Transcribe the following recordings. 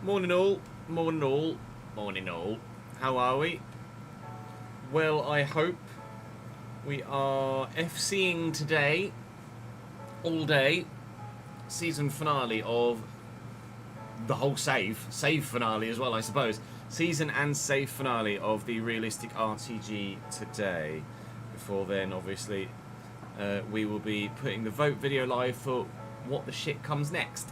Morning all, morning all, morning all. How are we? Well, I hope we are FCing today, all day. Season finale of the whole save finale as well, I suppose. Season and save finale of the Realistic RTG today. Before then, obviously, we will be putting the vote video live for what the shit comes next.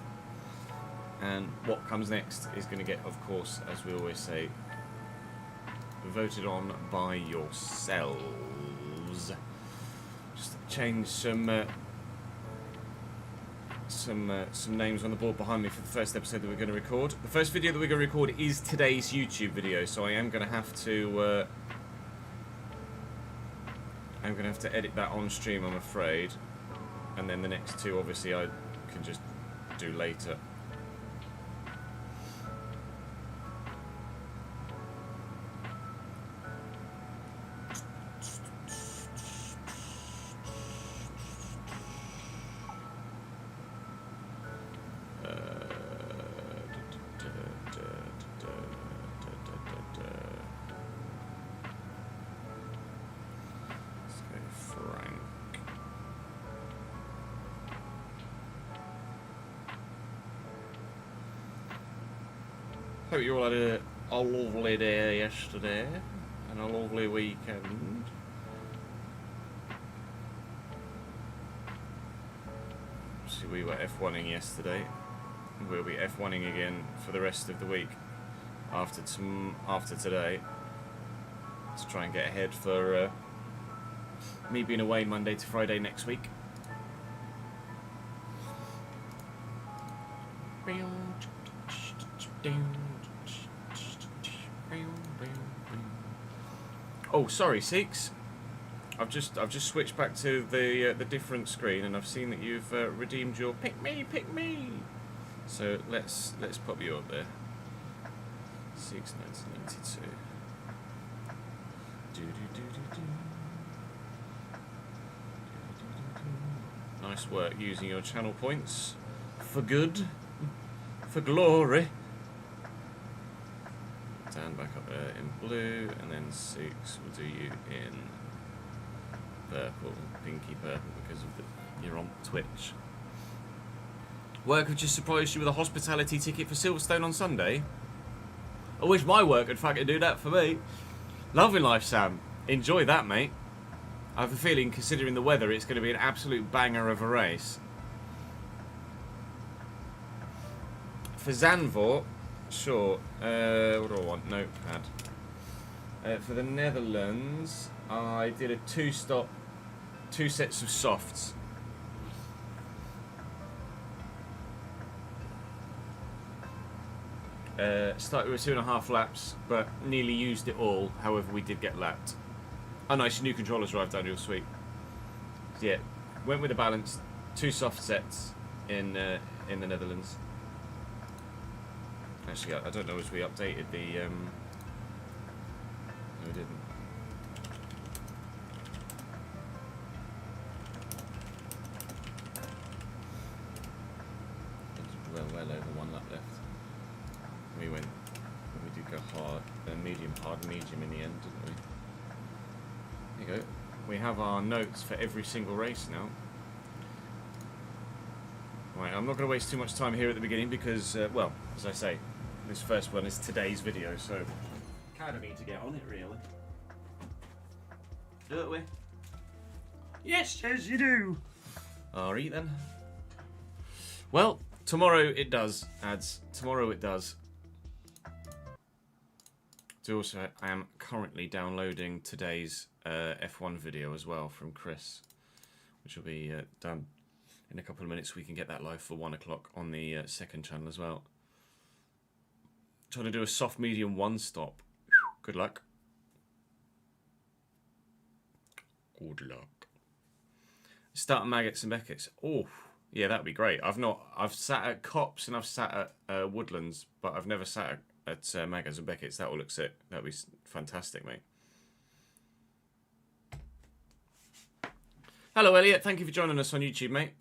And what comes next is going to get, of course, as we always say, voted on by yourselves. Just change some names on the board behind me for the first episode that we're going to record. The first video that we're going to record is today's YouTube video, so I am going to have to edit that on stream, I'm afraid, and then the next two, obviously, I can just do later. Hope you all had a lovely day yesterday and a lovely weekend. See, we were F1ing yesterday. We'll be F1ing again for the rest of the week after today to try and get ahead for me being away Monday to Friday next week. Oh, sorry, Seeks. I've just switched back to the different screen, and I've seen that you've redeemed your pick me. So let's pop you up there. Seeks 1992. Nice work using your channel points for good, for glory. Dan back up there in blue, and then Seeks will do you in purple, pinky purple, because of you're on Twitch. Work have just surprised you with a hospitality ticket for Silverstone on Sunday. I wish my work would fucking do that for me. Loving life, Sam. Enjoy that, mate. I have a feeling, considering the weather, it's going to be an absolute banger of a race. For Zandvoort, sure. What do I want? Notepad. For the Netherlands, I did a two sets of softs. Started with 2.5 laps, but nearly used it all. However, we did get lapped. Oh, nice, new controllers arrived, Daniel. Sweet. Yeah, went with a balance. 2 soft sets in the Netherlands. Actually, I don't know as we updated the. No, we didn't. Well over 1 lap left. We did go hard, medium in the end, didn't we? There you go. We have our notes for every single race now. Right, I'm not going to waste too much time here at the beginning because, well, as I say, this first one is today's video, so kind of need to get on it, really. Don't we? Yes, you do. Alright then. Well, tomorrow it does, ads. Tomorrow it does. Also, I am currently downloading today's F1 video as well from Chris, which will be done in a couple of minutes. We can get that live for 1 o'clock on the second channel as well. Trying to do a soft medium 1-stop. Good luck. Good luck. Start at Maggots and Beckett's. Oh, yeah, that'd be great. I've sat at Cops and I've sat at Woodlands, but I've never sat at Maggots and Beckett's. That will look sick. That'd be fantastic, mate. Hello, Elliot. Thank you for joining us on YouTube, mate.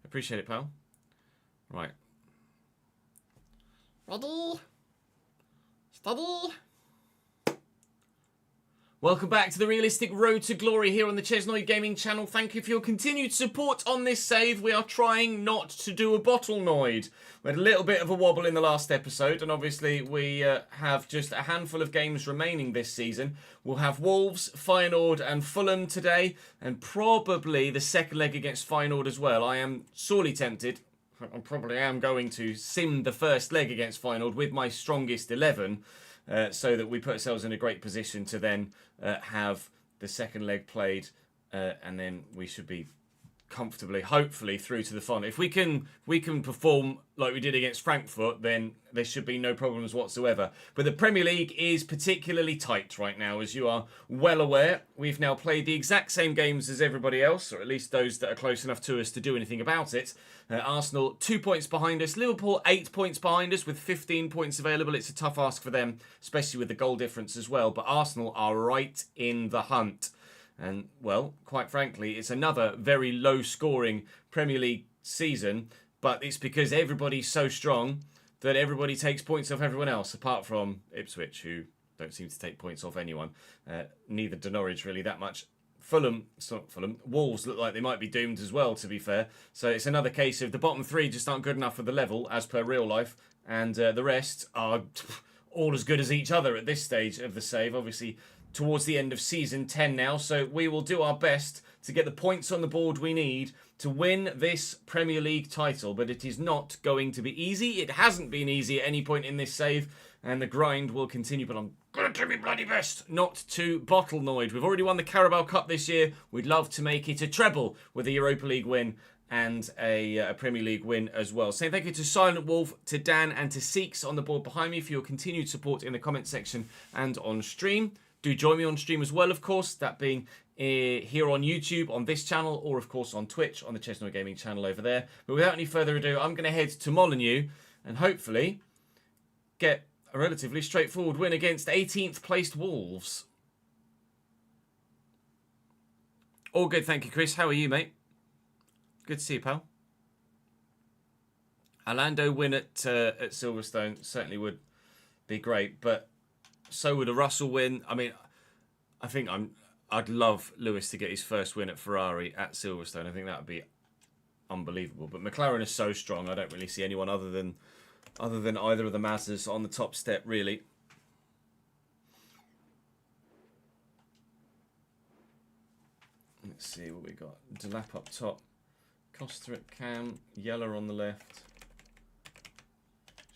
Appreciate it, pal. Right. Ready? Steady? Welcome back to the realistic road to glory here on the Chesnoid Gaming channel. Thank you for your continued support on this save. We are trying not to do a bottleноid. We had a little bit of a wobble in the last episode, and obviously we have just a handful of games remaining this season. We'll have Wolves, Feyenoord and Fulham today, and probably the second leg against Feyenoord as well. I am sorely tempted. I probably am going to sim the first leg against Feyenoord with my strongest 11. So that we put ourselves in a great position to then have the second leg played, and then we should be comfortably, hopefully, through to the final. If we can perform like we did against Frankfurt, then there should be no problems whatsoever. But the Premier League is particularly tight right now, as you are well aware. We've now played the exact same games as everybody else, or at least those that are close enough to us to do anything about it. Arsenal 2 points behind us, Liverpool 8 points behind us with 15 points available. It's a tough ask for them, especially with the goal difference as well. But Arsenal are right in the hunt. And, well, quite frankly, it's another very low-scoring Premier League season, but it's because everybody's so strong that everybody takes points off everyone else, apart from Ipswich, who don't seem to take points off anyone. Neither do Norwich, really, that much. Wolves look like they might be doomed as well, to be fair. So it's another case of the bottom three just aren't good enough for the level, as per real life, and the rest are all as good as each other at this stage of the save. Obviously, towards the end of season 10 now, so we will do our best to get the points on the board we need to win this Premier League title, but it is not going to be easy. It hasn't been easy at any point in this save, and the grind will continue, but I'm going to do my bloody best not to bottleноid. We've already won the Carabao Cup this year. We'd love to make it a treble with a Europa League win and a Premier League win as well. Saying thank you to Silent Wolf, to Dan and to Seeks on the board behind me for your continued support in the comment section and on stream. Do join me on stream as well, of course, that being here on YouTube, on this channel, or, of course, on Twitch, on the Chesnoid Gaming channel over there. But without any further ado, I'm going to head to Molineux and hopefully get a relatively straightforward win against 18th placed Wolves. All good, thank you, Chris. How are you, mate? Good to see you, pal. Orlando win at Silverstone certainly would be great, but so would a Russell win. I mean, I think I'd love Lewis to get his first win at Ferrari at Silverstone. I think that would be unbelievable. But McLaren is so strong. I don't really see anyone other than either of the Mazdas on the top step, really. Let's see what we got. Delap up top. Costa at cam. Yeller on the left.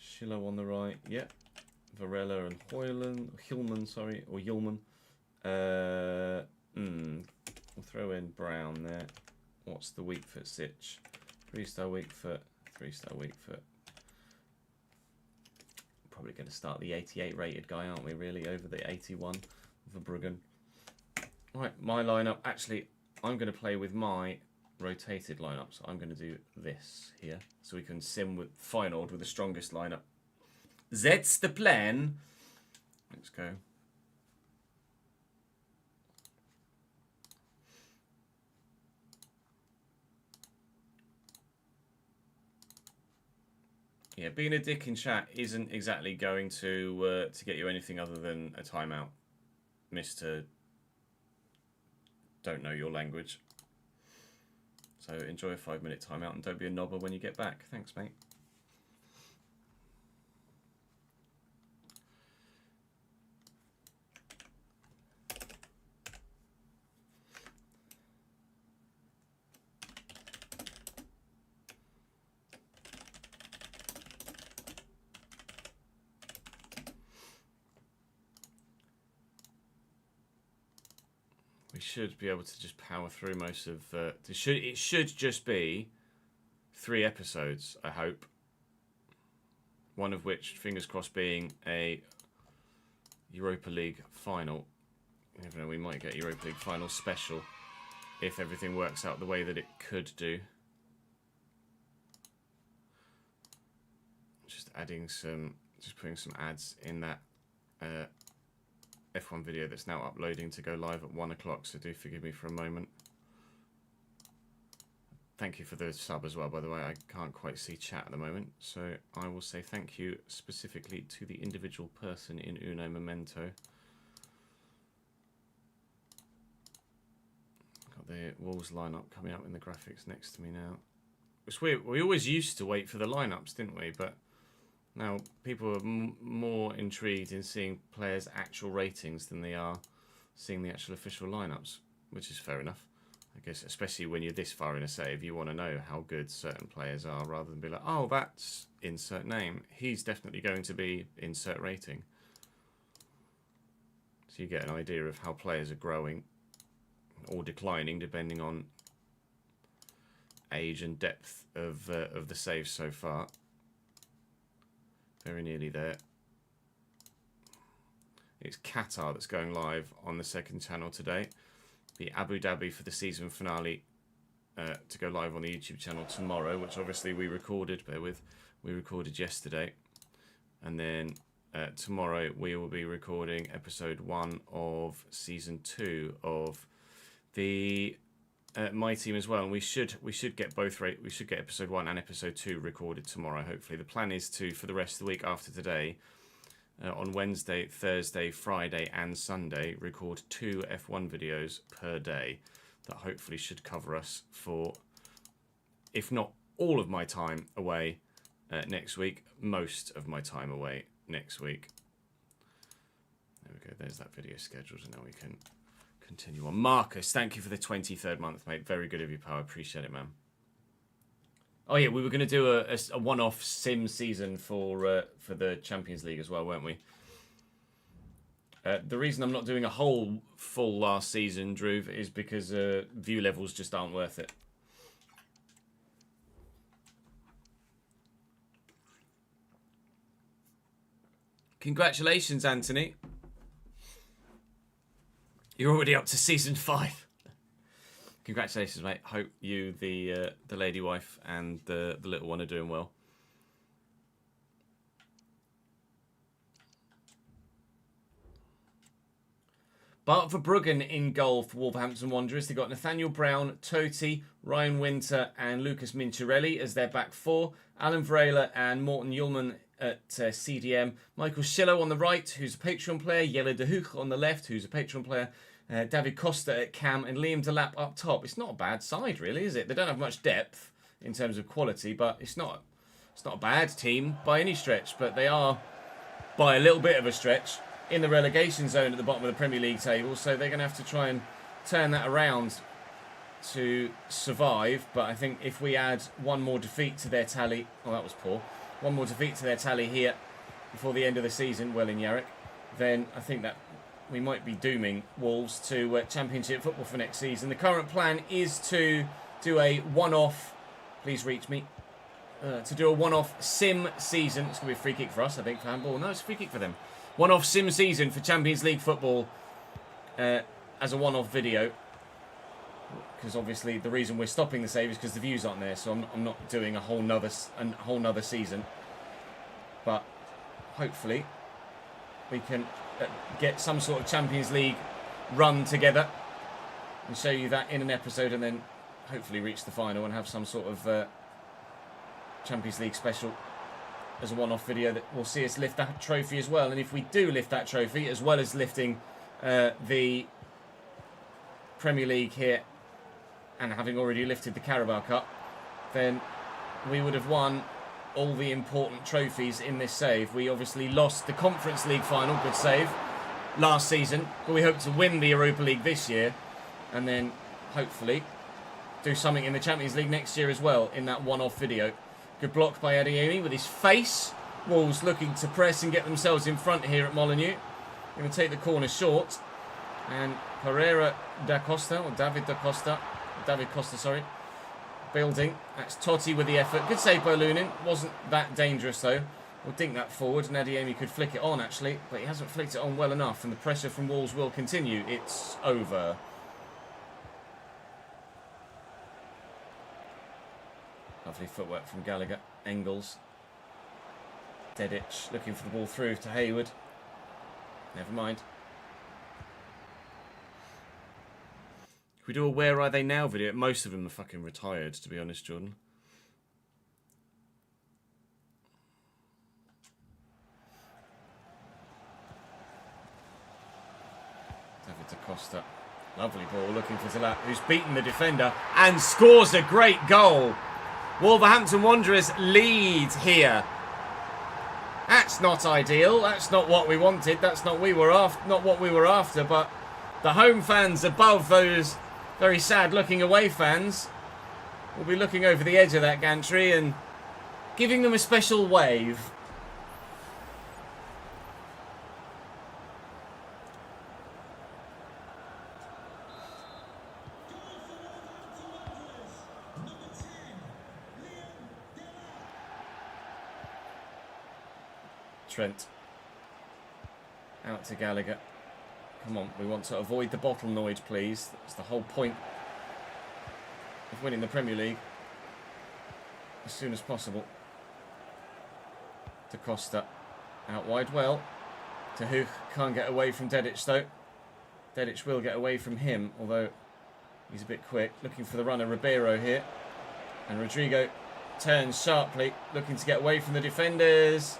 Schillo on the right. Yep. Varela and Hillman. We'll throw in Brown there. What's the weak foot sitch? 3-star weak foot, 3-star weak foot. Probably going to start the 88 rated guy, aren't we, really, over the 81 Verbruggen. Right, my lineup. Actually, I'm going to play with my rotated lineup. So I'm going to do this here. So we can sim with Feyenoord with the strongest lineup. That's the plan. Let's go. Yeah, being a dick in chat isn't exactly going to get you anything other than a timeout, Mr. Don't know your language. So enjoy a 5-minute timeout and don't be a knobber when you get back. Thanks, mate. Should be able to just power through most of it should just be 3 episodes, I hope, one of which, fingers crossed, being a Europa League final. You never know, we might get Europa League final special if everything works out the way that it could do. Just putting some ads in that F1 video that's now uploading to go live at 1 o'clock, so do forgive me for a moment. thank you for the sub as well, by the way. I can't quite see chat at the moment, so I will say thank you specifically to the individual person in Uno Momento. Got the Wolves lineup coming up in the graphics next to me now. It's weird. We always used to wait for the lineups, didn't we? But now people are more intrigued in seeing players' actual ratings than they are seeing the actual official lineups, which is fair enough. I guess, especially when you're this far in a save, you want to know how good certain players are rather than be like, oh, that's insert name. He's definitely going to be insert rating. So you get an idea of how players are growing or declining depending on age and depth of the saves so far. Very nearly there. It's Qatar that's going live on the second channel today. The Abu Dhabi for the season finale to go live on the YouTube channel tomorrow, which obviously we recorded, we recorded yesterday. And then tomorrow we will be recording episode 1 of season 2 of the my team as well. And we should get both we should get episode 1 and episode 2 recorded tomorrow, hopefully. The plan is to, for the rest of the week after today, on Wednesday, Thursday, Friday and Sunday, record 2 F1 videos per day. That hopefully should cover us for, if not all of my time away next week, most of my time away next week. There we go, there's that video scheduled, and now we can continue on. Marcus, thank you for the 23rd month, mate. Very good of you, pal. I appreciate it, man. Oh yeah, we were going to do a one-off sim season for the Champions League as well, weren't we? The reason I'm not doing a whole full last season, Drew, is because view levels just aren't worth it. Congratulations, Anthony. You're already up to season 5. Congratulations, mate. Hope you, the lady wife, and the little one are doing well. Bart Verbruggen in goal for Wolverhampton Wanderers. They've got Nathaniel Brown, Totti, Ryan Winter and Lucas Mincherelli as their back four. Alan Varela and Morten Ullman at CDM. Michael Schillo on the right, who's a Patreon player. Jelle de Hoog on the left, who's a Patreon player. David Costa at Cam and Liam Delap up top. It's not a bad side, really, is it? They don't have much depth in terms of quality, but it's not a bad team by any stretch. But they are, by a little bit of a stretch, in the relegation zone at the bottom of the Premier League table. So they're going to have to try and turn that around to survive. But I think if we add one more defeat to their tally... Oh, that was poor. One more defeat to their tally here before the end of the season, well in Yarrick, then I think that we might be dooming Wolves to Championship football for next season. The current plan is to do a one-off, please reach me, to do a one-off sim season. It's going to be a free kick for us, I think, for handball. No, it's a free kick for them. One-off sim season for Champions League football as a one-off video. Because obviously the reason we're stopping the save is because the views aren't there, so I'm not doing a whole nother season. But hopefully we can get some sort of Champions League run together and show you that in an episode, and then hopefully reach the final and have some sort of Champions League special as a one-off video that will see us lift that trophy as well. And if we do lift that trophy, as well as lifting the Premier League here and having already lifted the Carabao Cup, then we would have won all the important trophies in this save. We obviously lost the Conference League final, good save, last season, but we hope to win the Europa League this year and then hopefully do something in the Champions League next year as well in that one-off video. Good block by Adeyemi with his face. Wolves looking to press and get themselves in front here at Molineux. Going to take the corner short, and Pereira da Costa, or David Costa, sorry, building. That's Totti with the effort. Good save by Lunin. Wasn't that dangerous though. We'll dink that forward, and Adeyemi could flick it on actually, but he hasn't flicked it on well enough, and the pressure from Wolves will continue. It's over. Lovely footwork from Gallagher. Engels. Dedic looking for the ball through to Hayward. Never mind. we do a Where Are They Now video? Most of them are fucking retired, to be honest, Jordan. David Costa. Lovely ball, looking for Zalat, who's beaten the defender and scores a great goal. Wolverhampton Wanderers lead here. That's not ideal. That's not what we wanted. That's not what we were after. But the home fans above those very sad-looking away fans will be looking over the edge of that gantry and giving them a special wave. Trent. Out to Gallagher. Come on, we want to avoid the bottle noise, please. That's the whole point of winning the Premier League. As soon as possible. To Costa. Out wide well. To Huch. Can't get away from Dedic though. Dedic will get away from him, although he's a bit quick. Looking for the runner, Ribeiro here. And Rodrigo turns sharply, looking to get away from the defenders.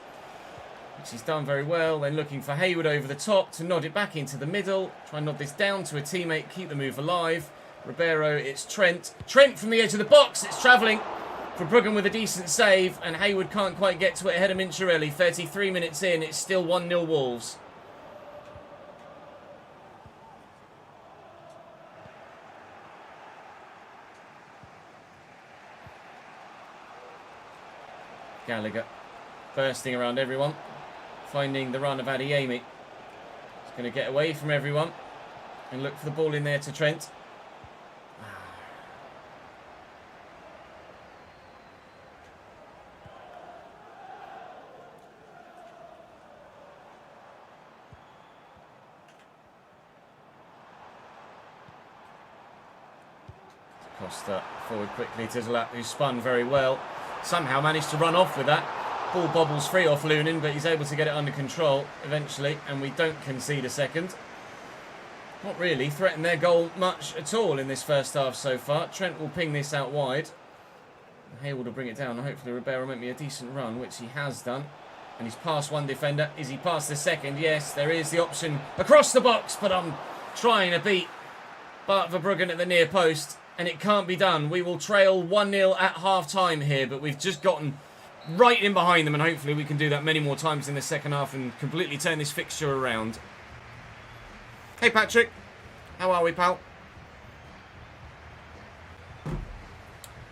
Which he's done very well. Then looking for Hayward over the top to nod it back into the middle. Try and nod this down to a teammate, keep the move alive. Ribeiro, it's Trent. Trent from the edge of the box. It's travelling for Bruggen with a decent save. And Hayward can't quite get to it ahead of Mincherelli. 33 minutes in, it's still 1-0 Wolves. Gallagher bursting around everyone. Finding the run of Adeyemi. He's going to get away from everyone and look for the ball in there to Trent. Costa forward quickly to Zalat, who spun very well. Somehow managed to run off with that. Ball bobbles free off Lunin, but he's able to get it under control eventually, and we don't concede a second. Not really threatened their goal much at all in this first half so far. Trent will ping this out wide. Hayward will bring it down, and hopefully Ribeiro will make me a decent run, which he has done. And he's past one defender. Is he past the second? Yes, there is the option across the box, but I'm trying to beat Bart Verbruggen at the near post, and it can't be done. We will trail 1-0 at half-time here, but we've just gotten right in behind them, and hopefully we can do that many more times in the second half and completely turn this fixture around. Hey Patrick, how are we, pal?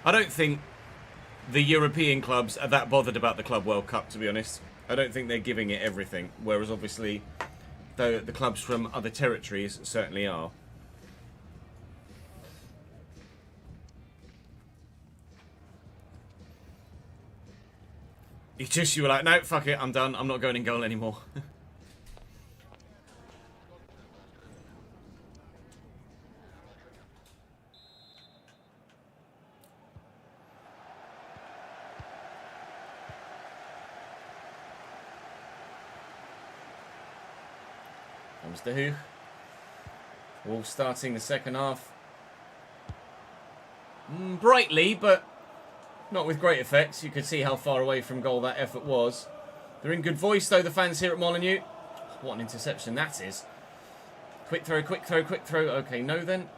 I don't think the European clubs are that bothered about the Club World Cup, to be honest. I don't think they're giving it everything, whereas obviously the clubs from other territories certainly are. You were like, no, fuck it, I'm done. I'm not going in goal anymore. Comes to Huch. Wolves starting the second half. Brightly, but not with great effects. You could see how far away from goal that effort was. They're in good voice, though, the fans here at Molineux. What an interception that is. Quick throw, quick throw, quick throw. Okay, no then.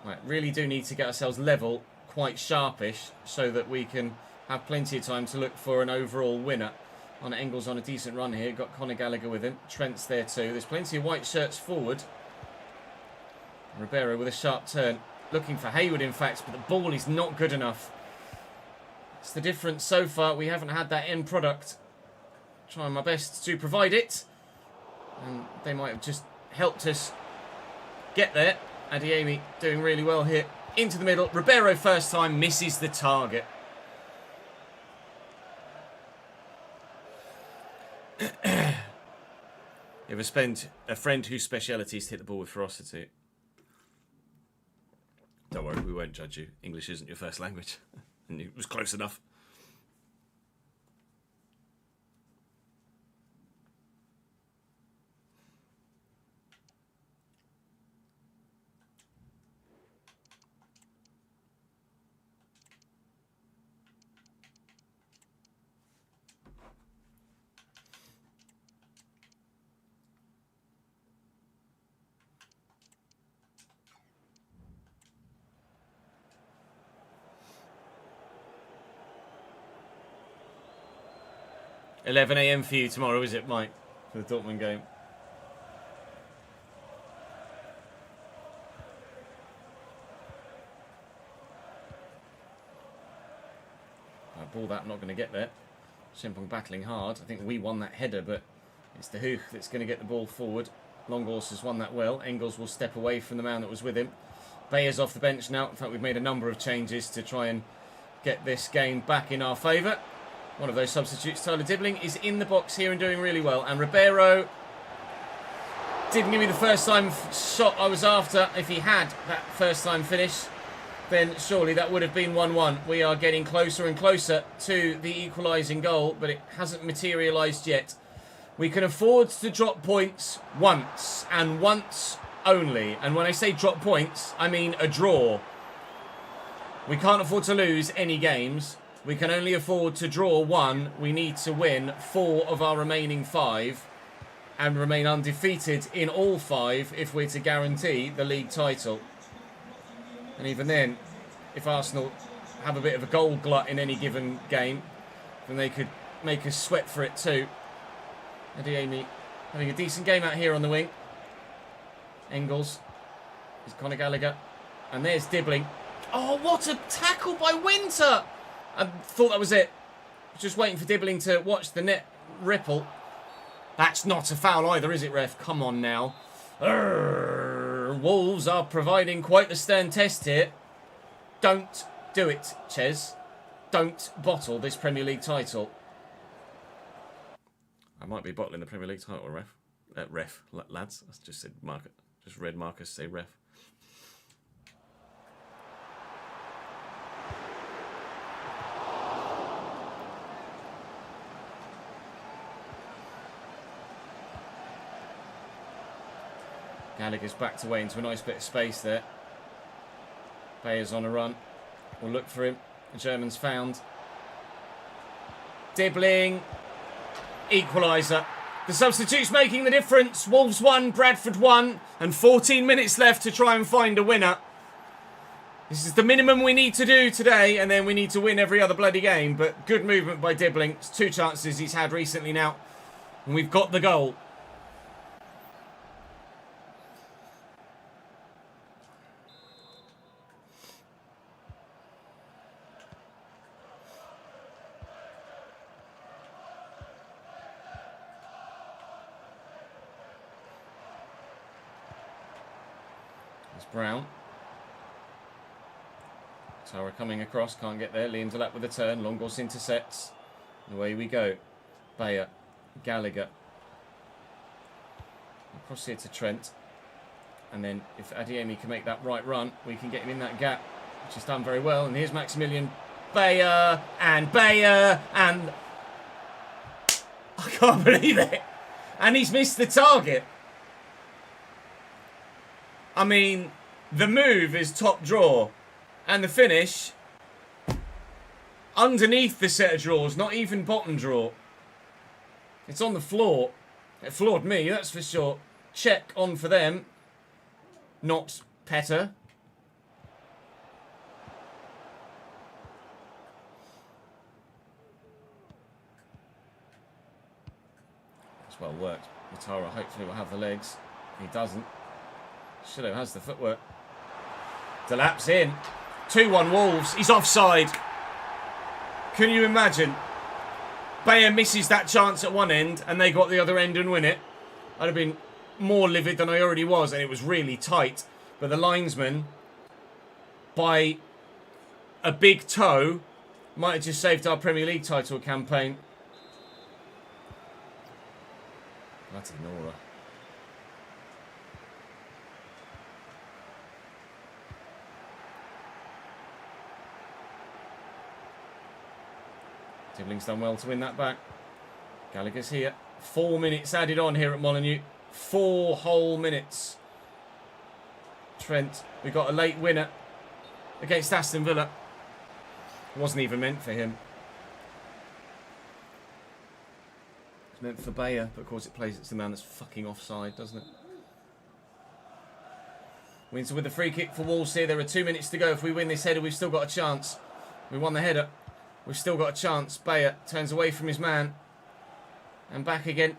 Right, really do need to get ourselves level, quite sharpish, so that we can have plenty of time to look for an overall winner. On Engels on a decent run here. Got Conor Gallagher with him. Trent's there too. There's plenty of white shirts forward. Ribeiro with a sharp turn. Looking for Hayward, in fact, but the ball is not good enough. It's the difference so far. We haven't had that end product. Trying my best to provide it. And they might have just helped us get there. Adeyemi doing really well here. Into the middle. Ribeiro first time misses the target. You ever spend a friend whose speciality is to hit the ball with ferocity? Don't worry, we won't judge you. English isn't your first language. And it was close enough. 11 a.m. for you tomorrow, is it, Mike? For the Dortmund game. Ball that, not going to get there. Simpong battling hard. I think we won that header, but it's the Hook that's going to get the ball forward. Longhorse has won that well. Engels will step away from the man that was with him. Bayer's off the bench now. In fact, we've made a number of changes to try and get this game back in our favour. One of those substitutes, Tyler Dibbling, is in the box here and doing really well. And Ribeiro didn't give me the first time shot I was after. If he had that first time finish, then surely that would have been 1-1. We are getting closer and closer to the equalising goal, but it hasn't materialised yet. We can afford to drop points once, and once only. And when I say drop points, I mean a draw. We can't afford to lose any games. We can only afford to draw one. We need to win 4 of our remaining 5 and remain undefeated in all 5 if we're to guarantee the league title. And even then, if Arsenal have a bit of a goal glut in any given game, then they could make us sweat for it too. Adeyemi having a decent game out here on the wing. Engels. There's Conor Gallagher. And there's Dibbling. Oh, what a tackle by Winter! I thought that was it. Just waiting for Dibbling to watch the net ripple. That's not a foul either, is it, ref? Come on now. Wolves are providing quite the stern test here. Don't do it, Ches. Don't bottle this Premier League title. I might be bottling the Premier League title, ref. Lads. I just said Marcus. Just read Marcus say ref. Gallagher's backed away into a nice bit of space there. Bayer's on a run. We'll look for him. The German's found. Dibbling. Equaliser. The substitute's making the difference. Wolves 1, Bradford 1, and 14 minutes left to try and find a winner. This is the minimum we need to do today, and then we need to win every other bloody game. But good movement by Dibbling. It's 2 chances he's had recently now, and we've got the goal. Brown. Tara coming across, can't get there. Lindelap with a turn. Longhorse intercepts. And away we go. Bayer. Gallagher. Across here to Trent. And then if Adeyemi can make that right run, we can get him in that gap, which is done very well. And here's Maximilian Bayer. And Bayer. And I can't believe it. And he's missed the target. I mean, the move is top draw, and the finish underneath the set of draws, not even bottom draw. It's on the floor. It floored me, that's for sure. Check on for them, not Petter. It's well worked. Matara hopefully will have the legs. He doesn't. Shillo has the footwork. Delap's in. 2-1 Wolves. He's offside. Can you imagine? Bayer misses that chance at one end and they got the other end and win it. I'd have been more livid than I already was, and it was really tight. But the linesman, by a big toe, might have just saved our Premier League title campaign. That's Nora. Dibbling's done well to win that back. Gallagher's here. 4 minutes added on here at Molineux. 4 whole minutes. Trent, we got a late winner against Aston Villa. It wasn't even meant for him. It's meant for Bayer, but of course it plays it's the man that's fucking offside, doesn't it? Winter with the free kick for Wolves here. There are 2 minutes to go. If we win this header, we've still got a chance. We won the header. We've still got a chance. Bayer turns away from his man. And back again.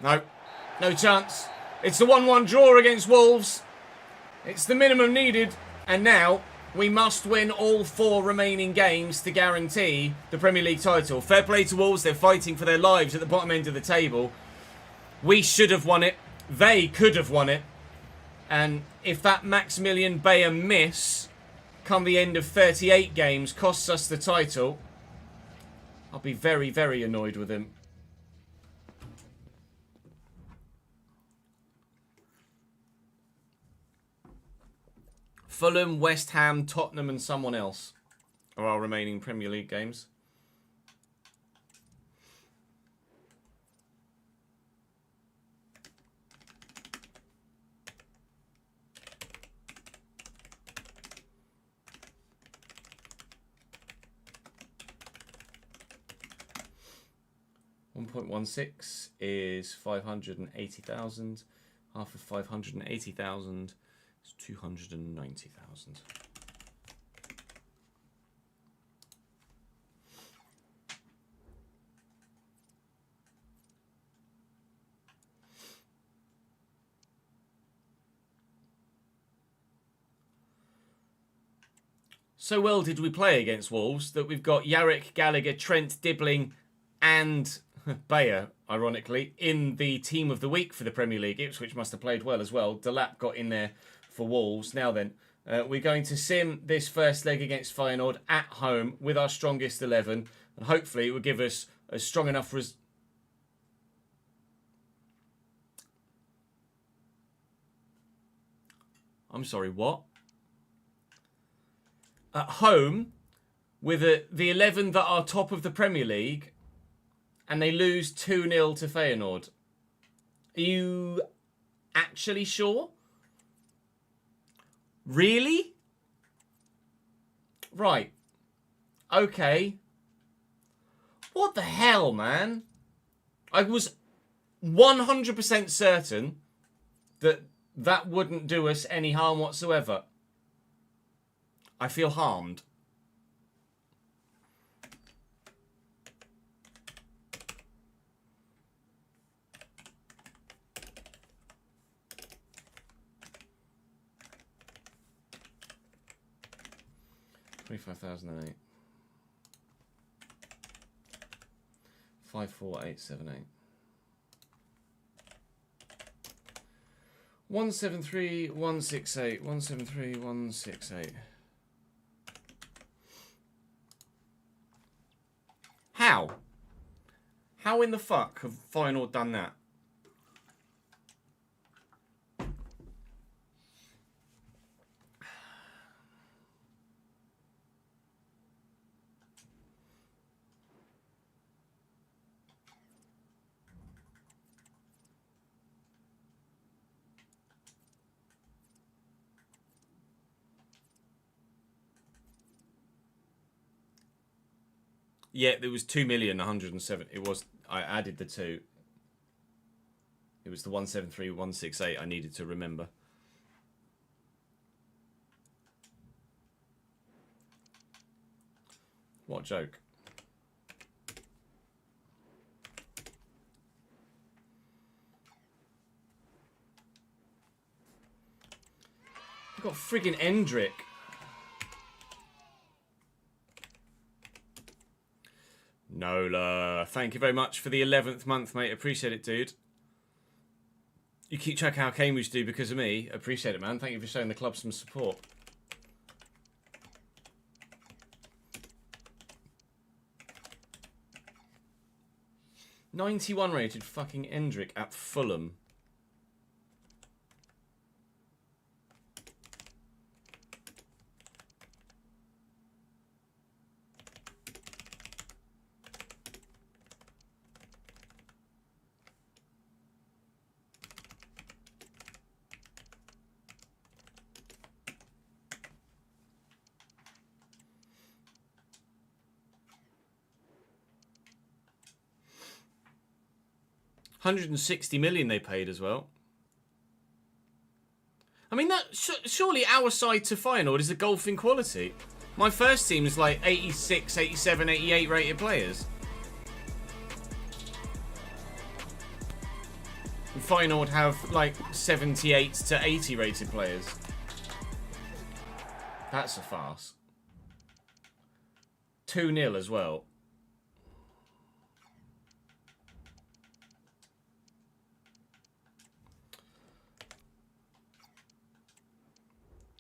No. No chance. It's the 1-1 draw against Wolves. It's the minimum needed. And now we must win all 4 remaining games to guarantee the Premier League title. Fair play to Wolves. They're fighting for their lives at the bottom end of the table. We should have won it. They could have won it. And if that Maximilian Bayer miss, come the end of 38 games, costs us the title, I'll be very, very annoyed with him. Fulham, West Ham, Tottenham and someone else are our remaining Premier League games. $1.16 is 580,000. Half of 580,000 is 290,000. So well did we play against Wolves that we've got Yarrick, Gallagher, Trent, Dibbling and Bayer, ironically, in the team of the week for the Premier League. Ipswich must have played well as well. Delap got in there for Wolves. Now then, we're going to sim this first leg against Feyenoord at home with our strongest 11. And hopefully it will give us a strong enough... I'm sorry, what? At home, with the 11 that are top of the Premier League, and they lose 2-0 to Feyenoord. Are you actually sure? Really? Right. Okay. What the hell, man? I was 100% certain that that wouldn't do us any harm whatsoever. I feel harmed. $25,008. 54878. 173168. 173168. How? How in the fuck have Feyenoord done that? Yeah, there was 2,107,000. It was, I added the 2. It was the 173168 I needed to remember. What a joke. I've got friggin' Endrick. Nola, thank you very much for the 11th month, mate. Appreciate it, dude. You keep track how Cambridge do because of me. Appreciate it, man. Thank you for showing the club some support. '91 rated fucking Endrick at Fulham. $160 million they paid as well. I mean, that surely our side to Feyenoord is a golfing quality. My first team is like 86, 87, 88 rated players. And Feyenoord have like 78 to 80 rated players. That's a farce. 2-0 as well.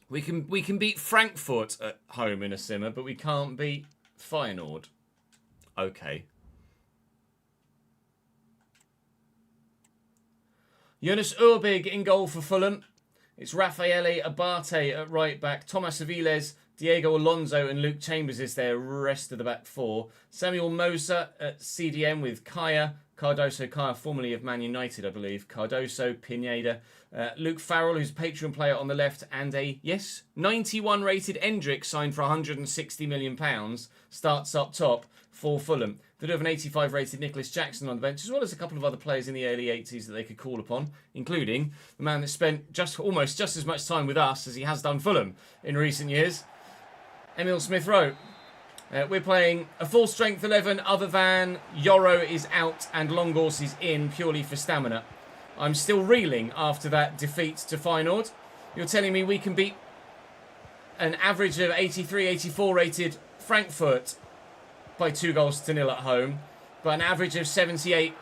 We can beat Frankfurt at home in a simmer, but we can't beat Feyenoord. Okay. Jonas Urbig in goal for Fulham. It's Raffaele Abate at right back. Thomas Aviles, Diego Alonso and Luke Chambers is their rest of the back four. Samuel Moser at CDM with Kaya. Kaya, formerly of Man United, I believe. Cardoso, Pineda. Luke Farrell, who's a Patreon player on the left. And a, 91 rated Endrick signed for £160 million. Starts up top for Fulham. They do have an 85 rated Nicholas Jackson on the bench, as well as a couple of other players in the early 80s that they could call upon, including the man that spent almost just as much time with us as he has done Fulham in recent years, Emil Smith-Rowe. We're playing a full strength 11 other than Yoro is out and Longors is in purely for stamina. I'm still reeling after that defeat to Feyenoord. You're telling me we can beat an average of 83, 84 rated Frankfurt by 2-0 at home, but an average of 78,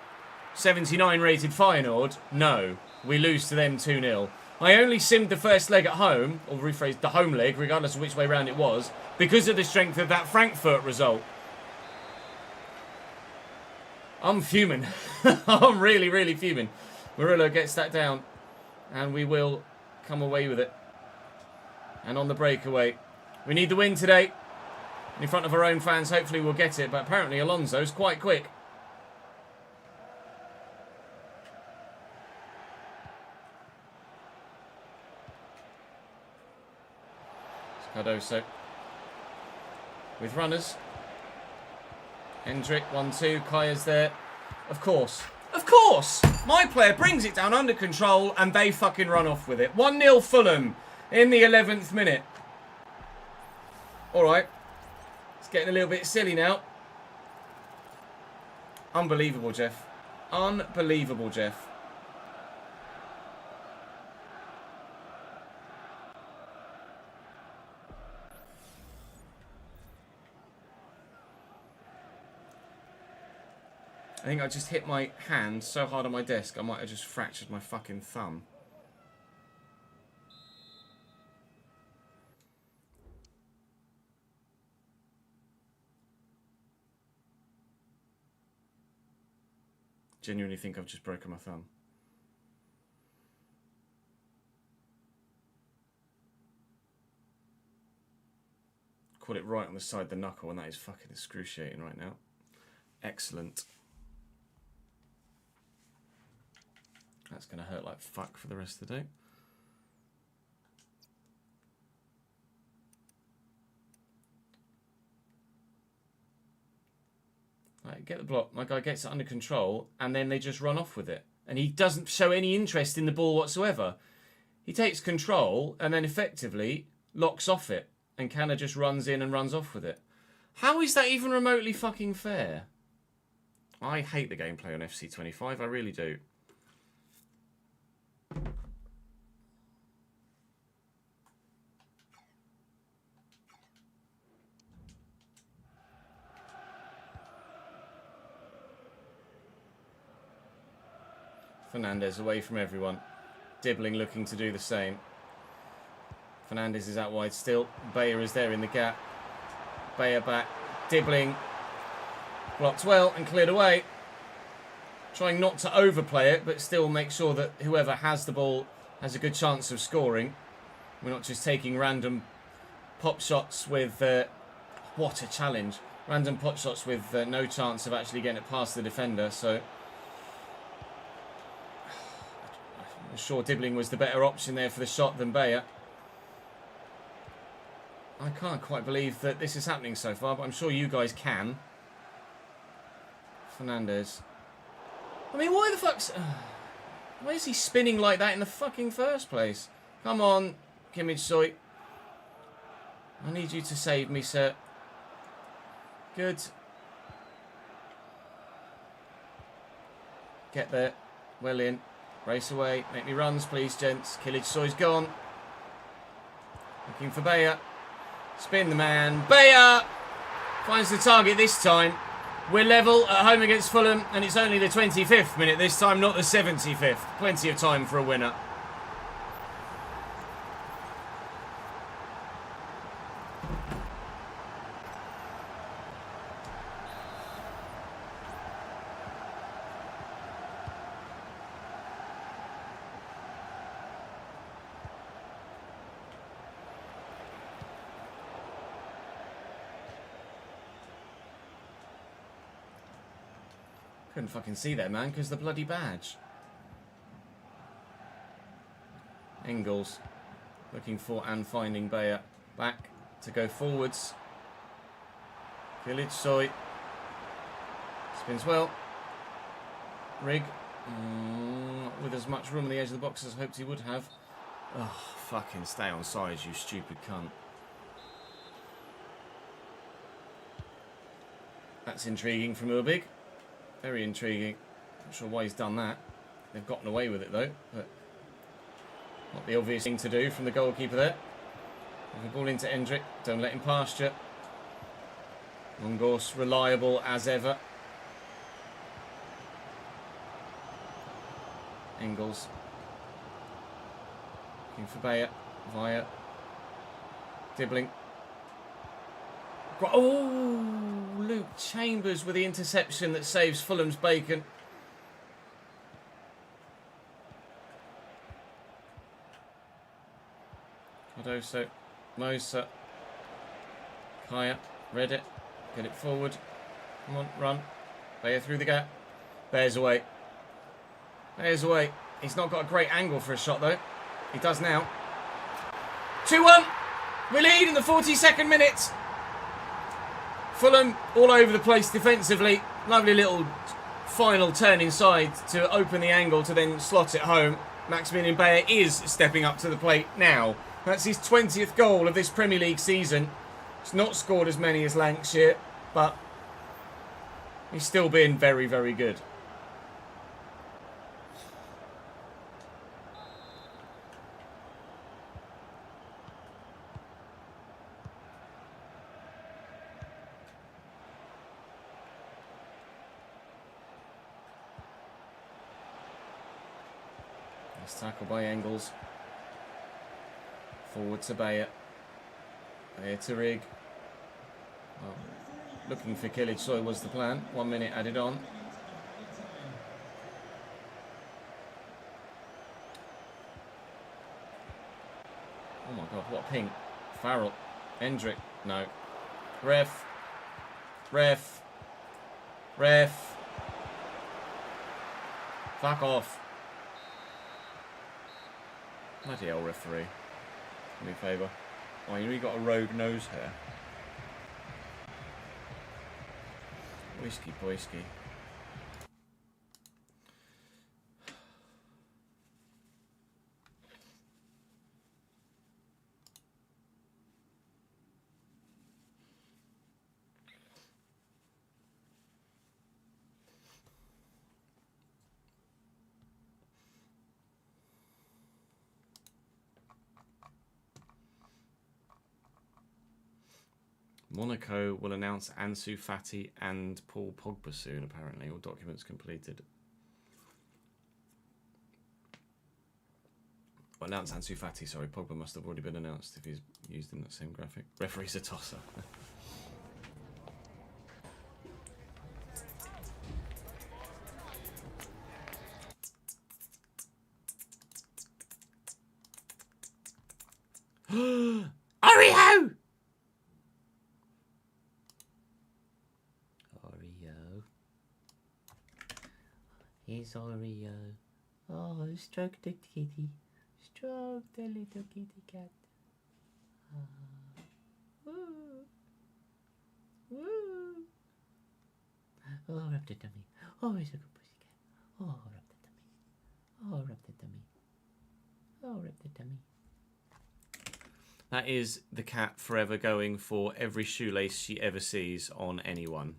79 rated Feyenoord? No, we lose to them 2-0. I only simmed the first leg at home, or rephrased the home leg, regardless of which way round it was, because of the strength of that Frankfurt result. I'm fuming. I'm really, really fuming. Murillo gets that down, and we will come away with it. And on the breakaway, we need the win today. In front of our own fans, hopefully we'll get it, but apparently Alonso's quite quick. Cardoso with runners. Hendrick, 1-2. Kaya's there. Of course. Of course! My player brings it down under control and they fucking run off with it. 1-0 Fulham in the 11th minute. Alright. It's getting a little bit silly now. Unbelievable, Jeff. Unbelievable, Jeff. I think I just hit my hand so hard on my desk I might have just fractured my fucking thumb. Genuinely think I've just broken my thumb. Caught it right on the side of the knuckle and that is fucking excruciating right now. Excellent. That's going to hurt like fuck for the rest of the day. Right, get the block. My guy gets it under control and then they just run off with it. And he doesn't show any interest in the ball whatsoever. He takes control and then effectively locks off it. And Canna just runs in and runs off with it. How is that even remotely fucking fair? I hate the gameplay on FC25. I really do. Fernandez away from everyone. Dibbling looking to do the same. Fernandez is out wide still. Bayer is there in the gap. Bayer back. Dibbling. Blocked well and cleared away. Trying not to overplay it, but still make sure that whoever has the ball has a good chance of scoring. We're not just taking random pop shots with... what a challenge. Random pot shots with no chance of actually getting it past the defender, so... I'm sure Dibbling was the better option there for the shot than Bayer. I can't quite believe that this is happening so far, but I'm sure you guys can. Fernandez. I mean, why the fuck's... why is he spinning like that in the fucking first place? Come on, Kimmich Soy. I need you to save me, sir. Good. Get there. Well in. Race away. Make me runs, please, gents. Killage Soy's gone. Looking for Bayer. Spin the man. Bayer! Finds the target this time. We're level at home against Fulham, and it's only the 25th minute this time, not the 75th. Plenty of time for a winner. Couldn't fucking see that, man, because the bloody badge. Engels looking for and finding Bayer. Back to go forwards. Killage Soy. Spins well. Rig. With as much room on the edge of the box as I hoped he would have. Oh, fucking stay on side, you stupid cunt. That's intriguing from Urbig. Very intriguing. Not sure why he's done that. They've gotten away with it though, but not the obvious thing to do from the goalkeeper there. The ball into Endrick. Don't let him past you. Longos reliable as ever. Engels. Looking for Bayer. Via. Dibbling. Oh, Luke Chambers with the interception that saves Fulham's bacon. Cardoso, Mosa, Kaya, read it, get it forward. Come on, run. Bayer through the gap. Bears away. Bears away. He's not got a great angle for a shot though. He does now. 2-1. We lead in the 42nd minute. Fulham all over the place defensively. Lovely little final turn inside to open the angle to then slot it home. Maximilian Bayer is stepping up to the plate now. That's his 20th goal of this Premier League season. He's not scored as many as Lancashire, but he's still been very, very good. Nice tackle by Engels. Forward to Bayer. Bayer to Rig. Well, looking for Killage Soy was the plan. 1 minute added on. Oh my god, what a ping. Farrell. Endrick. No. Ref. Ref. Ref. Fuck off. Bloody hell, referee. Do me a favour. Oh, you really got a rogue nose hair. Whiskey boysky. Monaco will announce Ansu Fati and Paul Pogba soon, apparently. All documents completed. Well, announce Ansu Fati, sorry. Pogba must have already been announced if he's used in that same graphic. Referee's a tosser. Oreo! Here's Oreo. Oh, stroke the kitty. Stroke the little kitty cat. Woo. Woo. Oh, rub the tummy. Oh, he's a good pussycat. Oh, rub the tummy. Oh, rub the tummy. Oh, rub the tummy. That is the cat forever going for every shoelace she ever sees on anyone.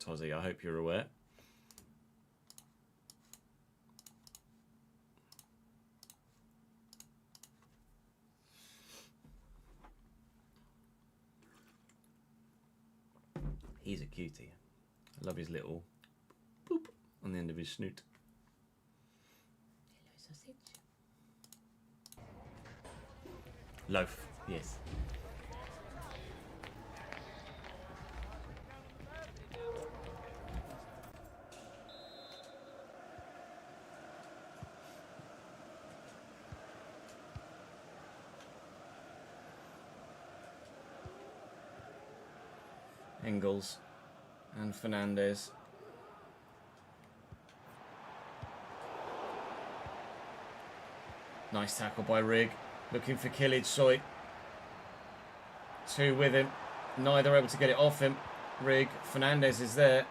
Tozzy, I hope you're aware. He's a cutie. I love his little boop on the end of his snoot. Hello, sausage. Loaf, yes. Engels and Fernandez. Nice tackle by Rigg. Looking for Killage Soy. Two with him. Neither able to get it off him. Rigg. Fernandez is there.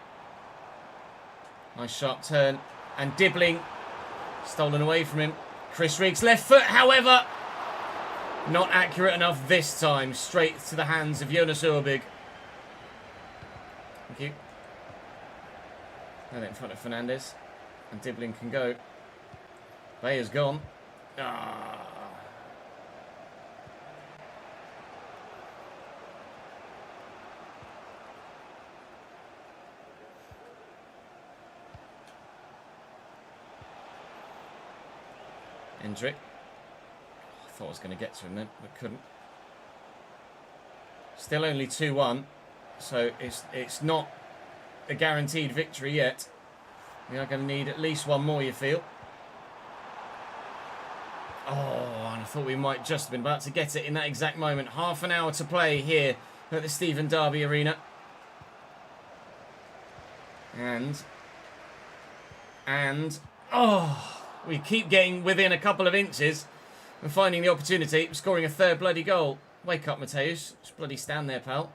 Nice sharp turn. And Dibbling. Stolen away from him. Chris Rigg's left foot, however, not accurate enough this time. Straight to the hands of Jonas Urbig. Thank you. And in front of Fernandez. And Dibbling can go. Bayer's gone. Ah. Hendrick. I thought I was going to get to him then, but couldn't. Still only 2-1. So it's not a guaranteed victory yet. We are going to need at least one more, you feel. Oh, and I thought we might just have been about to get it in that exact moment. Half an hour to play here at the Stephen Derby Arena. And, oh, we keep getting within a couple of inches and finding the opportunity, scoring a third bloody goal. Wake up, Mateus. Just bloody stand there, pal.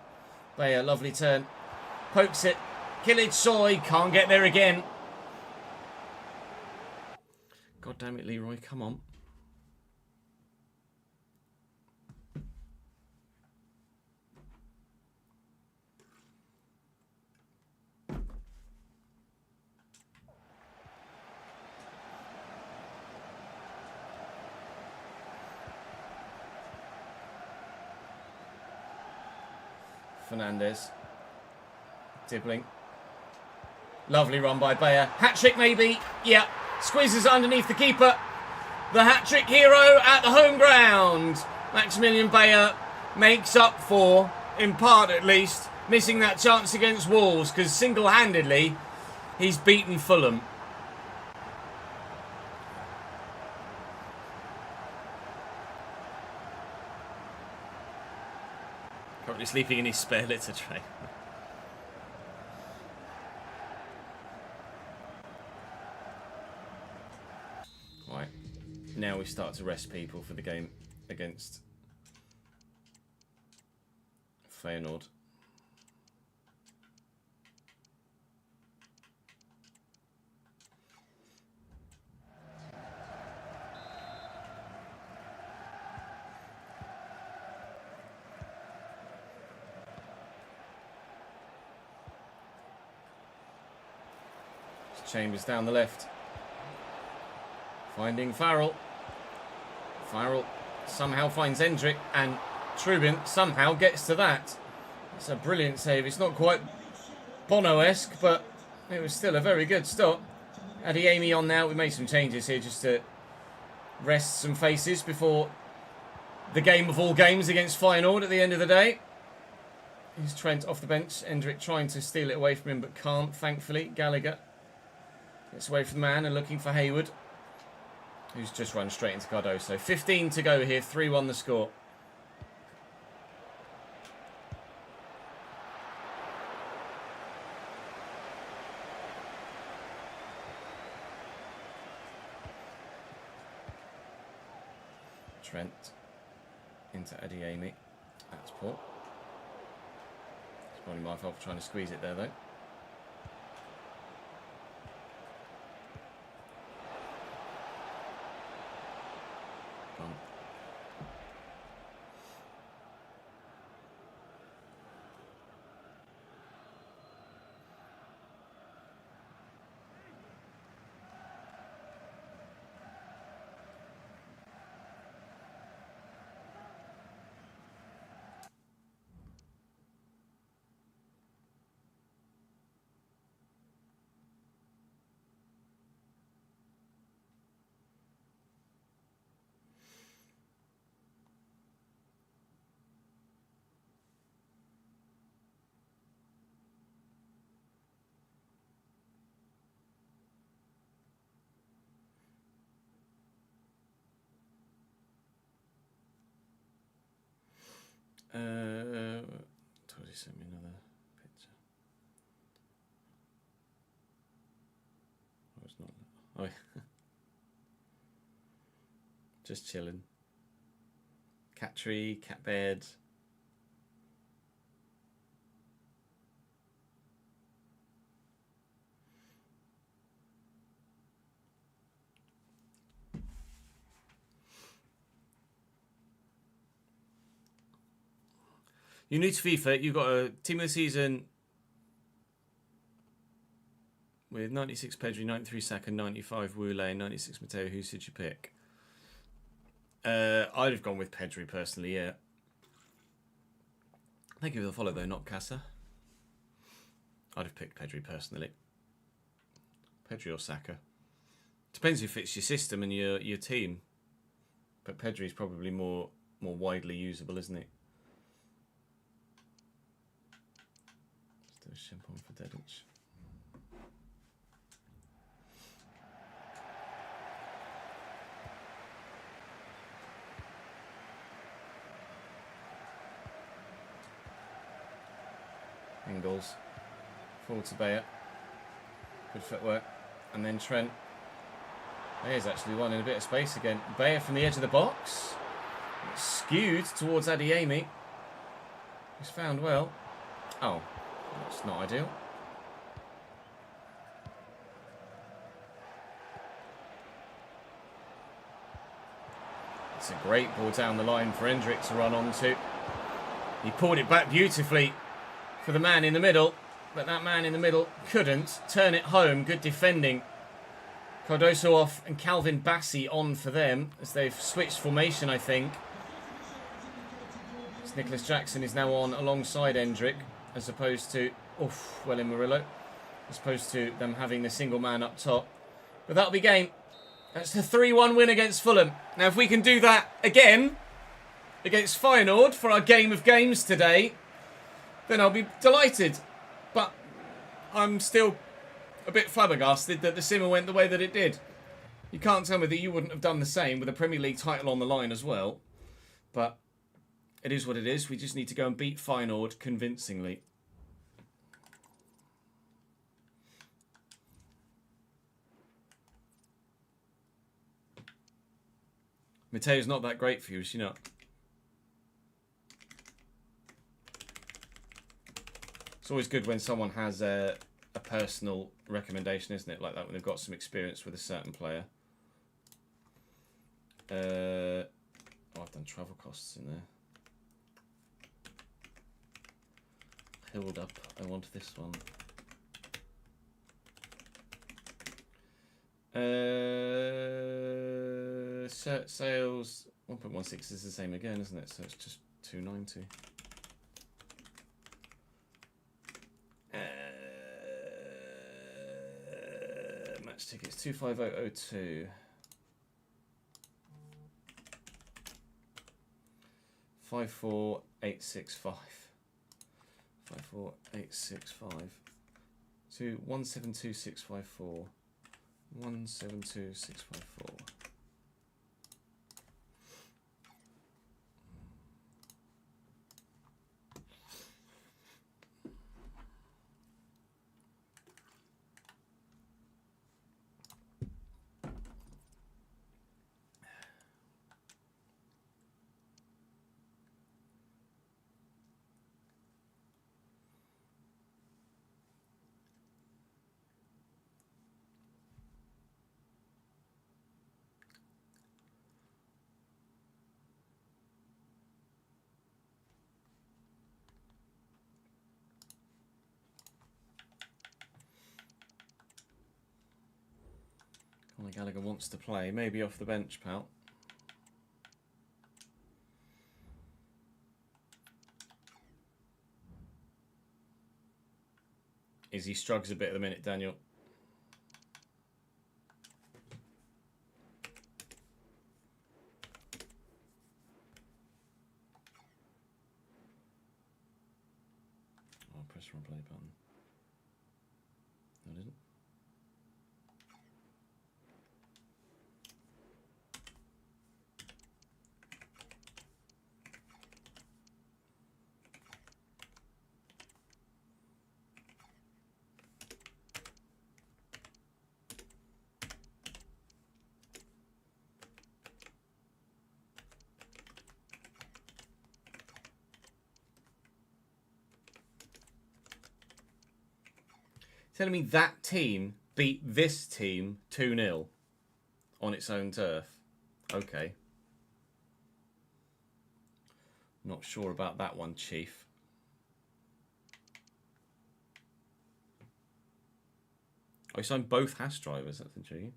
Bayer, lovely turn. Pokes it. Killage Soy, can't get there again. God damn it, Leroy, come on. Fernandez. Dibbling. Lovely run by Bayer. Hat-trick maybe. Yeah. Squeezes underneath the keeper. The hat-trick hero at the home ground. Maximilian Bayer makes up for, in part at least, missing that chance against Wolves, because single-handedly he's beaten Fulham. Currently sleeping in his spare litter tray. Right, now we start to rest people for the game against Feyenoord. Chambers down the left. Finding Farrell. Farrell somehow finds Hendrick, and Trubin somehow gets to that. It's a brilliant save. It's not quite Bono-esque, but it was still a very good stop. Adeyemi on now. We made some changes here just to rest some faces before the game of all games against Feyenoord at the end of the day. Here's Trent off the bench. Hendrick trying to steal it away from him, but can't, thankfully. Gallagher gets away from the man and looking for Hayward, who's just run straight into Cardoso. 15 to go here, 3-1 the score. Trent into Adeyemi. That's poor. It's probably my fault for trying to squeeze it there, though. Told you sent me another picture. Oh, it's not. Oh, just chilling. Cat tree, cat bed. You're new to FIFA. You've got a team of the season with 96 Pedri, 93 Saka, 95 Wule, 96 Mateo. Who should you pick? I'd have gone with Pedri personally, yeah. Thank you for the follow though, not Casa. I'd have picked Pedri personally. Pedri or Saka. Depends who fits your system and your team. But Pedri's probably more widely usable, isn't it? Let's do a Chimpon for Dedic. Ingles. Forward to Bayer. Good footwork. And then Trent. Bayer's actually one in a bit of space again. Bayer from the edge of the box. It's skewed towards Adeyemi. He's found well. Oh, that's not ideal. It's a great ball down the line for Hendrick to run onto. He pulled it back beautifully for the man in the middle, but that man in the middle couldn't turn it home. Good defending. Cardoso off and Calvin Bassey on for them as they've switched formation, I think. As Nicholas Jackson is now on alongside Hendrick, as opposed to, well in Murillo, as opposed to them having the single man up top. But that'll be game. That's the 3-1 win against Fulham. Now, if we can do that again against Feyenoord for our game of games today, then I'll be delighted. But I'm still a bit flabbergasted that the simmer went the way that it did. You can't tell me that you wouldn't have done the same with a Premier League title on the line as well. But it is what it is. We just need to go and beat Feyenoord convincingly. Mateo's not that great for you, is she not? It's always good when someone has a personal recommendation, isn't it? Like that when they've got some experience with a certain player. I've done travel costs in there. Held up. I want this one. Sales 1.16 is the same again, isn't it? So it's just 290. Match tickets 25002. 54865. 54865 to 172654. 172654. Gallagher wants to play, maybe off the bench, pal. Izzy struggles a bit at the minute, Daniel. I'll press the replay button. No, it isn't. Telling me that team beat this team 2-0 on its own turf. Okay. Not sure about that one, Chief. Oh, you signed both Haas drivers. That's intriguing.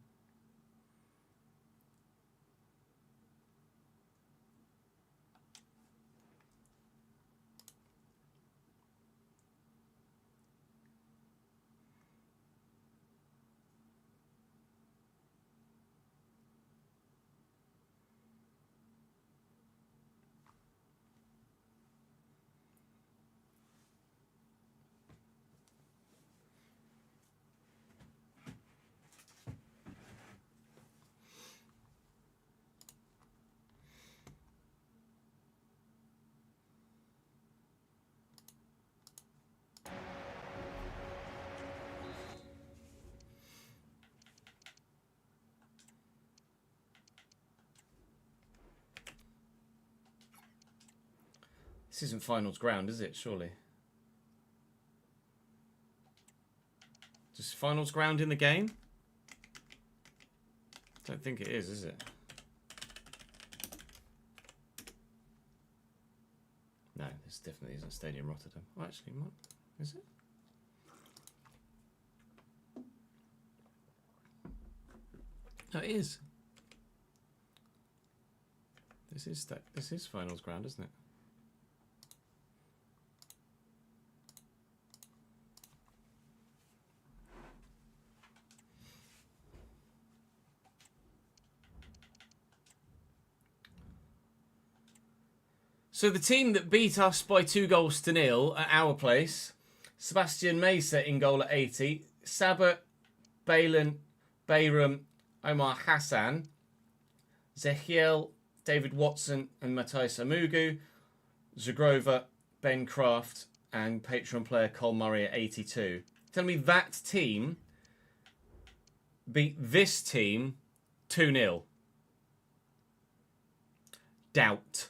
This isn't finals ground, is it? Surely. Is finals ground in the game? Don't think it is it? No, this definitely isn't Stadium Rotterdam. Well, actually, what is it? No, it is. This is finals ground, isn't it? So the team that beat us by 2-0 at our place, Sebastian Mesa in goal at 80, Sabat, Balin, Bayram, Omar Hassan, Zechiel, David Watson and Matthijs Amugu, Zagrova, Ben Kraft and Patreon player Cole Murray at 82. Tell me that team beat this team 2-0. Doubt.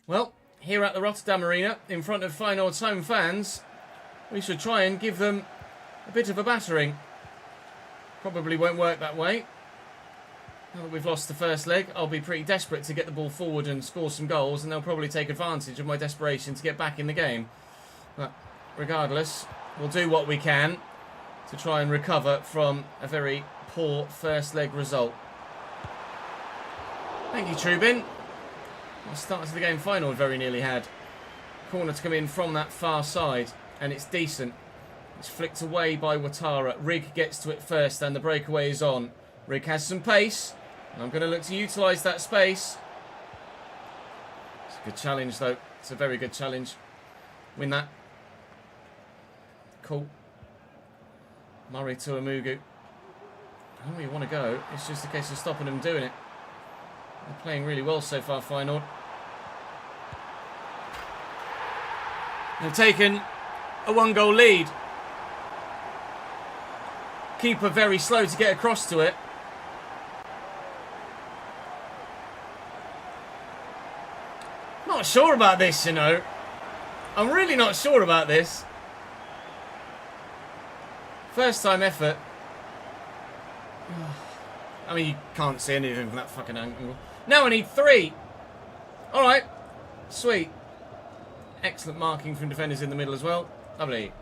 Well, here at the Rotterdam Arena, in front of Feyenoord's home fans, we should try and give them a bit of a battering. Probably won't work that way. Now that we've lost the first leg, I'll be pretty desperate to get the ball forward and score some goals, and they'll probably take advantage of my desperation to get back in the game. But regardless, we'll do what we can to try and recover from a very poor first leg result. Thank you, Trubin. The start to the game final very nearly had. Corner to come in from that far side, and it's decent. It's flicked away by Ouattara. Rig gets to it first, and the breakaway is on. Rig has some pace, and I'm going to look to utilise that space. It's a good challenge, though. It's a very good challenge. Win that. Cool. Murray to Amugu. I know where you want to go. It's just a case of stopping them doing it. They're playing really well so far, Feyenoord. They've taken a 1-goal lead. Keeper very slow to get across to it. Not sure about this, you know. I'm really not sure about this. First time effort. I mean, you can't see anything from that fucking angle. Now I need 3. Alright. Sweet. Excellent marking from defenders in the middle as well. Lovely.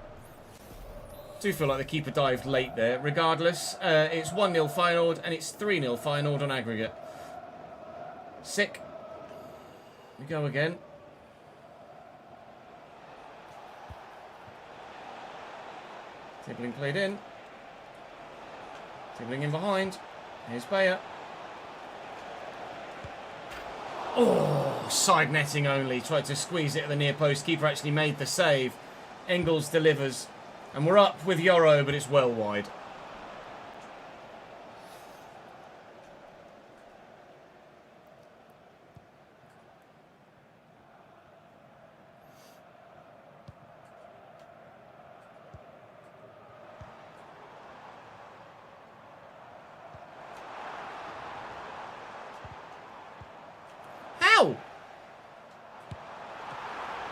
Do feel like the keeper dived late there. Regardless, it's 1-0 Feyenoord and it's 3-0 Feyenoord on aggregate. Sick. We go again. Tibbling played in. Tibbling in behind. Here's Bayer. Oh, side netting only. Tried to squeeze it at the near post. Keeper actually made the save. Engels delivers. And we're up with Yoro, but it's well wide.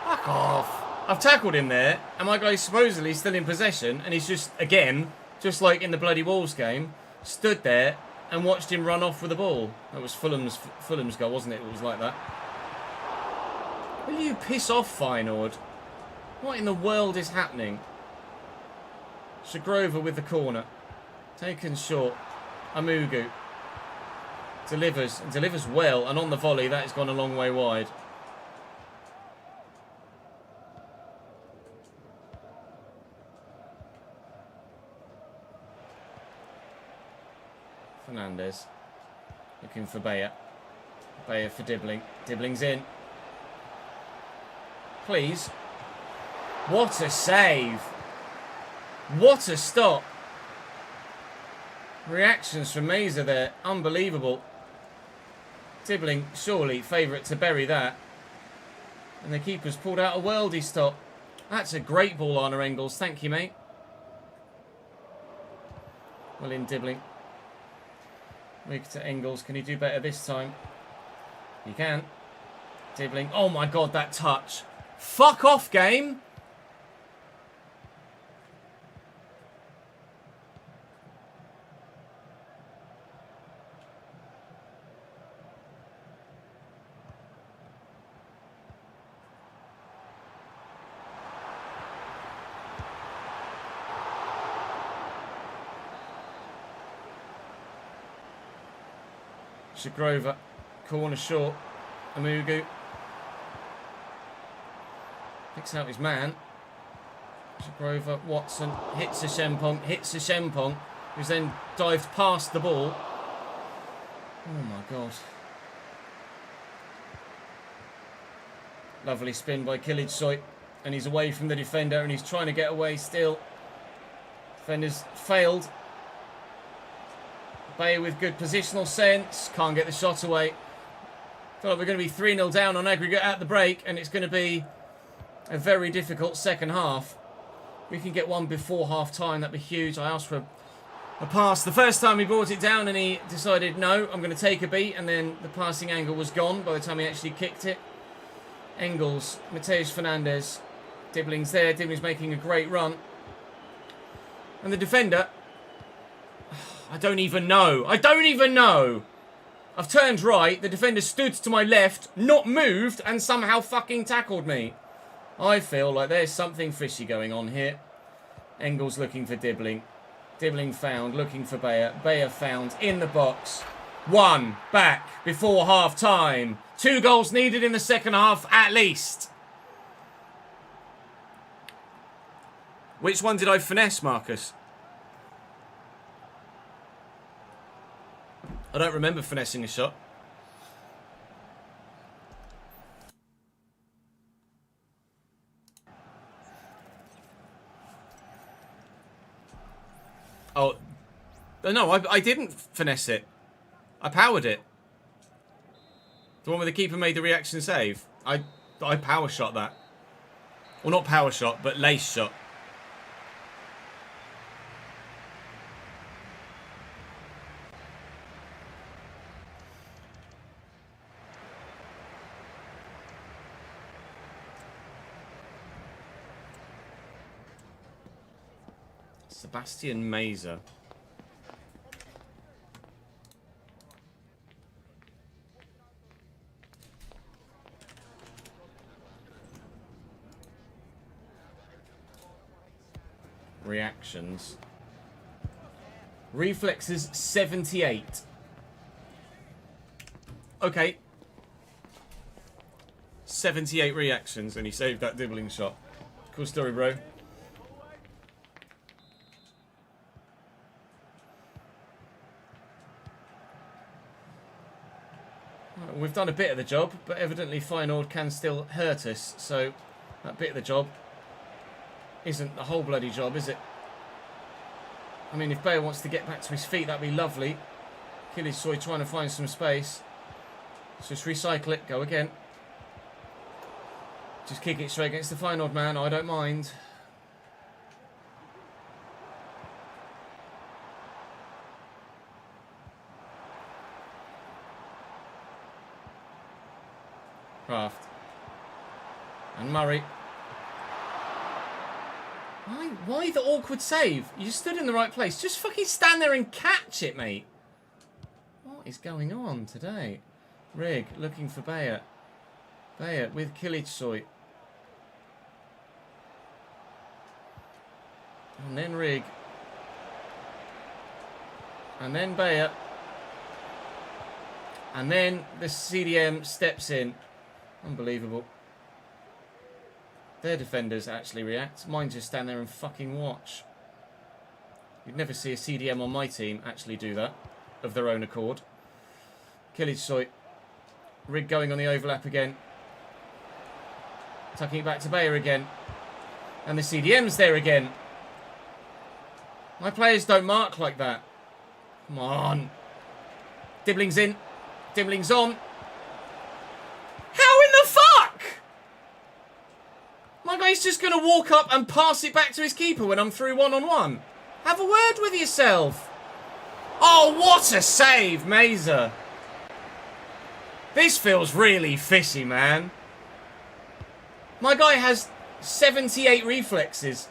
Fuck off. I've tackled him there, and my guy's supposedly still in possession, and he's just, again, just like in the bloody Wolves game, stood there and watched him run off with the ball. That was Fulham's goal, wasn't it? It was like that. Will you piss off, Feyenoord? What in the world is happening? Shagrova with the corner. Taken short. Amugu. Delivers. And delivers well. And on the volley, that has gone a long way wide. Fernandez. Looking for Bayer. Bayer for Dibbling. Dibbling's in. Please. What a save. What a stop. Reactions from Meza there. Unbelievable. Dibbling, surely favourite to bury that. And the keeper's pulled out a worldie stop. That's a great ball, Arne Engels. Thank you, mate. Well in Dibbling. Weak to Engels. Can he do better this time? He can. Dibbling. Oh my God, that touch. Fuck off, game. Shagrova, corner short. Amugu picks out his man. Shagrova, Watson hits a Shempong, who's then dived past the ball. Oh my God. Lovely spin by Kilidsoy, and he's away from the defender, and he's trying to get away still. Defender's failed. Bayer with good positional sense. Can't get the shot away. Feel like we're going to be 3-0 down on aggregate at the break, and it's going to be a very difficult second half. We can get one before half-time. That'd be huge. I asked for a pass the first time he brought it down, and he decided, no, I'm going to take a beat, and then the passing angle was gone by the time he actually kicked it. Engels, Mateus Fernandez. Dibbling's there. Dibbling's making a great run. And the defender... I don't even know. I've turned right. The defender stood to my left, not moved, and somehow fucking tackled me. I feel like there's something fishy going on here. Engels looking for Dibbling. Dibbling found, looking for Bayer. Bayer found, in the box. One back before half-time. 2 goals needed in the second half, at least. Which one did I finesse, Marcus? I don't remember finessing a shot. Oh, no, I didn't finesse it. I powered it. The one where the keeper made the reaction save. I power shot that. Well, not power shot, but lace shot. Sebastian Meza. Reactions. Reflexes 78. Okay. 78 reactions, and he saved that Dibbling shot. Cool story, bro. We've done a bit of the job, but evidently Feyenoord can still hurt us. So that bit of the job isn't the whole bloody job, is it? I mean, if Bayer wants to get back to his feet, that'd be lovely. Kilidsoy trying to find some space. Let's just recycle it. Go again. Just kick it straight against the Feyenoord man. I don't mind. Kraft. And Murray. Why the awkward save? You stood in the right place. Just fucking stand there and catch it, mate. What is going on today? Rig looking for Bayer. Bayer with Kilitsoy. And then Rig. And then Bayer. And then the CDM steps in. Unbelievable. Their defenders actually react. Mine just stand there and fucking watch. You'd never see a CDM on my team actually do that. Of their own accord. Kilitsoy. Rig going on the overlap again. Tucking it back to Bayer again. And the CDM's there again. My players don't mark like that. Come on. Dibbling's in. Dibbling's on. How in the fuck? My guy's just going to walk up and pass it back to his keeper when I'm through one-on-one. Have a word with yourself. Oh, what a save, Mazer. This feels really fishy, man. My guy has 78 reflexes.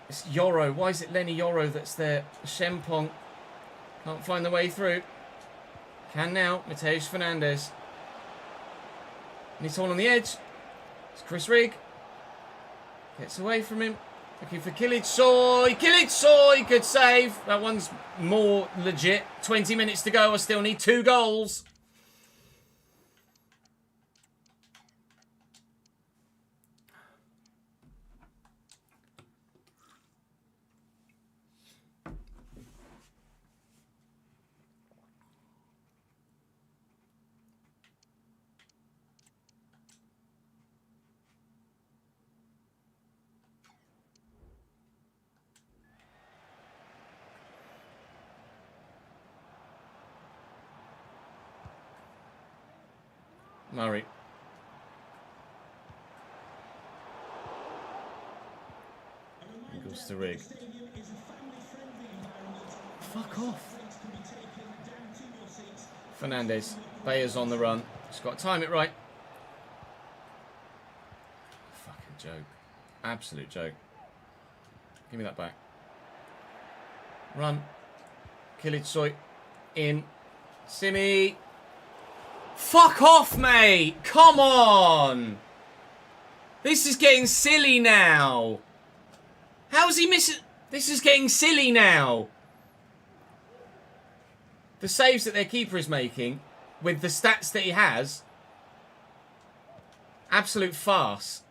It's Yoro. Why is it Lenny Yoro that's there? Shempong. Can't find the way through. Can now. Mateusz Fernandes. And he's all on the edge. It's Chris Rigg. Gets away from him. Looking for Kilitsoy. Kilitsoy! Good save. That one's more legit. 20 minutes to go. I still need 2 goals. Murray. He goes to Rigg. Fuck off. Fernandes. Bayer's on the run. Just got to time it right. Fucking joke. Absolute joke. Give me that back. Run. Kilitsoy. In. Simi. Fuck off, mate! Come on! This is getting silly now. How is he missing? This is getting silly now. The saves that their keeper is making, with the stats that he has, absolute farce.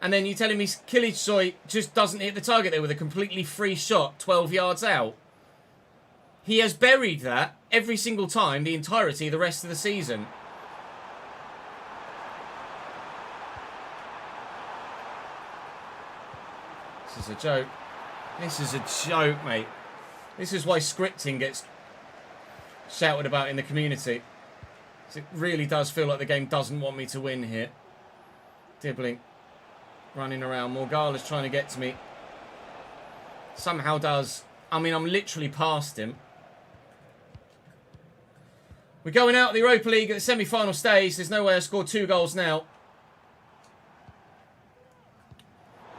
And then you're telling me Kilitsoy just doesn't hit the target there with a completely free shot 12 yards out. He has buried that every single time the entirety of the rest of the season. This is a joke. This is a joke, mate. This is why scripting gets shouted about in the community. It really does feel like the game doesn't want me to win here. Dibbling. Running around. Morgala's trying to get to me. Somehow does. I mean, I'm literally past him. We're going out of the Europa League at the semi-final stage. There's no way I scored 2 goals now.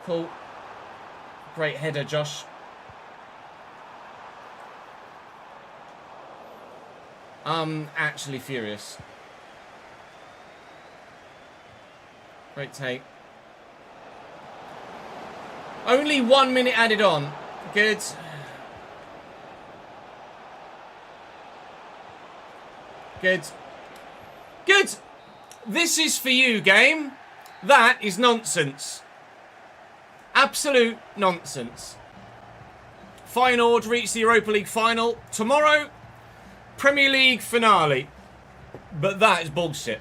Cool. Great header, Josh. I'm actually furious. Great take. Only 1 minute added on. Good. Good. Good. This is for you, game. That is nonsense. Absolute nonsense. Feyenoord reach the Europa League final. Tomorrow, Premier League finale. But that is bullshit.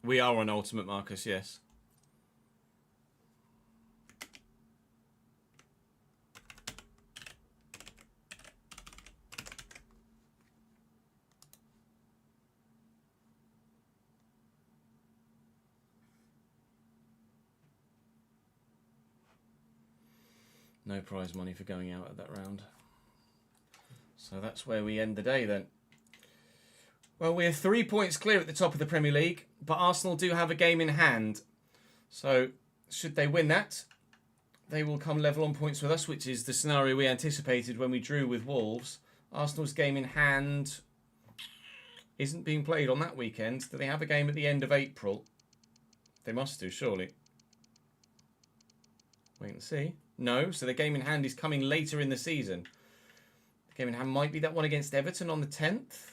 We are on Ultimate, Marcus, yes. No prize money for going out at that round. So that's where we end the day then. Well, we're 3 points clear at the top of the Premier League, but Arsenal do have a game in hand. So should they win that, they will come level on points with us, which is the scenario we anticipated when we drew with Wolves. Arsenal's game in hand isn't being played on that weekend. Do they have a game at the end of April? They must do, surely. Wait and see. No, so the game in hand is coming later in the season. The game in hand might be that one against Everton on the 10th.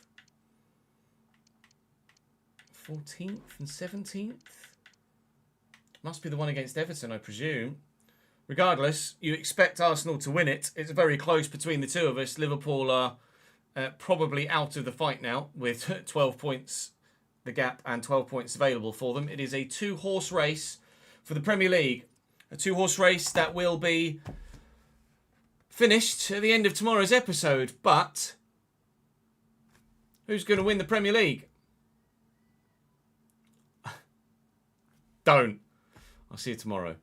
14th and 17th. Must be the one against Everton, I presume. Regardless, you expect Arsenal to win it. It's very close between the two of us. Liverpool are probably out of the fight now with 12 points the gap and 12 points available for them. It is a two-horse race for the Premier League. A two-horse race that will be finished at the end of tomorrow's episode. But who's going to win the Premier League? Don't. I'll see you tomorrow.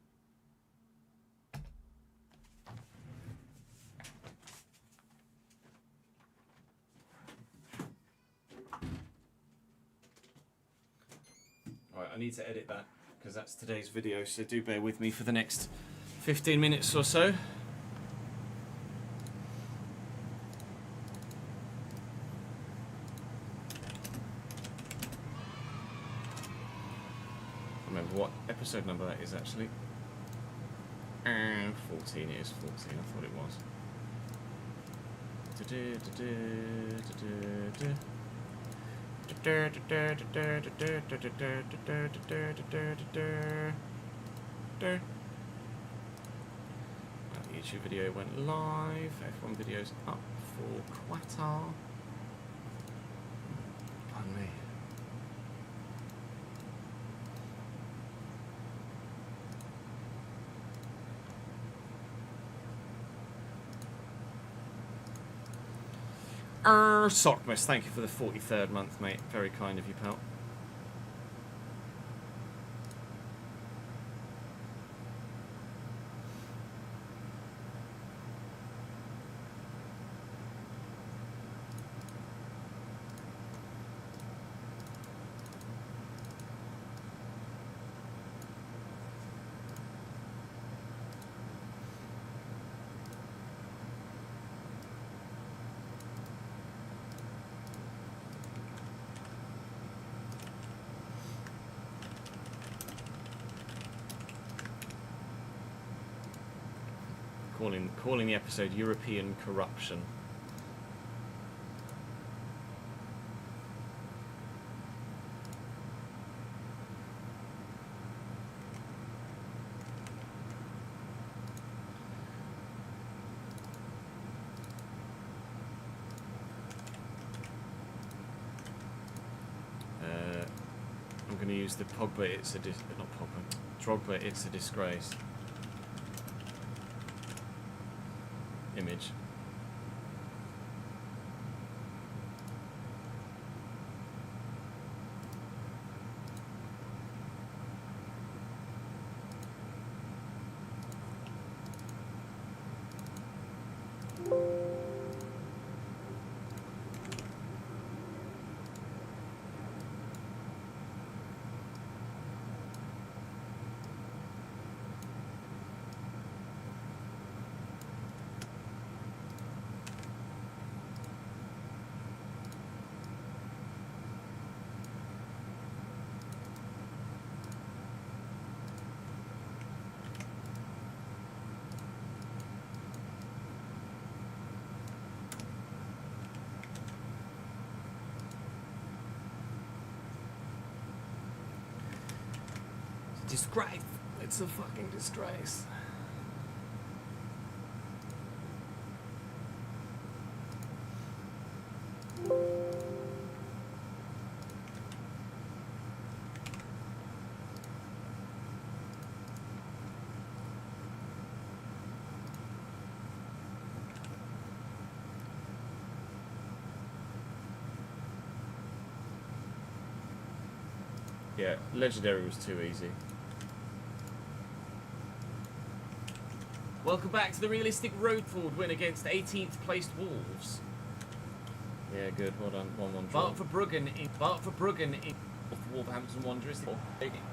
Alright, I need to edit that because that's today's video, so do bear with me for the next 15 minutes or so. Remember what episode number that is actually. 14 is 14, I thought it was. The YouTube video went live. F1 video's up for Qatar. Pardon me. Sockmas, thank you for the 43rd month, mate. Very kind of you, pal. Calling the episode European Corruption. I'm going to use the Pogba, not Pogba, Drogba, it's a disgrace image. Disgrace. It's a fucking disgrace. Yeah, Legendary was too easy. Welcome back to the realistic road forward win against 18th placed Wolves. Yeah, good. Well done. 1-1 draw. Bart for Bruggen in Wolverhampton Wanderers.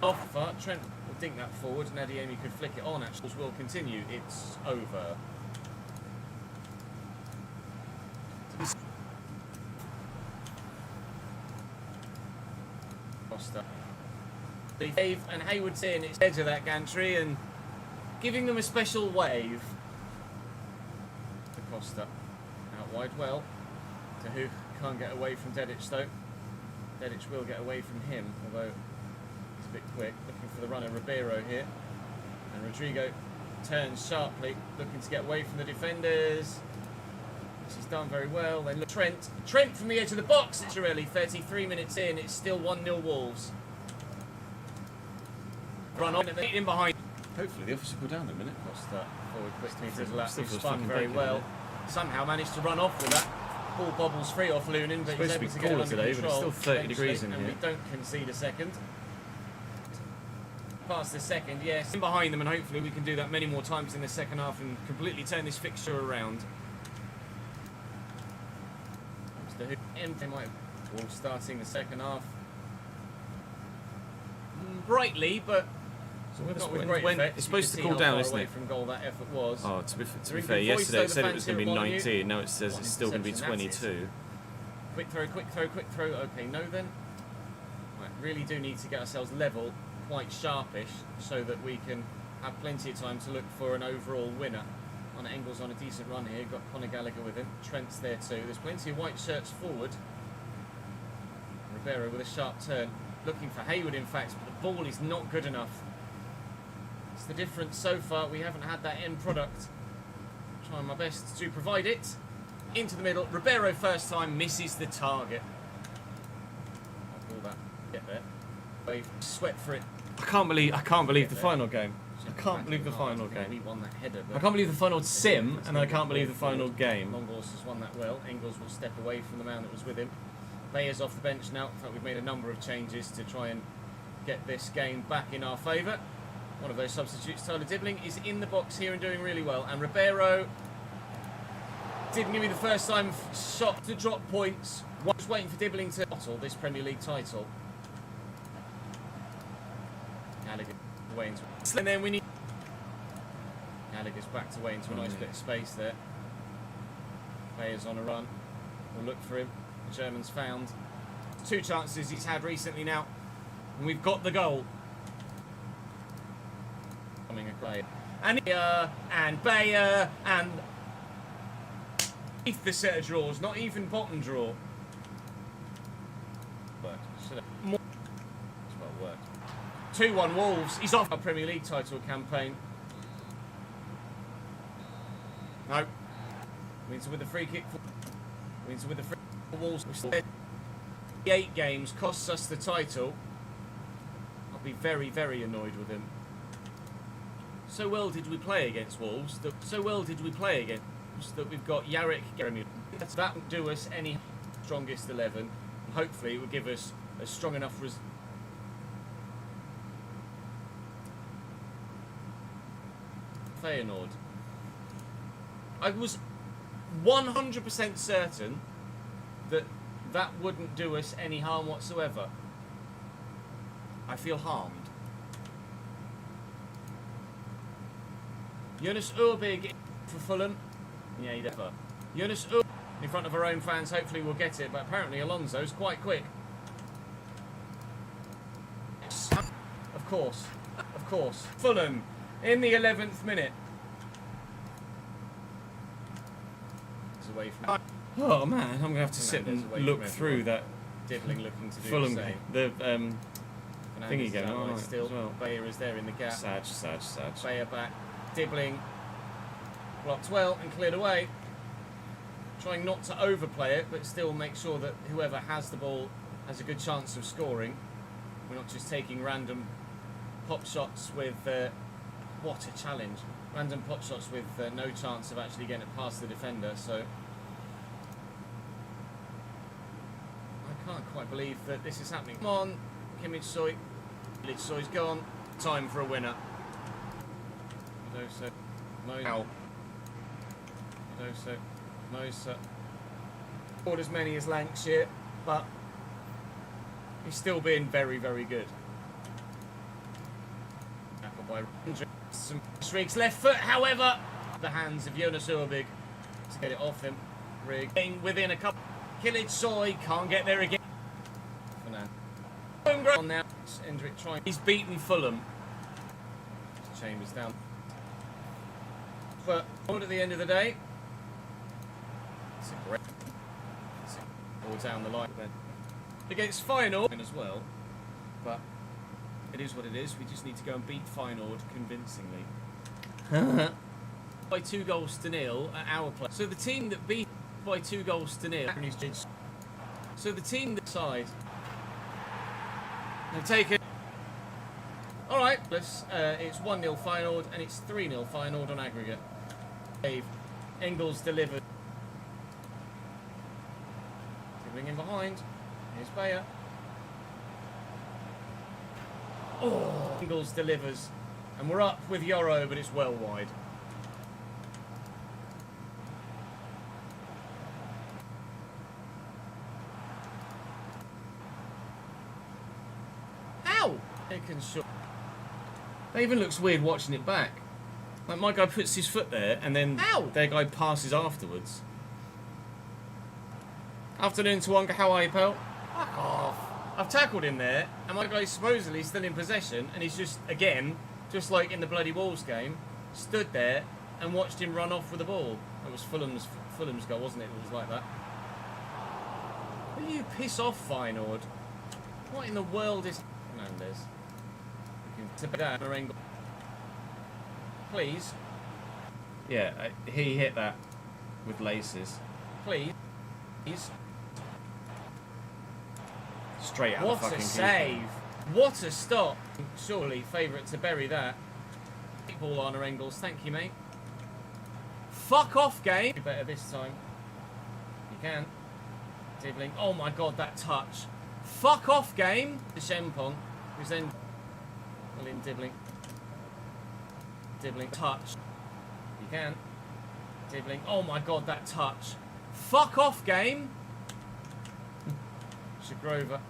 Off Trent will dink that forward, and Adeyemi could flick it on. Actually, will continue. It's over. Costa. Dave and Hayward's in its edge of that gantry and giving them a special wave. To Costa. Out wide well. To who can't get away from Dedic though. Dedic will get away from him, although he's a bit quick. Looking for the runner Ribeiro here. And Rodrigo turns sharply, looking to get away from the defenders. This is done very well. Then look, Trent from the edge of the box. It's really 33 minutes in. It's still 1-0 Wolves. Run on and then in behind. Hopefully the officer will go down in a minute. Costa forward quickly to the left. He spun very well. Somehow managed to run off with that. Ball bobbles free off Lunin, but he's able to get it under today, control. but it's still 30 degrees in and here. We don't concede a second. Past the second, yes. In behind them, and hopefully we can do that many more times in the second half and completely turn this fixture around. Wolves starting the second half brightly, but not with great effect. It's supposed to cool down, isn't it? From goal that effort was. Oh, to be fair, yesterday it said it was going to be 19. Now it says it's still going to be 22. Quick throw. Okay, no then. Right, really do need to get ourselves level, quite sharpish, so that we can have plenty of time to look for an overall winner. On Engels on a decent run here. Got Conor Gallagher with him. Trent's there too. There's plenty of white shirts forward. Ribeiro with a sharp turn. Looking for Hayward, in fact, but the ball is not good enough. It's the difference so far. We haven't had that end product. Trying my best to provide it. Into the middle. Ribeiro first time misses the target. I'll call that. Get there. Wave. Sweat for it. I can't believe the final game. I can't believe the final game. We won that header. I can't believe the final sim, and I can't believe the final game. Longhorse has won that well. Engels will step away from the man that was with him. Bayer's off the bench now. In fact, we've made a number of changes to try and get this game back in our favour. One of those substitutes, Tyler Dibbling, is in the box here and doing really well. And Ribeiro didn't give me the first time shot to drop points. Was waiting for Dibbling to bottle this Premier League title. Gallagher away into it. And then we need Gallagher's backed away into a nice bit of space there. Bayer's on a run. We'll look for him. The German's found. 2 chances he's had recently now. And we've got the goal. Coming across. And Bayer and the set of draws, not even bottom draw. Worked. More. It's well worked. 2-1 Wolves. He's off our Premier League title campaign. No. Windsor with the free kick. Windsor with the free kick. Wolves. 8 games costs us the title. I'll be very, very annoyed with him. So well did we play against Wolves. That we've got Yarrick, Jeremy. That won't do us any strongest 11. Hopefully it will give us a strong enough Feyenoord. I was 100% certain that that wouldn't do us any harm whatsoever. I feel harmed. Jonas Urbig for Fulham. Yeah, he never. Jonas Urbig in front of our own fans. Hopefully we'll get it, but apparently Alonso's quite quick. Of course. Fulham in the 11th minute. Away from Oh man, I'm going to have to sit and look through that Dibbling looking to do Fulham the same. The thingy game. Oh, still. Well. Bayer is there in the gap. Sad. Bayer back. Dibbling blocked well and cleared away. Trying not to overplay it, but still make sure that whoever has the ball has a good chance of scoring. We're not just taking random pop shots with... what a challenge. Random pot shots with no chance of actually getting it past the defender, so... I can't quite believe that this is happening. Come on, Kimmich Soy. So he's gone. Time for a winner. Ow. Mosa. Not as many as Lancashire, but he's still being very, very good. Tackle by some streaks left foot, however, the hands of Jonas Urbig to get it off him. Rig within a couple. Killage Soy can't get there again. Homegrown now. Endrick trying. He's beaten Fulham. Chambers down. But at the end of the day, it's a great. All down the line then. Against Feyenoord as well, but it is what it is. We just need to go and beat Feyenoord convincingly. By 2-0 at our place. So the team that beat by 2-0. So the team that side. They've taken. All right, it's 1-0 Feyenoord and it's 3-0 Feyenoord on aggregate. Dave Engels delivered. Dribbling in behind. Here's Bayer. Oh, Engels delivers, and we're up with Yoro, but it's well wide. Ow! It can shoot. That even looks weird watching it back. Like my guy puts his foot there, and then their guy passes afterwards. Afternoon to Wonka, how are you, pal? Fuck off. I've tackled him there, and my guy's supposedly still in possession, and he's just, again, just like in the bloody Wolves game, stood there and watched him run off with the ball. It was Fulham's goal, wasn't it? It was like that. Will you piss off, Feyenoord? What in the world is Fernandez? To that, Marengo. Please. Yeah, he hit that with laces. Please. Straight out of the fucking What a save. What a stop. Surely favourite to bury that. Ball on Engels. Thank you, mate. Fuck off, game. You better this time. You can. Dibbling. Oh my god, that touch. Fuck off, game. The Shempong, who's then in Dibbling. Touch. You can. Dibbling. Oh my god, that touch. Fuck off, game. Shagrova.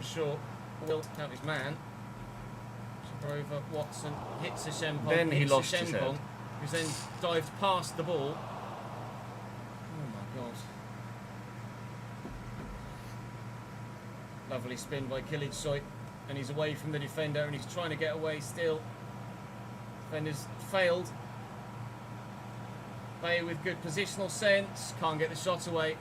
Short. Will out his man. Shagrova. Watson hits a Shempong. Then he lost his head. Who's then dived past the ball. Oh my god. Lovely spin by Killage Soy. And he's away from the defender and he's trying to get away still. Defender's failed. Bayer with good positional sense. Can't get the shot away.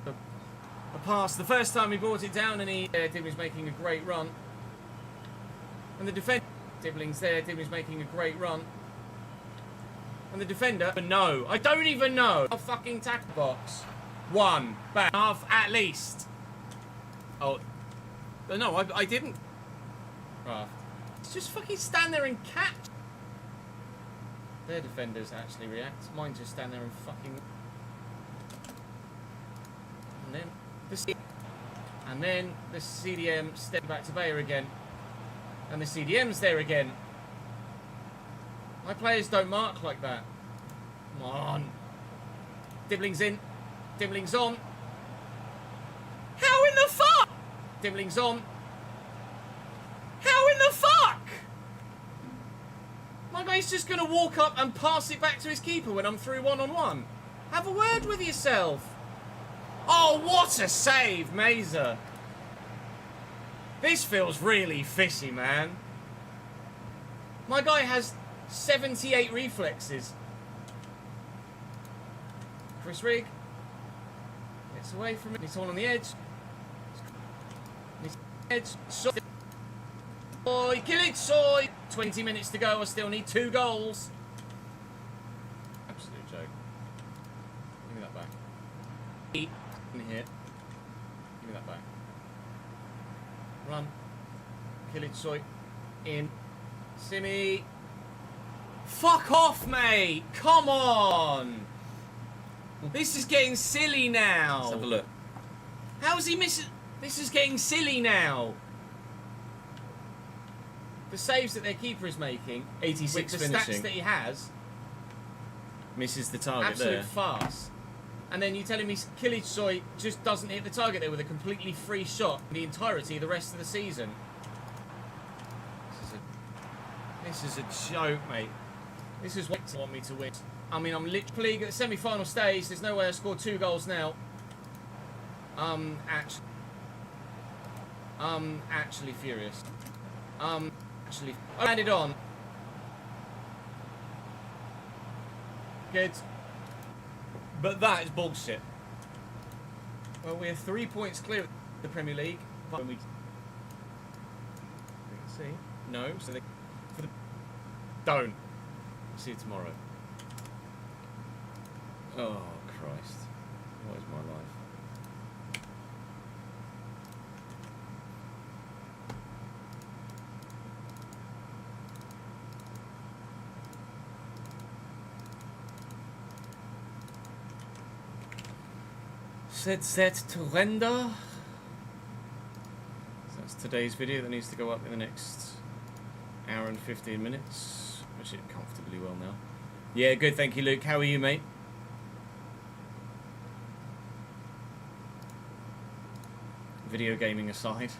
A pass. The first time he brought it down and Dibbling's making a great run. And the defender. Dibbling's there. Dibbling's making a great run. And the defender. No. I don't even know. A fucking tackle box. One. Back. Half at least. Oh. No, I didn't. Right. Just fucking stand there and catch. Their defenders actually react. Mine just stand there and fucking. And then the CDM step back to Bayer again. And the CDM's there again. My players don't mark like that. Come on. Dibbling's in. Dibbling's on. How in the fuck? Dibbling's on. How in the fuck? My guy's just going to walk up and pass it back to his keeper when I'm through one-on-one. Have a word with yourself. Oh, what a save, Mazer. This feels really fishy, man. My guy has 78 reflexes. Chris Rigg gets away from it. He's all on the edge. Soy, kill it, Soy! 20 minutes to go, I still need 2 goals. Absolute joke. Give me that back. In here. Give me that back. Run. Kill it, Soy. In. Simi. Fuck off, mate! Come on! This is getting silly now. Let's have a look. How's he missing? This is getting silly now. the saves that their keeper is making, 86 with the finishing. stats that he has, Misses the target absolute there. farce. And then you're telling me Kılıçsoy just doesn't hit the target there with a completely free shot the entirety of the rest of the season. This is a joke, mate. This is what you want me to win. I mean, I'm literally at the semi-final stage. There's no way I scored 2 goals now. Actually furious. Actually, I landed on. Good. But that is bullshit. Well, we're 3 points clear of the Premier League. But when we see, no, so they for the don't. See you tomorrow. Oh Christ! What is my life? Set to render. So that's today's video that needs to go up in the next hour and 15 minutes, which it comfortably well now. Yeah, good, thank you, Luke. How are you, mate? Video gaming aside.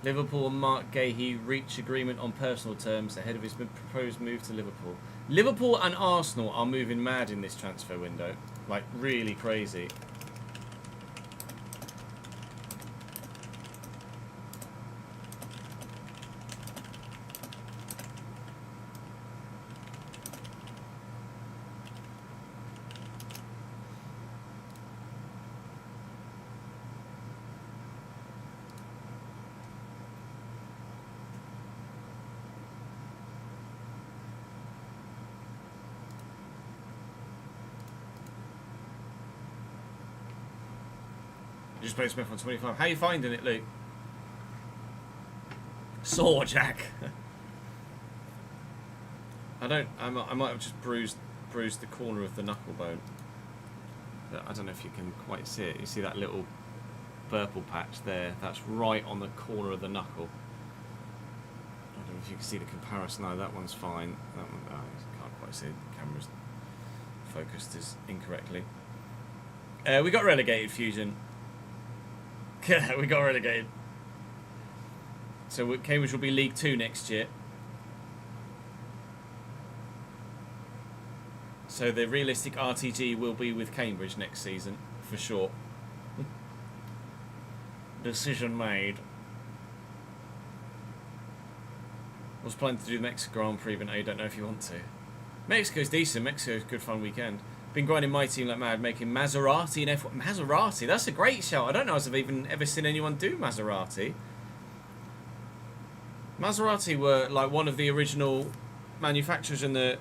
Liverpool and Mark Gahey reach agreement on personal terms ahead of his proposed move to Liverpool. Liverpool and Arsenal are moving mad in this transfer window. Like, really crazy. Just played Smith on 25. How you finding it, Luke? Sore, Jack. I might have just bruised the corner of the knuckle bone. But I don't know if you can quite see it. You see that little purple patch there? That's right on the corner of the knuckle. I don't know if you can see the comparison. No, that one's fine. That one, oh, you can't quite see it. The camera's focused as incorrectly. We got relegated, Fusion. We got relegated. So Cambridge will be League 2 next year. So the realistic RTG will be with Cambridge next season, for sure. Decision made. I was planning to do the Mexico Grand Prix, but now you don't know if you want to. Mexico's decent. Mexico's a good fun weekend. Been grinding my team like mad, making Maserati and F1. Maserati, that's a great shout. I don't know if I've even ever seen anyone do Maserati. Maserati were like one of the original manufacturers in the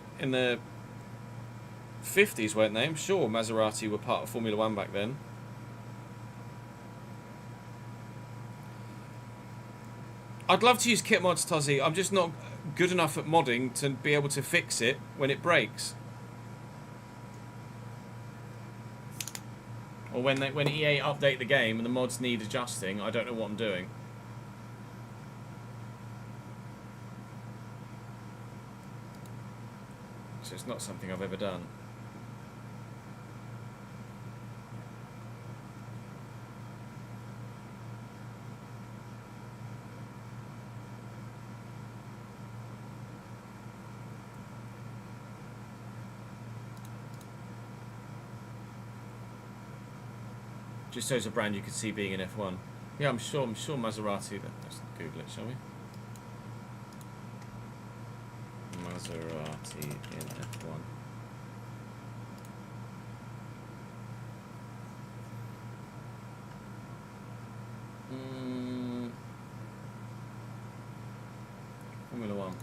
50s, weren't they? I'm sure Maserati were part of Formula One back then. I'd love to use kit mods, Tozzy. I'm just not good enough at modding to be able to fix it when it breaks. Or when EA update the game and the mods need adjusting, I don't know what I'm doing. So it's not something I've ever done. Just as a brand you could see being in F1. Yeah, I'm sure Maserati. Let's Google it, shall we? Maserati in F1. Formula One.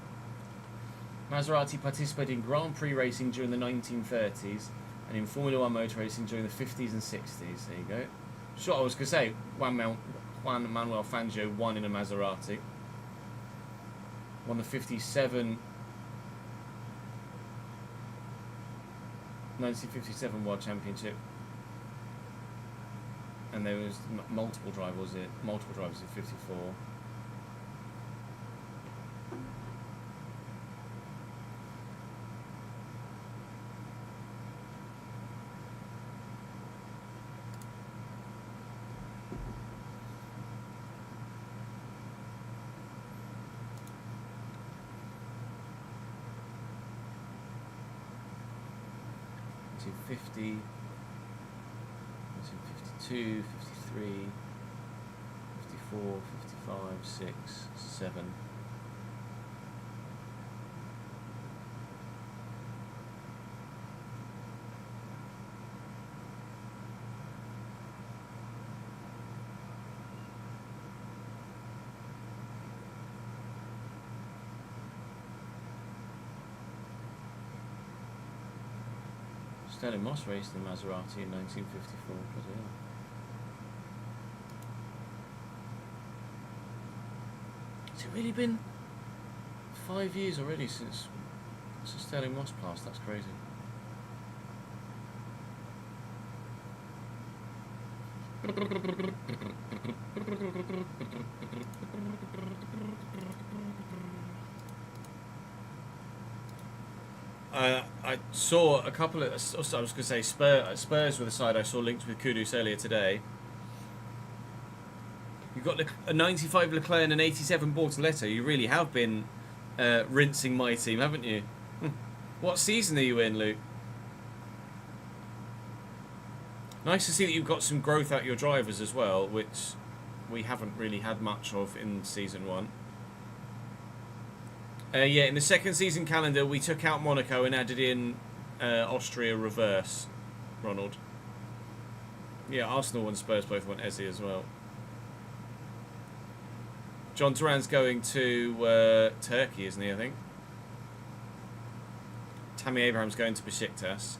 Maserati participated in Grand Prix racing during the 1930s and in Formula One motor racing during the 50s and 60s. There you go. Sure, I was going to say, Juan Manuel Fangio won in a Maserati. Won the 1957 World Championship. And there was multiple drivers in 54. To 50, 52, 53, 54, 55, 6, 7. Sterling Moss raced in Maserati in 1954. Bloody hell. Has it really been 5 years already since Sterling Moss passed? That's crazy. I saw a couple of. I was going to say Spurs were the side I saw linked with Kudus earlier today. You've got a 95 Leclerc and an 87 Bortoleto. You really have been rinsing my team, haven't you? What season are you in, Luke? Nice to see that you've got some growth out your drivers as well, which we haven't really had much of in season 1. Yeah, in the second season calendar, we took out Monaco and added in Austria reverse, Ronald. Yeah, Arsenal and Spurs both want Eze as well. John Duran's going to Turkey, isn't he, I think? Tammy Abraham's going to Besiktas.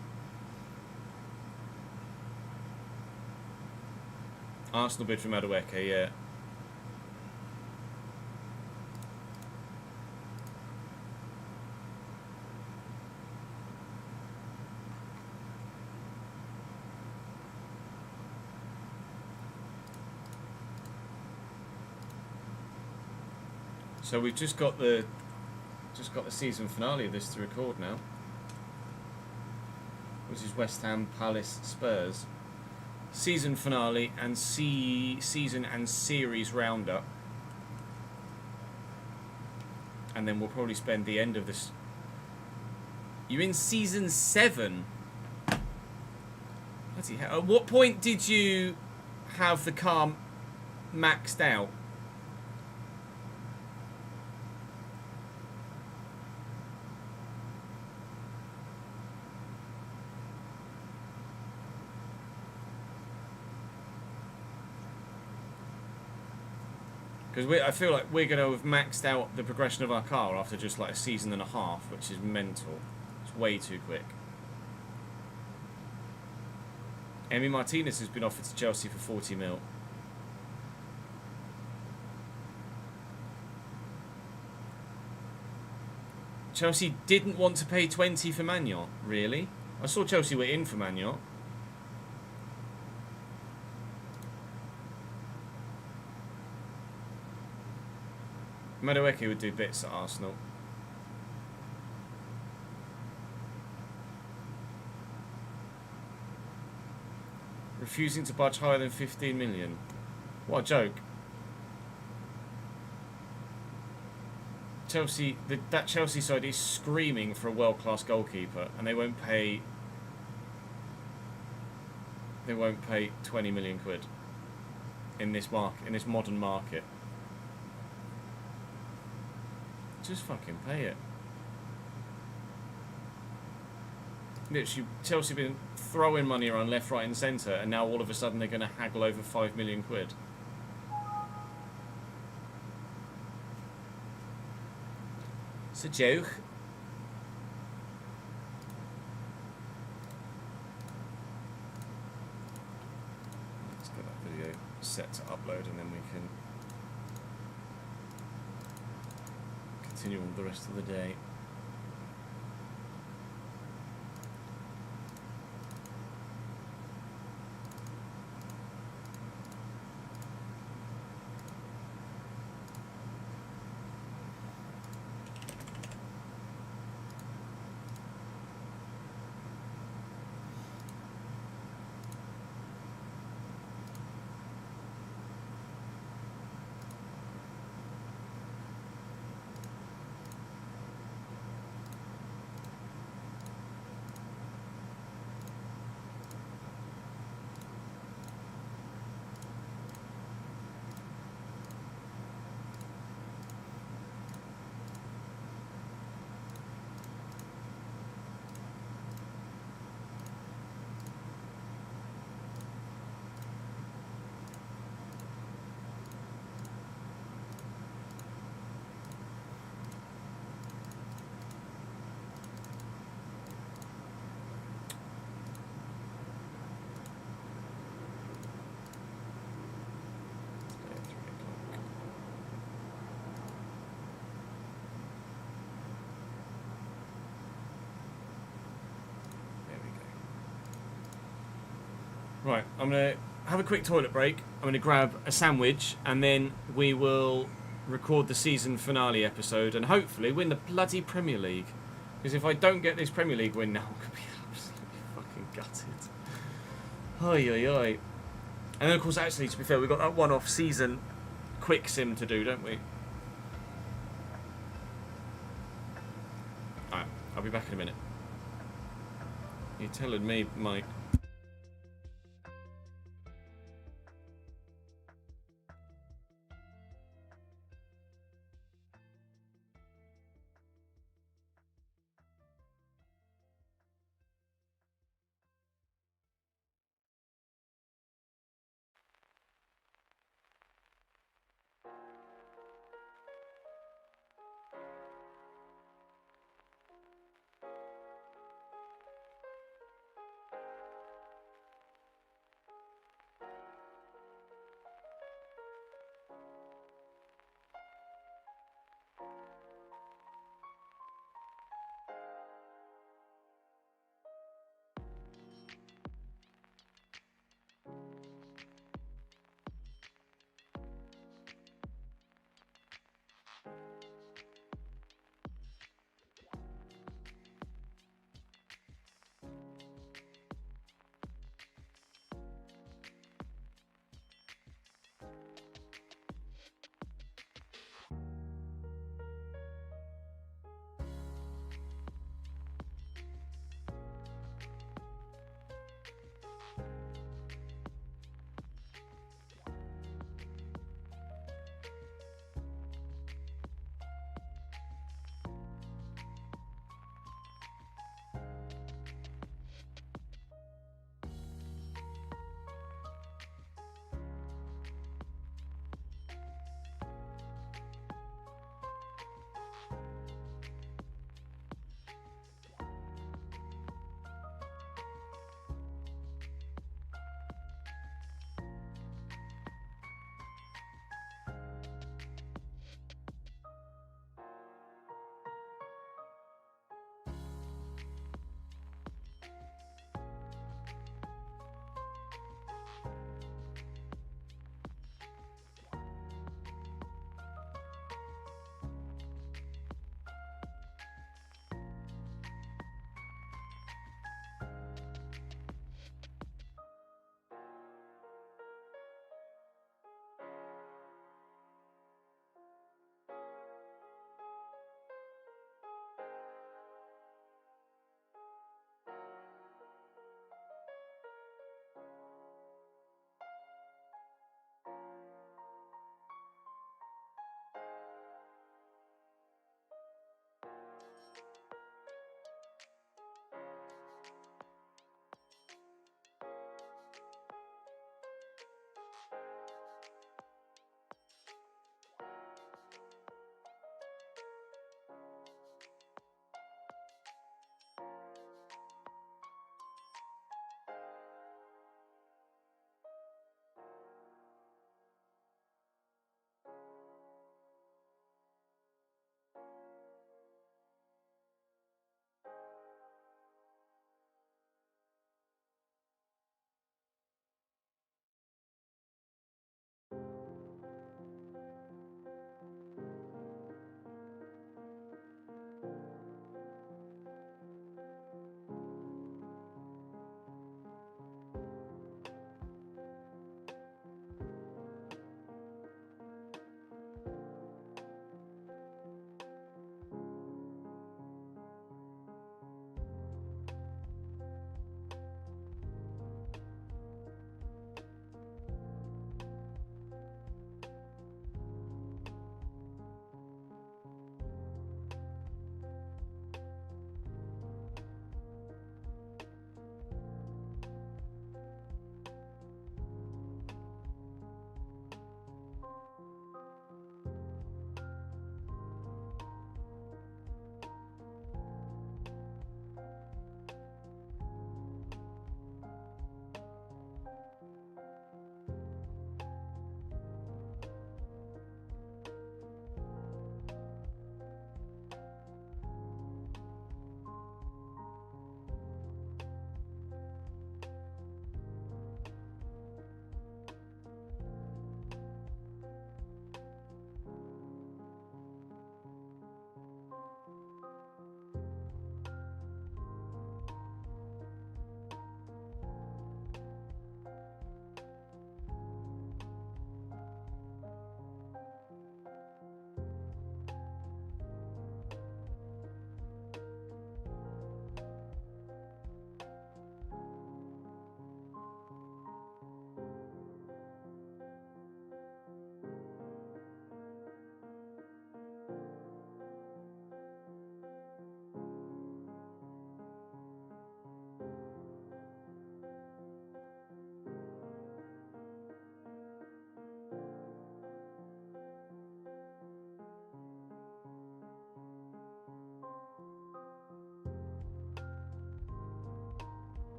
Arsenal bid for Madueke, yeah. So we've just got the season finale of this to record now, which is West Ham, Palace, Spurs. Season finale and season and series roundup, and then we'll probably spend the end of this. You're in season 7. Bloody hell. At what point did you have the car maxed out? Because I feel like we're going to have maxed out the progression of our car after just like a season and a half, which is mental. It's way too quick. Emi Martinez has been offered to Chelsea for 40 mil. Chelsea didn't want to pay 20 for Magnon, really? I saw Chelsea were in for Magnon. Madueke would do bits at Arsenal. Refusing to budge higher than 15 million. What a joke. Chelsea, that Chelsea side is screaming for a world-class goalkeeper, and they won't pay 20 million quid in this market, in this modern market. Just fucking pay it. Literally, Chelsea have been throwing money around left, right and centre, and now all of a sudden they're going to haggle over 5 million quid. It's a joke. set to upload, and then we can continue on the rest of the day. Right, I'm going to have a quick toilet break. I'm going to grab a sandwich, and then we will record the season finale episode and hopefully win the bloody Premier League. Because if I don't get this Premier League win now, I'm going to be absolutely fucking gutted. Oi, oi, oi. And then, of course, actually, to be fair, we've got that one-off season quick sim to do, don't we? Alright, I'll be back in a minute. You're telling me, Mike.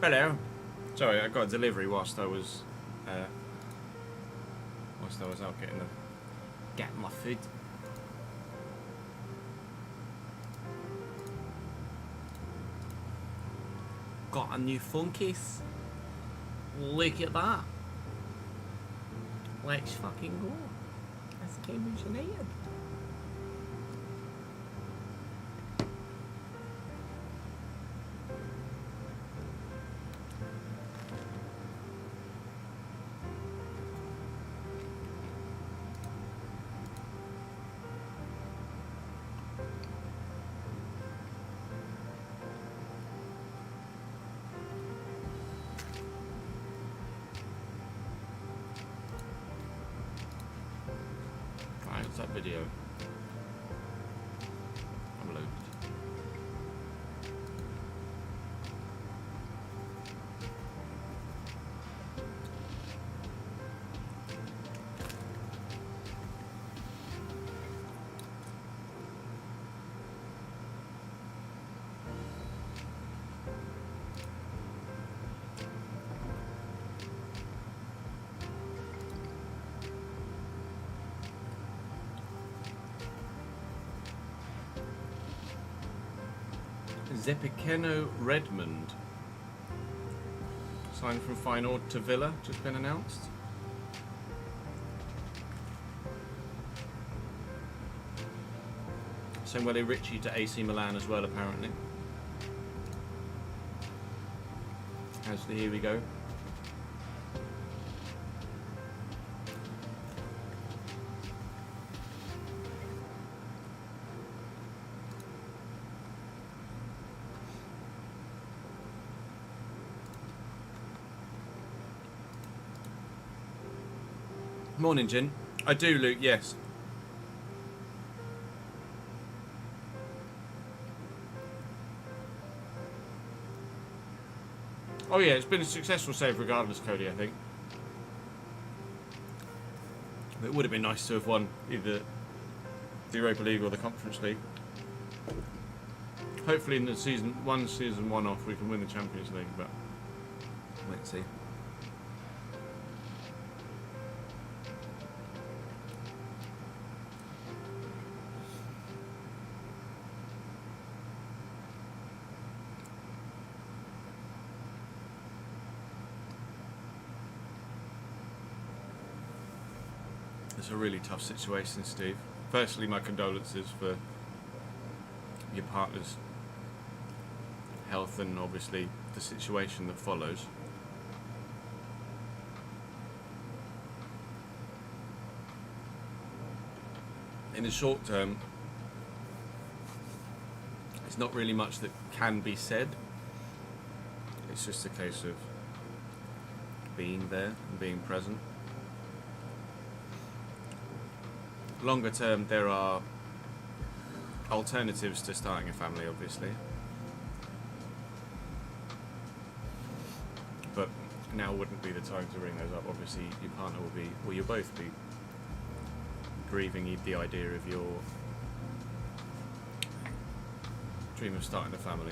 Hello. Sorry, I got a delivery whilst I was out getting my food. Got a new phone case. Look at that. Let's fucking go. That's Cambridge United. That video uploaded. Zepikeno Redmond signed from Feyenoord to Villa, just been announced. Samuel Ritchie to AC Milan as well, apparently. Here we go. Morning, Jin. I do, Luke, yes. Oh yeah, it's been a successful save regardless, Cody, I think. It would have been nice to have won either the Europa League or the Conference League. Hopefully in the season one off we can win the Champions League, but let's see. It's a really tough situation, Steve. Firstly, my condolences for your partner's health and obviously the situation that follows. In the short term, there's not really much that can be said. It's just a case of being there and being present. Longer term, there are alternatives to starting a family, obviously. But now wouldn't be the time to ring those up. Obviously, your partner will be, well, you'll both be grieving the idea of your dream of starting a family.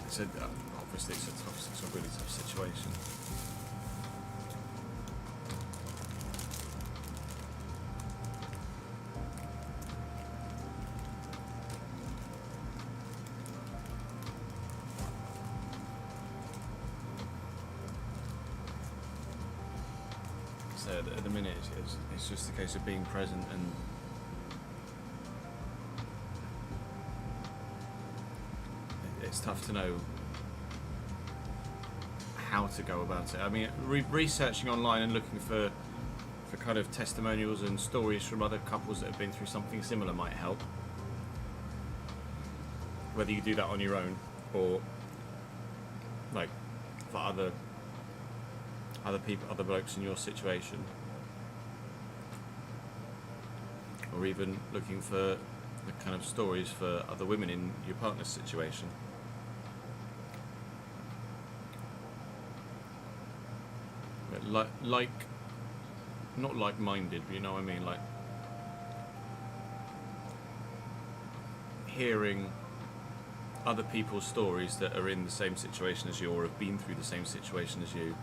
So, obviously, it's a really tough situation. So at the minute, it's just a case of being present and it's tough to know how to go about it. I mean, researching online and looking for kind of testimonials and stories from other couples that have been through something similar might help. Whether you do that on your own or like for other people, other blokes in your situation, or even looking for the kind of stories for other women in your partner's situation. Like not like-minded, but you know what I mean, like hearing other people's stories that are in the same situation as you or have been through the same situation as you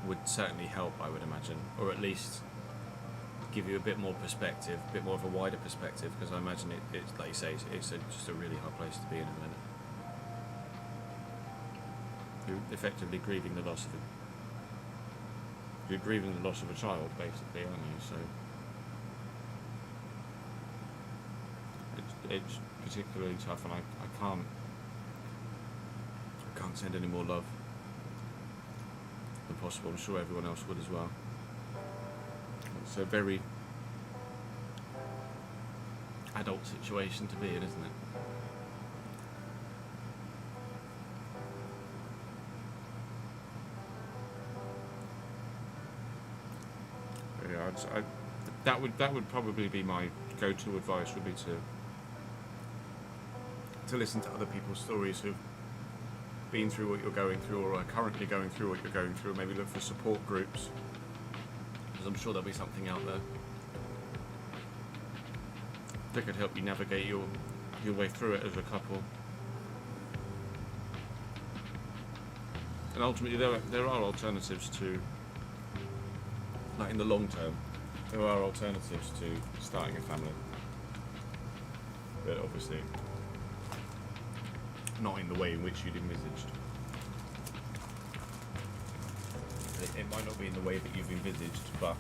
would certainly help, I would imagine, or at least give you a bit more perspective, a bit more of a wider perspective, because I imagine it's like you say, it's just a really hard place to be in a minute. You're effectively grieving the loss of a child, basically, aren't you? So it's particularly tough, and I can't send any more love than possible. I'm sure everyone else would as well. It's a very adult situation to be in, isn't it? Yeah, that would probably be my go-to advice. Would be to listen to other people's stories who've been through what you're going through, or are currently going through what you're going through. Maybe look for support groups, because I'm sure there'll be something out there that could help you navigate your way through it as a couple. And ultimately, there are alternatives to, like in the long term, there are alternatives to starting a family, but obviously not in the way in which you'd envisaged. It might not be in the way that you've envisaged, but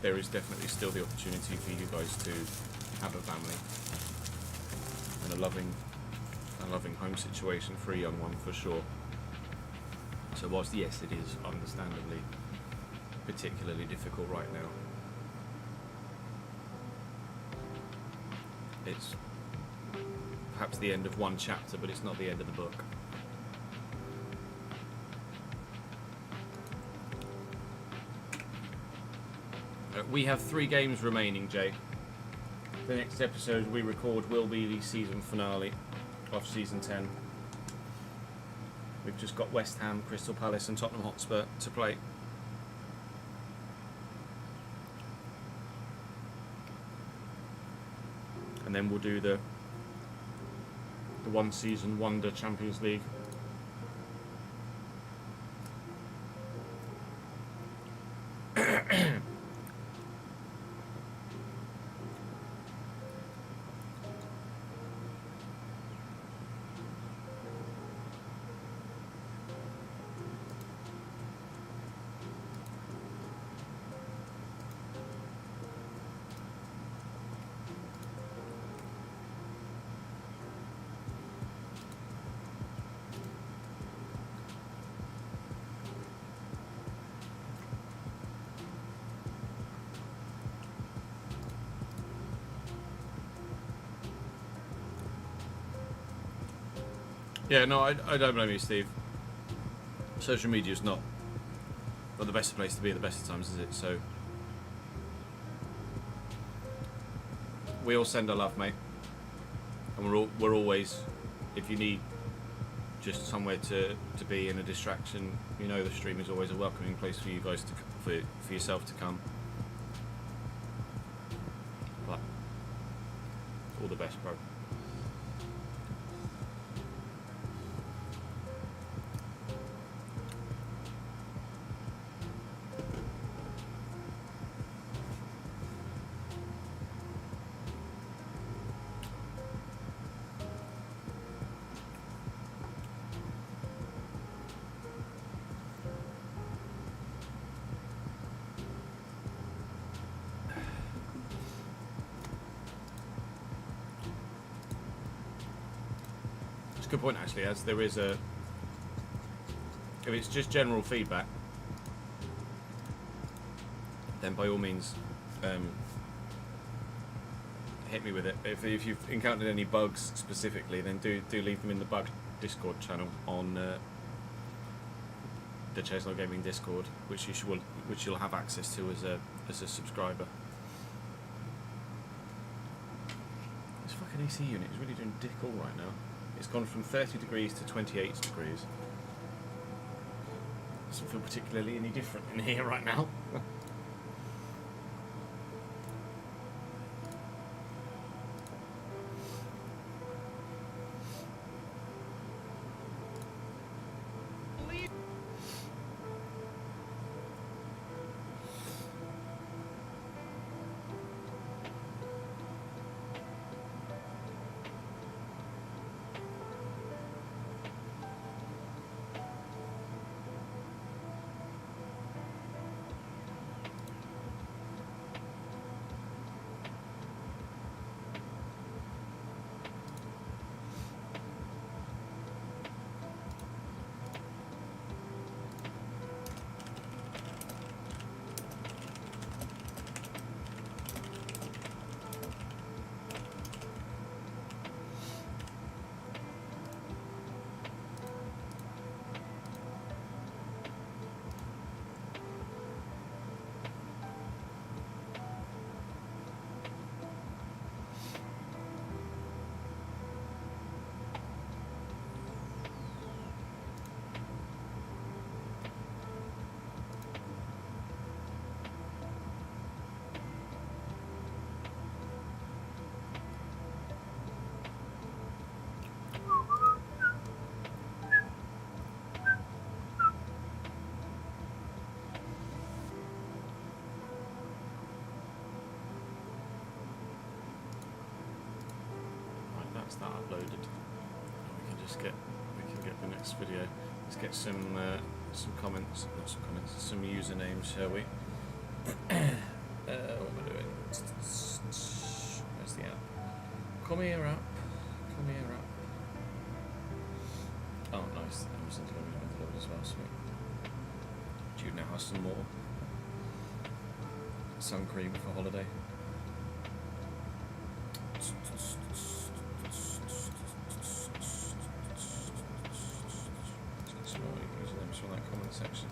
there is definitely still the opportunity for you guys to have a family and a loving home situation for a young one, for sure. So whilst yes, it is understandably particularly difficult right now, it's perhaps the end of one chapter, but it's not the end of the book. We have 3 games remaining, Jay. The next episode we record will be the season finale of season 10. We've just got West Ham, Crystal Palace and Tottenham Hotspur to play. And then we'll do the one season wonder Champions League. Yeah, no, I don't blame you, Steve. Social media is not the best place to be at the best of times, is it? So we all send our love, mate, and we're always, if you need just somewhere to be in a distraction, you know, the stream is always a welcoming place for you guys for yourself to come. But all the best, bro. Good point, actually, as there is if it's just general feedback, then by all means hit me with it. If you've encountered any bugs specifically, then do leave them in the bug Discord channel on the Chesno Gaming Discord, which you'll have access to as a subscriber. This fucking AC unit is really doing dick all right now. It's gone from 30 degrees to 28 degrees. Doesn't feel particularly any different in here right now. that uploaded. We can get the next video. Let's get some comments, not some comments, some usernames, shall we? What am I doing? Where's the app? Come here up. Come here up. Oh, nice. Emerson's going to be load as well, sweet. Jude now has some more sun cream for holiday. Some more usernames from that comment section.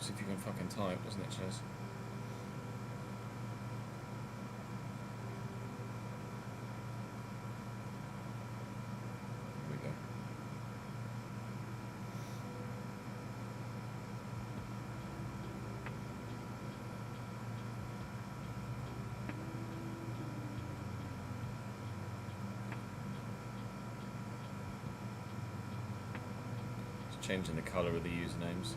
If you can fucking type, doesn't it, Chaz? Here we go. Just changing the colour of the usernames.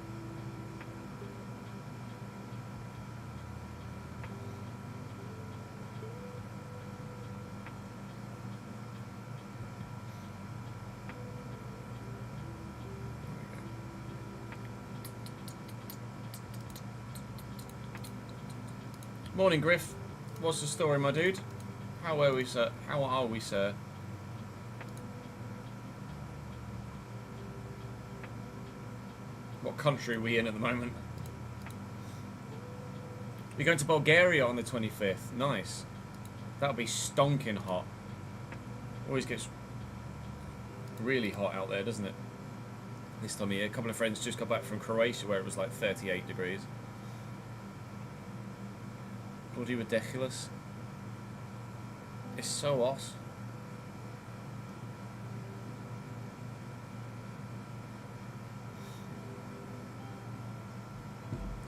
Morning, Griff. What's the story, my dude? How are we, sir? How are we, sir? What country are we in at the moment? We're going to Bulgaria on the 25th. Nice. That'll be stonking hot. Always gets really hot out there, doesn't it? This time of year. A couple of friends just got back from Croatia where it was like 38 degrees. Bloody ridiculous. It's so hot.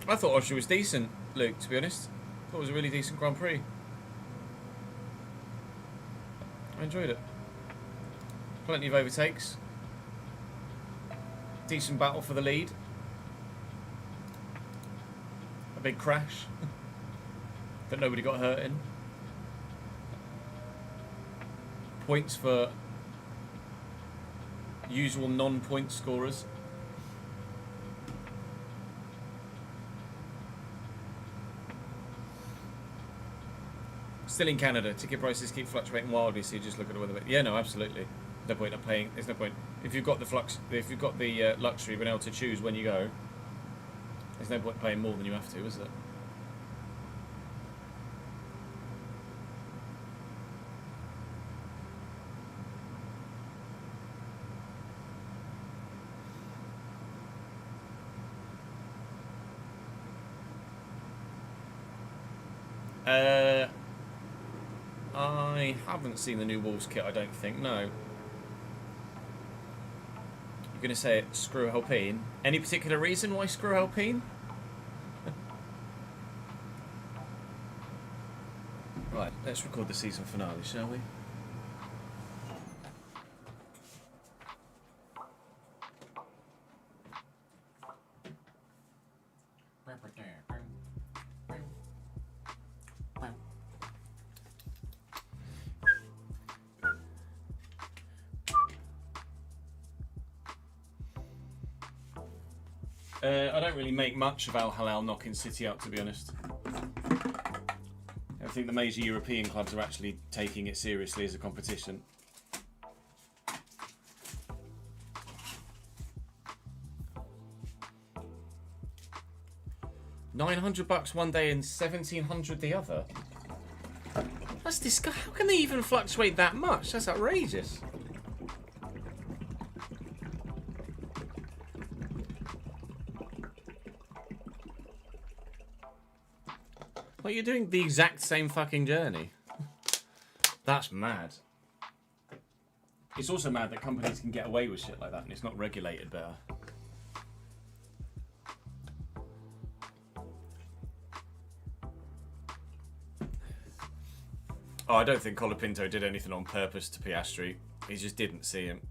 I thought Austria was decent, Luke, to be honest. I thought it was a really decent Grand Prix. I enjoyed it. Plenty of overtakes. Decent battle for the lead. A big crash. That nobody got hurt in. Points for usual non-point scorers. Still in Canada, ticket prices keep fluctuating wildly, so you just look at the weather. Yeah, no, absolutely. No point in paying. There's no point if you've got the luxury of being able to choose when you go. There's no point paying more than you have to, is there? I haven't seen the new Wolves kit, I don't think, no. You're going to say it, screw Alpine? Any particular reason why screw Alpine? Right, let's record the season finale, shall we? I don't really make much of Al Hilal knocking City up, to be honest. I think the major European clubs are actually taking it seriously as a competition. $900 one day and $1,700 the other. That's disgusting. How can they even fluctuate that much? That's outrageous. Like, you're doing the exact same fucking journey. That's mad. It's also mad that companies can get away with shit like that and it's not regulated better. Oh, I don't think Colapinto did anything on purpose to Piastri. He just didn't see him.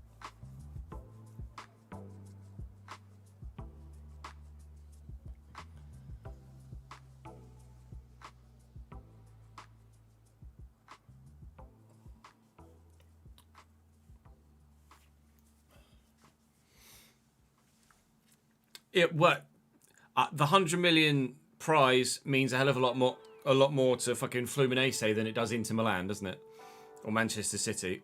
It what the 100 million prize means a hell of a lot more to fucking Fluminense than it does Inter Milan, doesn't it? Or Manchester City.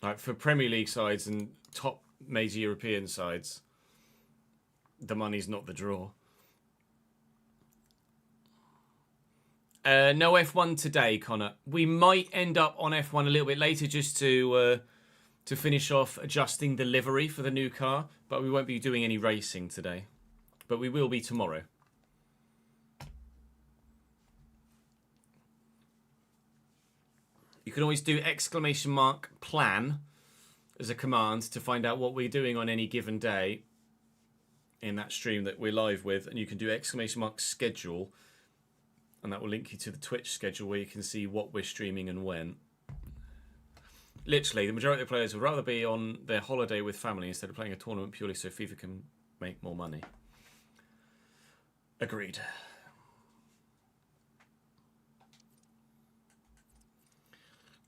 Like for Premier League sides and top major European sides, the money's not the draw. No F1 today, Connor. We might end up on F1 a little bit later just to finish off adjusting the livery for the new car, but we won't be doing any racing today. But we will be tomorrow. You can always do !plan as a command to find out what we're doing on any given day in that stream that we're live with, and you can do !schedule. And that will link you to the Twitch schedule where you can see what we're streaming and when. Literally, the majority of players would rather be on their holiday with family instead of playing a tournament purely so FIFA can make more money. Agreed.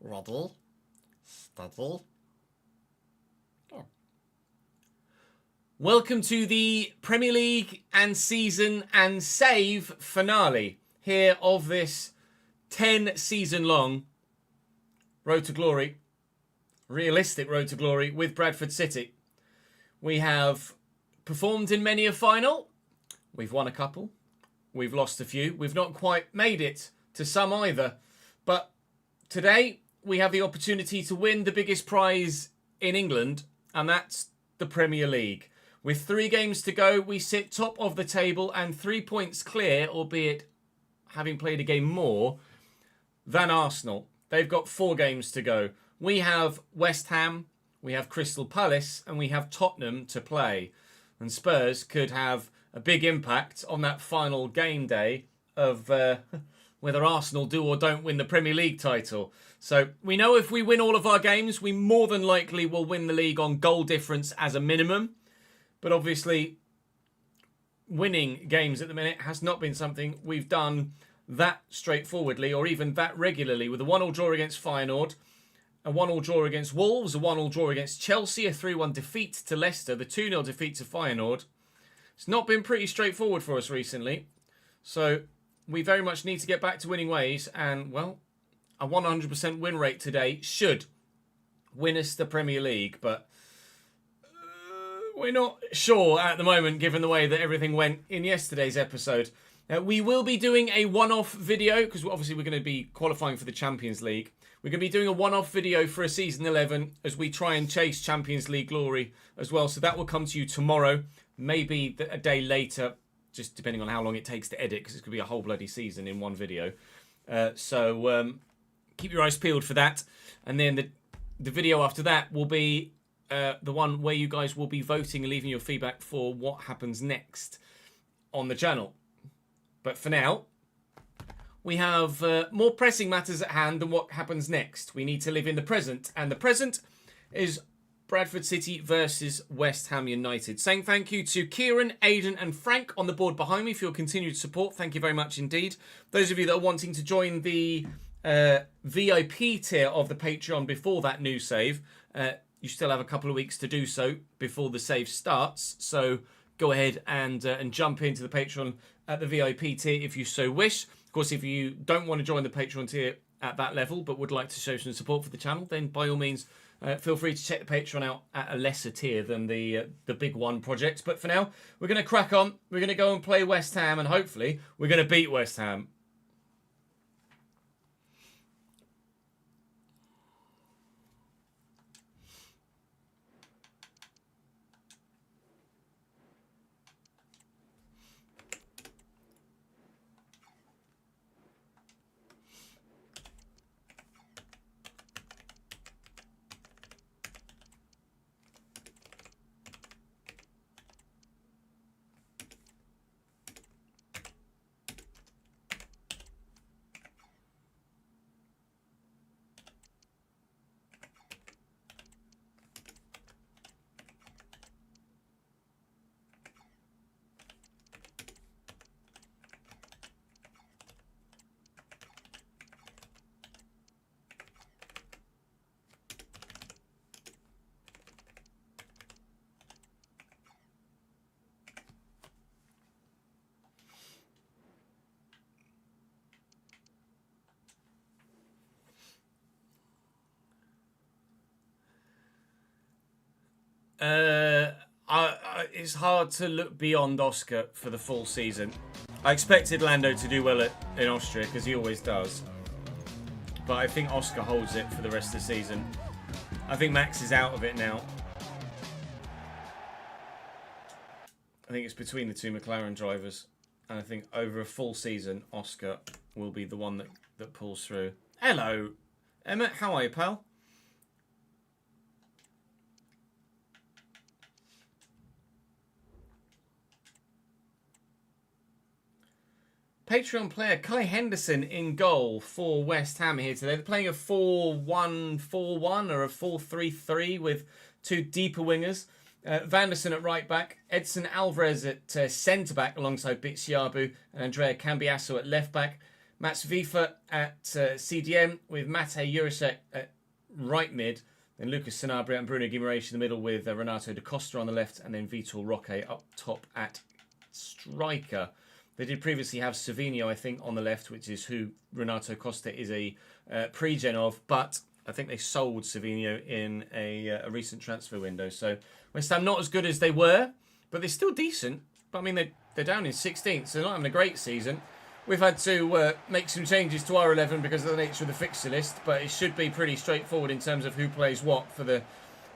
Roddle. Studdle. Oh. Welcome to the Premier League and season and save finale here of this 10 season long Road to Glory, realistic Road to Glory with Bradford City. We have performed in many a final. We've won a couple. We've lost a few. We've not quite made it to some either. But today we have the opportunity to win the biggest prize in England, and that's the Premier League. With 3 games to go, we sit top of the table and 3 points clear, albeit having played a game more than Arsenal. They've got 4 games to go. We have West Ham, we have Crystal Palace, and we have Tottenham to play. And Spurs could have a big impact on that final game day of whether Arsenal do or don't win the Premier League title. So we know if we win all of our games, we more than likely will win the league on goal difference as a minimum. But obviously, winning games at the minute has not been something we've done that straightforwardly or even that regularly, with a 1-1 draw against Feyenoord, a 1-1 draw against Wolves, a 1-1 draw against Chelsea, a 3-1 defeat to Leicester, the 2-0 defeat to Feyenoord. It's not been pretty straightforward for us recently. So we very much need to get back to winning ways, and, well, a 100% win rate today should win us the Premier League, but we're not sure at the moment, given the way that everything went in yesterday's episode. We will be doing a one-off video, because obviously we're going to be qualifying for the Champions League. We're going to be doing a one-off video for a Season 11 as we try and chase Champions League glory as well. So that will come to you tomorrow, maybe a day later, just depending on how long it takes to edit, because it's going to be a whole bloody season in one video. So keep your eyes peeled for that. And then the video after that will be the one where you guys will be voting and leaving your feedback for what happens next on the channel. But for now, we have more pressing matters at hand than what happens next. We need to live in the present, and the present is Bradford City versus West Ham United. Saying thank you to Kieran, Aidan and Frank on the board behind me for your continued support. Thank you very much indeed. Those of you that are wanting to join the VIP tier of the Patreon before that new save, you still have a couple of weeks to do so before the save starts. So go ahead and jump into the Patreon at the VIP tier if you so wish. Of course, if you don't want to join the Patreon tier at that level but would like to show some support for the channel, then by all means feel free to check the Patreon out at a lesser tier than the big one project. But for now, we're going to crack on. We're going to go and play West Ham, and hopefully we're going to beat West Ham. It's hard to look beyond Oscar for the full season. I expected Lando to do well in Austria because he always does. But I think Oscar holds it for the rest of the season. I think Max is out of it now. I think it's between the two McLaren drivers. And I think over a full season, Oscar will be the one that pulls through. Hello, Emmett. How are you, pal? Patreon player Kai Henderson in goal for West Ham here today. They're playing a 4-1-4-1 or a 4-3-3 with two deeper wingers. Vanderson at right back, Edson Alvarez at centre back alongside Bitsiabu and Andrea Cambiasso at left back. Mats Vifa at CDM with Mate Jurasek at right mid. Then Lucas Sanabria and Bruno Guimaraes in the middle with Renato da Costa on the left. And then Vitor Roque up top at striker. They did previously have Savinho, I think, on the left, which is who Renato Costa is a pre-gen of. But I think they sold Savinho in a recent transfer window. So West Ham not as good as they were, but they're still decent. But I mean, they're down in 16th, so they're not having a great season. We've had to make some changes to our 11 because of the nature of the fixture list, but it should be pretty straightforward in terms of who plays what for the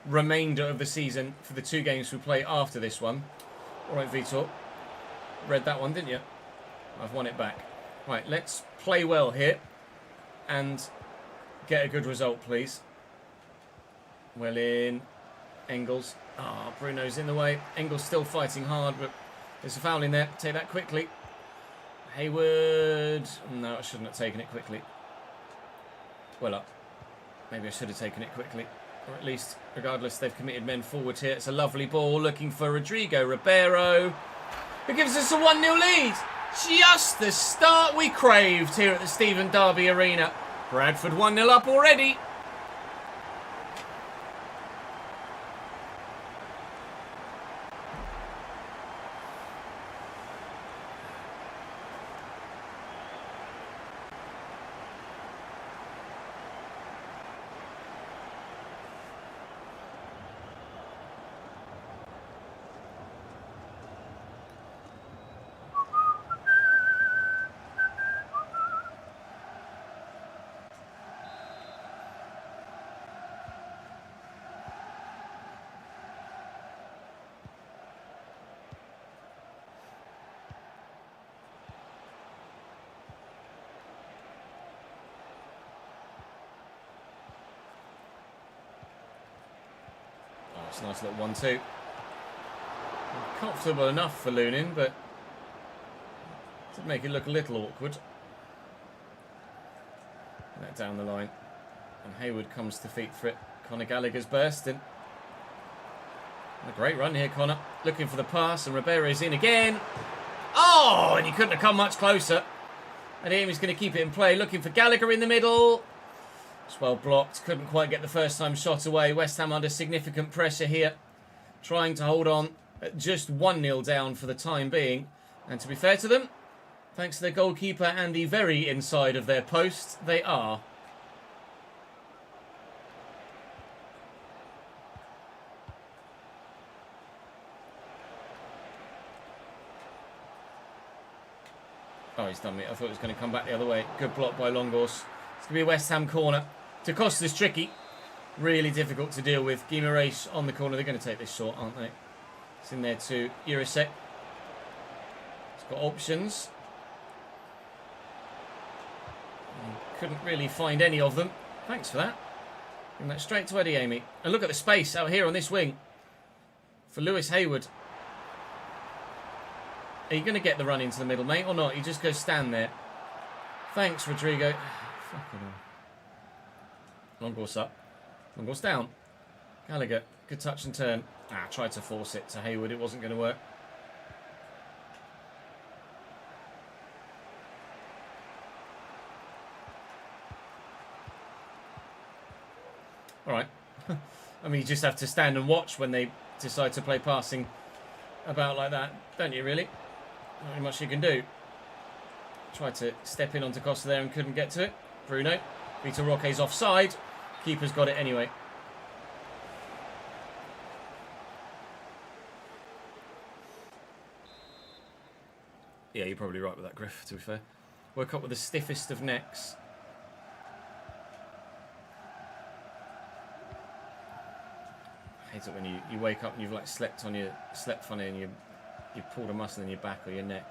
remainder of the season for the two games we play after this one. All right, Vitor. Read that one, didn't you? I've won it back. Right, let's play well here and get a good result, please. Well in. Engels. Ah, Bruno's in the way. Engels still fighting hard, but there's a foul in there. Take that quickly. Hayward. No, I shouldn't have taken it quickly. Well up. Maybe I should have taken it quickly. Or at least, regardless, they've committed men forward here. It's a lovely ball looking for Rodrigo Ribeiro, who gives us a 1-0 lead. Just the start we craved here at the Stephen Derby Arena. Bradford 1-0 up already. It's a nice little 1-2. Comfortable enough for Lunin, but did make it look a little awkward. That down the line. And Hayward comes to feet for it. Conor Gallagher's bursting. A great run here, Conor. Looking for the pass, and Ribeiro's in again. Oh, and he couldn't have come much closer. And he's going to keep it in play. Looking for Gallagher in the middle. It's well blocked. Couldn't quite get the first time shot away. West Ham under significant pressure here. Trying to hold on. Just 1-0 down for the time being. And to be fair to them, thanks to their goalkeeper and the very inside of their post, they are. Oh, he's done me. I thought it was going to come back the other way. Good block by Longhorse. It's going to be a West Ham corner. Da Costa's tricky. Really difficult to deal with. Guimaraes on the corner. They're going to take this short, aren't they? It's in there to Jurasek. It's got options. Couldn't really find any of them. Thanks for that. Giving that straight to Eddie Amy. And look at the space out here on this wing for Lewis Hayward. Are you going to get the run into the middle, mate, or not? You just go stand there. Thanks, Rodrigo. Fucking hell. Long course up. Long course down. Gallagher. Good touch and turn. Tried to force it to Hayward. It wasn't going to work. All right. I mean, you just have to stand and watch when they decide to play passing about like that, don't you, really? Not really much you can do. Tried to step in onto Costa there and couldn't get to it. Bruno. Vitor Roque's offside. Keeper's got it anyway. Yeah, you're probably right with that, Griff, to be fair. Woke up with the stiffest of necks. I hate it when you wake up and you've like slept funny and you've pulled a muscle in your back or your neck.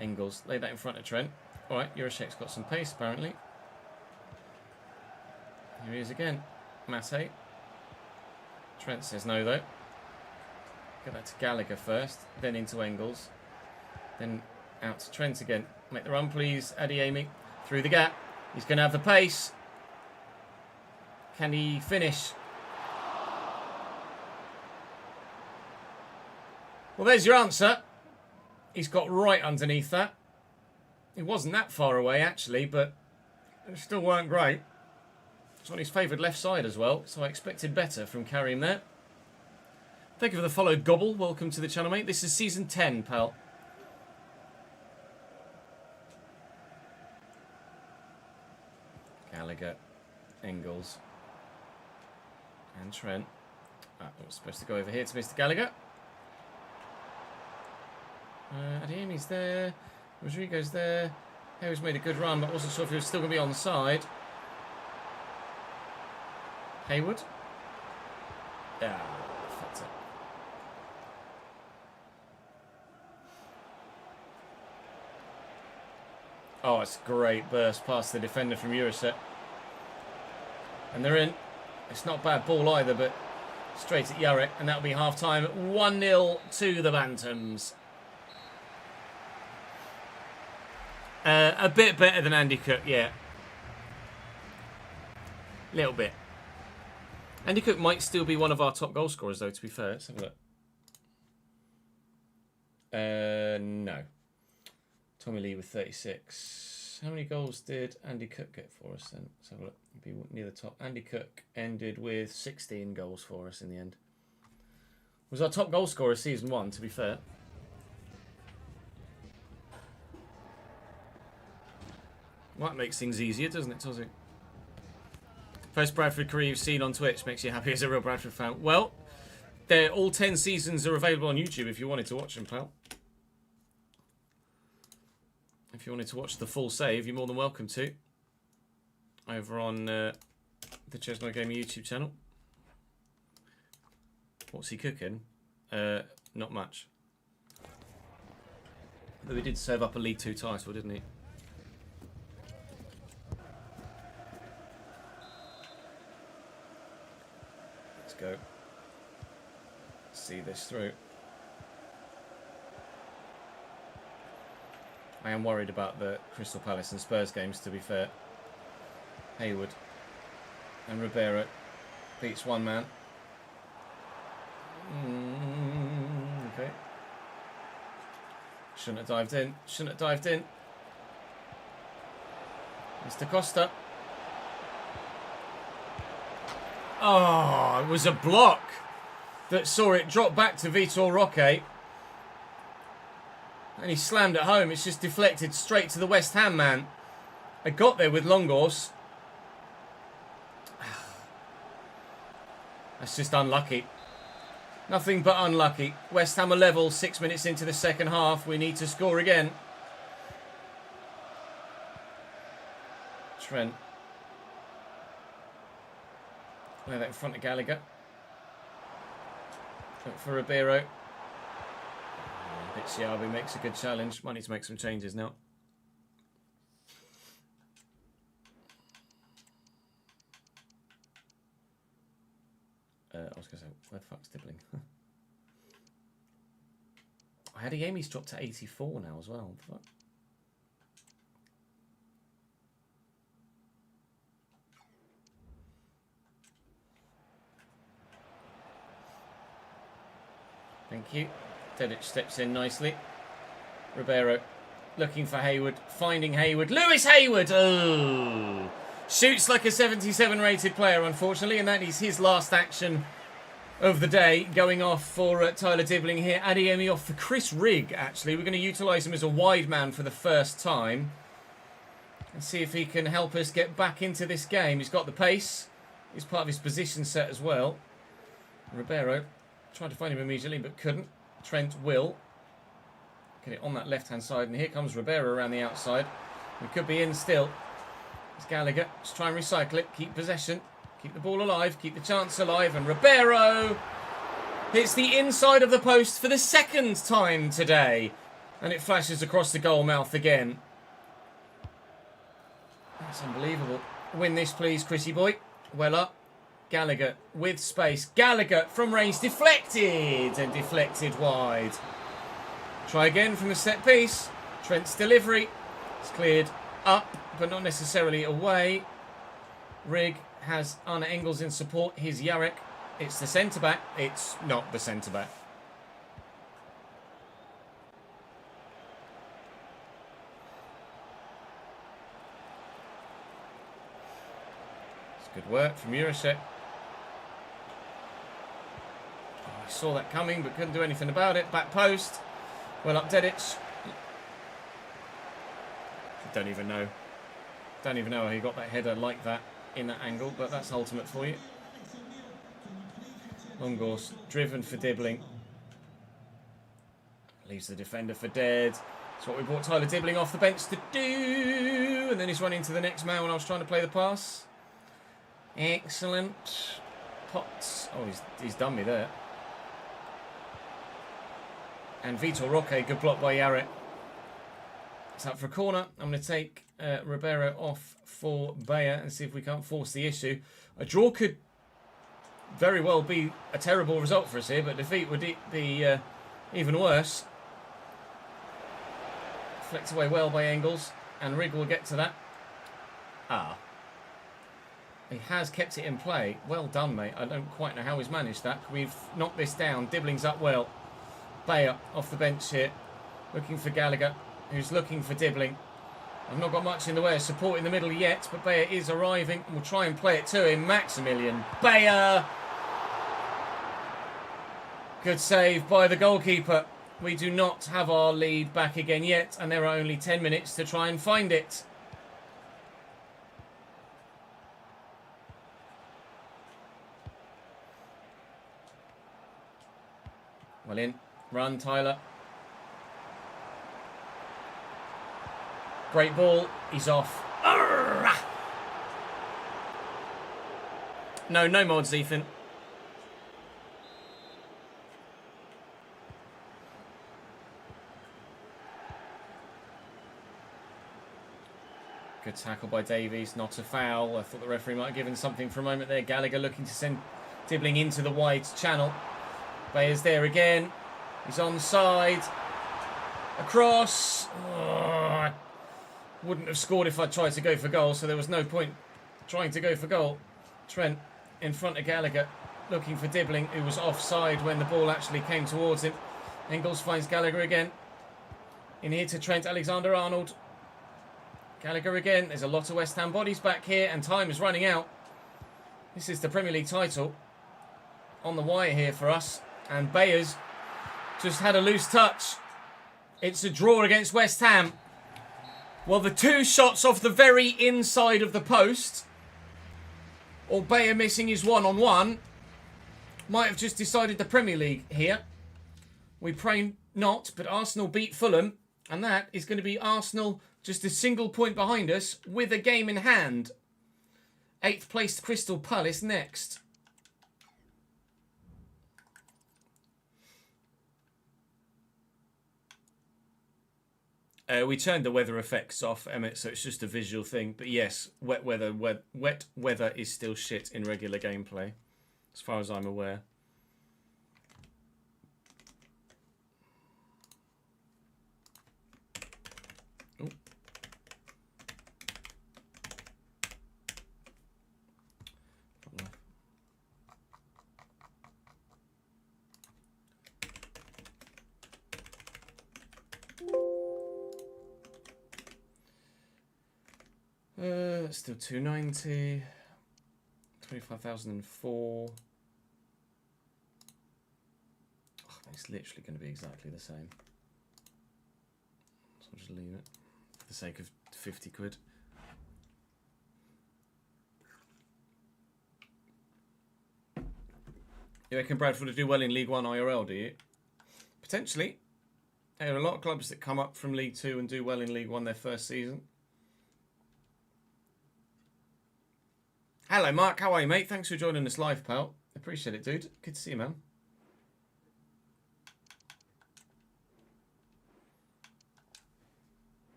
Engels, lay that in front of Trent. Alright, Jurashek's got some pace apparently. Here he is again. Mate. Trent says no though. Get that to Gallagher first, then into Engels. Then out to Trent again. Make the run please, Adeyemi. Through the gap. He's going to have the pace. Can he finish? Well, there's your answer. He's got right underneath that. It wasn't that far away, actually, but it still weren't great. It's on his favoured left side as well, so I expected better from Karim there. Thank you for the follow, Gobble. Welcome to the channel, mate. This is Season 10, pal. Gallagher, Engels, and Trent. I was supposed to go over here to Mr. Gallagher. Adeyemi's there. Rodrigo's there. Harry's made a good run, but wasn't sure if he was still going to be on the side. Hayward. Yeah, fucked up. Oh, it's a great burst past the defender from Jurasek. And they're in. It's not a bad ball either, but straight at Jarek, and that'll be half-time. 1-0 to the Bantams. A bit better than Andy Cook, yeah. Little bit. Andy Cook might still be one of our top goal scorers, though, to be fair. Let's have a look. No. Tommy Lee with 36. How many goals did Andy Cook get for us then? Let's have a look. Be near the top. Andy Cook ended with 16 goals for us in the end. Was our top goal scorer season 1, to be fair. Well, that makes things easier, doesn't it, Tozzy? First Bradford career you've seen on Twitch makes you happy as a real Bradford fan. Well, all 10 seasons are available on YouTube if you wanted to watch them, pal. If you wanted to watch the full save, you're more than welcome to. Over on the Chesno Gamer YouTube channel. What's he cooking? Not much. But he did serve up a League 2 title, didn't he? Let's go. See this through. I am worried about the Crystal Palace and Spurs games, to be fair. Hayward and Ribeiro beats one man. Okay. Shouldn't have dived in. Shouldn't have dived in. Mr. Costa. Oh, it was a block that saw it drop back to Vitor Roque. And he slammed it home. It's just deflected straight to the West Ham man. I got there with Longos. That's just unlucky. Nothing but unlucky. West Ham are level 6 minutes into the second half. We need to score again. Trent. Play that in front of Gallagher. Look for Ribeiro. Siabi makes a good challenge. Might need to make some changes now. I was going to say, where the fuck's Dibbling? I had Adeyemi's dropped to 84 now as well. Fuck. Thank you. Dedic steps in nicely. Ribeiro looking for Hayward. Finding Hayward. Lewis Hayward! Oh! Shoots like a 77 rated player, unfortunately, and that is his last action of the day. Going off for Tyler Dibbling here. Adeyemi off for Chris Rigg, actually. We're going to utilise him as a wide man for the first time. And see if he can help us get back into this game. He's got the pace. He's part of his position set as well. Ribeiro tried to find him immediately, but couldn't. Trent will. Get it on that left-hand side. And here comes Ribeiro around the outside. We could be in still. It's Gallagher. Just try and recycle it. Keep possession. Keep the ball alive. Keep the chance alive. And Ribeiro hits the inside of the post for the second time today. And it flashes across the goal mouth again. That's unbelievable. Win this, please, Chrissy boy. Well up. Gallagher with space. Gallagher from range. Deflected. And deflected wide. Try again from the set piece. Trent's delivery. It's cleared up, but not necessarily away. Rig has Arne Engels in support. Here's Jarek. It's the centre-back. It's not the centre-back. It's good work from Jurasek. Oh, I saw that coming, but couldn't do anything about it. Back post. Well up Dedic. Don't even know how he got that header like that in that angle, but that's ultimate for you. Longors driven for Dibbling. Leaves the defender for dead. That's what we brought Tyler Dibbling off the bench to do. And then he's running to the next man when I was trying to play the pass. Excellent. Potts. Oh, he's done me there. And Vitor Roque, good block by Jarek. It's up for a corner. I'm going to take Ribeiro off for Bayer and see if we can't force the issue. A draw could very well be a terrible result for us here, but defeat would be even worse. Flicked away well by Engels, and Rig will get to that. He has kept it in play. Well done, mate. I don't quite know how he's managed that. We've knocked this down. Dibbling's up well. Bayer off the bench here, looking for Gallagher, who's looking for Dibbling. I've not got much in the way of support in the middle yet, but Bayer is arriving, and we'll try and play it to him. Maximilian Bayer! Good save by the goalkeeper. We do not have our lead back again yet, and there are only 10 minutes to try and find it. Well in. Run, Tyler. Great ball. He's off. No mods, Ethan. Good tackle by Davies. Not a foul. I thought the referee might have given something for a moment there. Gallagher looking to send Dibbling into the wide channel. Bayer's there again. He's onside. Across. Oh, wouldn't have scored if I tried to go for goal, so there was no point trying to go for goal. Trent in front of Gallagher, looking for Dibbling, who was offside when the ball actually came towards him. Engels finds Gallagher again. In here to Trent Alexander-Arnold. Gallagher again. There's a lot of West Ham bodies back here, and time is running out. This is the Premier League title on the wire here for us. And Bayers just had a loose touch. It's a draw against West Ham. Well, the two shots off the very inside of the post, or Bayer missing his one-on-one, might have just decided the Premier League here. We pray not, but Arsenal beat Fulham, and that is going to be Arsenal just a single point behind us with a game in hand. 8th placed Crystal Palace next. We turned the weather effects off, Emmett, so it's just a visual thing. But yes, wet weather is still shit in regular gameplay, as far as I'm aware. Ooh. Still 290, 25,004. Oh, it's literally going to be exactly the same. So I'll just leave it for the sake of 50 quid. You reckon Bradford will do well in League One IRL, do you? Potentially. There are a lot of clubs that come up from League 2 and do well in League 1 their first season. Hello, Mark. How are you, mate? Thanks for joining us live, pal. Appreciate it, dude. Good to see you, man.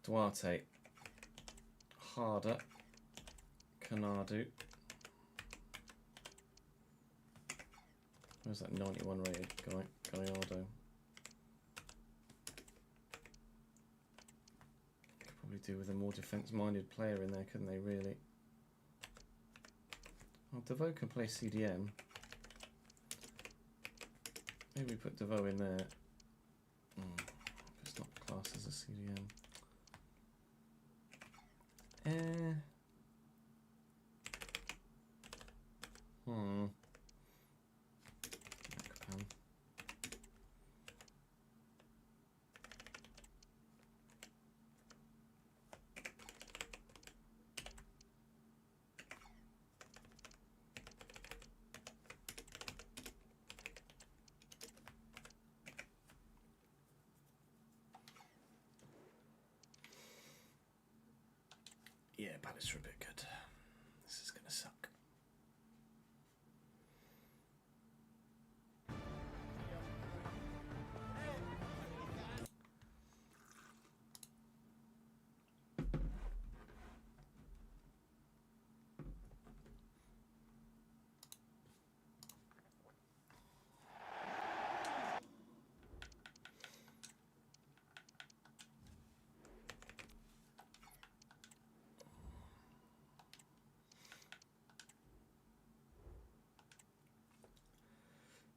Duarte. Harder. Canadu. Where's that 91 rated guy? Gallardo. Could probably do with a more defence-minded player in there, couldn't they, really? Well, Devoe can play CDM. Maybe we put Devoe in there. It's not classed as a CDM. Yeah, Palace are a bit good. This is going to suck.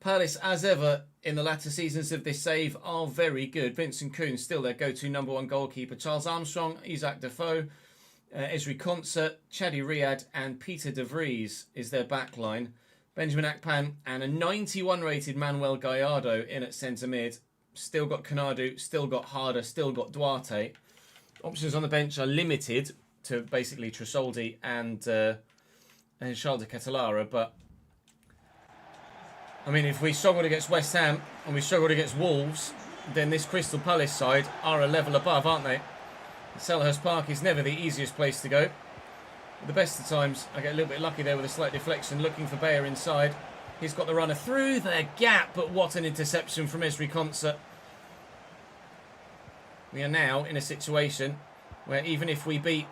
Palace, as ever, in the latter seasons of this save, are very good. Vincent Koon, still their go-to number one goalkeeper. Charles Armstrong, Isaac Defoe, Esri Konsa, Chadi Riyad, and Peter De Vries is their backline. Benjamin Akpan and a 91 rated Manuel Gallardo in at centre mid. Still got Canadu, still got Harder, still got Duarte. Options on the bench are limited to basically Tresoldi and Charles de Catalara, but I mean, if we struggled against West Ham and we struggled against Wolves, then this Crystal Palace side are a level above, aren't they? Selhurst Park is never the easiest place to go. At the best of times, I get a little bit lucky there with a slight deflection, looking for Bayer inside. He's got the runner through the gap, but what an interception from Esri Konsa. We are now in a situation where even if we beat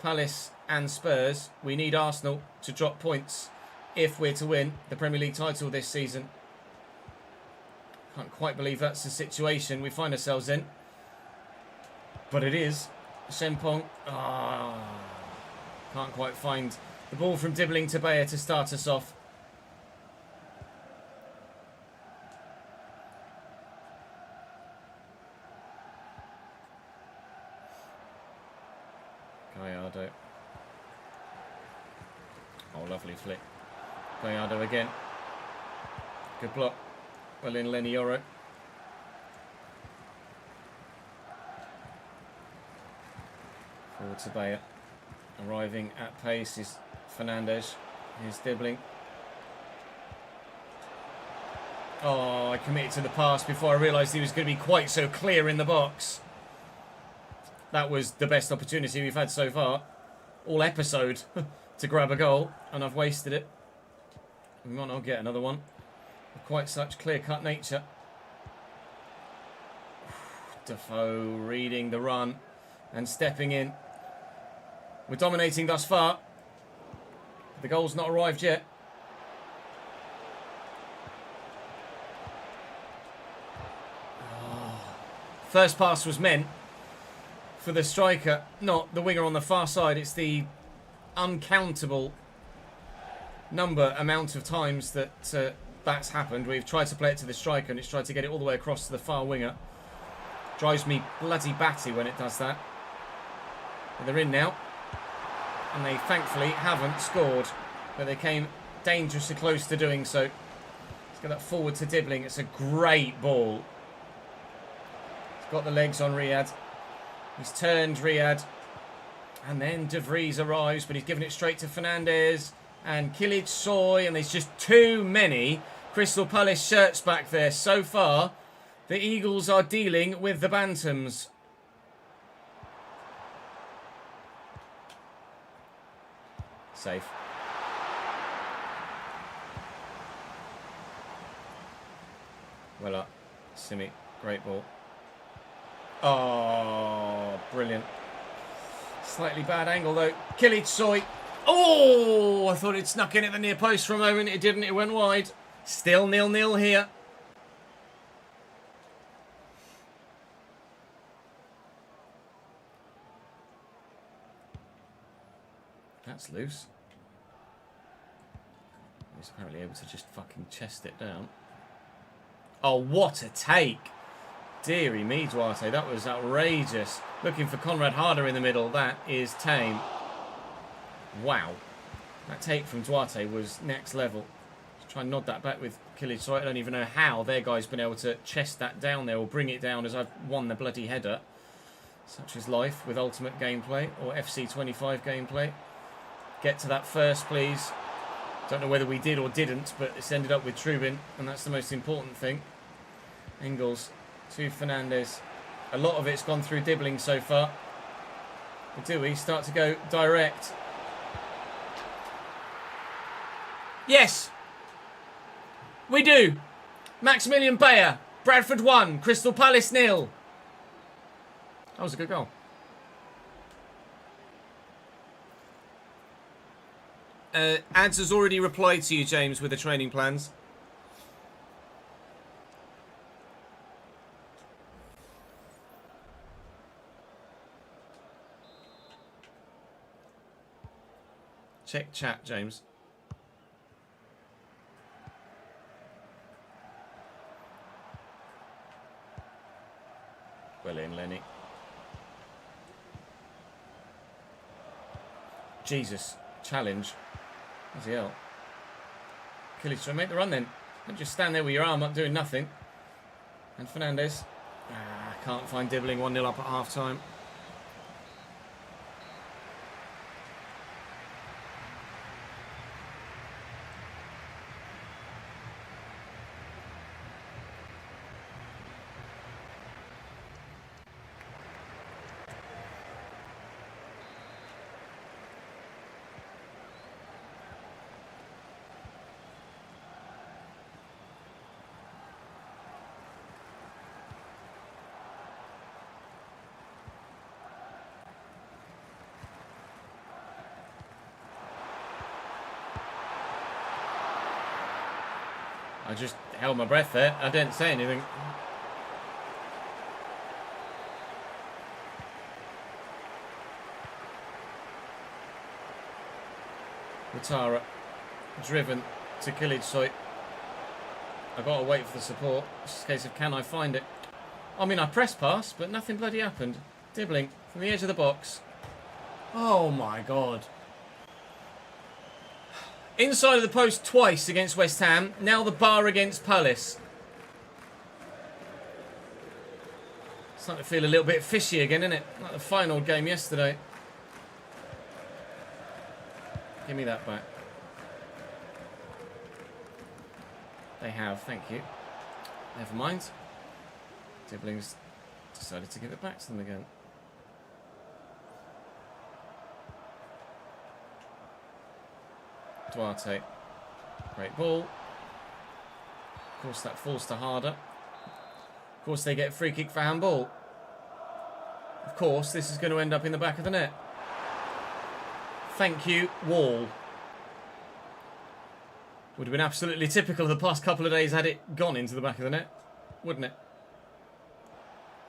Palace and Spurs, we need Arsenal to drop points if we're to win the Premier League title this season. Can't quite believe that's the situation we find ourselves in. But it is. Shempong. Can't quite find the ball from Dibbling to Bayer to start us off. Gallardo. Oh, lovely flick. Gallardo again. Good block. Well in Lenny Yoro. Forward to Bayer. Arriving at pace is Fernandes. Here's Dibbling. Oh, I committed to the pass before I realised he was going to be quite so clear in the box. That was the best opportunity we've had so far. All episode to grab a goal, and I've wasted it. We might not get another one of quite such clear-cut nature. Defoe reading the run and stepping in. We're dominating thus far. The goal's not arrived yet. First pass was meant for the striker, not the winger on the far side. It's the uncountable amount of times that that's happened. We've tried to play it to the striker and it's tried to get it all the way across to the far winger. Drives me bloody batty when it does that. But they're in now. And they thankfully haven't scored. But they came dangerously close to doing so. Let's get that forward to Dibbling. It's a great ball. He's got the legs on Riyad. He's turned Riyad. And then De Vries arrives, but he's given it straight to Fernandes. and Kilic Soy, and there's just too many Crystal Palace shirts back there. So far, the Eagles are dealing with the Bantams. Safe. Well up. Simi. Great ball. Oh, brilliant. Slightly bad angle though. Kilic Soy. Oh, I thought it snuck in at the near post for a moment. It didn't. It went wide. Still 0-0 here. That's loose. He's apparently able to just fucking chest it down. Oh, what a take. Deary me, Duarte. That was outrageous. Looking for Conrad Harder in the middle. That is tame. Wow. That take from Duarte was next level. Just try and nod that back with Kilic. So I don't even know how their guy's been able to chest that down there or bring it down as I've won the bloody header. Such is life with Ultimate Gameplay or FC25 Gameplay. Get to that first, please. Don't know whether we did or didn't, but it's ended up with Trubin, and that's the most important thing. Engels to Fernandez. A lot of it's gone through Dibbling so far. But do we start to go direct? Yes! We do! Maximilian Bayer. Bradford 1. Crystal Palace 0. That was a good goal. Ads has already replied to you, James, with the training plans. Check chat, James. Well in, Lenny. Jesus. Challenge. Bloody hell. Kilic, try make the run then. Don't just stand there with your arm up doing nothing. And Fernandez. Can't find Dibbling 1-0 up at half time. I just held my breath there. I didn't say anything. Watara. Driven to Kilic Soy. I've got to wait for the support. It's just a case of can I find it. I mean, I pressed pass, but nothing bloody happened. Dibbling from the edge of the box. Oh my God. Inside of the post twice against West Ham. Now the bar against Palace. Starting to feel a little bit fishy again, isn't it? Like the Feyenoord game yesterday. Give me that back. They have, thank you. Never mind. Dibbling's decided to give it back to them again. Duarte. Great ball. Of course that falls to Harder. Of course they get a free kick for handball. Of course this is going to end up in the back of the net. Thank you, Wall. Would have been absolutely typical of the past couple of days had it gone into the back of the net, wouldn't it?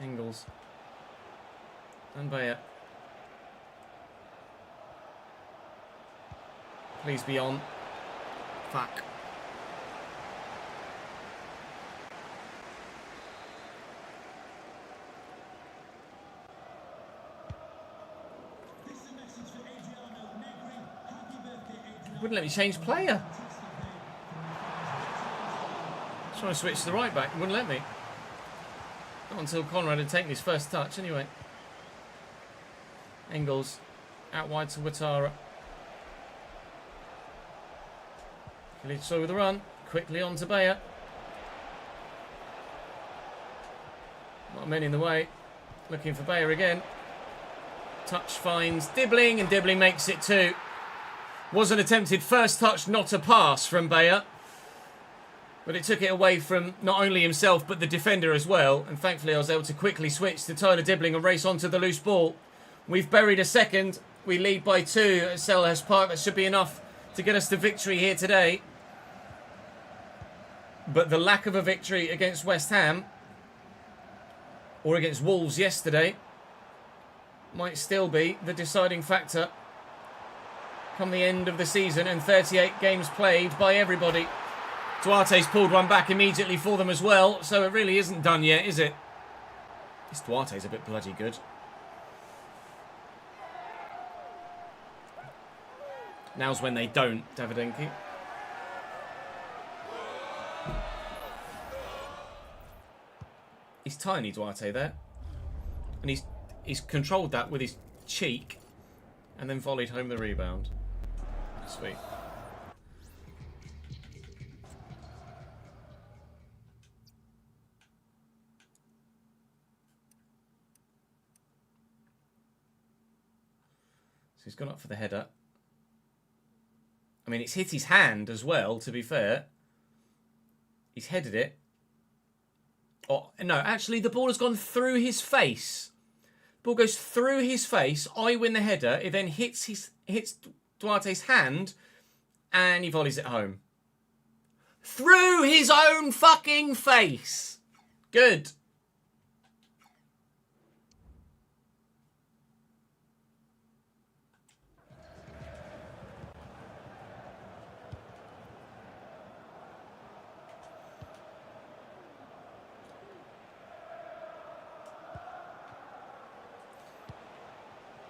Engels. And Bayer. Please be on. Fuck. Wouldn't let me change player. Trying to switch to the right back, wouldn't let me. Not until Conrad had taken his first touch, anyway. Engels out wide to Watara. Kilic with a run. Quickly on to Bayer. Not many in the way. Looking for Bayer again. Touch finds Dibbling, and Dibbling makes it 2. Was an attempted first touch, not a pass from Bayer. But it took it away from not only himself, but the defender as well. And thankfully I was able to quickly switch to Tyler Dibbling and race onto the loose ball. We've buried a second. We lead by 2 at Selhurst Park. That should be enough to get us the victory here today. But the lack of a victory against West Ham, or against Wolves yesterday, might still be the deciding factor come the end of the season and 38 games played by everybody. Duarte's pulled one back immediately for them as well, so it really isn't done yet, is it? This Duarte's a bit bloody good. Now's when they don't, Davidenki. He's tiny, Duarte, there. And he's controlled that with his cheek and then volleyed home the rebound. Sweet. So he's gone up for the header. I mean, it's hit his hand as well, to be fair. He's headed it. Oh, no, actually, the ball has gone through his face. Ball goes through his face. I win the header. It then hits Duarte's hand, and he volleys it home. Through his own fucking face. Good.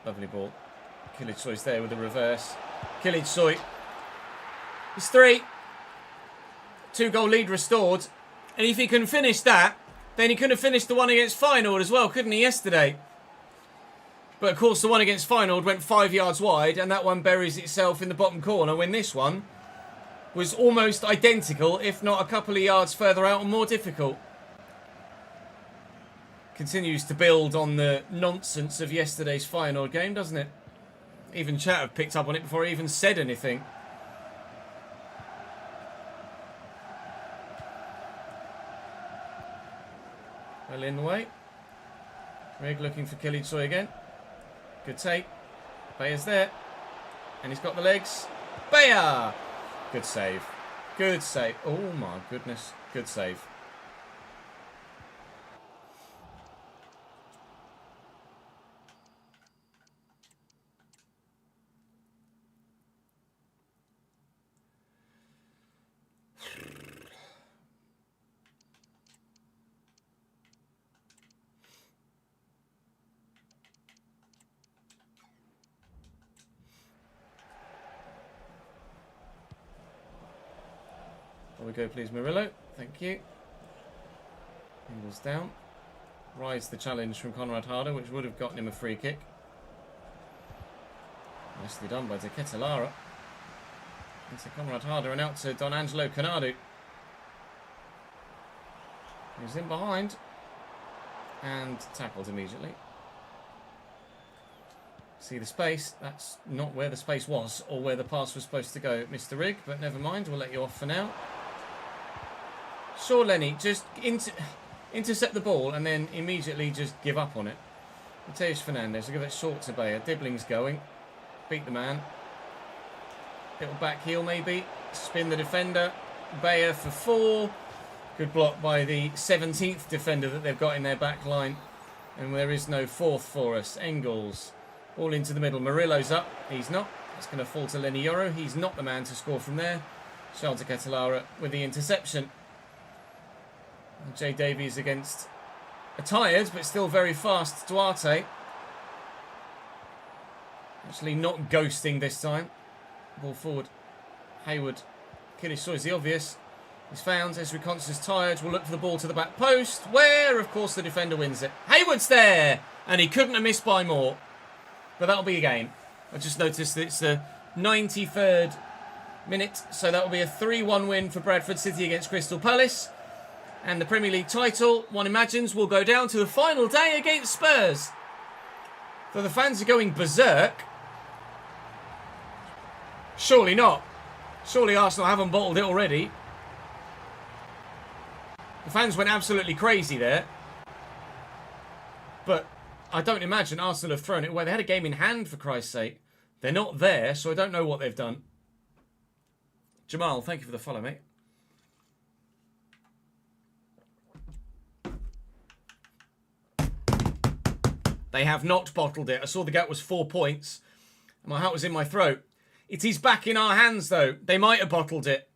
Lovely ball. Kilic there with the reverse. Kilic. It's 3. 2-goal lead restored. And if he can finish that, then he could have finished the one against Feyenoord as well, couldn't he, yesterday? But of course the one against Feyenoord went 5 yards wide, and that one buries itself in the bottom corner, when this one was almost identical, if not a couple of yards further out and more difficult. Continues to build on the nonsense of yesterday's Feyenoord game, doesn't it? Even chat have picked up on it before I even said anything. Well in the way. Rig looking for Kilic again. Good take. Bayer's there. And he's got the legs. Bayer! Good save. Good save. Oh my goodness. Good save. There we go, please, Murillo. Thank you. Angles down. Rise the challenge from Conrad Harder, which would have gotten him a free kick. Nicely done by De Ketelara. Into Conrad Harder and out to Don Angelo Canadu. He's in behind. And tackled immediately. See the space? That's not where the space was or where the pass was supposed to go, Mr. Rigg, but never mind, we'll let you off for now. Sure, Lenny, just intercept the ball and then immediately just give up on it. Mateus Fernandes will give it short to Bayer. Dibbling's going. Beat the man. Little back heel maybe. Spin the defender. Bayer for 4. Good block by the 17th defender that they've got in their back line. And there is no 4th for us. Engels. Ball into the middle. Murillo's up. He's not. That's going to fall to Lenny Yoro. He's not the man to score from there. Charles de Ketelara with the interception. And Jay Davies against a tired but still very fast Duarte. Actually not ghosting this time. Ball forward. Hayward. Kilic is the obvious. He's found. Esri Constance tired. Will look for the ball to the back post, where, of course, the defender wins it. Hayward's there! And he couldn't have missed by more. But that'll be a game. I just noticed that it's the 93rd minute. So that will be a 3-1 win for Bradford City against Crystal Palace. And the Premier League title, one imagines, will go down to the final day against Spurs. So the fans are going berserk. Surely not. Surely Arsenal haven't bottled it already. The fans went absolutely crazy there. But I don't imagine Arsenal have thrown it away. They had a game in hand, for Christ's sake. They're not there, so I don't know what they've done. Jamal, thank you for the follow, mate. They have not bottled it. I saw the gap was 4 points. And my heart was in my throat. It is back in our hands, though. They might have bottled it.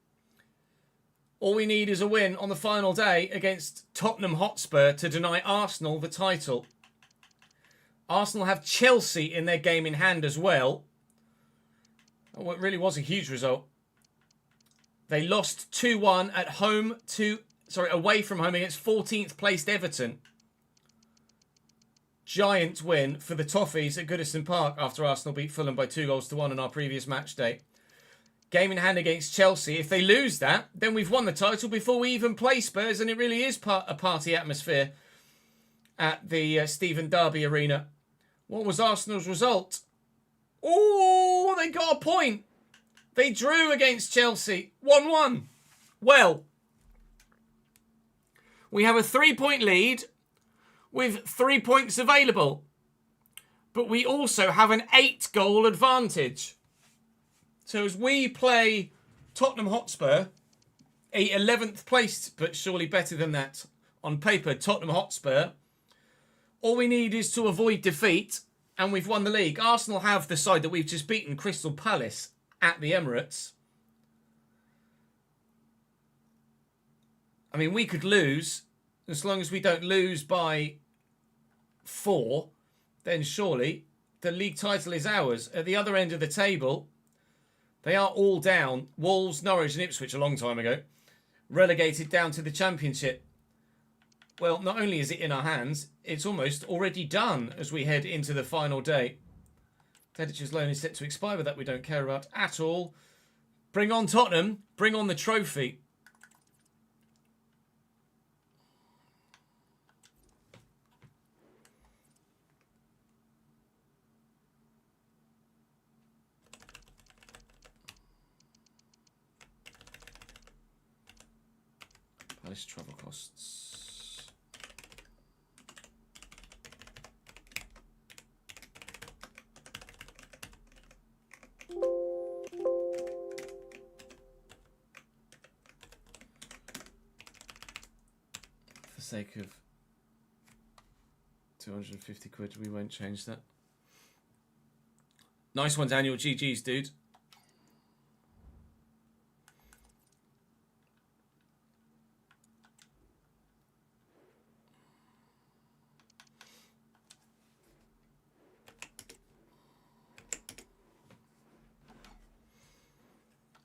All we need is a win on the final day against Tottenham Hotspur to deny Arsenal the title. Arsenal have Chelsea in their game in hand as well. Oh, it really was a huge result. They lost 2-1 at home away from home against 14th placed Everton. Giant win for the Toffees at Goodison Park after Arsenal beat Fulham by 2-1 on our previous match day. Game in hand against Chelsea. If they lose that, then we've won the title before we even play Spurs, and it really is a party atmosphere at the Stephen Derby Arena. What was Arsenal's result? Oh, they got a point. They drew against Chelsea. 1-1. Well, we have a 3-point lead with 3 points available. But we also have an 8-goal advantage. So as we play Tottenham Hotspur, a 11th placed, but surely better than that on paper, Tottenham Hotspur, all we need is to avoid defeat, and we've won the league. Arsenal have the side that we've just beaten, Crystal Palace, at the Emirates. I mean, we could lose, as long as we don't lose by 4, then surely the league title is ours. At the other end of the table, they are all down. Wolves, Norwich and Ipswich a long time ago. Relegated down to the Championship. Well, not only is it in our hands, it's almost already done as we head into the final day. Tedic's loan is set to expire, but that we don't care about at all. Bring on Tottenham. Bring on the trophy. Palace travel costs. For the sake of 250 quid, we won't change that. Nice one, Daniel. GG's, dude.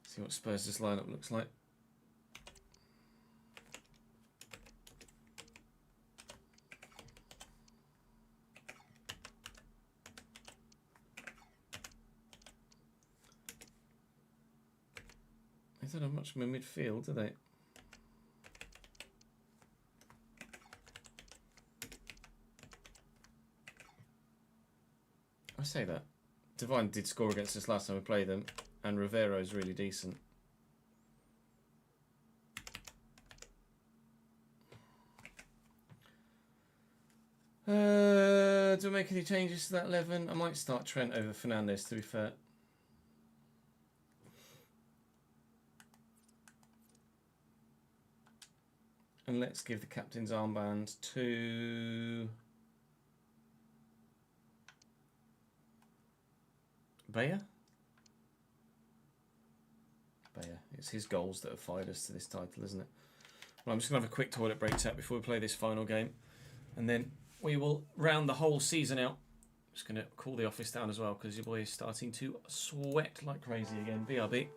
See what Spurs' lineup looks like. They don't have much in midfield, do they? I say that. Divine did score against us last time we played them, and Rivero is really decent. Do I make any changes to that 11? I might start Trent over Fernandes, to be fair. And let's give the captain's armband to Bayer. It's his goals that have fired us to this title, isn't it? Well, I'm just going to have a quick toilet break tap before we play this final game. And then we will round the whole season out. I'm just going to call the office down as well because your boy is starting to sweat like crazy again. BRB.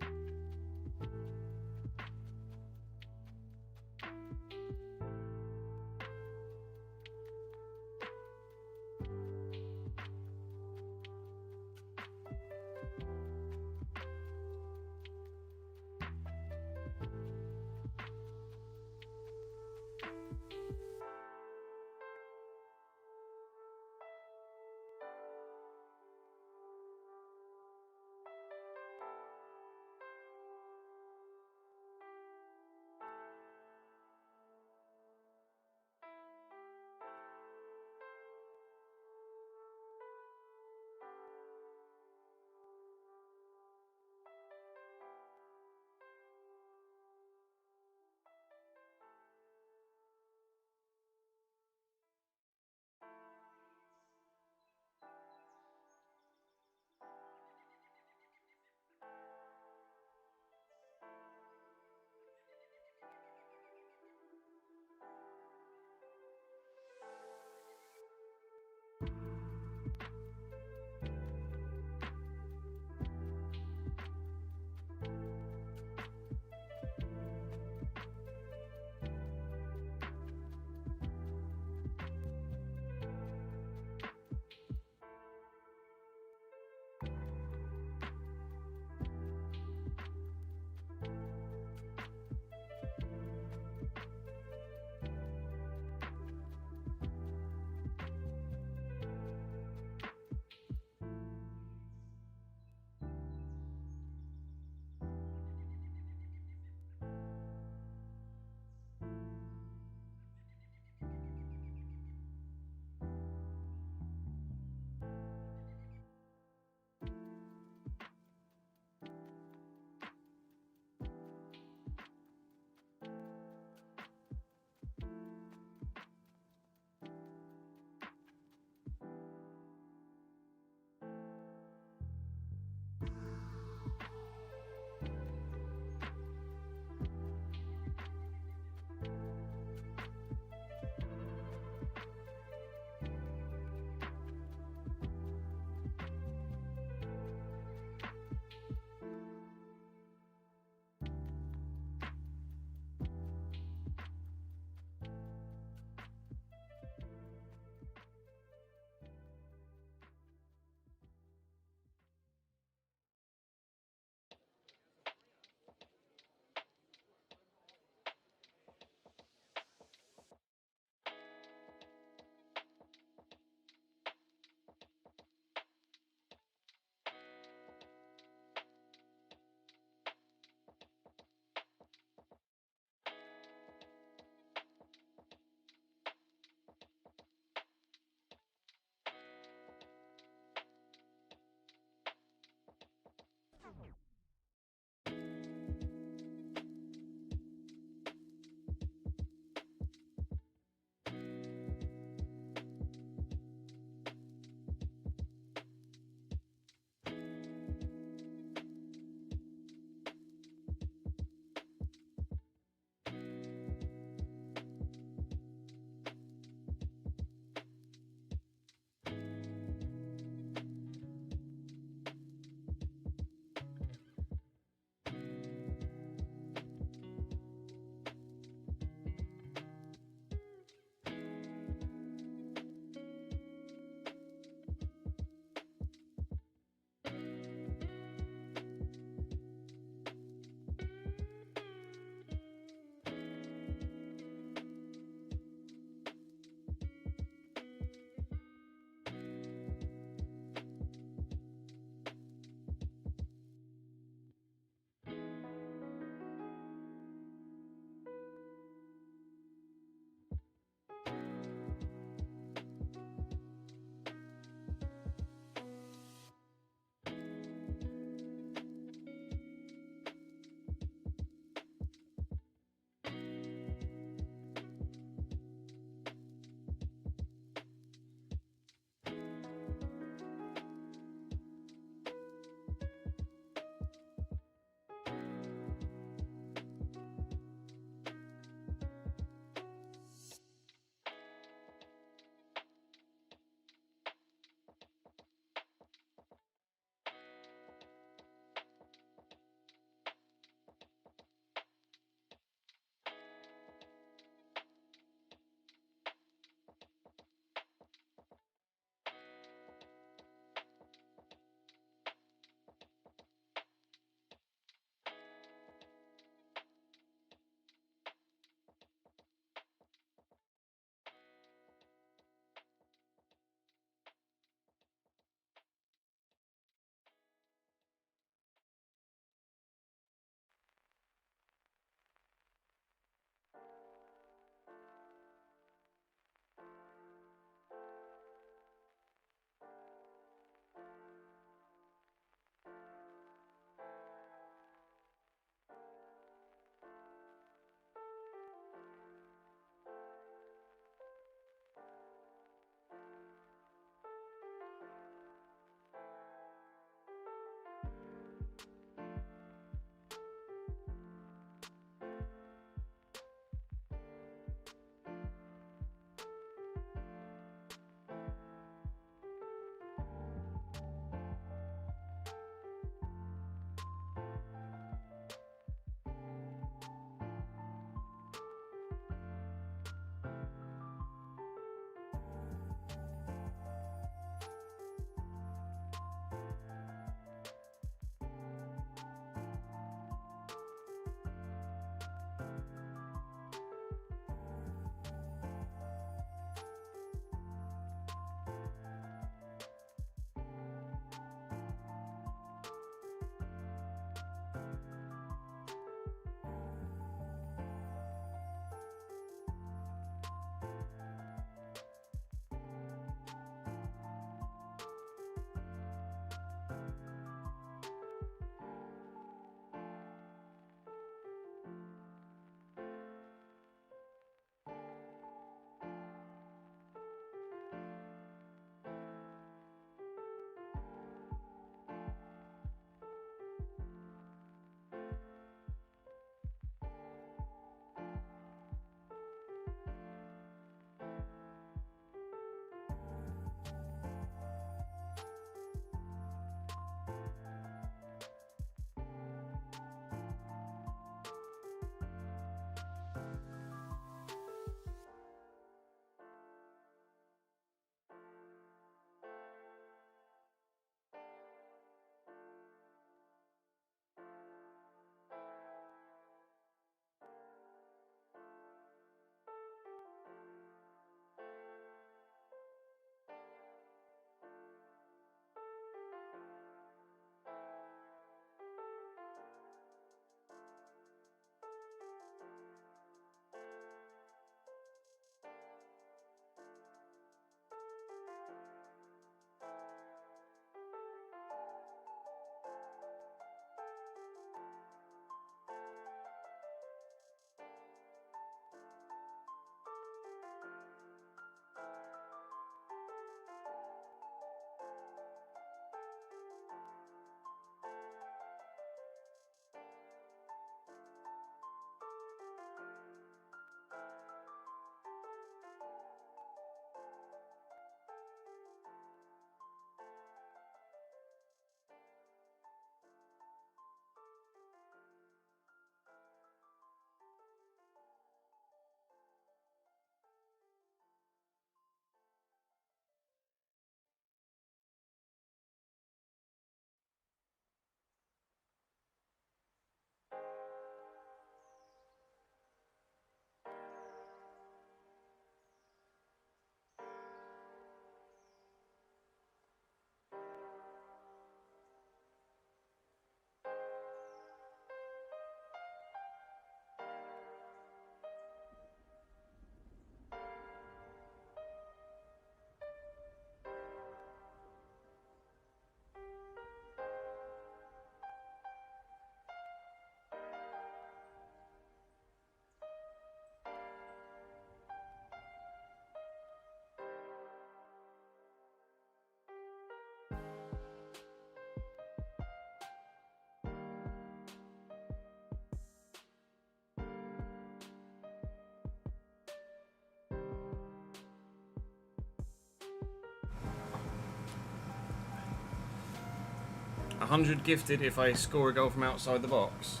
100 gifted if I score a goal from outside the box.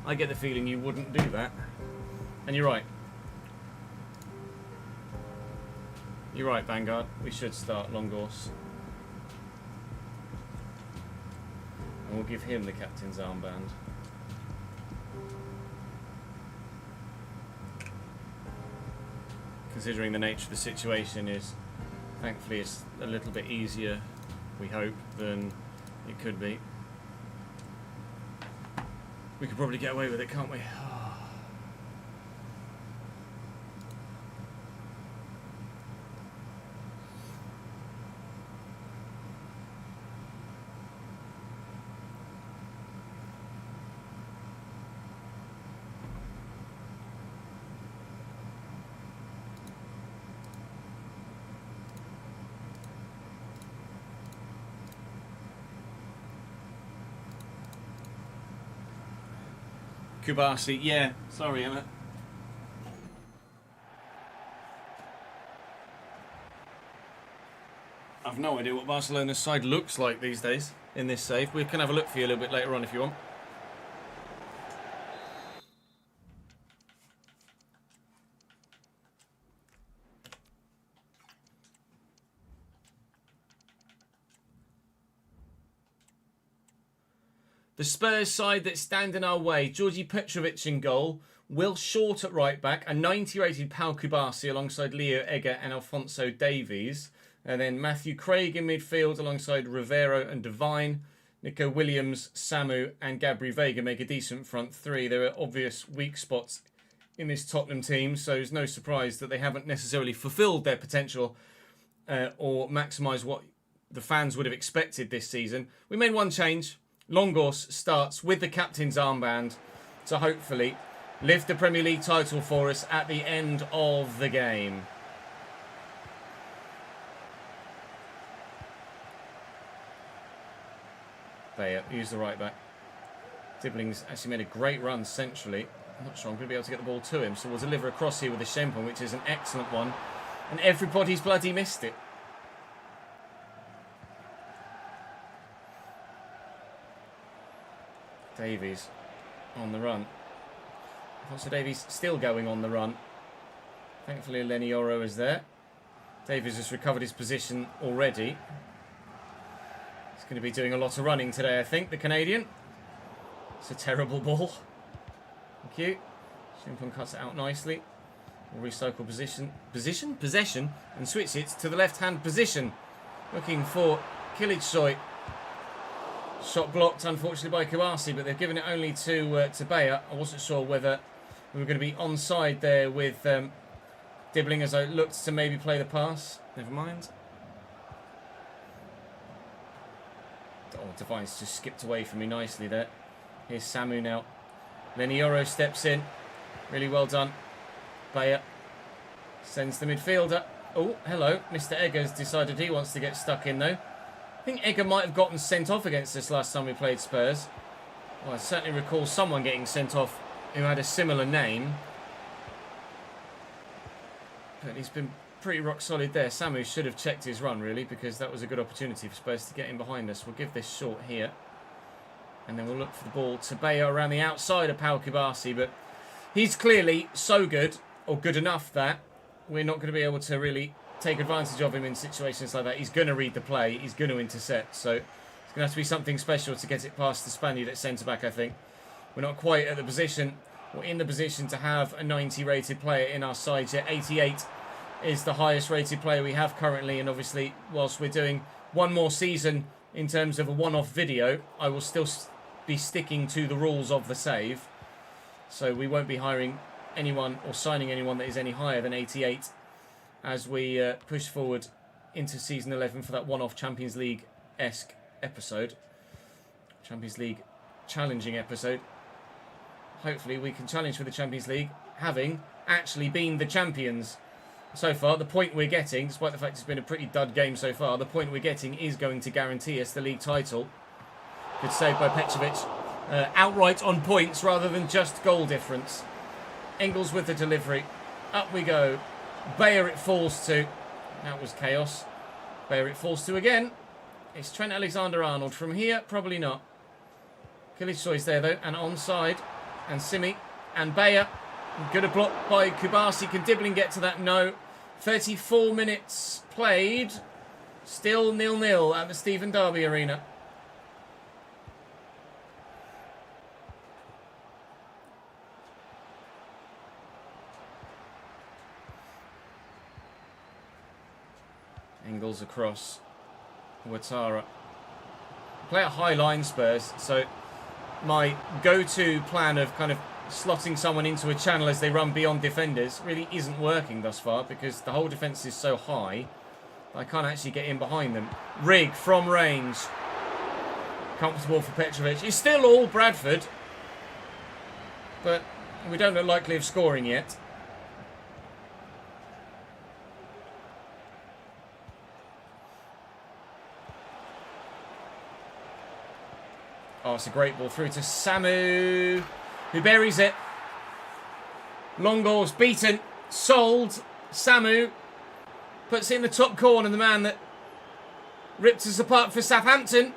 I get the feeling you wouldn't do that. And you're right. You're right, Vanguard. We should start Longos. And we'll give him the captain's armband. Considering the nature of the situation is, thankfully it's a little bit easier, we hope, than it could be. We could probably get away with it, can't we? Kubasi, yeah. Sorry, Emma. I've no idea what Barcelona's side looks like these days in this save. We can have a look for you a little bit later on if you want. The Spurs side that stand in our way. Georgi Petrovic in goal. Will Short at right back. A 90 rated Pau Kubasi alongside Leo Egger and Alphonso Davies. And then Matthew Craig in midfield alongside Rivero and Devine. Nico Williams, Samu and Gabri Vega make a decent front three. There are obvious weak spots in this Tottenham team, so it's no surprise that they haven't necessarily fulfilled their potential or maximised what the fans would have expected this season. We made one change. Longos starts with the captain's armband to hopefully lift the Premier League title for us at the end of the game. Bayer, use the right back. Dibbling's actually made a great run centrally. I'm not sure I'm going to be able to get the ball to him, so we'll deliver across here with the Shempon, which is an excellent one. And everybody's bloody missed it. Davies on the run. Alphonso Davies still going on the run. Thankfully Lenny Oro is there. Davies has recovered his position already. He's going to be doing a lot of running today, I think, the Canadian. It's a terrible ball. Thank you. Shimpon cuts it out nicely. We'll recycle possession, and switch it to the left-hand position. Looking for Kilicsoy. Shot blocked, unfortunately, by Kouassi, but they've given it only to Bayer. I wasn't sure whether we were going to be onside there with Dibbling as I looked to maybe play the pass. Never mind. Oh, Devine's just skipped away from me nicely there. Here's Samu now. Lenny Oro steps in. Really well done. Bayer sends the midfielder. Oh, hello. Mr. Egger's decided he wants to get stuck in, though. I think Egger might have gotten sent off against us last time we played Spurs. Well, I certainly recall someone getting sent off who had a similar name. But he's been pretty rock solid there. Samu should have checked his run, really, because that was a good opportunity for Spurs to get in behind us. We'll give this short here. And then we'll look for the ball to Bayer around the outside of Pau Kubasi. But he's clearly so good, or good enough, that we're not going to be able to really take advantage of him in situations like that. He's going to read the play. He's going to intercept. So it's going to have to be something special to get it past the Spaniard at centre-back, I think. We're not quite at the position, or in the position to have a 90 rated player in our side yet. 88 is the highest rated player we have currently. And obviously, whilst we're doing one more season in terms of a one-off video, I will still be sticking to the rules of the save. So we won't be hiring anyone or signing anyone that is any higher than 88 as we push forward into Season 11 for that one-off Champions League-esque episode. Champions League challenging episode. Hopefully we can challenge for the Champions League, having actually been the champions. So far, the point we're getting, despite the fact it's been a pretty dud game so far, the point we're getting is going to guarantee us the league title. Good save by Petrovic. Outright on points rather than just goal difference. Engels with the delivery. Up we go. Bayer it falls to. That was chaos. Bayer it falls to again. It's Trent Alexander-Arnold. From here, probably not. Kılıçsoy's there, though, and onside. And Simi. And Bayer. Good a block by Kubasi. Can Dibbling get to that? No. 34 minutes played. Still 0-0 at the Stephen Derby Arena. Engels across. Ouattara. Play a high line, Spurs, so my go-to plan of kind of slotting someone into a channel as they run beyond defenders really isn't working thus far because the whole defence is so high I can't actually get in behind them. Rig from range. Comfortable for Petrovic. It's still all Bradford, but we don't look likely of scoring yet. Oh, it's a great ball through to Samu, who buries it. Longall's beaten, sold. Samu puts it in the top corner. The man that ripped us apart for Southampton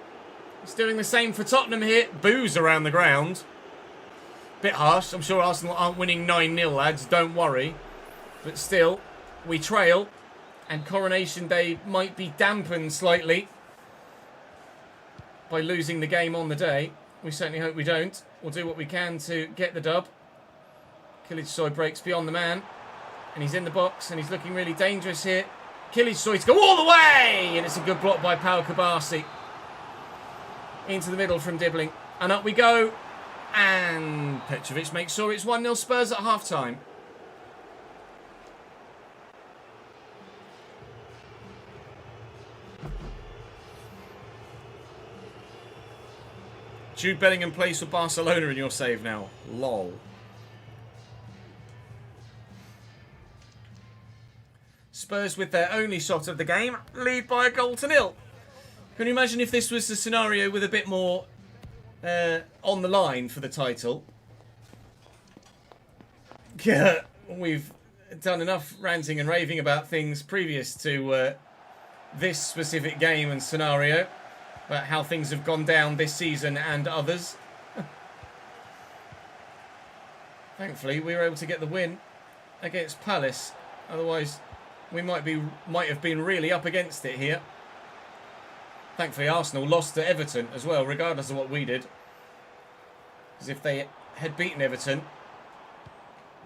is doing the same for Tottenham here. Boos around the ground. Bit harsh. I'm sure Arsenal aren't winning 9-0, lads. Don't worry. But still, we trail. And Coronation Day might be dampened slightly by losing the game on the day. We certainly hope we don't. We'll do what we can to get the dub. Kılıçsoy breaks beyond the man. And he's in the box and he's looking really dangerous here. Kılıçsoy to go all the way! And it's a good block by Pau Kubasi. Into the middle from Dibbling. And up we go. And Petrovic makes sure it's 1-0 Spurs at half-time. Jude Bellingham plays for Barcelona in your save now. Lol. Spurs with their only shot of the game lead by a goal to 0. Can you imagine if this was the scenario with a bit more on the line for the title? Yeah, we've done enough ranting and raving about things previous to this specific game and scenario. About how things have gone down this season and others. Thankfully, we were able to get the win against Palace. Otherwise, we might have been really up against it here. Thankfully, Arsenal lost to Everton as well, regardless of what we did. Because if they had beaten Everton,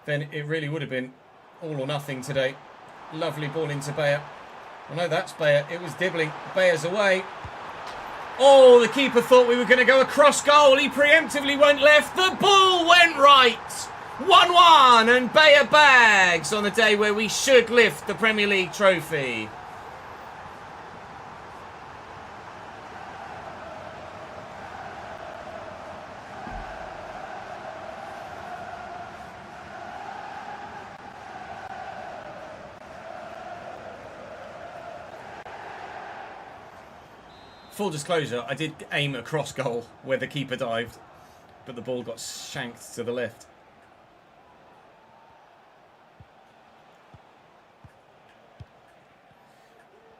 then it really would have been all or nothing today. Lovely ball into Bayer. Well, no, that's Bayer. It was Dibbling. Bayer's away. Oh, the keeper thought we were going to go across goal. He preemptively went left. The ball went right. 1-1 and Bayer bags on a day where we should lift the Premier League trophy. Full disclosure, I did aim across goal where the keeper dived, but the ball got shanked to the left.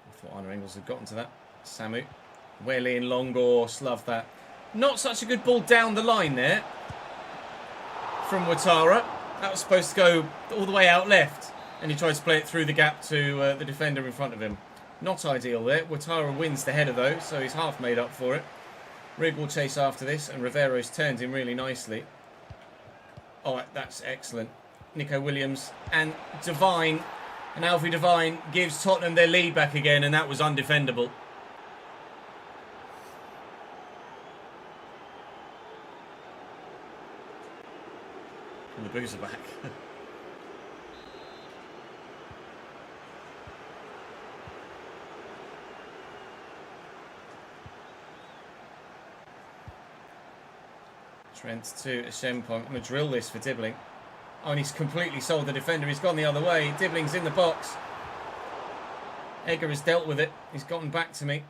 I thought Arne Engels had gotten to that. Samu. Welly and Longors, love that. Not such a good ball down the line there from Ouattara. That was supposed to go all the way out left, and he tried to play it through the gap to the defender in front of him. Not ideal there. Ouattara wins the header though, so he's half made up for it. Rig will chase after this, and Rivero's turned him really nicely. Oh, that's excellent. Nico Williams and Devine, and Alfie Devine gives Tottenham their lead back again, and that was undefendable. And the Boos are back. Trent to Ashempong. I'm going to drill this for Dibbling. Oh, and he's completely sold the defender. He's gone the other way. Dibbling's in the box. Egger has dealt with it. He's gotten back to me.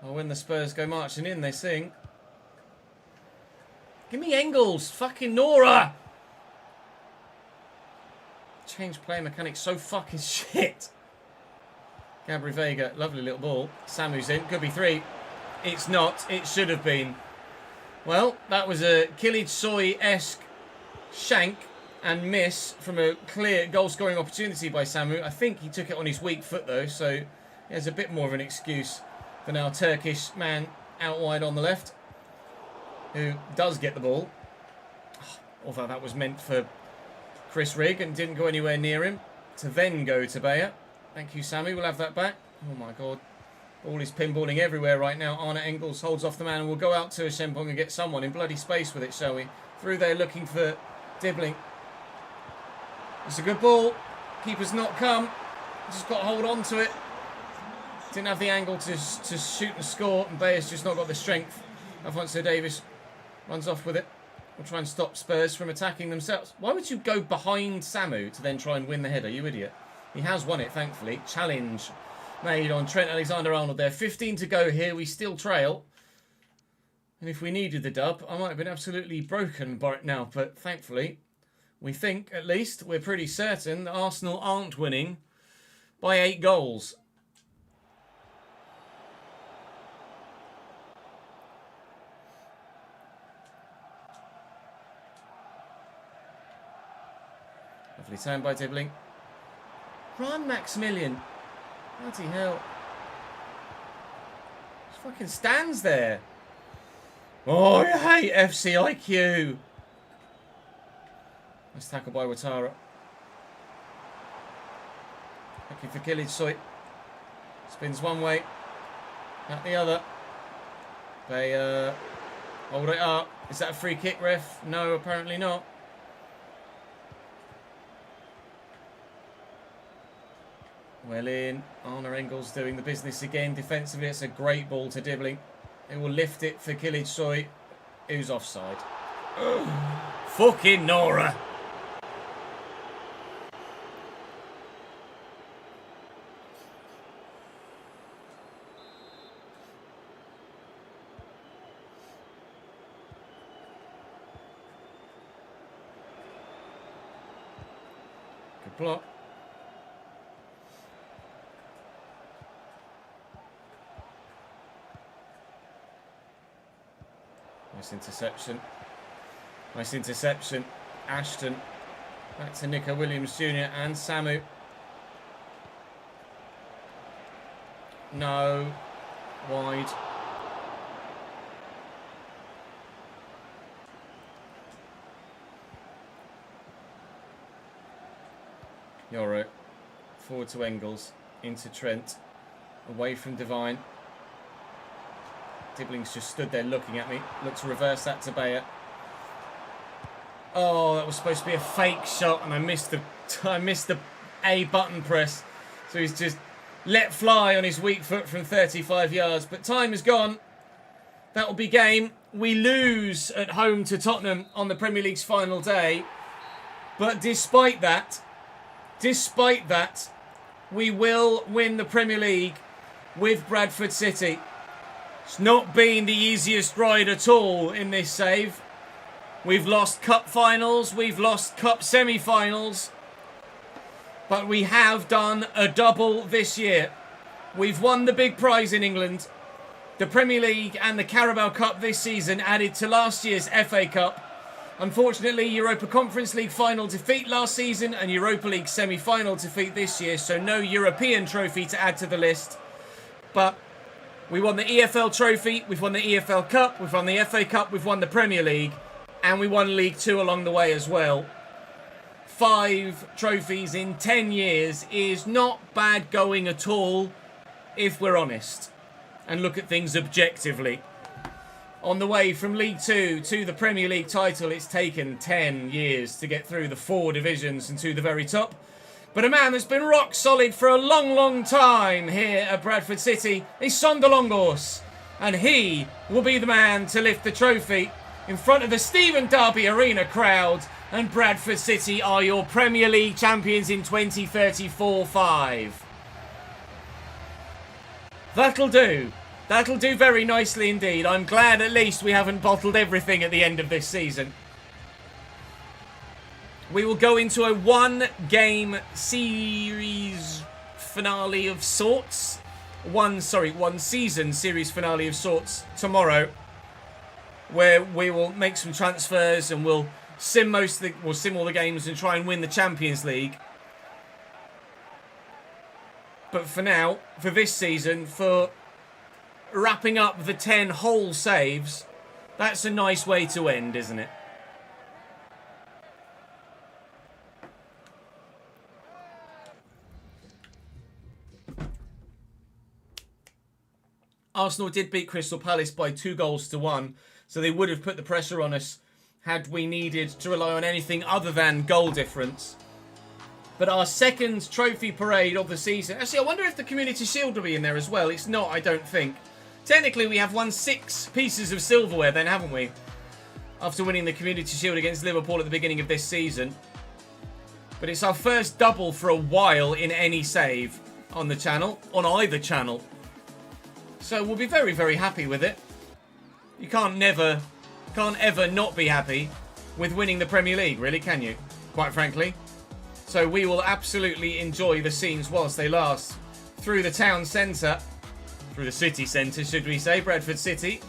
Oh, when the Spurs go marching in, they sing. Give me Engels. Fucking Nora. Change player mechanics so fucking shit. Gabri Vega, lovely little ball. Samu's in, could be 3. It's not, it should have been. Well, that was a Killage Soy-esque shank and miss from a clear goal-scoring opportunity by Samu. I think he took it on his weak foot, though, so he has a bit more of an excuse than our Turkish man out wide on the left, who does get the ball. Although that was meant for Chris Rigg and didn't go anywhere near him. To then go to Bayer. Thank you, Sammy. We'll have that back. Oh, my God. Ball is pinballing everywhere right now. Arne Engels holds off the man and we'll go out to a Shempong and get someone in bloody space with it, shall we? Through there looking for Dibbling. It's a good ball. Keeper's not come. Just got to hold on to it. Didn't have the angle to shoot and score, and Bayer's just not got the strength. Alfonso Davis runs off with it. We'll try and stop Spurs from attacking themselves. Why would you go behind Samu to then try and win the header, you idiot? He has won it, thankfully. Challenge made on Trent Alexander-Arnold there. 15 to go here. We still trail. And if we needed the dub, I might have been absolutely broken by it now. But thankfully, we think, at least, we're pretty certain that Arsenal aren't winning by 8 goals. Lovely turn by Dibbling. Run, Maximilian. Bloody hell. Just fucking stands there. Oh, I hate FCIQ. Nice tackle by Ouattara. Looking for Killage Soy. Spins one way. Out the other. They hold it up. Is that a free kick, ref? No, apparently not. Well in. Arne Engels doing the business again. Defensively, it's a great ball to Dibbling. They will lift it for Killage Soy, who's offside. Fucking Nora. Good block. Nice interception. Nice interception. Ashton. Back to Nico Williams Jr. and Samu. No. Wide. Yoro. Forward to Engels. Into Trent. Away from Devine. Dibbling's just stood there looking at me. Look to reverse that to Bayer. Oh, that was supposed to be a fake shot, and I missed the A button press. So he's just let fly on his weak foot from 35 yards. But time is gone. That will be game. We lose at home to Tottenham on the Premier League's final day. But despite that, we will win the Premier League with Bradford City. It's not been the easiest ride at all in this save. We've lost cup finals, we've lost cup semi-finals, but we have done a double this year. We've won the big prize in England, the Premier League and the Carabao Cup this season, added to last year's FA Cup. Unfortunately, Europa Conference League final defeat last season and Europa League semi-final defeat this year, so no European trophy to add to the list. But we won the EFL trophy, we've won the EFL Cup, we've won the FA Cup, we've won the Premier League, and we won League 2 along the way as well. 5 trophies in 10 years is not bad going at all, if we're honest, and look at things objectively. On the way from League 2 to the Premier League title, it's taken 10 years to get through the 4 divisions and to the very top. But a man that's been rock solid for a long, long time here at Bradford City is Sander Longos. And he will be the man to lift the trophy in front of the Stephen Derby Arena crowd. And Bradford City are your Premier League champions in 2034-5. That'll do. That'll do very nicely indeed. I'm glad at least we haven't bottled everything at the end of this season. We will go into a 1-game series finale of sorts. One season series finale of sorts tomorrow, where we will make some transfers and we'll sim all the games and try and win the Champions League. But for now, for this season, for wrapping up the 10 whole saves, that's a nice way to end, isn't it? Arsenal did beat Crystal Palace by 2-1, so they would have put the pressure on us had we needed to rely on anything other than goal difference. But our second trophy parade of the season... Actually, I wonder if the Community Shield will be in there as well. It's not, I don't think. Technically, we have won 6 pieces of silverware then, haven't we? After winning the Community Shield against Liverpool at the beginning of this season. But it's our first double for a while in any save on the channel. On either channel. So we'll be very, very happy with it. You can't ever not be happy with winning the Premier League, really, can you? Quite frankly. So we will absolutely enjoy the scenes whilst they last. Through the town centre. Through the city centre, should we say. Bradford City.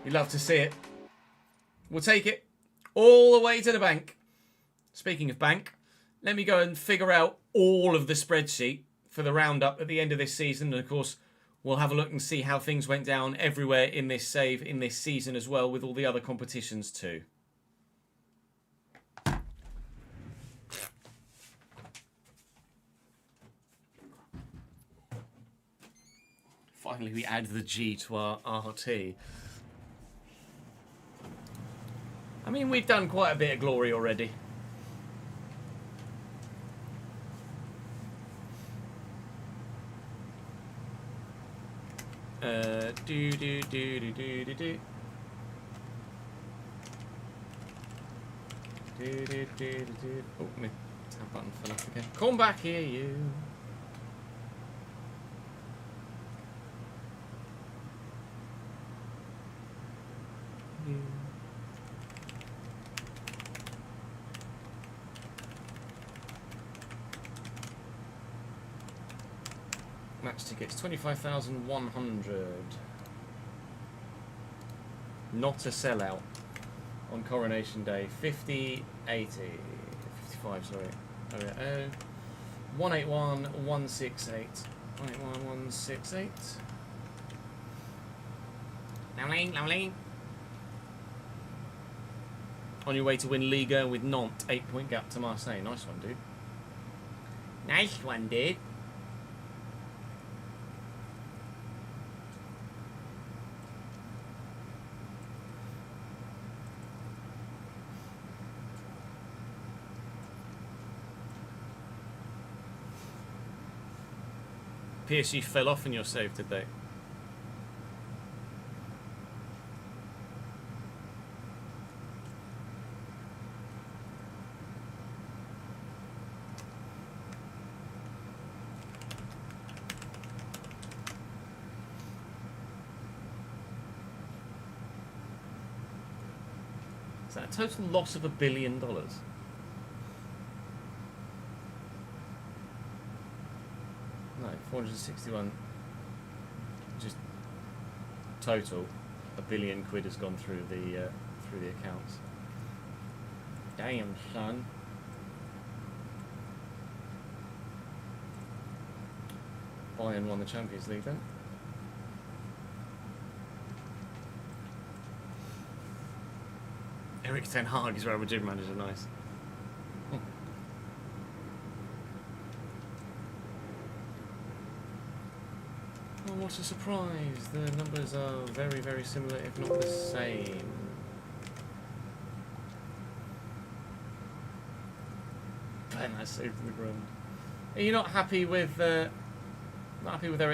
You love to see it. We'll take it all the way to the bank. Speaking of bank, let me go and figure out all of the spreadsheet for the roundup at the end of this season. And of course, we'll have a look and see how things went down everywhere in this save in this season as well, with all the other competitions too. Finally, we add the G to our RT. I mean, we've done quite a bit of glory already. Do. Oh, my tab button fell off again. Come back here, you. Match tickets, 25,100. Not a sellout on Coronation Day. 50, 80, 55, sorry. Oh, yeah. 181, 168. 181, 168. Lovely. On your way to win Liga with Nantes, 8-point gap to Marseille. Nice one, dude. Nice one, dude. PSG fell off in your save, did they? Is that a total loss of $1 billion? No, 461. Just total, £1 billion has gone through the accounts. Damn, son. Bayern won the Champions League then. Erik ten Hag is Real Madrid manager, nice. Oh, what a surprise. The numbers are very, very similar, if not the same. And I saved from the ground. Are you not happy with Erik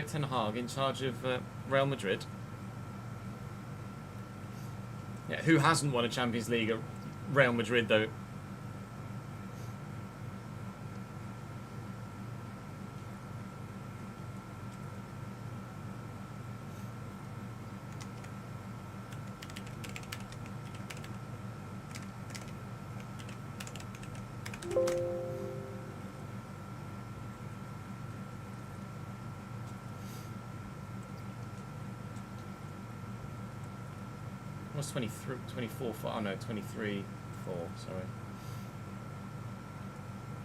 ten Hag in charge of Real Madrid? Yeah, who hasn't won a Champions League at Real Madrid, though? What's 23, 24, 4? Oh no, 23, 4, sorry.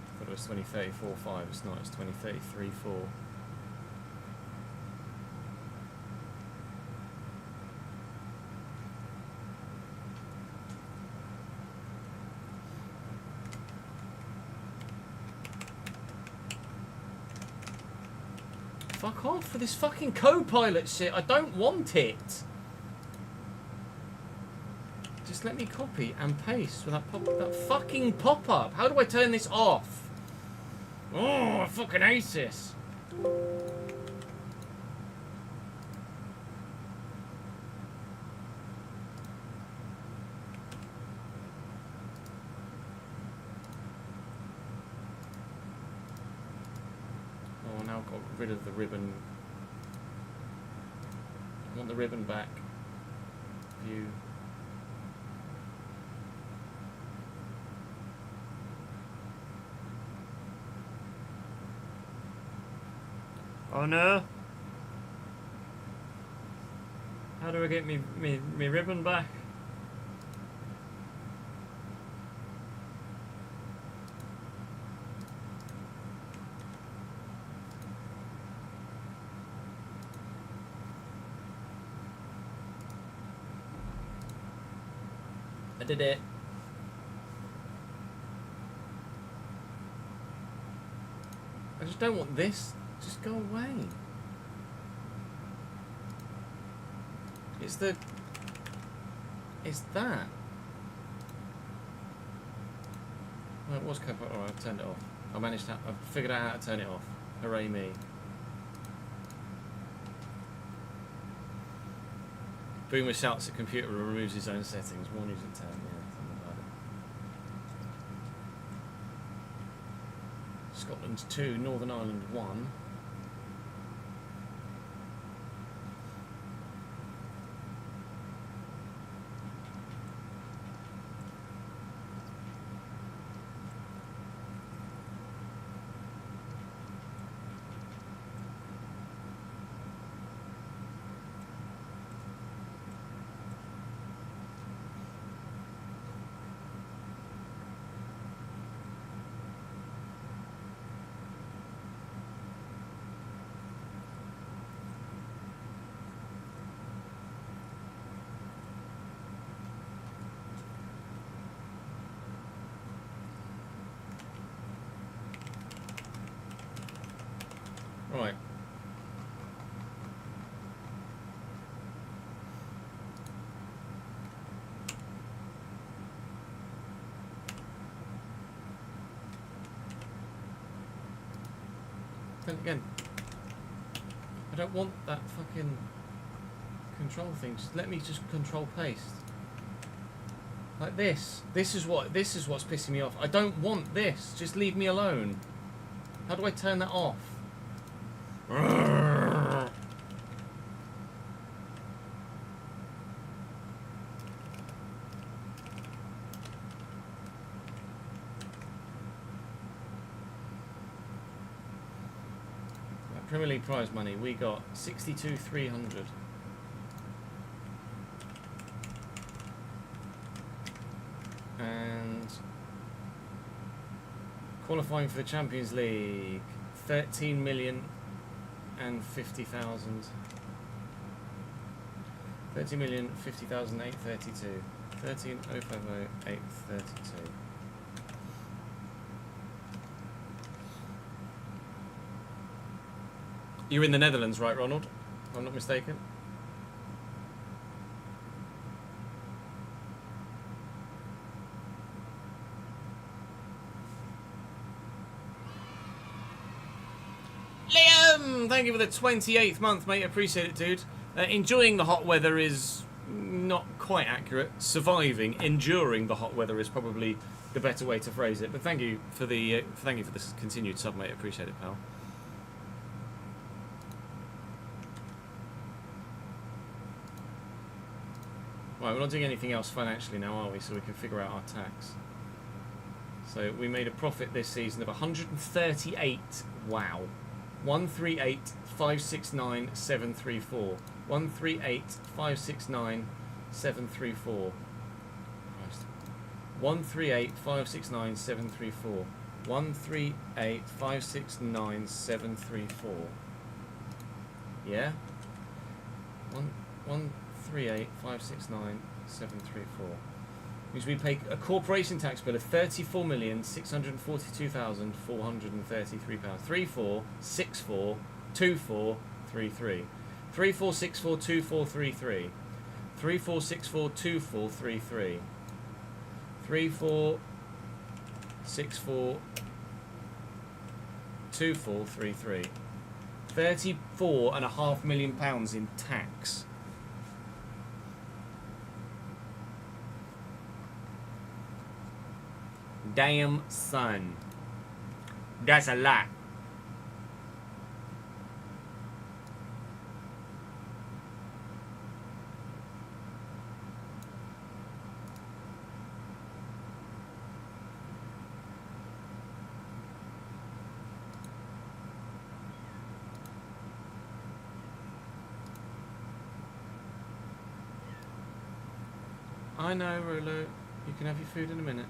I thought it was 20, 34, 5. It's not, it's 20, 33, 4. Fuck off for this fucking co-pilot shit. I don't want it. Just let me copy and paste with that fucking pop-up. How do I turn this off? Oh, I fucking hate this. Oh, now I've got rid of the ribbon. I want the ribbon back. View. Oh no! How do I get me ribbon back? I did it. I just don't want this. Just go away. It's that. Well, it was co-pilot. Alright, I've turned it off. I've figured out how to turn it off. Hooray me. Boomer shouts at computer and removes his own settings. More news at 10. Yeah, something about it. Scotland 2, Northern Ireland 1. Right. Then again, I don't want that fucking control thing. Just let me just control paste. Like this. This is what's pissing me off. I don't want this. Just leave me alone. How do I turn that off? Premier League prize money, we got 62,300. And qualifying for the Champions League, 13,050,000. 13,050,832. 13,050,832. You're in the Netherlands, right, Ronald? If I'm not mistaken. Liam! Thank you for the 28th month, mate. Appreciate it, dude. Enjoying the hot weather is not quite accurate. Surviving, enduring the hot weather is probably the better way to phrase it. But thank you for the this continued sub, mate. Appreciate it, pal. Right, we're not doing anything else financially now, are we? So we can figure out our tax. So we made a profit this season of 138. Wow. 138,569,734. 138,569,734. 734. Christ. 138 569 734. 138 569 734. Yeah? 138 569 734. Means we pay a corporation tax bill of £34,642,433. 34642433. 34642433. 34642433. 34642433. £34.5 million in tax. Damn, son. That's a lot. I know, Rolo. You can have your food in a minute.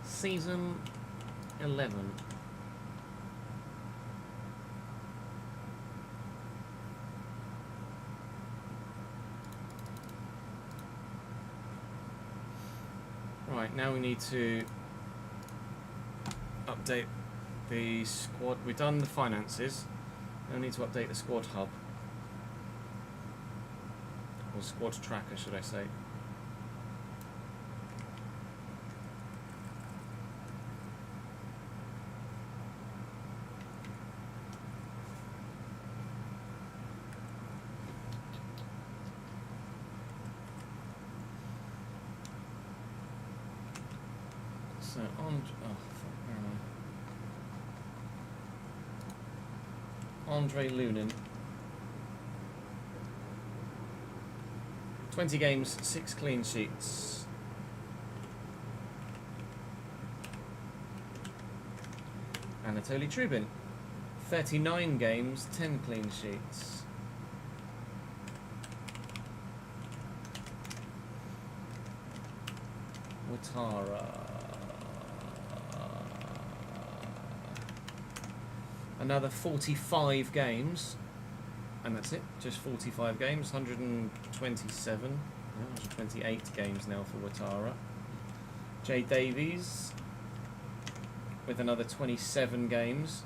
Season 11. Right, now we need to update the squad. We've done the finances. Now we need to update the squad hub. Or squad tracker, should I say. So where am I? Andre Lunin. 20 games, 6 clean sheets. Anatoly Trubin. 39 games, 10 clean sheets. Ouattara. Another 45 games, and that's it, just 45 games, 127, 128 games now for Ouattara. Jay Davies with another 27 games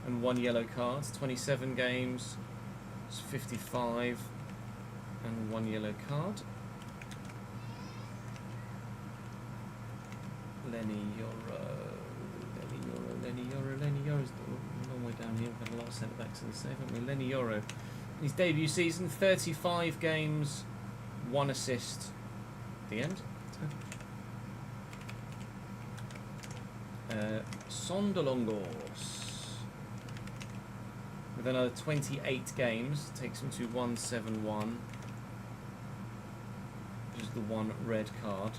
and 1 yellow card, 27 games, it's 55 and 1 yellow card. Lenny Yoro's a long way down here. We've had a lot of centre backs in the save, haven't we? Lenny Yoro. His debut season, 35 games, 1 assist. The end. Sondolongos. With another 28 games, takes him to 171. Just the 1 red card.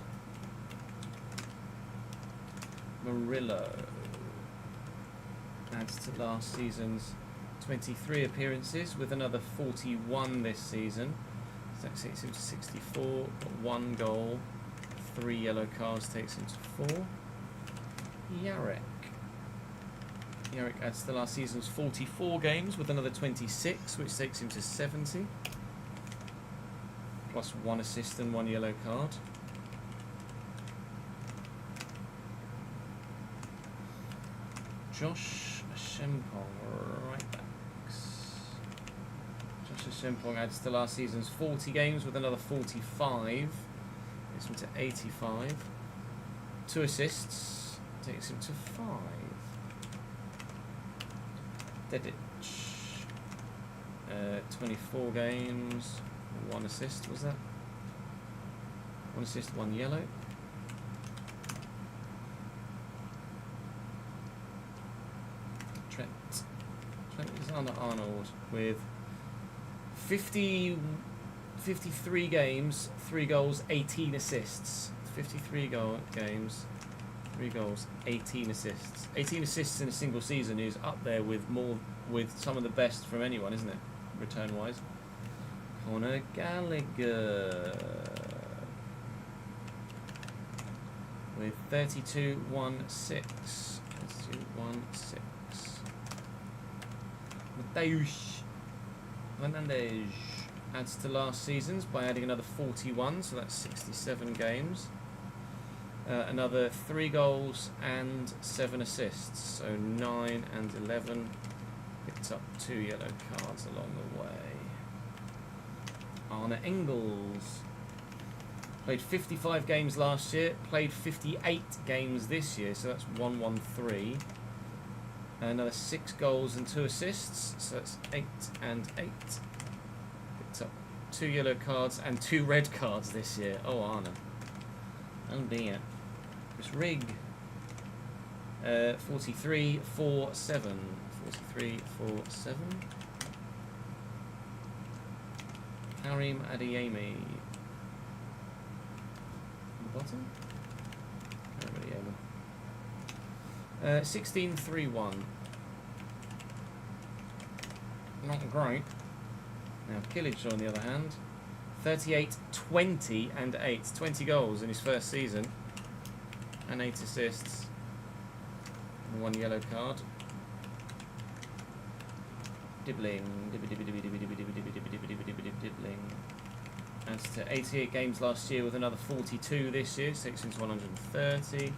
Murillo adds to last season's 23 appearances with another 41 this season. So that takes him to 64, 1 goal, 3 yellow cards, takes him to 4. Yarek adds to last season's 44 games with another 26, which takes him to 70. Plus 1 assist and 1 yellow card. Josh Shempong, right backs. Josh Shempong adds to last season's 40 games with another 45. Takes him to 85. 2 assists. Takes him to 5. Dedic. 24 games. 1 assist, was that? 1 assist, 1 yellow. Trent Alexander-Arnold with 53 games, 3 goals, 18 assists. 53 games, 3 goals, 18 assists. 18 assists in a single season is up there with some of the best from anyone, isn't it? Return-wise. Conor Gallagher with 32-1-6. 32-1-6. Mateus Fernandes adds to last season's by adding another 41, so that's 67 games. Another 3 goals and 7 assists, so 9 and 11. Picked up 2 yellow cards along the way. Arne Engels played 55 games last year, played 58 games this year, so that's 113. Another 6 goals and 2 assists, so that's 8 and 8. Picked up 2 yellow cards and 2 red cards this year. Oh, Arne. Oh dear. Chris Rigg. 43-4-7. 43-4-7. Karim Adeyemi. On the bottom? Karim Adeyemi. 16-3-1. Not great. Now Killage, on the other hand, 38-20-8. 20 goals in his first season. And 8 assists. And 1 yellow card. Dibbling. Adds to 88 games last year with another 42 this year. Takes him to 130.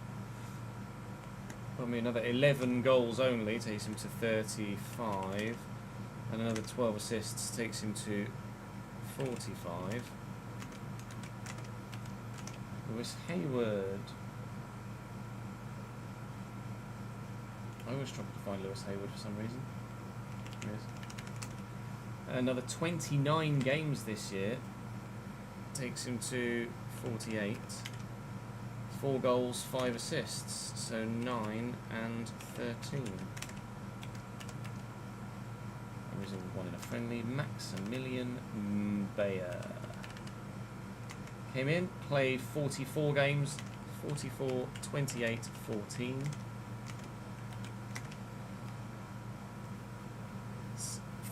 Probably another 11 goals only. Takes him to 35. And another 12 assists. Takes him to 45. Lewis Hayward. I always struggle to find Lewis Hayward for some reason. There he is. Another 29 games this year. Takes him to 48. 4 goals, 5 assists. So 9 and 13. There is a 1 in a friendly. Maximilian Bayer. Came in, played 44 games. 44, 28, 14.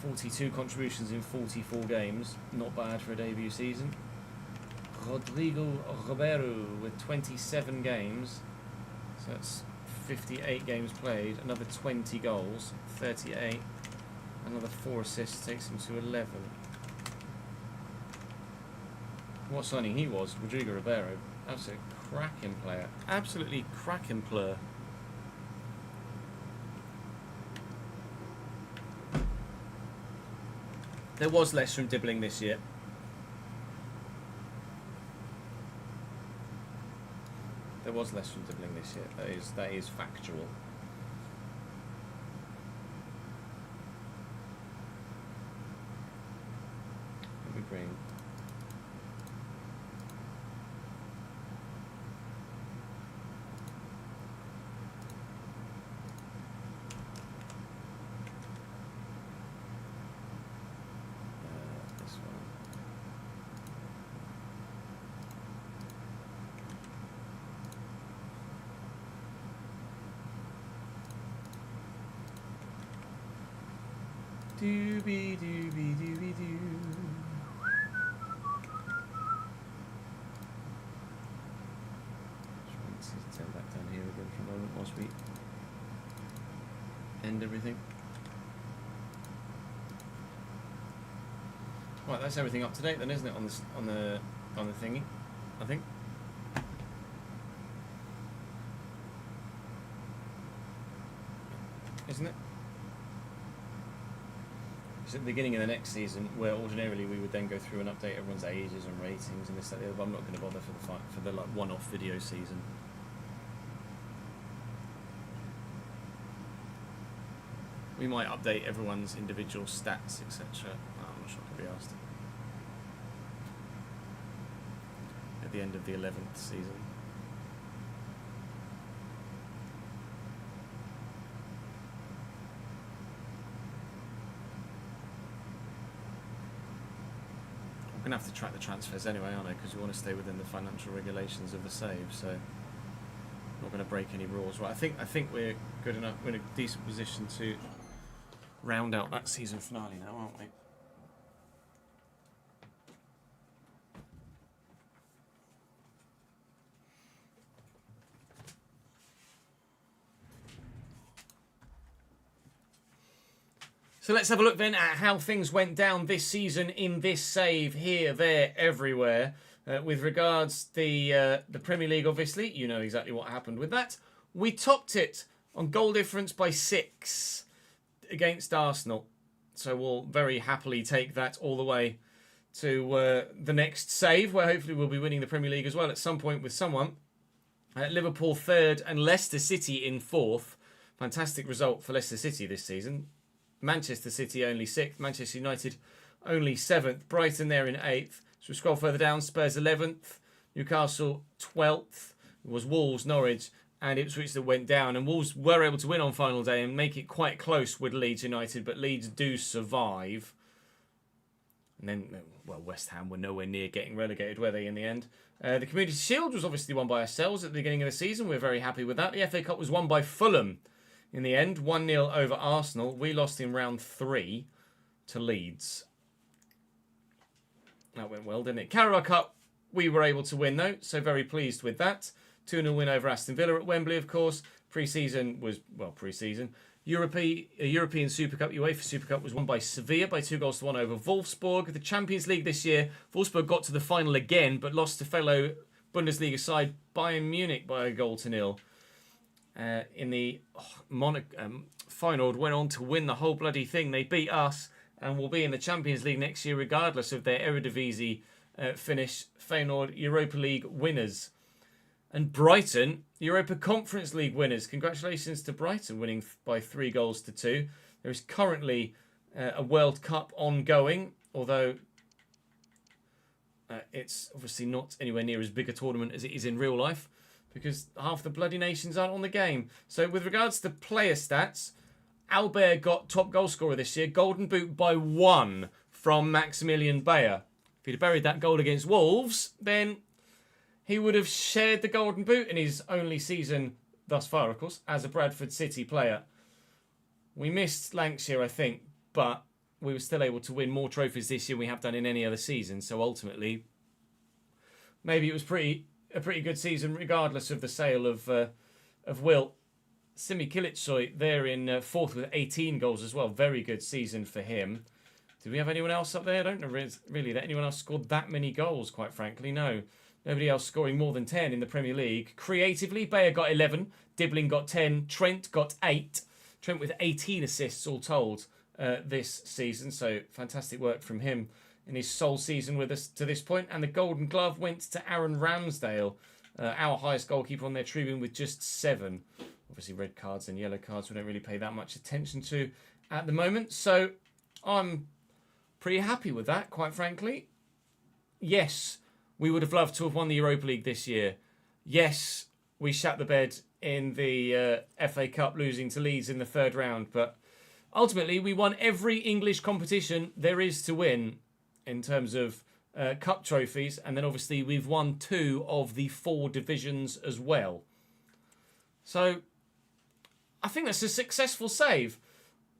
42 contributions in 44 games, not bad for a debut season. Rodrigo Ribeiro with 27 games, so that's 58 games played, another 20 goals, 38, another 4 assists takes him to 11. What signing he was, Rodrigo Ribeiro, absolute cracking player, absolutely cracking player. There was less from Dibbling this year. There was less from Dibbling this year. That is factual. Let me bring. Doobie doobie doobie doo. Just want to turn back down here again for a moment whilst we end everything. Right, that's everything up to date then, isn't it? On the thingy, I think. Isn't it? It's at the beginning of the next season, where ordinarily we would then go through and update everyone's ages and ratings and this, that, the other, but I'm not going to bother for the like one-off video season. We might update everyone's individual stats, etc. I'm not sure I can be asked. At the end of the 11th season. I'm going to have to track the transfers anyway, aren't I? Because we want to stay within the financial regulations of the save, so Not going to break any rules, right? I think we're good enough. We're in a decent position to round out that season finale now, aren't we? So let's have a look then at how things went down this season in this save, here, there, everywhere. With regards the Premier League, obviously, you know exactly what happened with that. We topped it on goal difference by 6 against Arsenal. So we'll very happily take that all the way to the next save, where hopefully we'll be winning the Premier League as well at some point with someone. Liverpool 3rd and Leicester City in 4th. Fantastic result for Leicester City this season. Manchester City only 6th. Manchester United only 7th. Brighton there in 8th. So we scroll further down. Spurs 11th. Newcastle 12th. It was Wolves, Norwich and Ipswich that went down. And Wolves were able to win on final day and make it quite close with Leeds United. But Leeds do survive. And then, well, West Ham were nowhere near getting relegated, were they, in the end? The Community Shield was obviously won by ourselves at the beginning of the season. We're very happy with that. The FA Cup was won by Fulham. In the end, 1-0 over Arsenal. We lost in round 3 to Leeds. That went well, didn't it? Carabao Cup, we were able to win, though, so very pleased with that. 2-0 win over Aston Villa at Wembley, of course. Pre-season was, well, pre-season. European Super Cup, UEFA Super Cup, was won by Sevilla by 2-1 over Wolfsburg. The Champions League this year, Wolfsburg got to the final again, but lost to fellow Bundesliga side Bayern Munich by 1-0. In the Feyenoord went on to win the whole bloody thing. They beat us and will be in the Champions League next year regardless of their Eredivisie finish. Feyenoord Europa League winners. And Brighton Europa Conference League winners. Congratulations to Brighton winning by 3-2. There is currently a World Cup ongoing, although it's obviously not anywhere near as big a tournament as it is in real life, because half the bloody nations aren't on the game. So with regards to player stats, Albert got top goal scorer this year. Golden Boot by 1 from Maximilian Bayer. If he'd have buried that goal against Wolves, then he would have shared the Golden Boot in his only season thus far, of course, as a Bradford City player. We missed Lancashire, I think, but we were still able to win more trophies this year than we have done in any other season. So ultimately, maybe it was a pretty good season, regardless of the sale of Wilt. Simi Kilitsoy there in 4th with 18 goals as well. Very good season for him. Did we have anyone else up there? I don't know really that anyone else scored that many goals, quite frankly. No. Nobody else scoring more than 10 in the Premier League. Creatively, Bayer got 11. Dibbling got 10. Trent got 8. Trent with 18 assists all told this season. So fantastic work from him in his sole season with us to this point. And the Golden Glove went to Aaron Ramsdale, our highest goalkeeper on their tribune with just 7. Obviously red cards and yellow cards we don't really pay that much attention to at the moment. So I'm pretty happy with that, quite frankly. Yes, we would have loved to have won the Europa League this year. Yes, we shat the bed in the FA Cup, losing to Leeds in the 3rd round. But ultimately, we won every English competition there is to win in terms of cup trophies. And then obviously we've won 2 of the 4 divisions as well. So I think that's a successful save.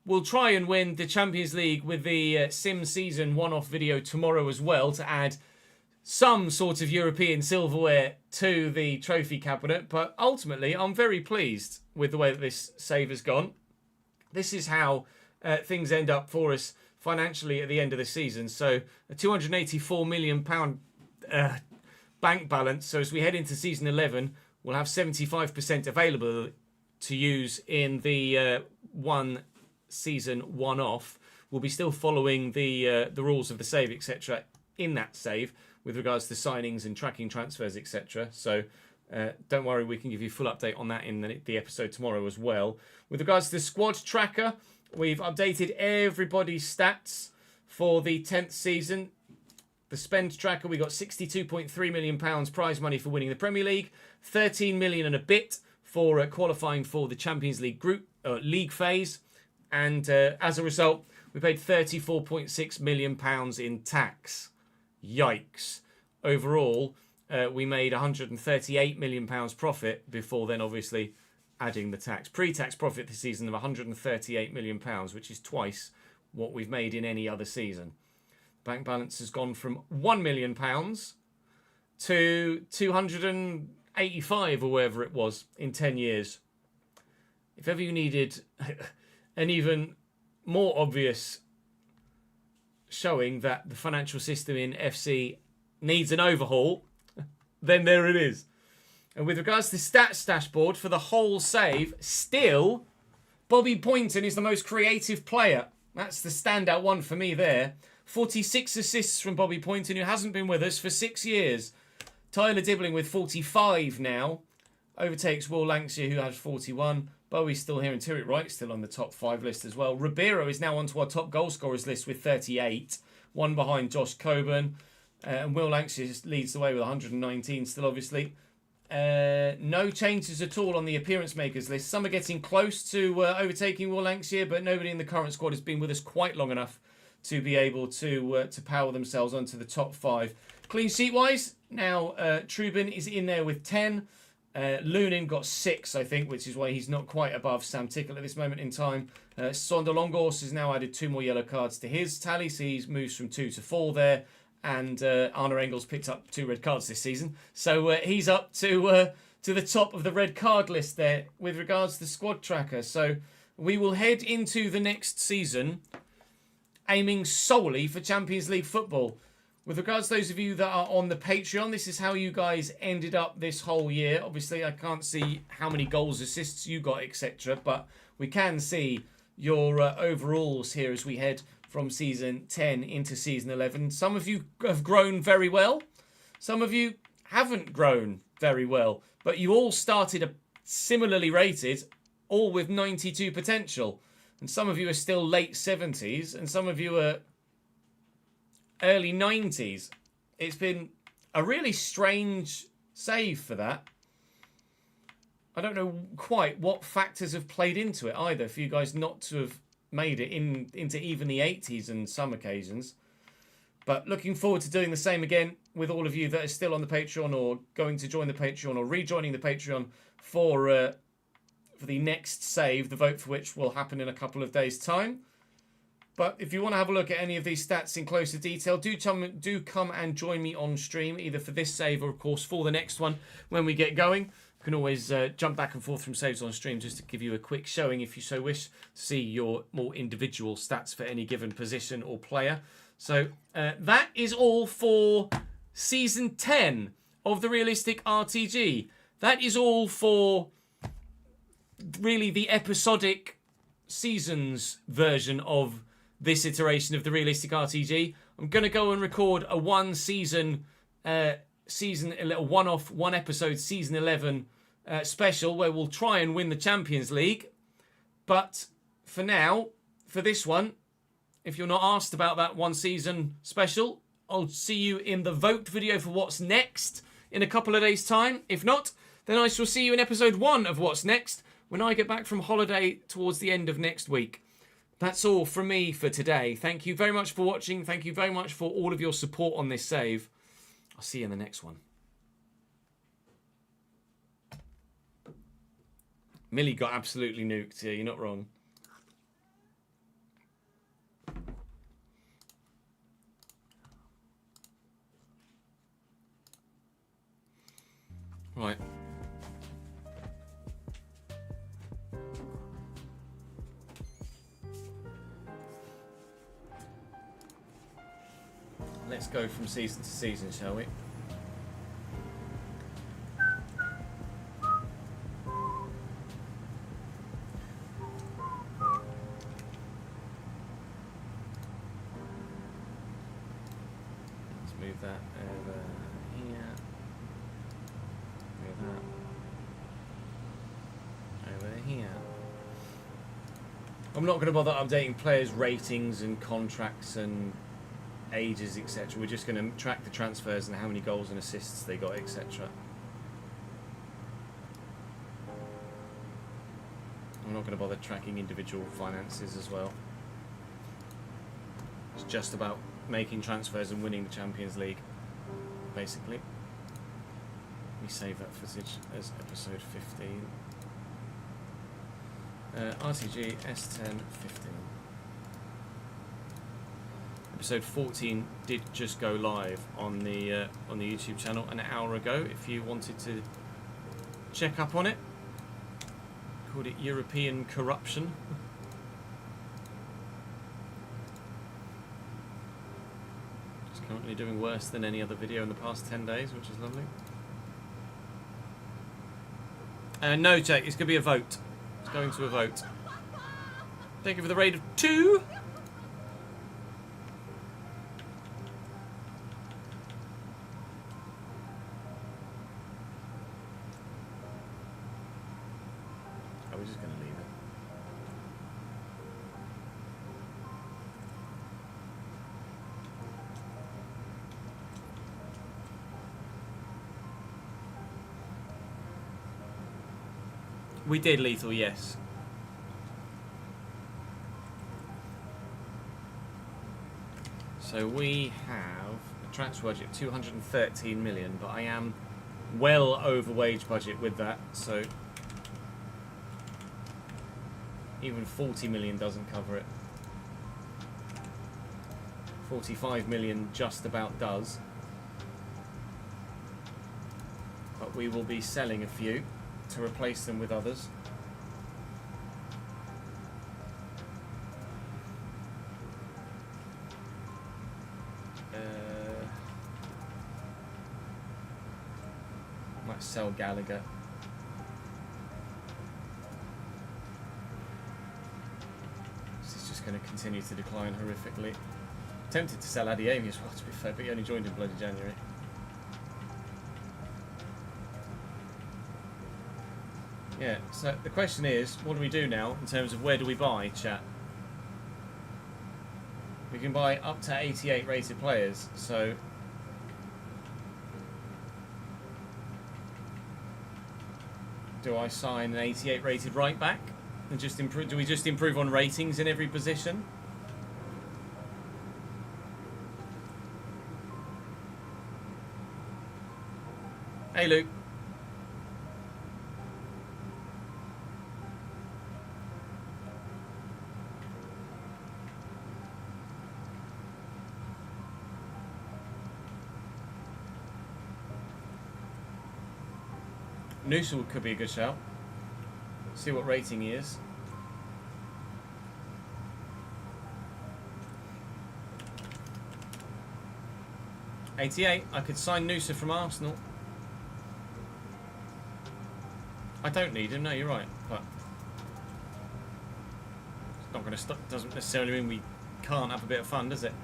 We'll try and win the Champions League with the Sim Season one-off video tomorrow as well, to add some sort of European silverware to the trophy cabinet. But ultimately, I'm very pleased with the way that this save has gone. This is how things end up for us financially at the end of the season. So a £284 million bank balance. So as we head into season 11, we'll have 75% available to use in the one season one-off. We'll be still following the rules of the save, etc. in that save with regards to signings and tracking transfers, etc. So don't worry, we can give you a full update on that in the episode tomorrow as well. With regards to the squad tracker, we've updated everybody's stats for the 10th season. The spend tracker, we got £62.3 million prize money for winning the Premier League, 13 million and a bit for qualifying for the Champions League group league phase, and as a result, we paid £34.6 million in tax. Yikes! Overall, we made £138 million profit before then obviously adding the tax. Pre-tax profit this season of £138 million, which is twice what we've made in any other season. Bank balance has gone from £1 million to 285 or wherever it was in 10 years. If ever you needed an even more obvious showing that the financial system in FC needs an overhaul, then there it is. And with regards to the stats dashboard for the whole save, still, Bobby Poynton is the most creative player. That's the standout one for me there. 46 assists from Bobby Poynton, who hasn't been with us for 6 years. Tyler Dibbling with 45 now. Overtakes Will Lankshire, who has 41. Bowie's still here, and Turret Wright still on the top 5 list as well. Ribeiro is now onto our top goal scorers list with 38. One behind Josh Coburn. And Will Lankshire leads the way with 119 still, obviously. No changes at all on the appearance makers list. Some are getting close to overtaking Will Lankshire, but nobody in the current squad has been with us quite long enough to be able to power themselves onto the top 5. Clean sheet wise, now Trubin is in there with 10. Lunin got 6, I think, which is why he's not quite above Sam Tickle at this moment in time. Sondor Longors has now added 2 more yellow cards to his tally, so he moves from 2 to 4 there. And Arne Engels picked up 2 red cards this season. So he's up to the top of the red card list there with regards to the squad tracker. So we will head into the next season aiming solely for Champions League football. With regards to those of you that are on the Patreon, this is how you guys ended up this whole year. Obviously, I can't see how many goals, assists you got, etc. But we can see your overalls here as we head from season 10 into season 11. Some of you have grown very well. Some of you haven't grown very well. But you all started similarly rated, all with 92 potential. And some of you are still late 70s, and some of you are early 90s. It's been a really strange save for that. I don't know quite what factors have played into it either for you guys not to have made it into even the 80s on some occasions. But looking forward to doing the same again with all of you that are still on the Patreon or going to join the Patreon or rejoining the Patreon for the next save, the vote for which will happen in a couple of days' time. But if you want to have a look at any of these stats in closer detail, do come and join me on stream, either for this save or, of course, for the next one when we get going. You can always jump back and forth from saves on stream just to give you a quick showing, if you so wish, to see your more individual stats for any given position or player. So that is all for Season 10 of the Realistic RTG. That is all for really the episodic seasons version of this iteration of the Realistic RTG. I'm going to go and record a one episode season 11 special where we'll try and win the Champions League. But for now, for this one, if you're not asked about that one season special, I'll see you in the vote video for what's next in a couple of days' time. If not, then I shall see you in episode 1 of What's Next when I get back from holiday towards the end of next week. That's all from me for today. Thank you very much for watching. Thank you very much for all of your support on this save. I'll see you in the next one. Millie got absolutely nuked here. You're not wrong. Right. Let's go from season to season, shall we? Let's move that over here. Move that over here. I'm not going to bother updating players' ratings and contracts and ages, etc. We're just going to track the transfers and how many goals and assists they got, etc. I'm not going to bother tracking individual finances as well. It's just about making transfers and winning the Champions League, basically. me save that footage as episode 15. RTG S10 15. Episode 14 did just go live on the YouTube channel an hour ago. If you wanted to check up on it, called it European Corruption. Just currently doing worse than any other video in the past 10 days, which is lovely. No, Jack, it's going to be a vote. It's going to a vote. Thank you for the raid of 2. We're just going to leave it. We did lethal, yes. So we have a transfer budget of 213 million, but I am well over wage budget with that, so even 40 million doesn't cover it. 45 million just about does. But we will be selling a few to replace them with others. Might sell Gallagher. Going to continue to decline horrifically. Tempted to sell Adiemi as well, to be fair, but he only joined in bloody January. Yeah, so the question is, what do we do now in terms of where do we buy, chat? We can buy up to 88 rated players, so do I sign an 88 rated right back? And just improve? Do we just improve on ratings in every position? Hey, Luke. Noosa could be a good shout. See what rating he is. '88. I could sign Noosa from Arsenal. I don't need him. No, you're right. But it's not going to stop. Doesn't necessarily mean we can't have a bit of fun, does it?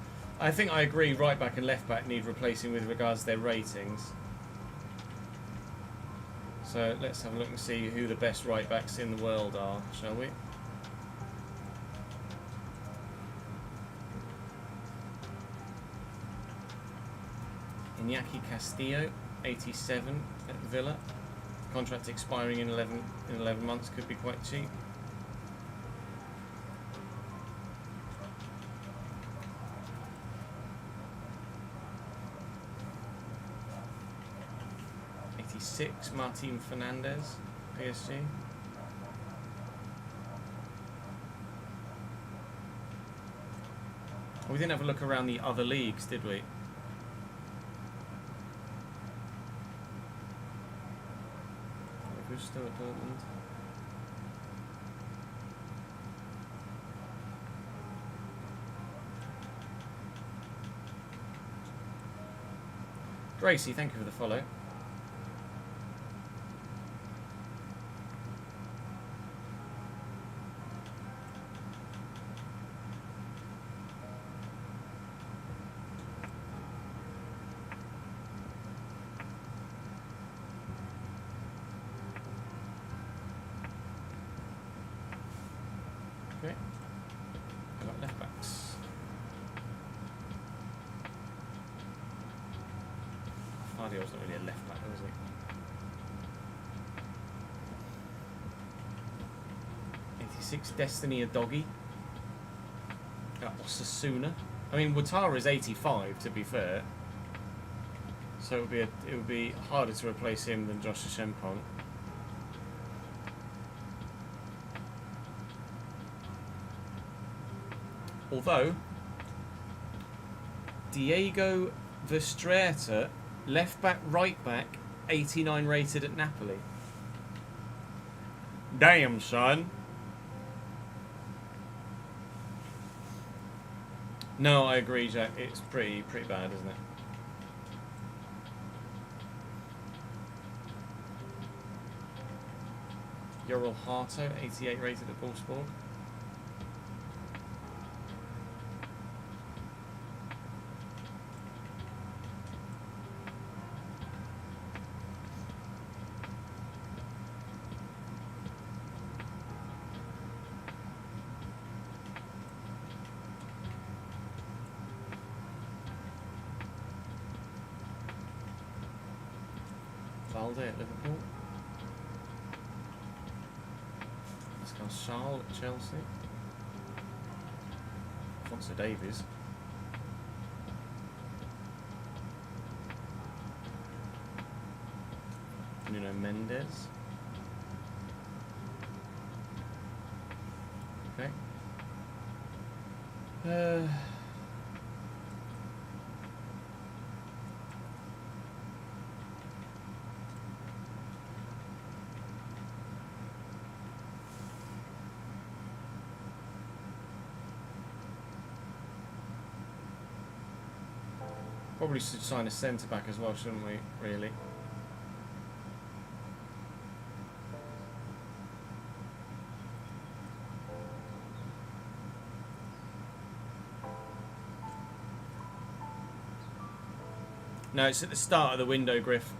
I think I agree. Right back and left back need replacing with regards to their ratings. So let's have a look and see who the best right backs in the world are, shall we? Iñaki Castillo, 87 at Villa. Contract expiring in 11 months, could be quite cheap. Martin Fernandez, PSG. We didn't have a look around the other leagues, did we? Augusto at Dortmund. Gracie, thank you for the follow. Okay. How about left backs? Fardio's not really a left back, is he? 86 Destiny a doggy. Osasuna. I mean, Ouattara is 85, to be fair. So So it would be harder to replace him than Joshua Shempong. Although Diego Vestreta, left back, right back, 89 rated at Napoli. Damn, son. No, I agree, Jack. It's pretty bad, isn't it? Ural Harto, 88 rated at Wolfsburg. Valde at Liverpool. Pascal Charles at Chelsea. Alphonso Davies. Nuno Mendes. Okay. Probably should sign a centre back as well, shouldn't we? Really. No, it's at the start of the window, Griff.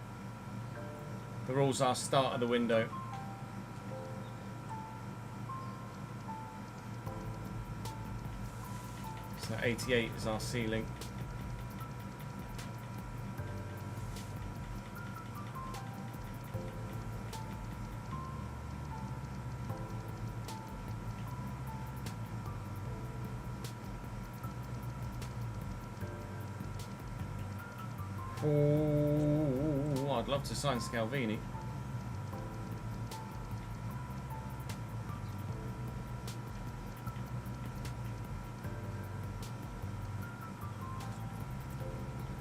The rules are start of the window. So 88 is our ceiling. Oh, I'd love to sign Scalvini.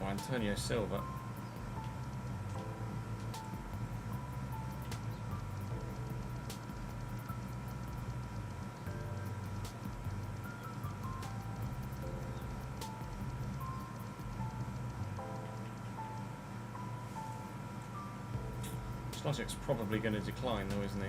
Or Antonio Silva. Logic's probably going to decline though, isn't he?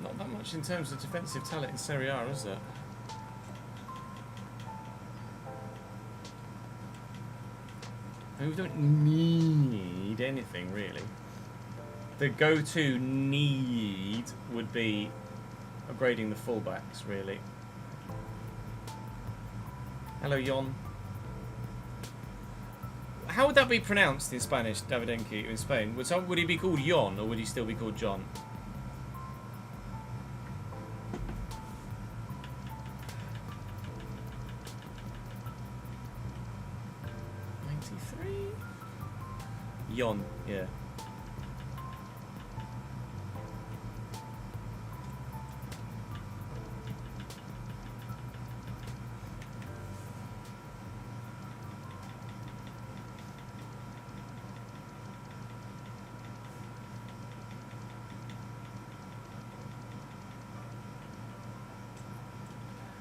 Not that much in terms of defensive talent in Serie A, is there? I mean, we don't need anything, really. The go-to need would be upgrading the fullbacks, really. Hello, Jon. How would that be pronounced in Spanish, Davidenki, in Spain? Would he be called Jon, or would he still be called John? Jon, yeah.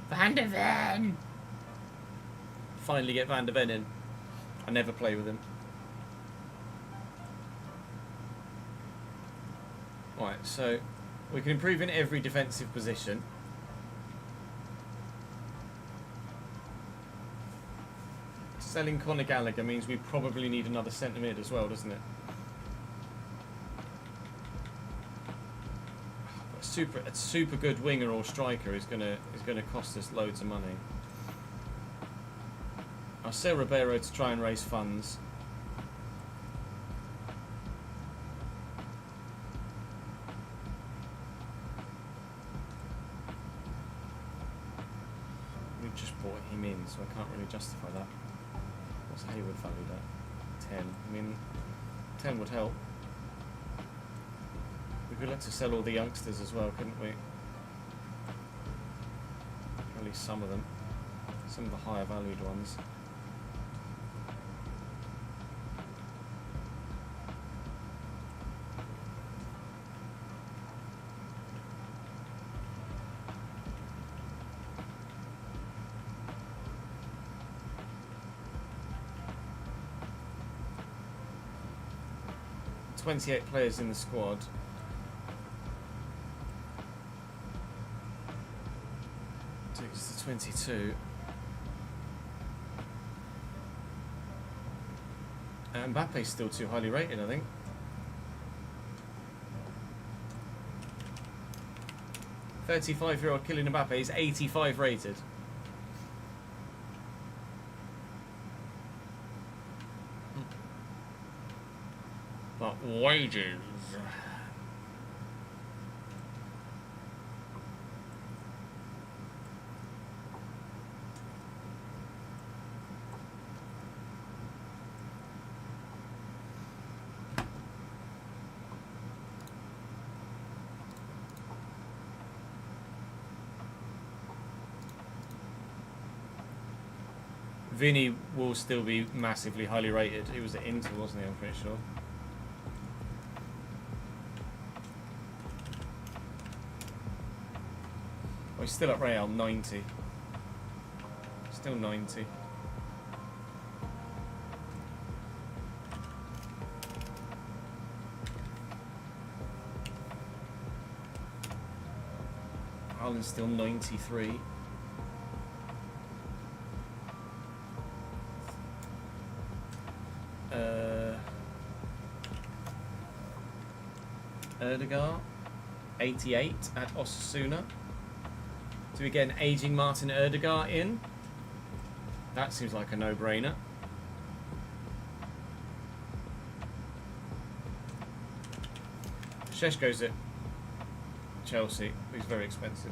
Van der Ven! Finally get Van der Ven in. I never play with him. Right, so we can improve in every defensive position. Selling Conor Gallagher means we probably need another centre mid as well, doesn't it? A super good winger or striker is gonna cost us loads of money. I'll sell Ribeiro to try and raise funds. We've just bought him in, so I can't really justify that. What's Hayward valued at? 10. I mean, 10 would help. We could have to sell all the youngsters as well, couldn't we? At least some of them. Some of the higher valued ones. "28 players in the squad. Takes us to 22. Mbappe's still too highly rated, I think. "35-year-old Kylian Mbappe is 85 rated. But wages. Vinny will still be massively highly rated. He was at Inter, wasn't he? I'm pretty sure. Oh, he's still at Real, 90. Still 90. Haaland's still 93. Erdegaard, 88 at Osasuna. Do we get an aging Martin Erdegaard in? That seems like a no-brainer. Šeško's at Chelsea. He's very expensive.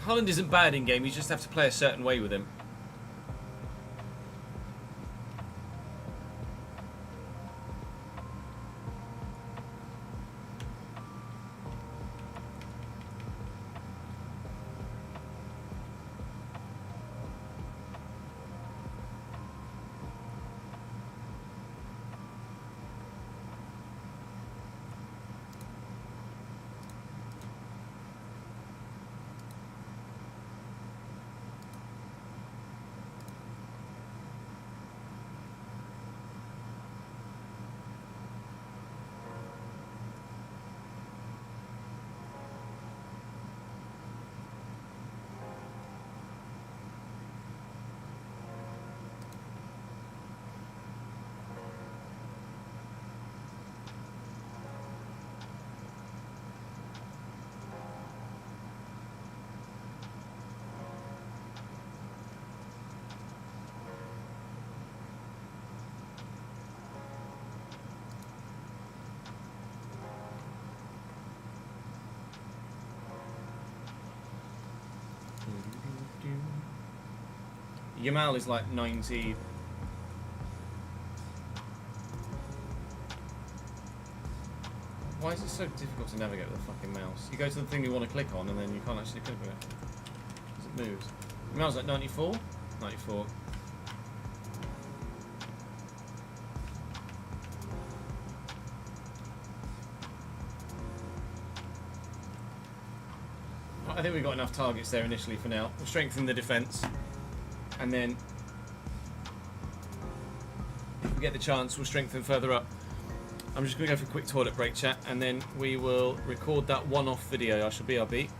Haaland isn't bad in game. You just have to play a certain way with him. Yamal is like 90. Why is it so difficult to navigate with the fucking mouse? You go to the thing you want to click on and then you can't actually click on it because it moves. Yamal's like 94? 94. I think we've got enough targets there initially for now. We'll strengthen the defence. And then, if we get the chance, we'll strengthen further up. I'm just going to go for a quick toilet break, chat, and then we will record that one-off video. I shall BRB.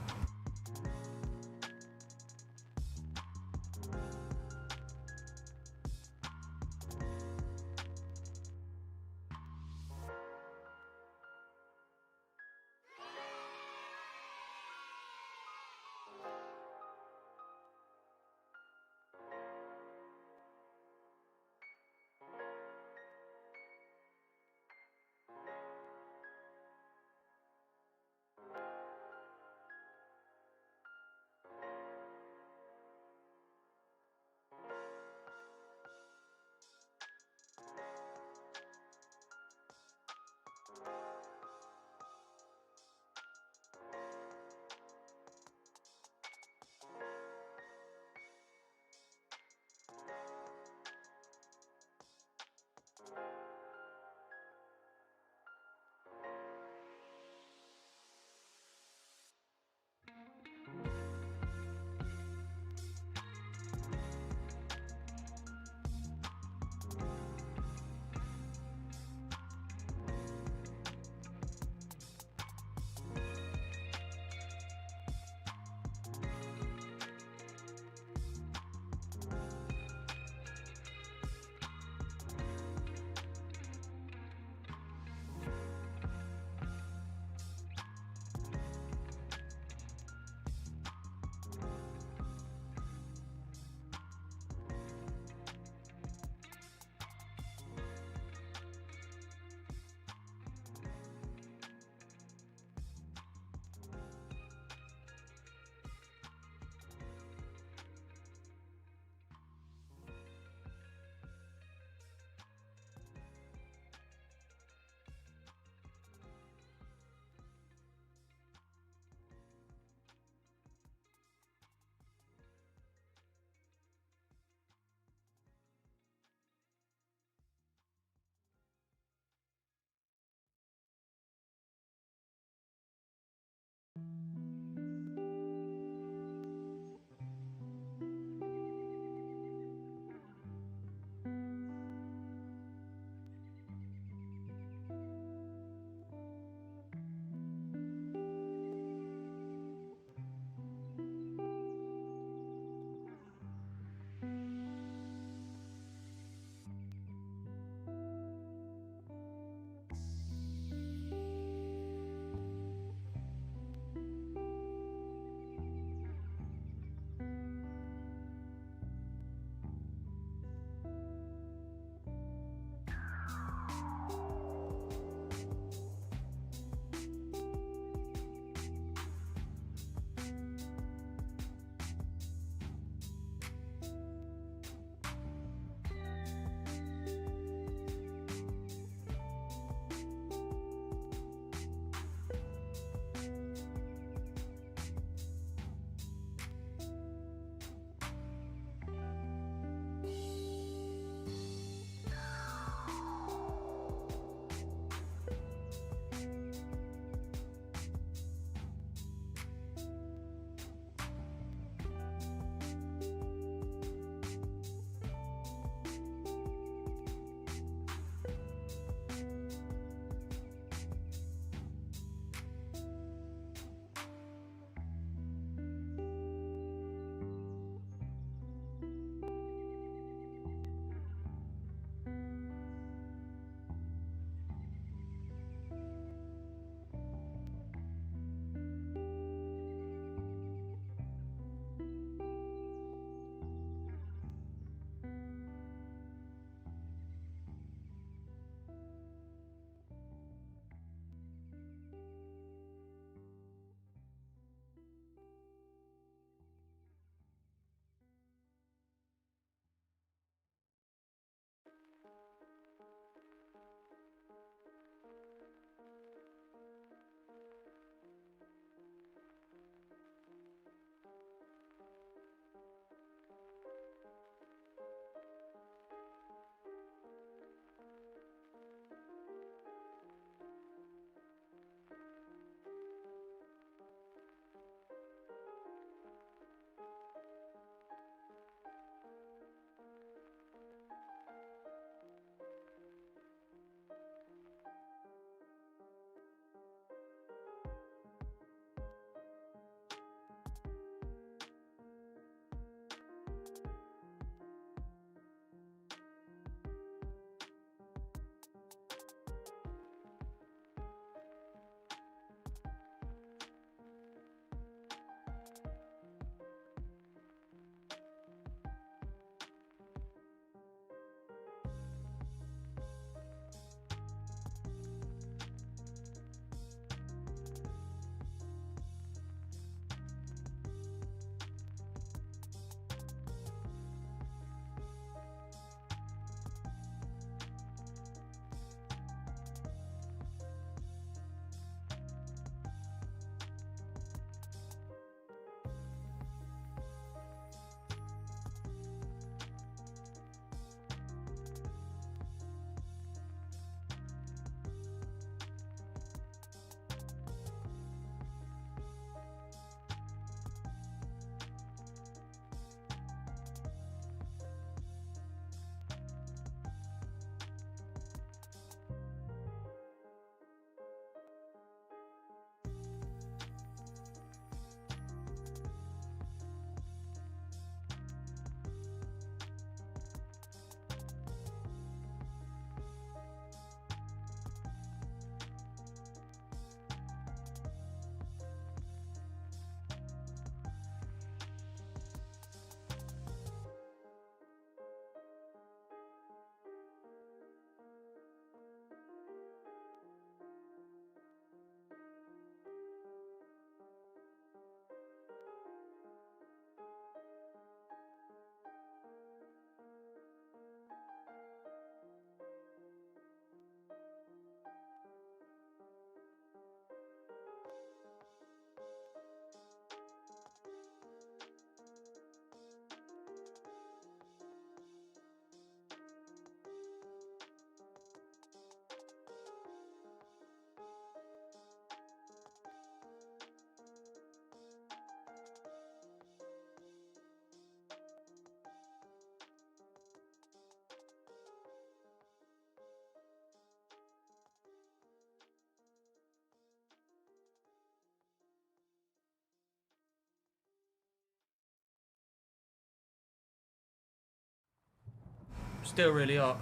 still really hot.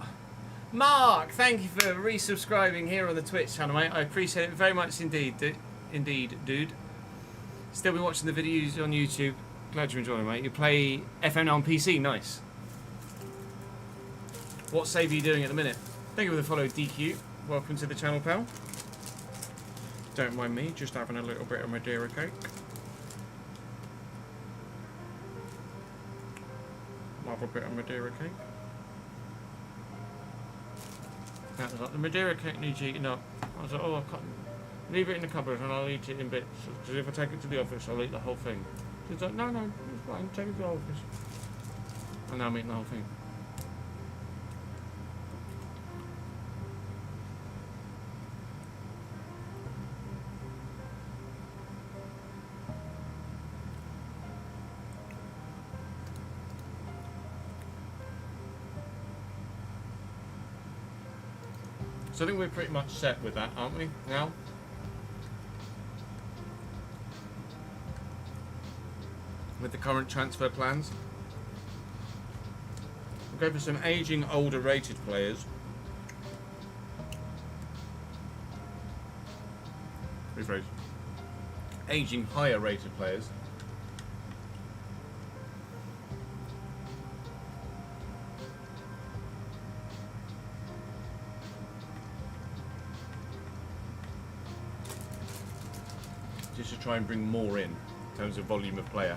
Mark, thank you for resubscribing here on the Twitch channel, mate. I appreciate it very much indeed. Indeed, dude. Still been watching the videos on YouTube. Glad you're enjoying, mate. You play FM on PC, nice. What save are you doing at the minute? Thank you for the follow, DQ. Welcome to the channel, pal. Don't mind me, just having a little bit of Madeira cake. Have a bit of Madeira cake. That was like, the Madeira cake needs eating up. I was like, oh, I can't. Leave it in the cupboard and I'll eat it in bits. Because if I take it to the office, I'll eat the whole thing. She's like, no, it's fine, take it to the office. And now I'm eating the whole thing. So I think we're pretty much set with that, aren't we, now? With the current transfer plans. We'll go for some ageing, older rated players. Rephrase. Ageing, higher rated players. Just to try and bring more in terms of volume of player.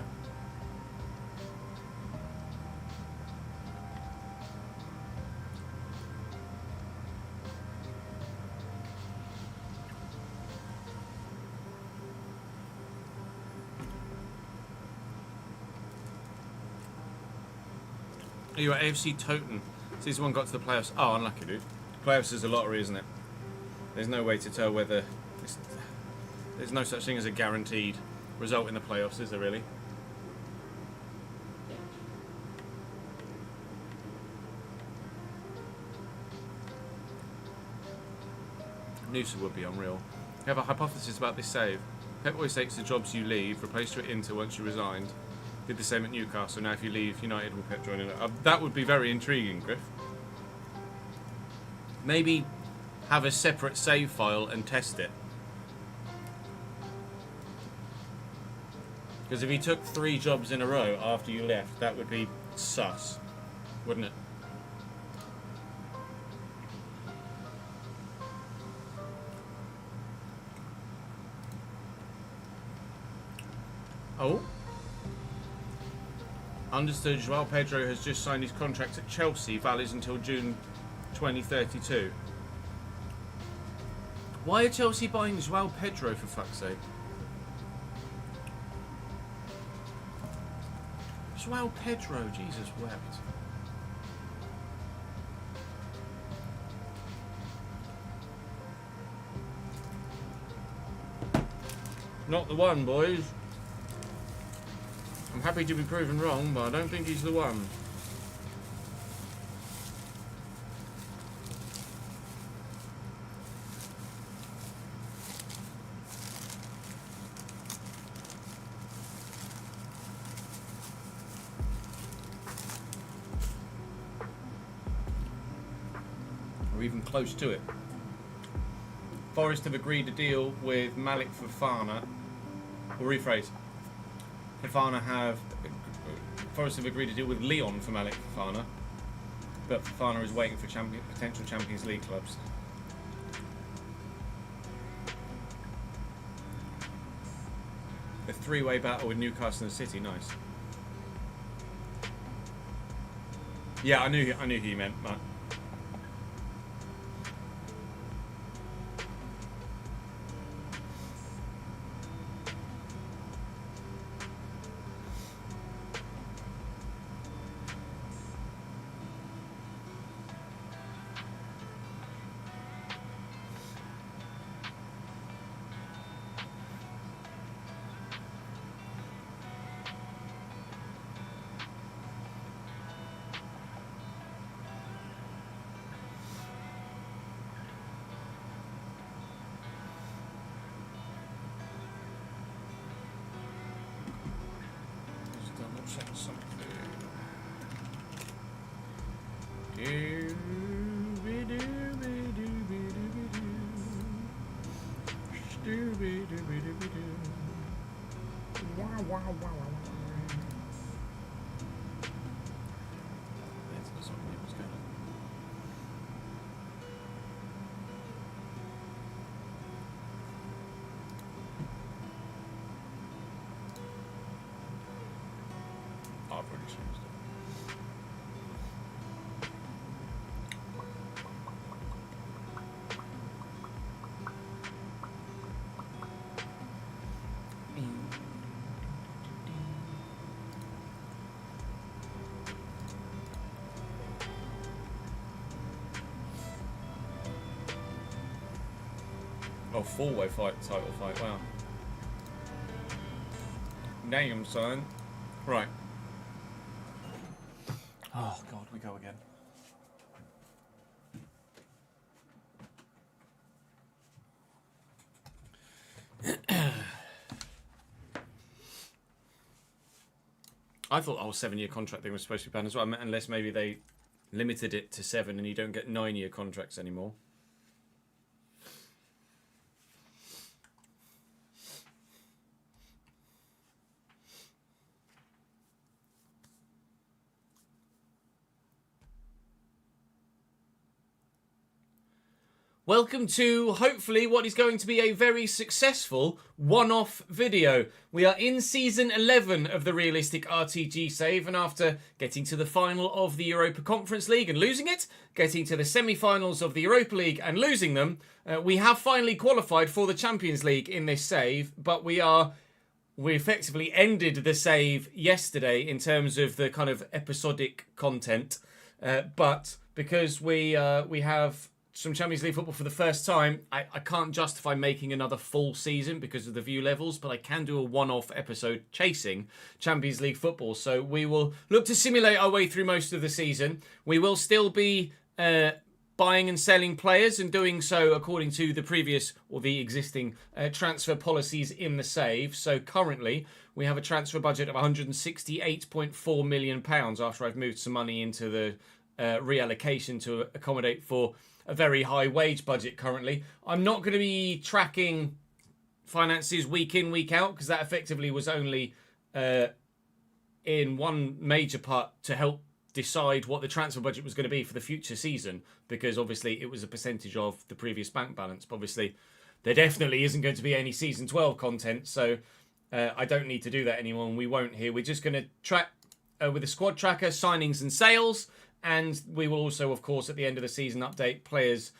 Are you at AFC Toten? Season 1 got to the playoffs. Oh, unlucky, dude. Playoffs is a lottery, isn't it? There's no way to tell whether... There's no such thing as a guaranteed result in the playoffs, is there really? Noosa would be unreal. You have a hypothesis about this save. Pep always takes the jobs you leave, replaced you at Inter once you resigned. Did the same at Newcastle. Now if you leave United, will Pep join in? That would be very intriguing, Griff. Maybe have a separate save file and test it. Because if he took 3 jobs in a row after you left, that would be sus, wouldn't it? Oh? Understood, João Pedro has just signed his contract at Chelsea, valid until June 2032. Why are Chelsea buying João Pedro, for fuck's sake? João Pedro, Jesus wept. Not the one, boys. I'm happy to be proven wrong, but I don't think he's the one. Or even close to it. Forest have agreed to deal with Malik Fofana. Or rephrase. Forest have agreed to deal with Lyon for Malik Fofana, but Fofana is waiting for potential Champions League clubs. A 3-way battle with Newcastle and City, nice. Yeah, I knew who you meant, Matt. Check something. That's not really what's going on. Oh, I've already changed it. Oh, four-way title fight, wow. Damn, son. Right. Oh, God, we go again. I thought the whole 7-year contract thing was supposed to be banned as well, unless maybe they limited it to 7 and you don't get 9-year contracts anymore. Welcome to, hopefully, what is going to be a very successful one-off video. We are in Season 11 of the Realistic RTG Save, and after getting to the final of the Europa Conference League and losing it, getting to the semi-finals of the Europa League and losing them, we have finally qualified for the Champions League in this save, but we effectively ended the save yesterday in terms of the kind of episodic content, but because we have some Champions League football for the first time, I can't justify making another full season because of the view levels, but I can do a one-off episode chasing Champions League football. So we will look to simulate our way through most of the season. We will still be buying and selling players and doing so according to the previous or the existing transfer policies in the save. So currently we have a transfer budget of £168.4 million after I've moved some money into the reallocation to accommodate for a very high wage budget currently. I'm not going to be tracking finances week in, week out, because that effectively was only in one major part to help decide what the transfer budget was going to be for the future season, because obviously it was a percentage of the previous bank balance. But obviously there definitely isn't going to be any Season 12 content, so I don't need to do that anymore, and we won't here. We're just going to track with the squad tracker, signings and sales. And we will also, of course, at the end of the season, update players'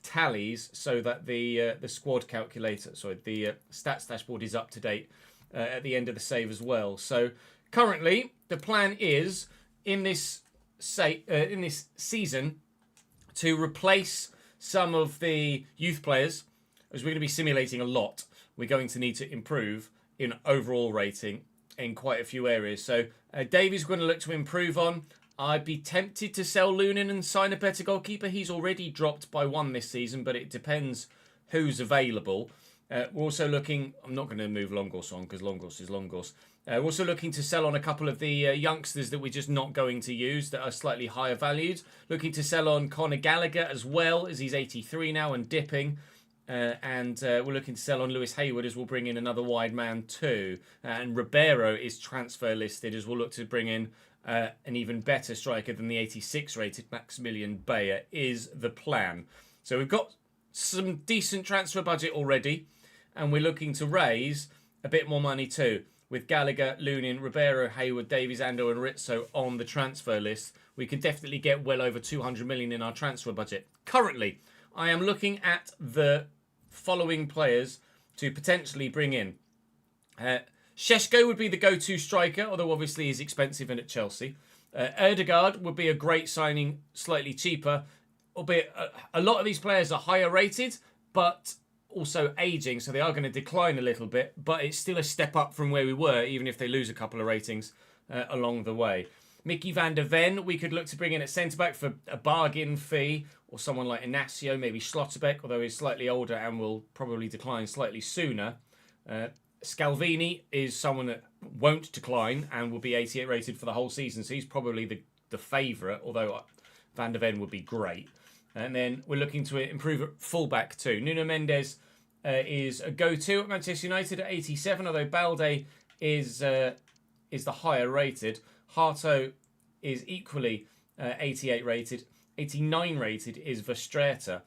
tallies so that the squad calculator, the stats dashboard is up to date at the end of the save as well. So currently, the plan is in this season to replace some of the youth players, as we're going to be simulating a lot. We're going to need to improve in overall rating in quite a few areas. So Davey's going to look to improve on. I'd be tempted to sell Lunin and sign a better goalkeeper. He's already dropped by 1 this season, but it depends who's available. We're also looking... I'm not going to move Longos on because Longos is Longos. We're also looking to sell on a couple of the youngsters that we're just not going to use that are slightly higher valued. Looking to sell on Conor Gallagher as well, as he's 83 now and dipping. And we're looking to sell on Lewis Hayward, as we'll bring in another wide man too. And Ribeiro is transfer listed, as we'll look to bring in an even better striker than the 86 rated Maximilian Bayer is the plan. So we've got some decent transfer budget already, and we're looking to raise a bit more money too. With Gallagher, Lunin, Ribeiro, Hayward, Davies, Ando and Rizzo on the transfer list, we could definitely get well over 200 million in our transfer budget. Currently, I am looking at the following players to potentially bring in. Šeško would be the go-to striker, although obviously he's expensive and at Chelsea. Erdegaard would be a great signing, slightly cheaper. Albeit a lot of these players are higher rated, but also aging, so they are going to decline a little bit. But it's still a step up from where we were, even if they lose a couple of ratings along the way. Mickey van der Ven, we could look to bring in at centre-back for a bargain fee, or someone like Inacio, maybe Schlotterbeck, although he's slightly older and will probably decline slightly sooner. Scalvini is someone that won't decline and will be 88 rated for the whole season, so he's probably the favourite, although Van der Ven would be great. And then we're looking to improve at fullback too. Nuno Mendes is a go-to at Manchester United at 87, although Balde is the higher rated. Harto is equally 88 rated. 89 rated is Verstraete.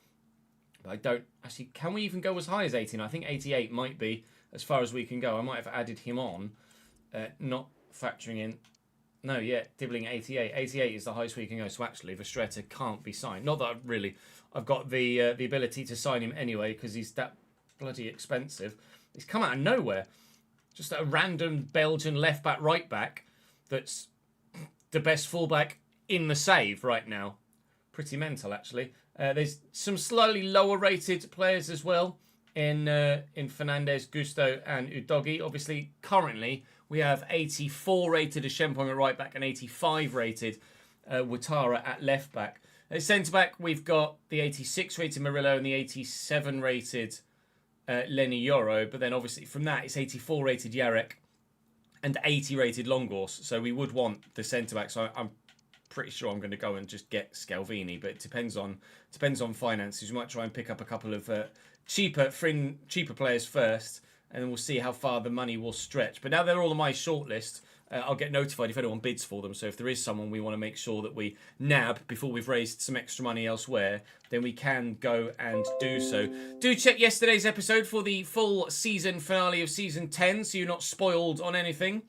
But I don't actually. Can we even go as high as 89? I think 88 might be as far as we can go. I might have added him on, not factoring in. No, yeah, dibbling 88. 88 is the highest we can go. So actually, Verstraete can't be signed. Not that I've got the ability to sign him anyway because he's that bloody expensive. He's come out of nowhere. Just a random Belgian left back, right back. That's the best fullback in the save right now. Pretty mental, actually. There's some slightly lower rated players as well in Fernandez, Gusto, and Udogi. Obviously, currently we have 84 rated Ashempong at right back and 85 rated Ouattara at left back. At centre back, we've got the 86 rated Murillo and the 87 rated Lenny Yoro. But then obviously from that, it's 84 rated Yarek and 80 rated Longors. So we would want the centre back. So I'm pretty sure I'm going to go and just get Scalvini, but it depends on finances. We might try and pick up a couple of cheaper players first, and then we'll see how far the money will stretch. But now they're all on my shortlist. I'll get notified if anyone bids for them. So if there is someone we want to make sure that we nab before we've raised some extra money elsewhere, then we can go and do so. Do check yesterday's episode for the full season finale of season 10, so you're not spoiled on anything.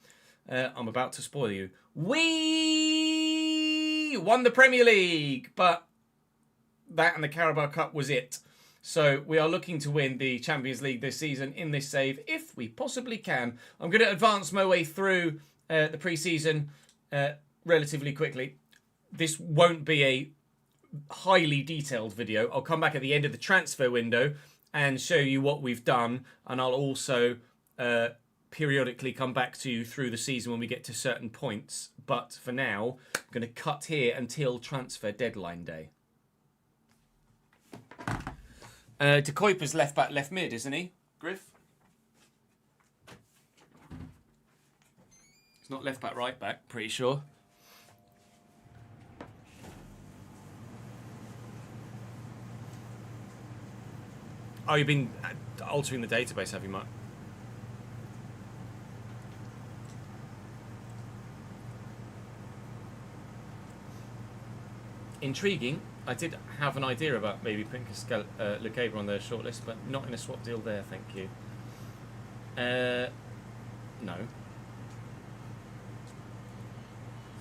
I'm about to spoil you. We won the Premier League, but that and the Carabao Cup was it. So we are looking to win the Champions League this season in this save, if we possibly can. I'm going to advance my way through the pre-season relatively quickly. This won't be a highly detailed video. I'll come back at the end of the transfer window and show you what we've done, and I'll also periodically come back to you through the season when we get to certain points. But for now, I'm going to cut here until transfer deadline day. De Kuiper's left back, left mid, isn't he, Griff? He's not left back, right back, pretty sure. Oh, you've been altering the database, have you, Mark? Intriguing. I did have an idea about maybe putting Lucaber on the shortlist, but not in a swap deal there, thank you. No.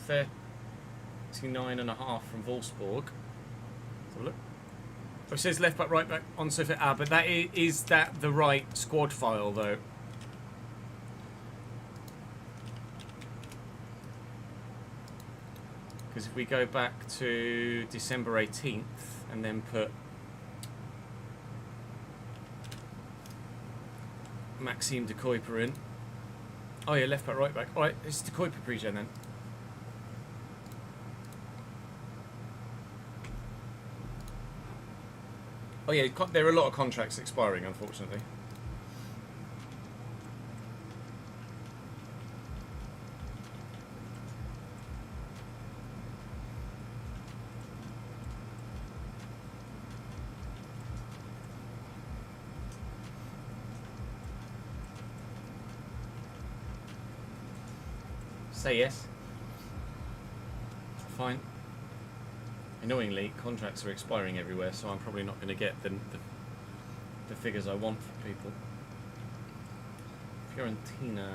39.5 from Wolfsburg. Let's have a look. Oh, it says left back, right back on Sofa. But that is that the right squad file, though? Because if we go back to December 18th and then put Maxime de Kuiper in. Oh yeah, left back, right back. Alright, it's de Kuiper pre-gen then. Oh yeah, there are a lot of contracts expiring, unfortunately. Say yes. Fine. Annoyingly, contracts are expiring everywhere, so I'm probably not going to get the figures I want from people. Fiorentina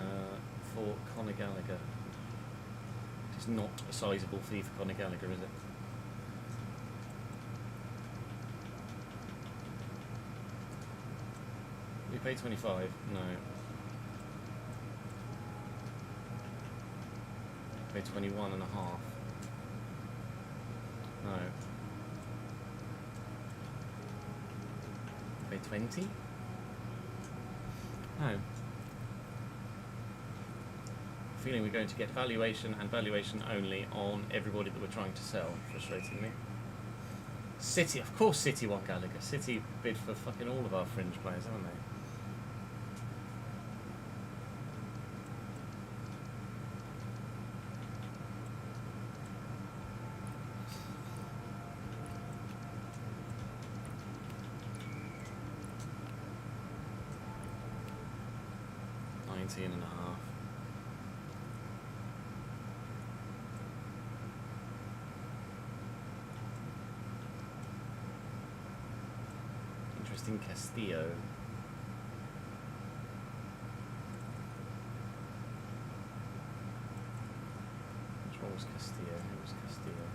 for Conor Gallagher. It's not a sizable fee for Conor Gallagher, is it? We pay 25? No. Pay 21.5. No. Pay 20? No. Feeling we're going to get valuation and valuation only on everybody that we're trying to sell, frustratingly. City, of course City want Gallagher. City bid for fucking all of our fringe players, haven't they? And a half. in Castillo. Which one was Castillo? Who was Castillo?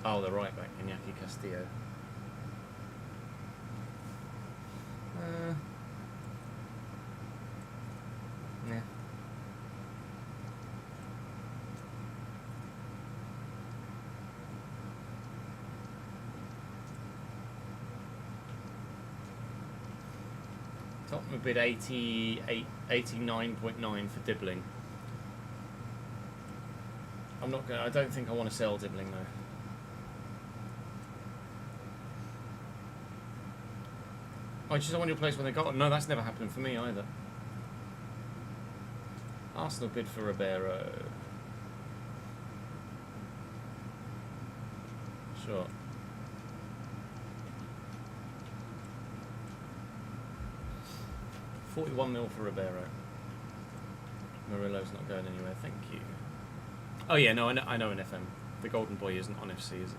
Oh, the right back, Iñaki Castillo. Yeah. Tottenham bid 89.9 for Dibbling. I'm not gonna. I don't think I want to sell Dibbling though. Oh, just on your place when they got. No, that's never happened for me either. Arsenal bid for Ribeiro. Sure. £41 million for Ribeiro. Murillo's not going anywhere, thank you. Oh yeah, no, I know an FM. The Golden Boy isn't on FC, is it?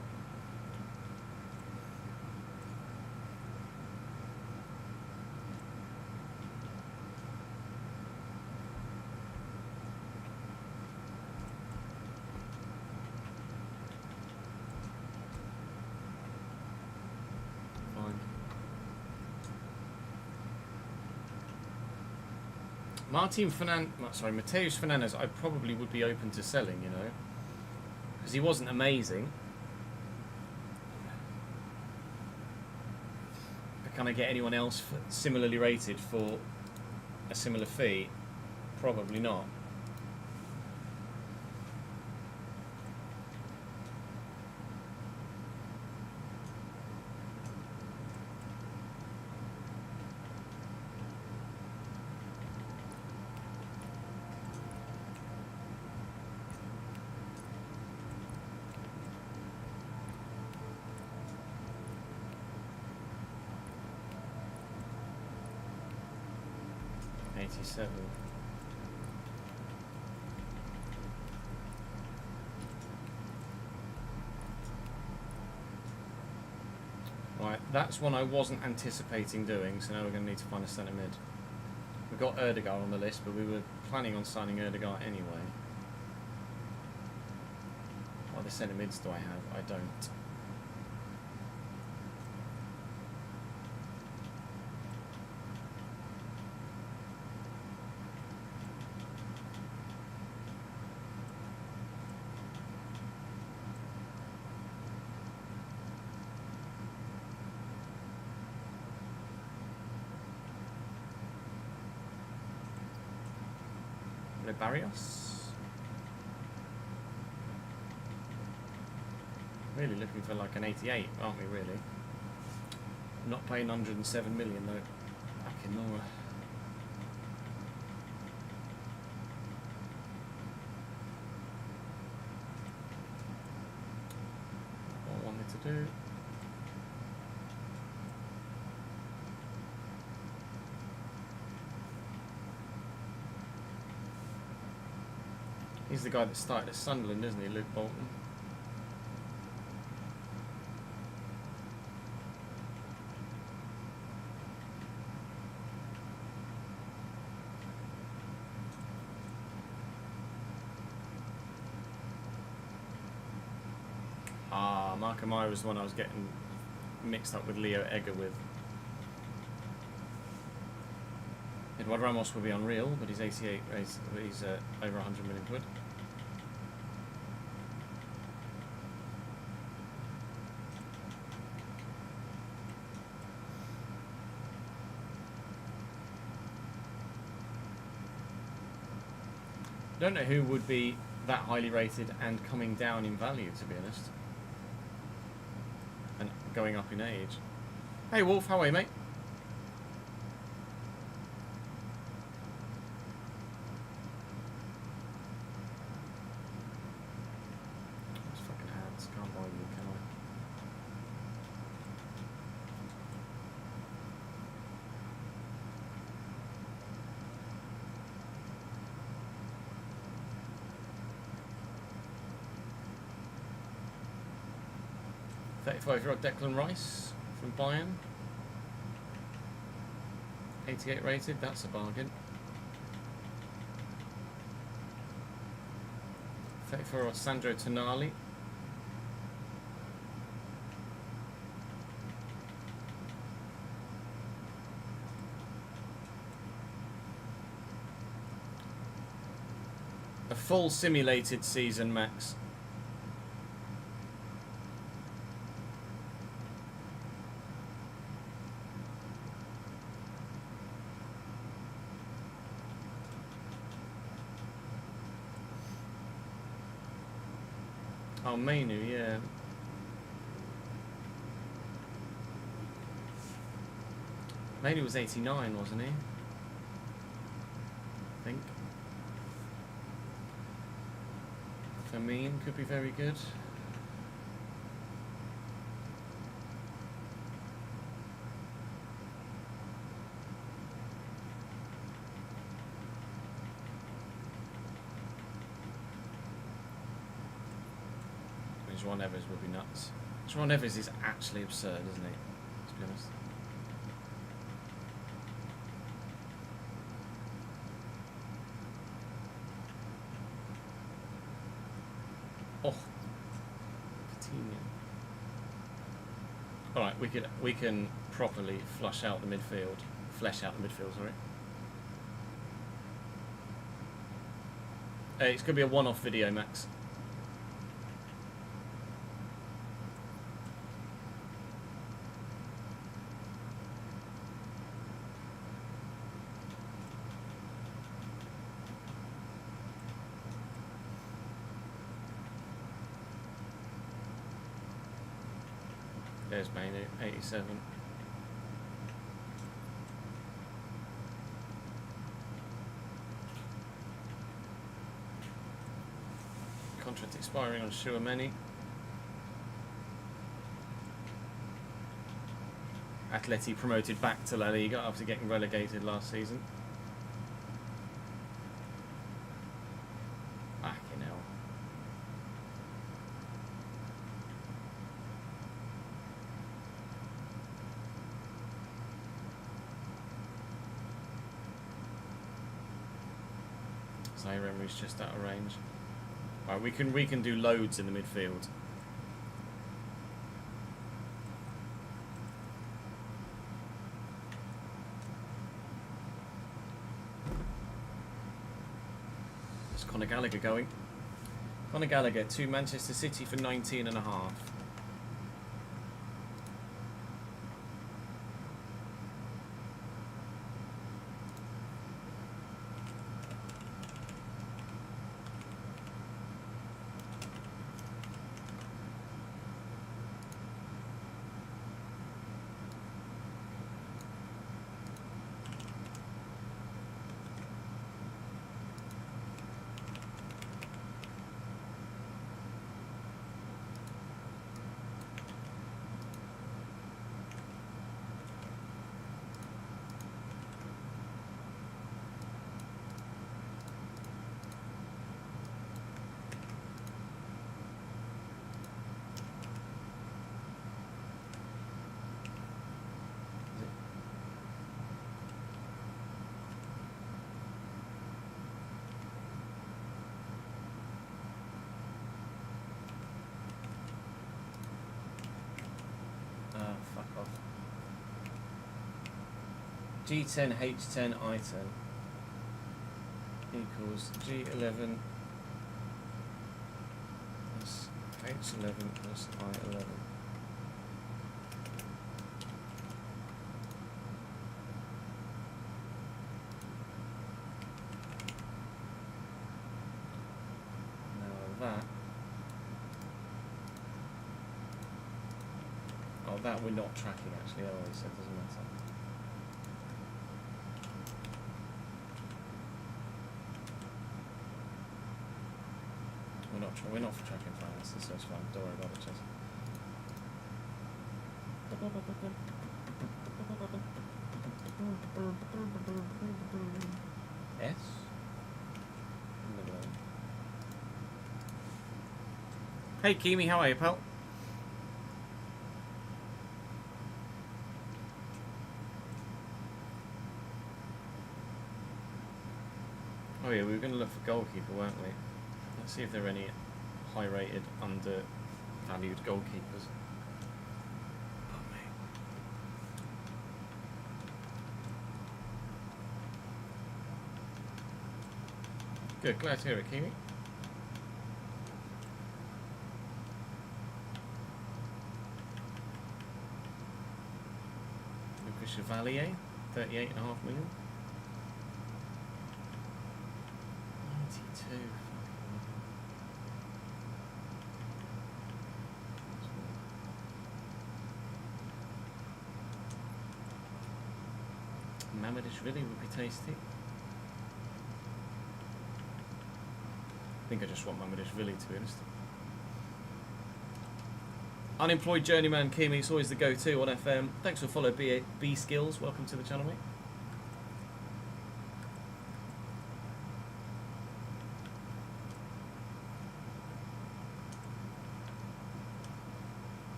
Mateus Fernandes, I probably would be open to selling, you know, because he wasn't amazing. But can I get anyone else similarly rated for a similar fee? Probably not. Right, that's one I wasn't anticipating doing, so now we're going to need to find a centre mid. We've got Erdegaard on the list, but we were planning on signing Erdegaard anyway. What other centre mids do I have? I don't. Barrios. Really looking for like an 88, aren't we really? Not paying 107 million though. Back in Laura. What I wanted to do. He's the guy that started at Sunderland, isn't he, Luke Bolton? Ah, Marco Meyer was the one I was getting mixed up with Leo Egger with. Eduardo Ramos will be unreal, but he's 88. He's over 100 million quid. Don't know who would be that highly rated and coming down in value, to be honest, and going up in age. Hey Wolf, how are you, mate? Those fucking hands can't buy you, can I? 35-year-old Declan Rice from Bayern. 88 rated, that's a bargain. 34-year-old Sandro Tonali. A full simulated season, Max. Oh, Mainu, yeah. Mainu was 89, wasn't he? I think. Firmine could be very good. Juan Evers would be nuts. Juan Evers is actually absurd, isn't he? To be honest. Oh, Coutinho. All right, we can properly flesh out the midfield. Sorry. It's gonna be a one-off video, Max. There's Mainu, 87. Contract expiring on Chouameni. Atleti promoted back to La Liga after getting relegated last season. Fucking hell. Zaire Emery's just out of range. Right, we can do loads in the midfield. Is Conor Gallagher going? Conor Gallagher to Manchester City for 19.5. Fuck off. G10, H10, I10 equals G11 plus H11 plus I11. That we're not tracking actually, oh, so it doesn't matter. We're not for tracking finances, so it's fine. Don't worry about it, Chess. Yes. Hey Kimi, how are you, pal? Oh yeah, we were going to look for goalkeeper, weren't we? Let's see if there are any high-rated, undervalued goalkeepers. Oh, mate. Good, glad to hear it, Kimi. Lucas Chevalier, 38.5 million. 92. Mamadishvili would be tasty. I think I just want Mamadishvili, to be honest. Unemployed journeyman Kimi is always the go-to on FM. Thanks for follow B Skills. Welcome to the channel, mate.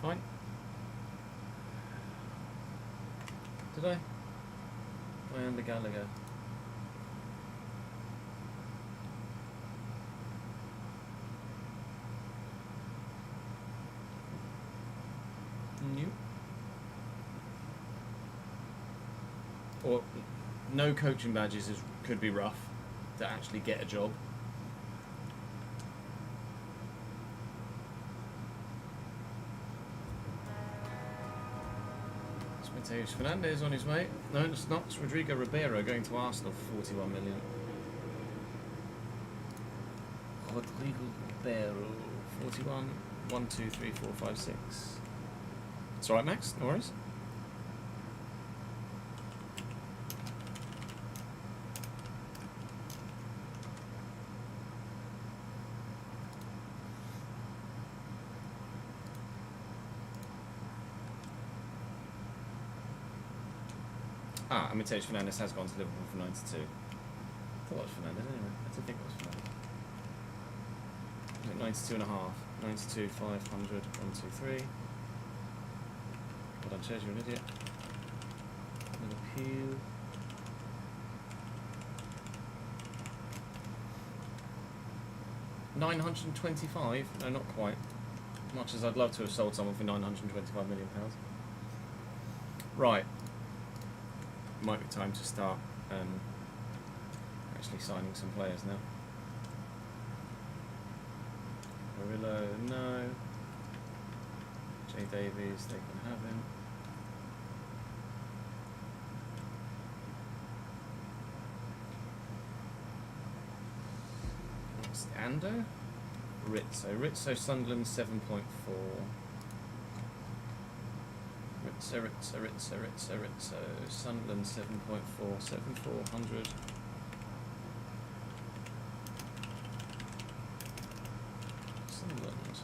Fine. Did I? I am the Gallagher. New. Or no coaching badges could be rough to actually get a job. Mateus Fernandez on his way. No, it's not. It's Rodrigo Ribeiro going to Arsenal for 41 million. Rodrigo Ribeiro, 41. 1, 2, 3, 4, 5, 6. It's alright, Max. No worries. Ah, Mateus Fernandez has gone to Liverpool for 92. I thought it was Fernandez anyway. I did think it was Fernandez. Was it 92 and a half? 92, 500, 1, 2, 3. Well done, Chaz, you're an idiot. Another pew. £925? No, not quite. Much as I'd love to have sold someone for £925 million. Right. Might be time to start actually signing some players now. Murillo, no. Jay Davies, they can have him. What's Ando? Rizzo, Sunderland 7.4. Rizzo, Sunderland 7.4, 7,400. Sunderland.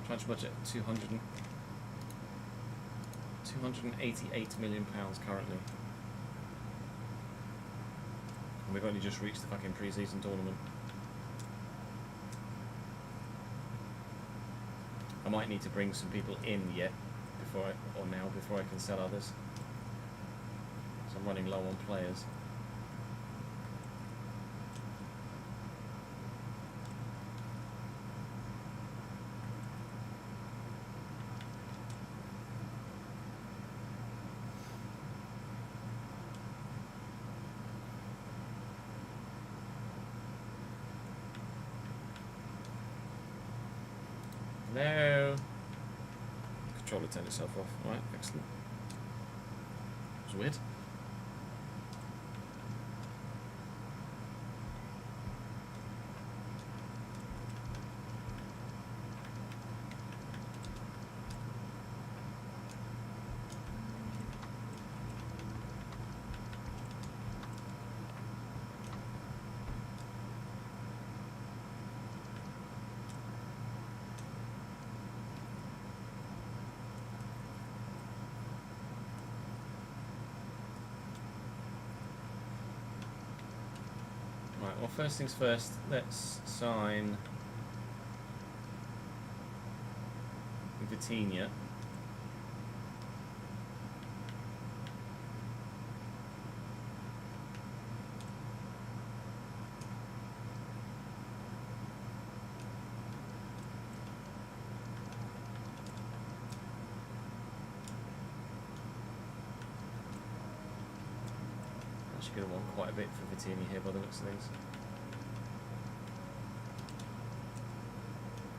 Transfer budget 288 million pounds currently. And we've only just reached the fucking pre-season tournament. I might need to bring some people in yet before I can sell others. So I'm running low on players. No. Controller turned itself off. Right, excellent. It was weird. Right, well, first things first, let's sign Vitinha. Actually going to want quite a bit for Vitinha here by the looks of things.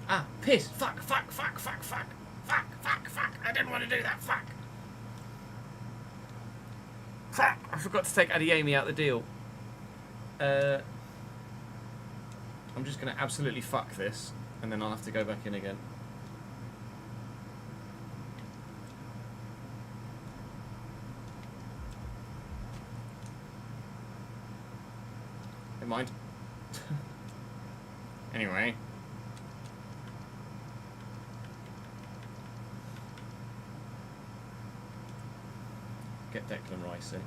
Ah, piss! Fuck! Fuck! Fuck! Fuck! Fuck! Fuck! Fuck! Fuck! I didn't want to do that! Fuck! Fuck! I forgot to take Adeyemi out the deal. I'm just going to absolutely fuck this, and then I'll have to go back in again. Never mind. Anyway. Get Declan Rice in.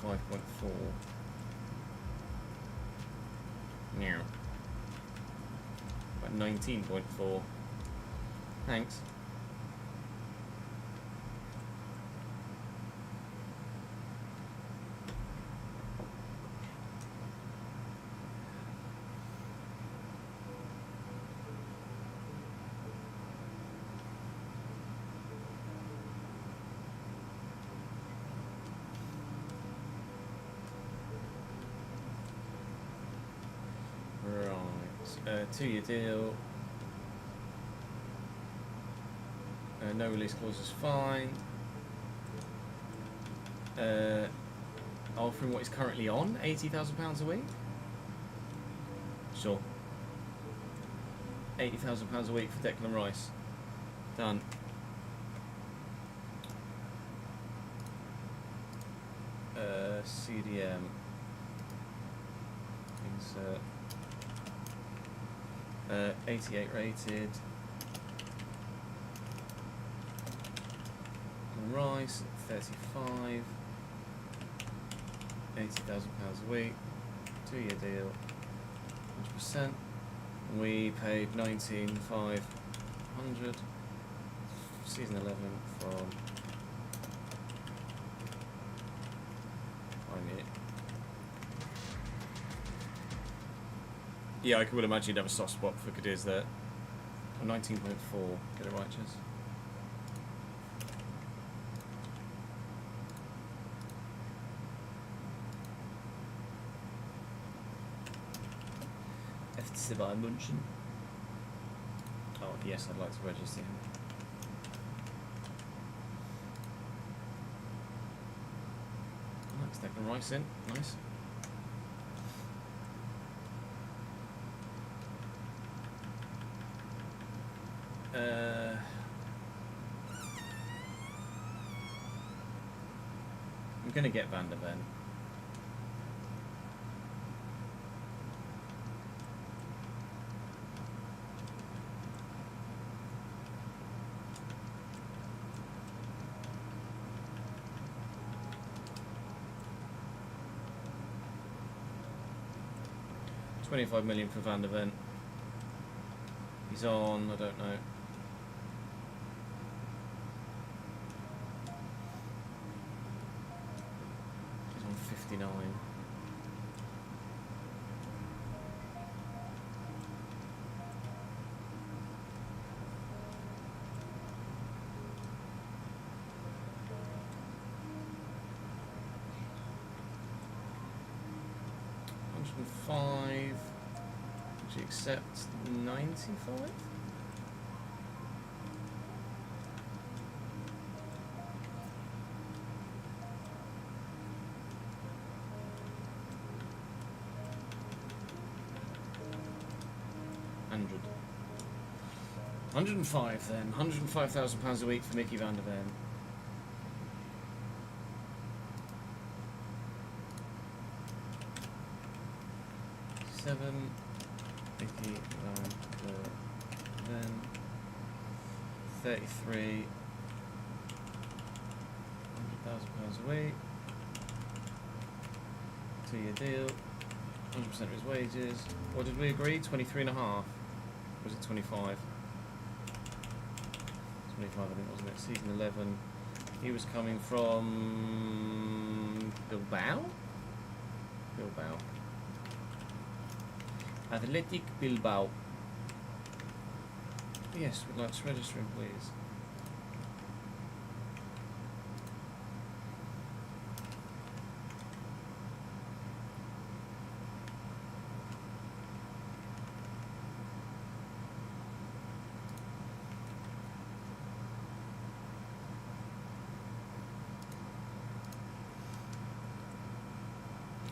$25.4. Now. About 19.4. Thanks. Right, 2-year deal. No release clause is fine. Offering what he's currently on, £80,000 a week. Sure. £80,000 a week for Declan Rice. Done. CDM. Insert. 88 rated. Rice, 35. £80,000 a week. 2-year deal. 100%. We paid 19,500. Season 11 from. Yeah, I would imagine you'd have a soft spot for Cadiz there. 19.4, get it right, Jess. FC25 München. Oh, yes, I'd like to register him. Let's take the Rice in, nice. I'm going to get Van der Ven. £25 million for Van der Ven. He's on, I don't know. He's on 59. $105. Would you accept 95? £105 then. £105,000 a week for Mickey Van der Ven. Mickey Van der Ven. 33. £100,000 a week. 2-year deal. 100% of his wages. What did we agree? 23.5. Was it 25? 25, I think, wasn't it? Season 11. He was coming from Bilbao? Bilbao. Athletic Bilbao. Yes, we'd like to register him, please.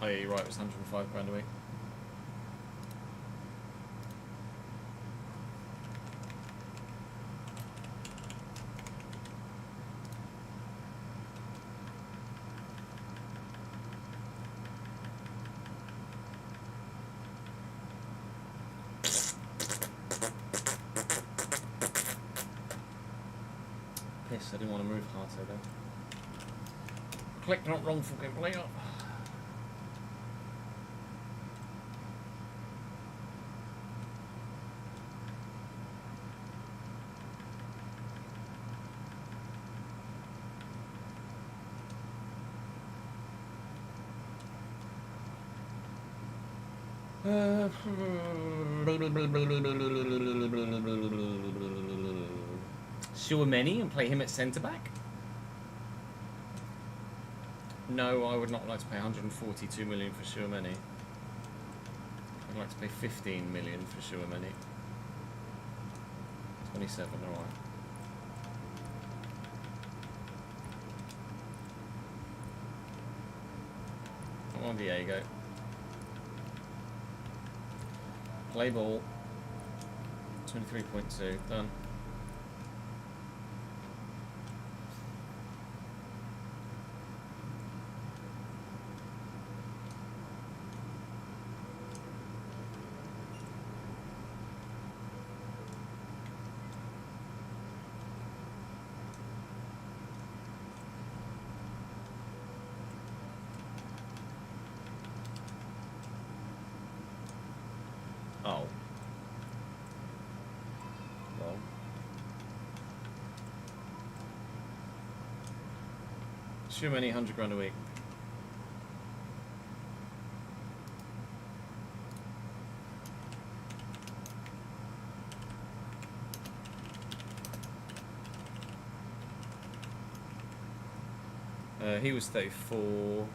Oh yeah, you're right, it was 105 grand a week. Piss, I didn't want to move harder then. Clicked not wrong fucking player. Shuameni and play him at centre back? No, I would not like to pay 142 million for Shuameni. I'd like to pay 15 million for Shuameni. 27, alright. Come on, Diego. Play ball. 23.2. Done. Oh. Well. Too many 100 grand a week. He was 34.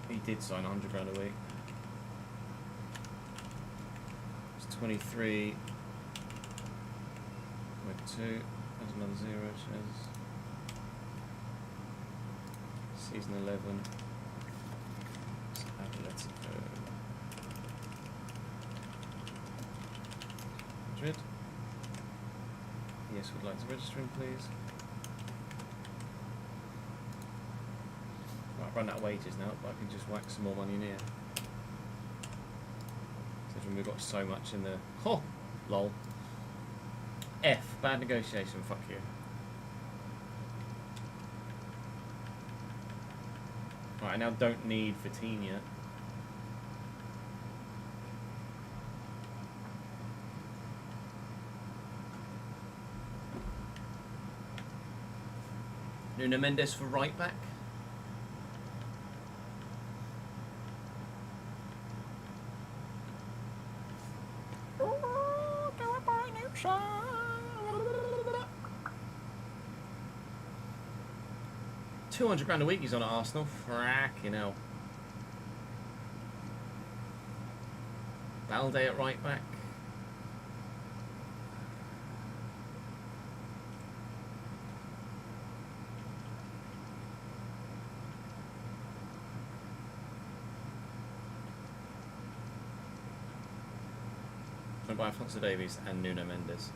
He did sign 100 grand a week. It's 23.2. That's another 0. Shares. Season 11. Atletico. Madrid. Yes, we'd like to register him, please. Right, I've run out of wages now, but I can just whack some more money in here. Considering we've got so much in the... Oh! Lol. F. Bad negotiation, fuck you. Right, I now don't need Vitinha. Nuno Mendes for right back. £200 grand a week he's on at Arsenal. Fracking hell. Balde at right back. By Alphonso Davies and Nuno Mendes.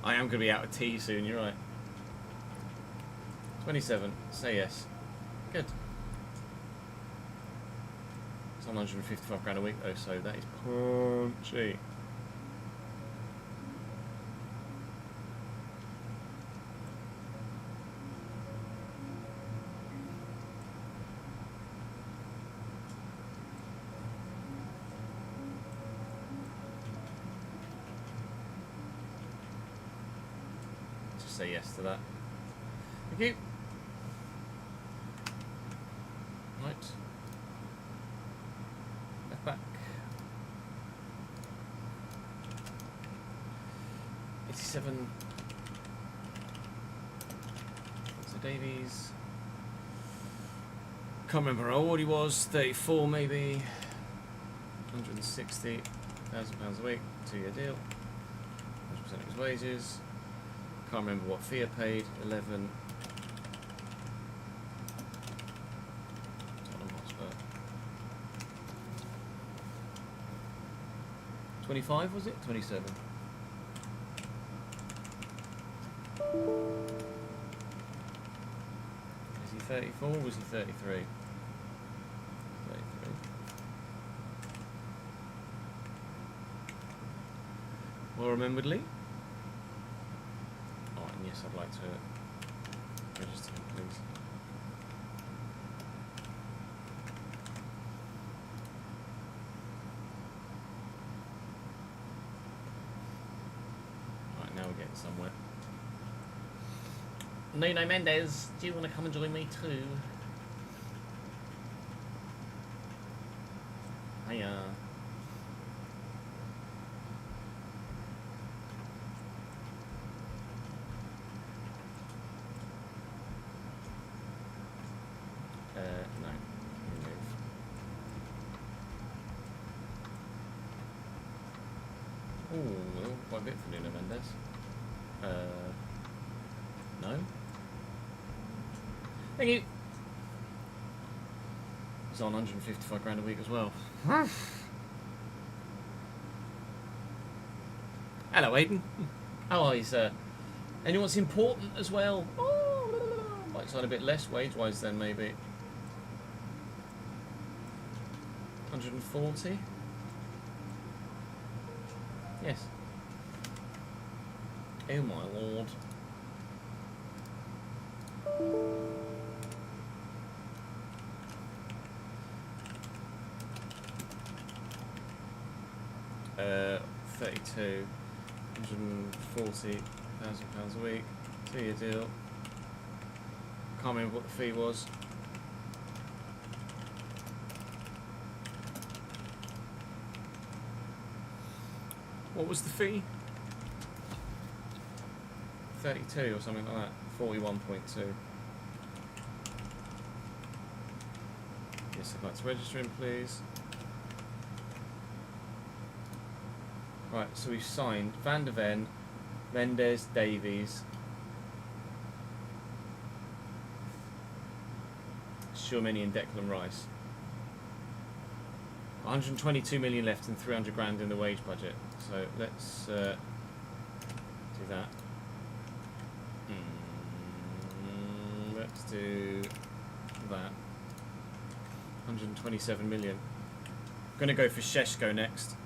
I am going to be out of tea soon, you're right. 27, say yes. Good. It's on 155 grand a week though, so that is punchy. Just say yes to that. Thank you. Right. Left back. 87. So Davies. Can't remember how old he was. 34 maybe. 160,000 pounds a week. 2-year deal. 100% of his wages. Can't remember what fee I paid. 11. 25 was it? 27. Is he 34 or was he 33? 33. Well rememberedly. Oh, and yes, I'd like to register him, please. Now we're getting somewhere. Nuno Mendes, do you want to come and join me too? Hiya. No. Remove. Ooh, quite a bit for Nuno Mendes. No. Thank you. He's on 155 grand a week as well. Hello, Aidan. How are you, sir? And what's important as well? Oh, might sign a bit less wage-wise then, maybe. 140. Yes. Oh my lord. Uh, 32, 140,000 pounds a week, 2-year deal. Can't remember what the fee was. What was the fee? 32 or something like that. 41.2. Yes, I'd like to register him, please. Right, so we've signed Van der Ven, Mendes, Davies, Shawmini and Declan Rice. 122 million left and 300 grand in the wage budget. So let's do that. Let's do that. 127 million. I'm going to go for Sheshko next.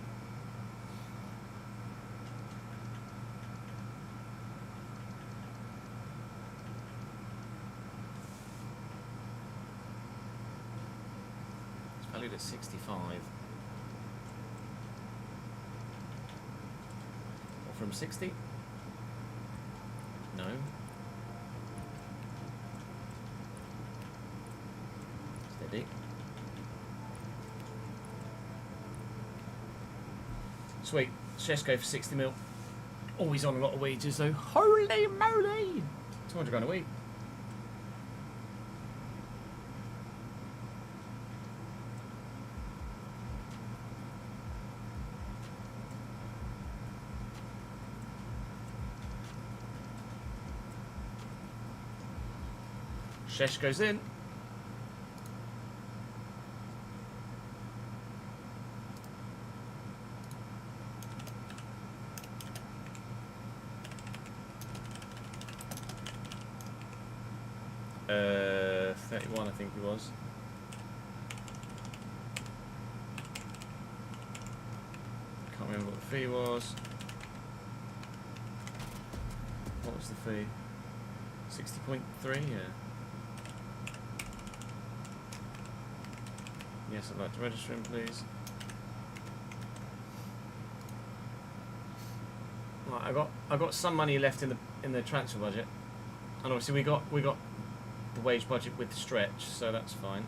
It's valued at 65. Or from 60? No. Steady. Sweet. Sheshko for 60 mil. Always on a lot of wages though. Holy moly! 200 grand a week. Shesh goes in. 31, I think he was. Can't remember what the fee was. What was the fee? 60.3, yeah. Yes, I'd like to register him, please. Right, I got some money left in the transfer budget, and obviously we got the wage budget with stretch, so that's fine.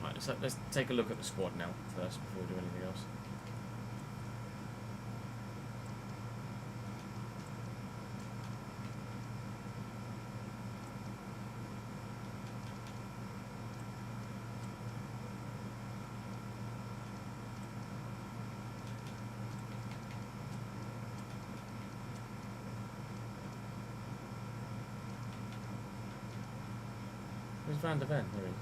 Right, let's take a look at the squad now first before we do anything else. Where's Van der Ven? There he is.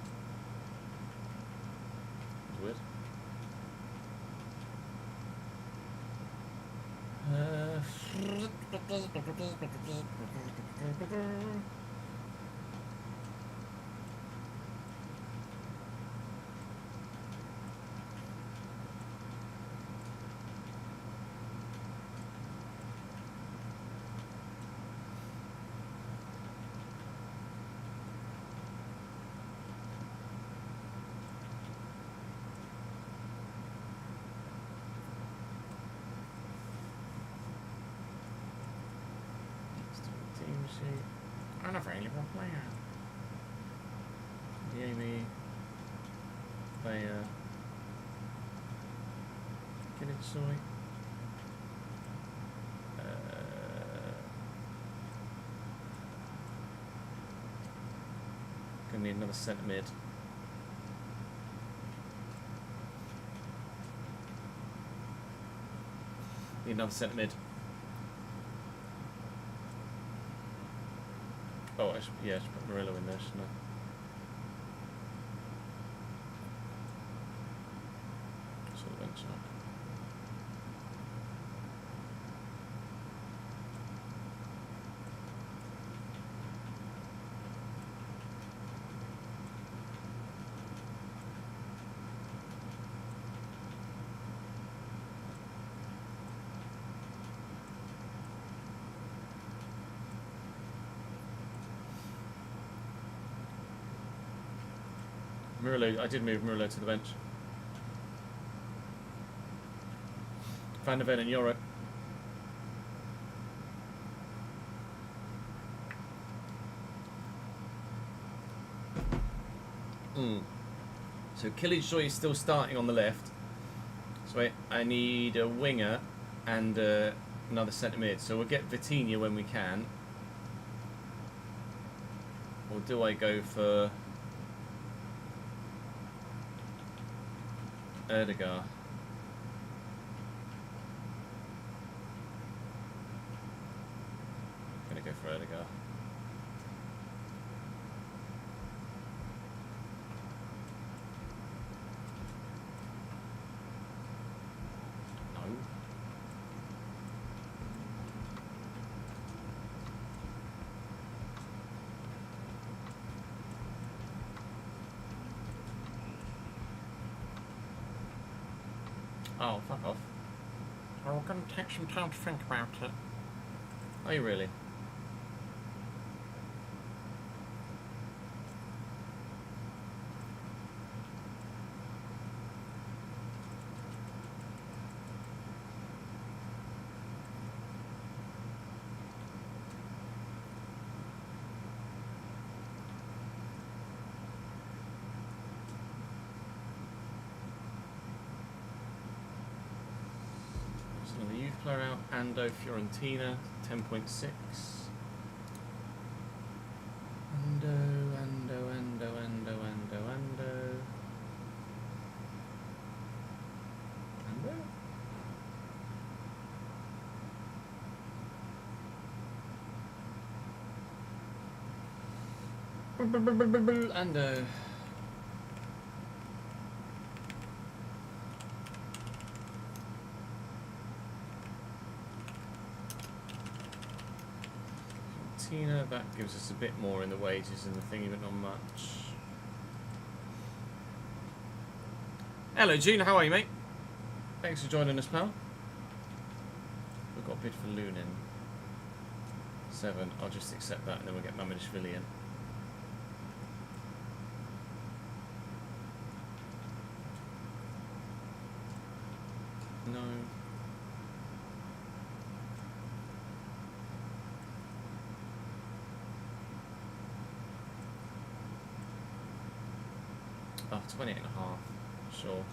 That's weird. Team sheet. Unavailable player. Amy. Player. Kinitsoy. Gonna need another centre mid. Need another centre mid. Oh, I should put Murillo in there, shouldn't I? So the bench up. Murillo, I did move Murillo to the bench. Van der Ven and Euro. So Killjoy is still starting on the left. So I need a winger and another centre mid. So we'll get Vitinha when we can. Or do I go for Erdegar? Gonna go for Erdegar. No. Oh, fuck off. We're going to take some time to think about it. Are you really? The youth player out, Ando Fiorentina, 10.6. Ando. Argentina, that gives us a bit more in the wages and the thingy, but not much. Hello, June. How are you, mate? Thanks for joining us, pal. We've got a bid for Lunin. 7. I'll just accept that, and then we'll get Mamadashvili in. No. Oh, 28 and a half. Sure.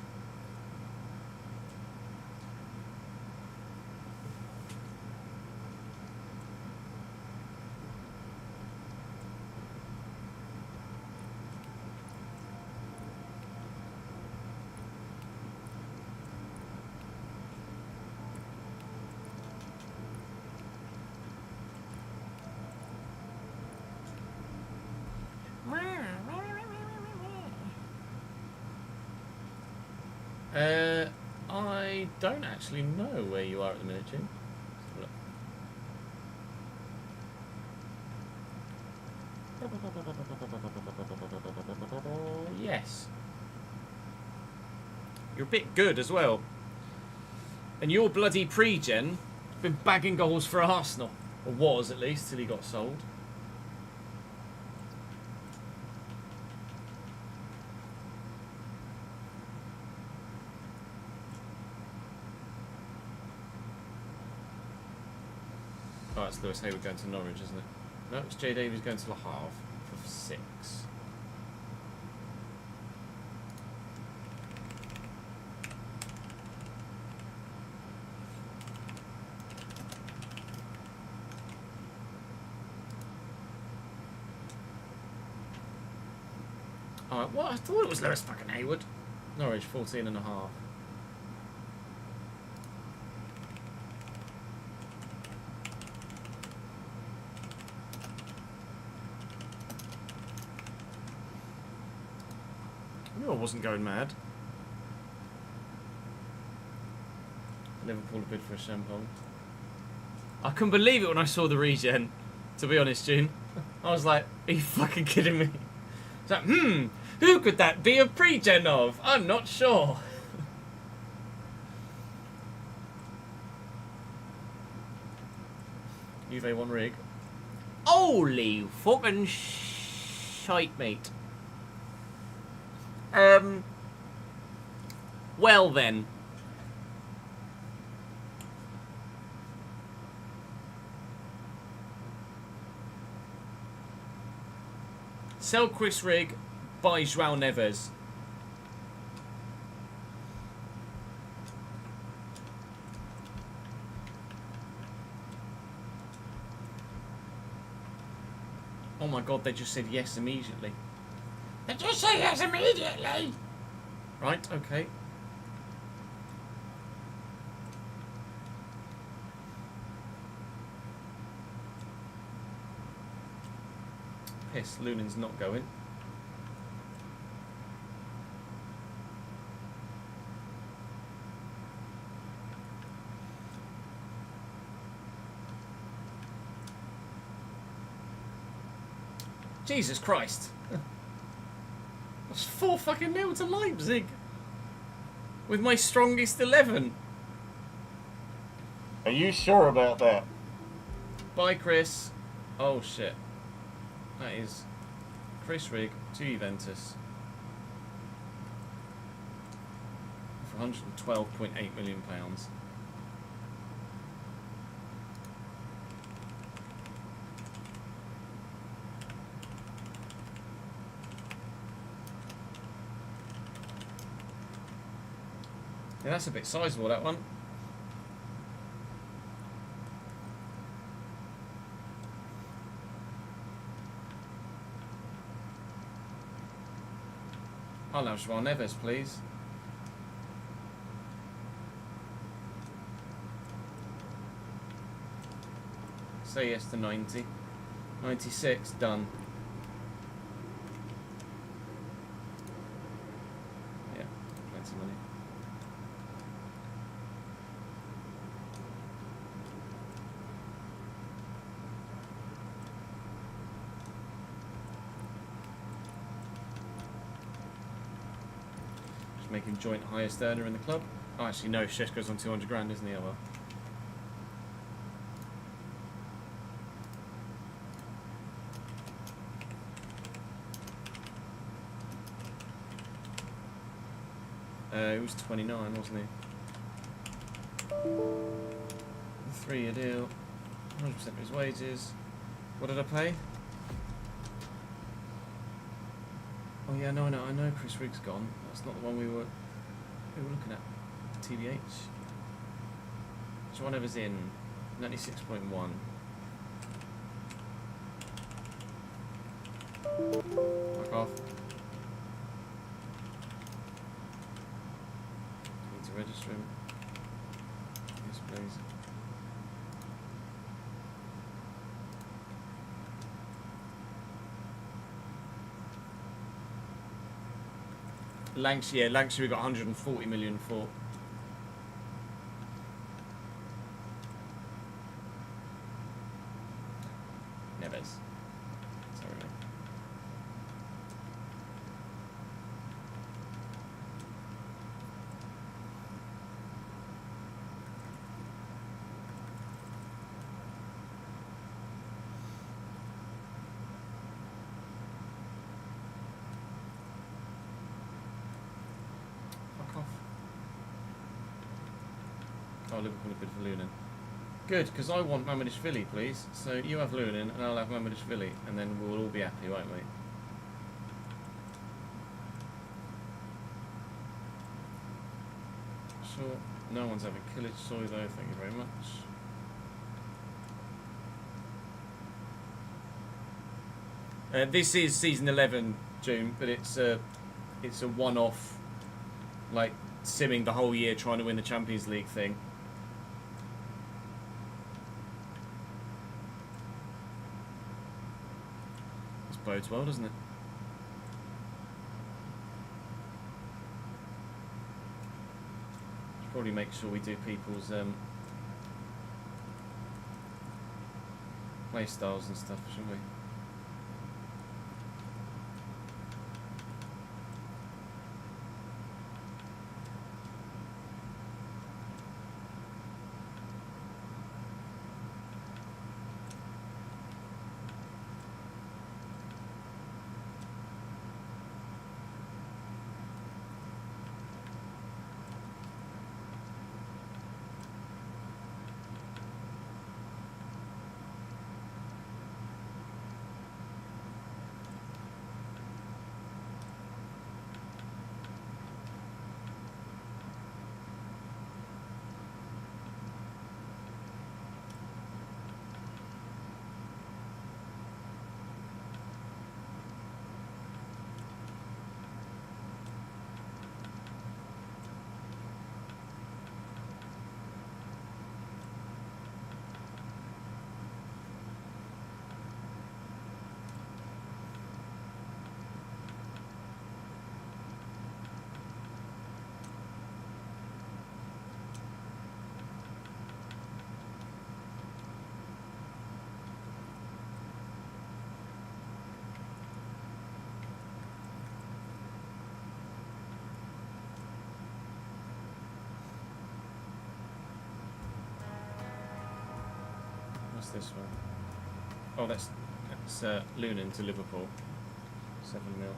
I don't actually know where you are at the minute, Jim. Yes. You're a bit good as well. And your bloody pre-gen been bagging goals for Arsenal. Or was, at least, till he got sold. Oh, it's Lewis Hayward going to Norwich, isn't it? No, it's Jay Davies going to Le Havre for 6. Alright, what? I thought it was Lewis fucking Hayward. Norwich, 14 and a half. I wasn't going mad. Liverpool a bid for a Champon. I couldn't believe it when I saw the regen, to be honest, June. I was like, are you fucking kidding me? It's like, who could that be a pre-gen of? I'm not sure. Juve 1 rig. Holy fucking shite, mate. Well then. Sell Chris Rigg, buy João Neves. Oh my god, they just said yes immediately. They just say yes immediately. Right, okay. Piss, Lunin's not going. Jesus Christ. That's 4 fucking 0 to Leipzig. With my strongest 11. Are you sure about that? Bye, Chris. Oh, shit. That is Chris Rigg to Juventus. For £112.8 million. Yeah, that's a bit sizable, that one. I'll have João Neves, please. Say yes to 90. 96, done. Yeah, plenty of money. to make him joint highest earner in the club. Oh, actually, no, Šeško's on 200 grand, isn't he? Oh, well. He was 29, wasn't he? 3-year deal, 100% of his wages. What did I pay? Oh yeah, no, I know Chris Riggs gone. That's not the one we were looking at. TBH. Which one ever's in? 96.1. Fuck off. Need to register him. Yes, please. Lancashire we got 140 million for. Neves. Sorry, mate. Fuck off. Oh, Liverpool a bit for Lunin. Good, because I want Mamadishvili, please. So you have Lunin, and I'll have Mamadishvili, and then we'll all be happy, won't we? Sure. No one's having Killage Soy, though. Thank you very much. This is season 11, June, but it's a one-off, like simming the whole year trying to win the Champions League thing. This bodes well, doesn't it? Should probably make sure we do people's play styles and stuff, shouldn't we? What's this one? Oh, that's Lunin to Liverpool. 7 mil.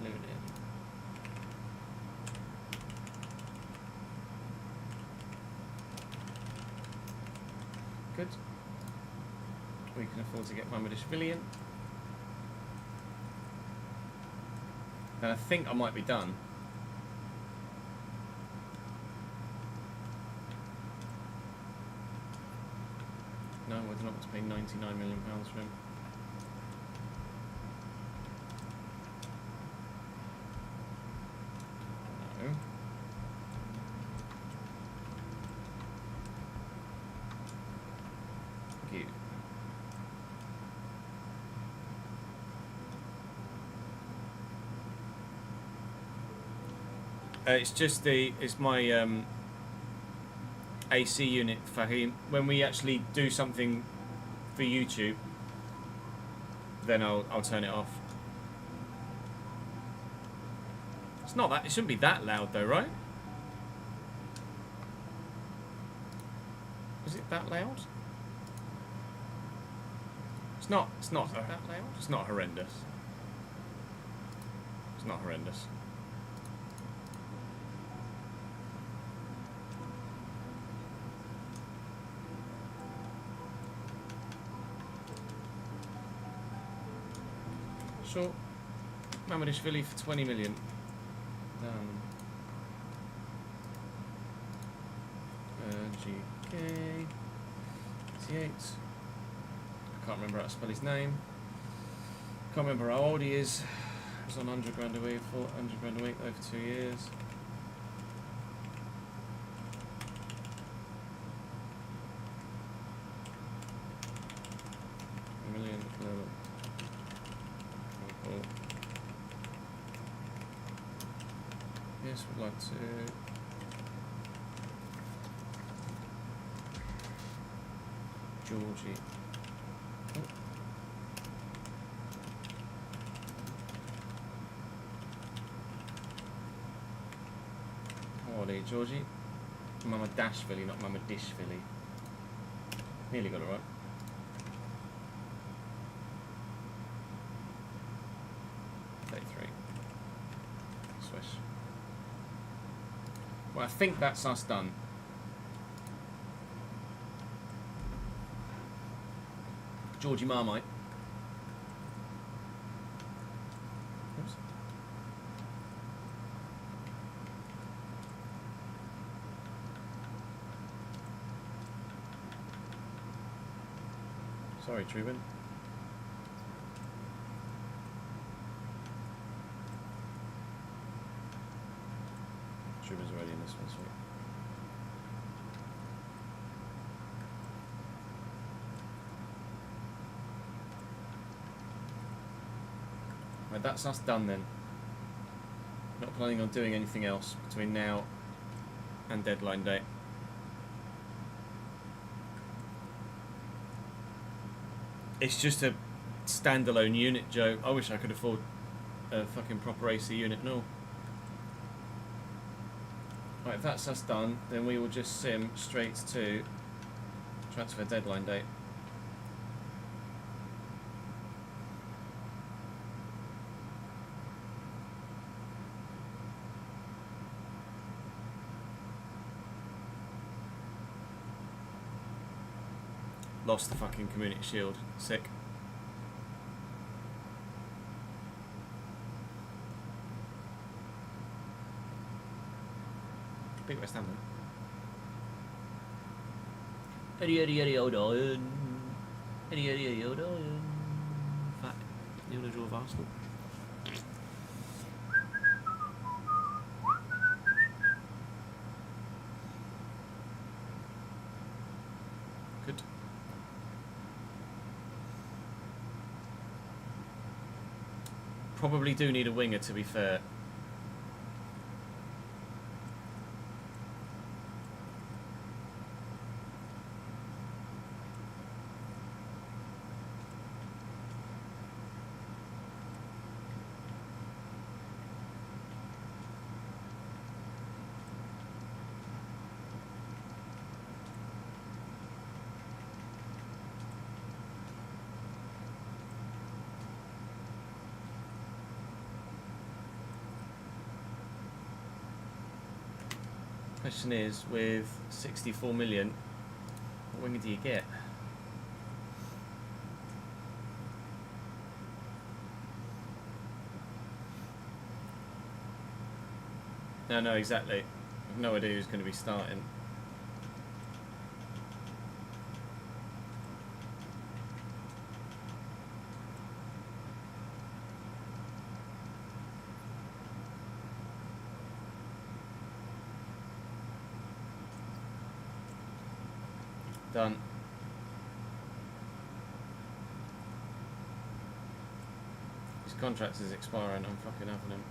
Lunin. Good. We can afford to get Mamadishvili in. And I think I might be done. No, we're not to pay £99 million for him. No. Thank you. It's my AC unit, Fahim. When we actually do something for YouTube, then I'll turn it off. It's not that. It shouldn't be that loud though, right? Is it that loud? It's not. It's not that loud. It's not horrendous. It's not horrendous. Sure. Mamadishvili for 20 million. GK 88. I can't remember how to spell his name. Can't remember how old he is. He was on 100 grand a week, 400 grand a week over 2 years. A million. Yes, we'd like to. Georgie. How old are you, Georgie? Mama Dashvili, not Mama Dishvili. Nearly got it right. Swish. Well, I think that's us done. Georgie Marmite. Oops. Sorry, Truman. Truman's already in this one, sweet. Right, that's us done then. Not planning on doing anything else between now and deadline day. It's just a standalone unit, Joe. I wish I could afford a fucking proper AC unit and all. Right, if that's us done, then we will just sim straight to transfer deadline date. Lost the fucking Community Shield. Sick. Beat West Ham then. Eddie, Eddie, Eddie, O'Donnell. Eddie, Eddie, Eddie, O'Donnell. Fuck. You want to draw of Arsenal? Good. Probably do need a winger, to be fair. Question is, with 64 million, what winger do you get? No, exactly. I've no idea who's going to be starting. Done. His contract is expiring, I'm fucking having him.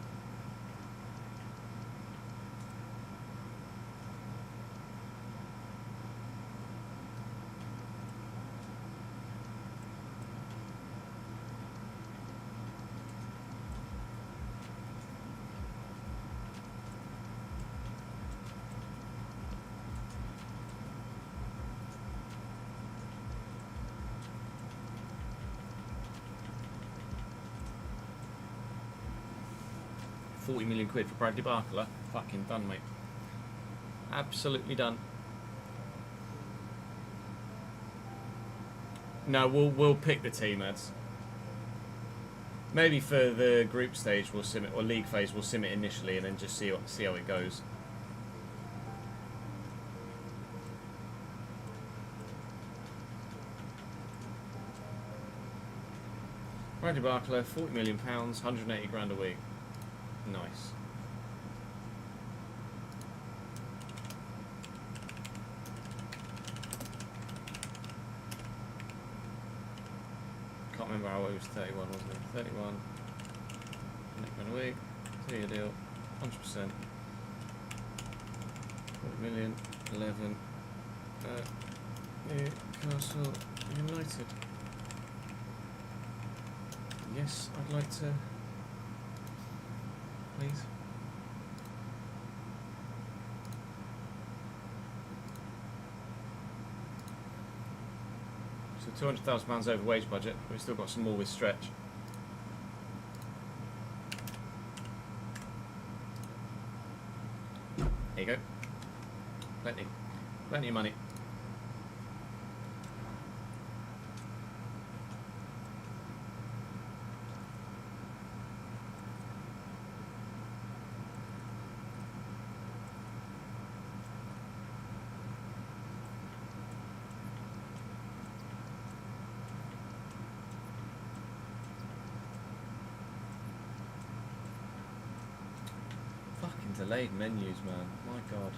40 million quid for Bradley Barcola. Fucking done, mate. Absolutely done. No, we'll pick the team, ads. Maybe for the group stage we'll sim it, or league phase we'll sim it initially, and then just see how it goes. Bradley Barcola, £40 million, 180 grand a week. Nice. Can't remember how it was. 31, wasn't it? 31. Next grand a week. 2-year deal. 100%. 40 million. 11. Newcastle United. Yes, I'd like to. Please. So £200,000 over wage budget. We've still got some more with stretch. There you go. Plenty of money. Delayed menus, man. My God.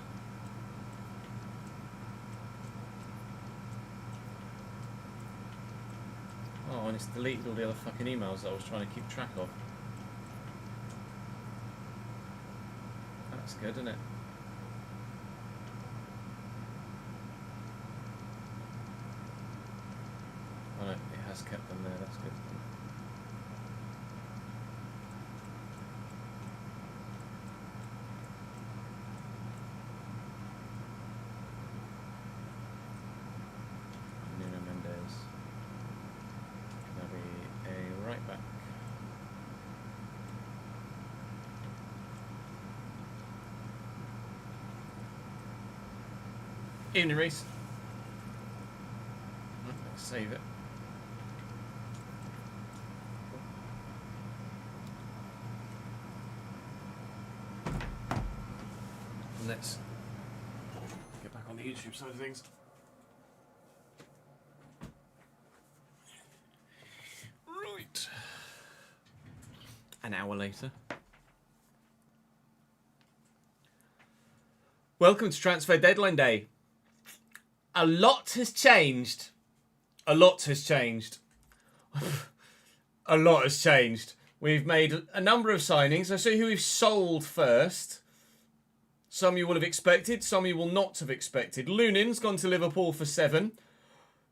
Oh, and it's deleted all the other fucking emails that I was trying to keep track of. That's good, isn't it? Oh no, it has kept them there. That's good. Evening, Reese. Let's save it. Let's get back on the YouTube side of things. Right. An hour later. Welcome to Transfer Deadline Day. A lot has changed. A lot has changed. A lot has changed. We've made a number of signings. I'll show you who we've sold first. Some you will have expected, some you will not have expected. Lunin's gone to Liverpool for 7.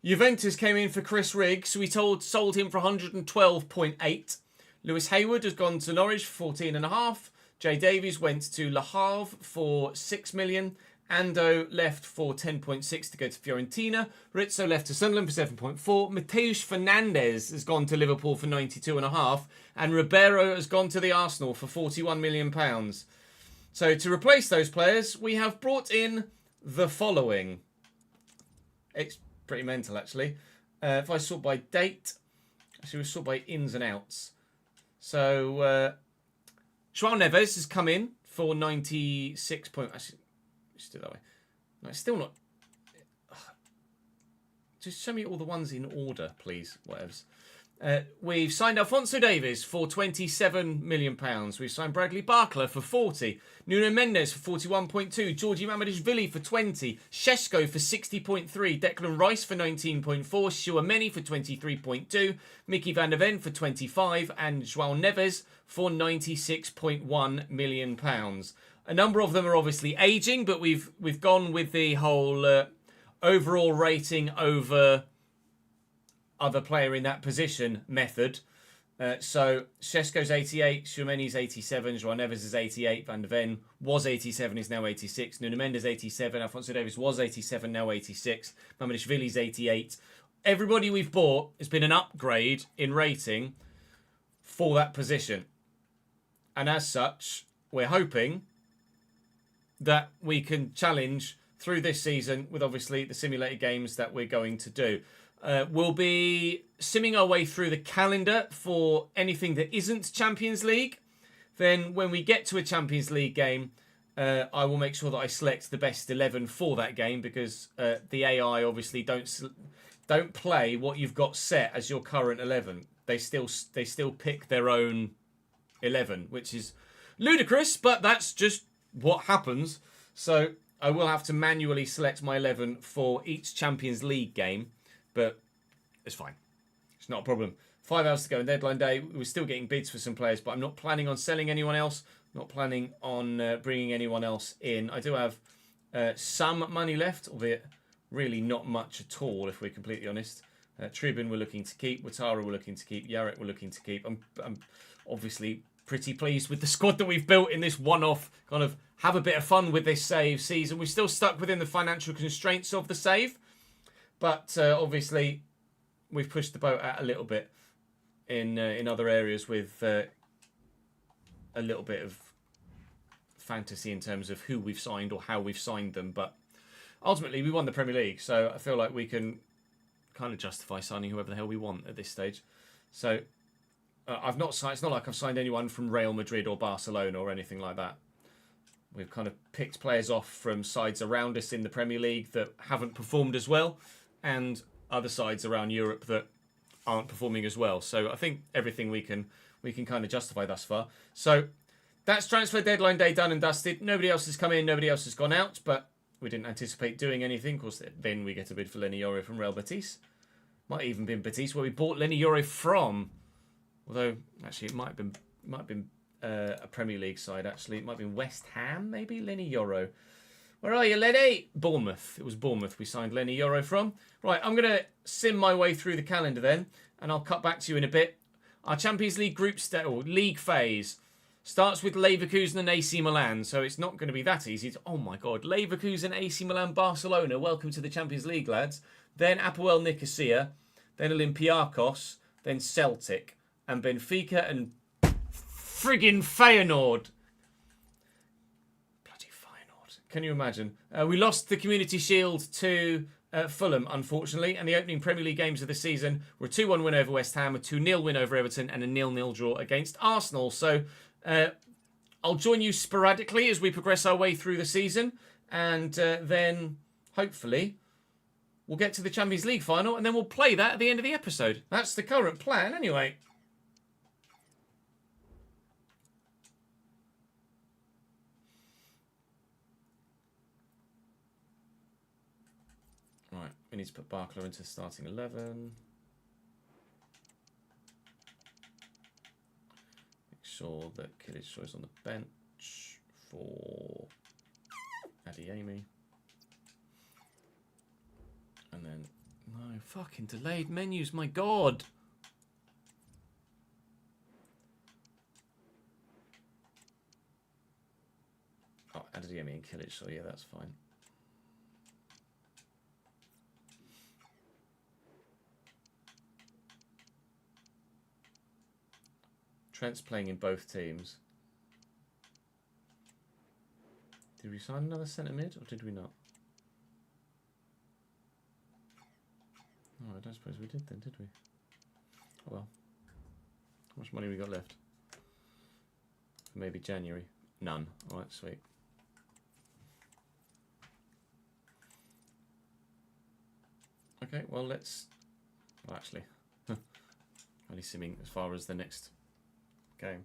Juventus came in for Chris Riggs. We sold him for 112.8. Lewis Hayward has gone to Norwich for 14.5. Jay Davies went to Le Havre for 6 million. Ando left for 10.6 to go to Fiorentina. Rizzo left to Sunderland for 7.4. Mateus Fernandes has gone to Liverpool for 92.5. And Ribeiro has gone to the Arsenal for £41 million. So to replace those players, we have brought in the following. It's pretty mental, actually. If I sort by date, actually we sort by ins and outs. So João Neves has come in for 96. Actually, just do it that way. No, it's still not. Just show me all the ones in order, please. Whatevs. We've signed Alphonso Davies for £27 million. We've signed Bradley Barcola for 40. Nuno Mendes for 41.2. Georgi Mamadashvili for 20. Šeško for 60.3. Declan Rice for 19.4. Tchouaméni for 23.2. Mickey van der Ven for 25. And João Neves for £96.1 million. A number of them are obviously aging, but we've gone with the whole overall rating over other player in that position method. So Šeško's 88, Tchouaméni's 87, João Neves is 88, Van der Ven was 87, is now 86, Nuno Mendes 87, Alphonso Davies was 87, now 86, Mamadashvili's 88. Everybody we've bought has been an upgrade in rating for that position. And as such, we're hoping that we can challenge through this season with obviously the simulated games that we're going to do. We'll be simming our way through the calendar for anything that isn't Champions League. Then when we get to a Champions League game, I will make sure that I select the best 11 for that game, because the AI obviously don't play what you've got set as your current 11. They still pick their own 11, which is ludicrous, but that's just what happens. So I will have to manually select my 11 for each Champions League game, but it's fine. It's not a problem. 5 hours to go on deadline day. We're still getting bids for some players, but I'm not planning on selling anyone else. Not planning on bringing anyone else in. I do have some money left, albeit really not much at all, if we're completely honest. Tribune we're looking to keep. Watara we're looking to keep. Yarek we're looking to keep. I'm obviously pretty pleased with the squad that we've built in this one-off, kind of have a bit of fun with this save season. We're still stuck within the financial constraints of the save, but obviously we've pushed the boat out a little bit in other areas with a little bit of fantasy in terms of who we've signed or how we've signed them. But ultimately, we won the Premier League, so I feel like we can kind of justify signing whoever the hell we want at this stage. So I've not signed. It's not like I've signed anyone from Real Madrid or Barcelona or anything like that. We've kind of picked players off from sides around us in the Premier League that haven't performed as well, and other sides around Europe that aren't performing as well. So I think everything we can kind of justify thus far. So that's transfer deadline day done and dusted. Nobody else has come in, nobody else has gone out, but we didn't anticipate doing anything. Of course, then we get a bid for Lenny Yoro from Real Betis. Might even been Betis where we bought Lenny Yoro from. Although, actually, it might have been a Premier League side, actually. It might have been West Ham, maybe? Lenny Yoro. Where are you, Lenny? Bournemouth. It was Bournemouth we signed Lenny Yoro from. Right, I'm going to sim my way through the calendar then, and I'll cut back to you in a bit. Our Champions League league phase starts with Leverkusen and AC Milan, so it's not going to be that easy. Oh my God, Leverkusen, AC Milan, Barcelona. Welcome to the Champions League, lads. Then Apoel Nicosia, then Olympiacos, then Celtic, and Benfica and friggin' Feyenoord. Bloody Feyenoord. Can you imagine? We lost the Community Shield to Fulham, unfortunately, and the opening Premier League games of the season were a 2-1 win over West Ham, a 2-0 win over Everton, and a 0-0 draw against Arsenal. So I'll join you sporadically as we progress our way through the season, and then hopefully we'll get to the Champions League final, and then we'll play that at the end of the episode. That's the current plan, anyway. Right, we need to put Barkler into starting 11. Make sure that Kilic is on the bench for Adeyemi. And then, no, fucking delayed menus, my God. Oh, Adeyemi and Kilic, so yeah, that's fine. Trent's playing in both teams. Did we sign another centre mid, or did we not? Oh, I don't suppose we did then, did we? Oh well. How much money we got left? Maybe January. None. Alright, sweet. Okay, well let's... Well, actually... only simming as far as the next game.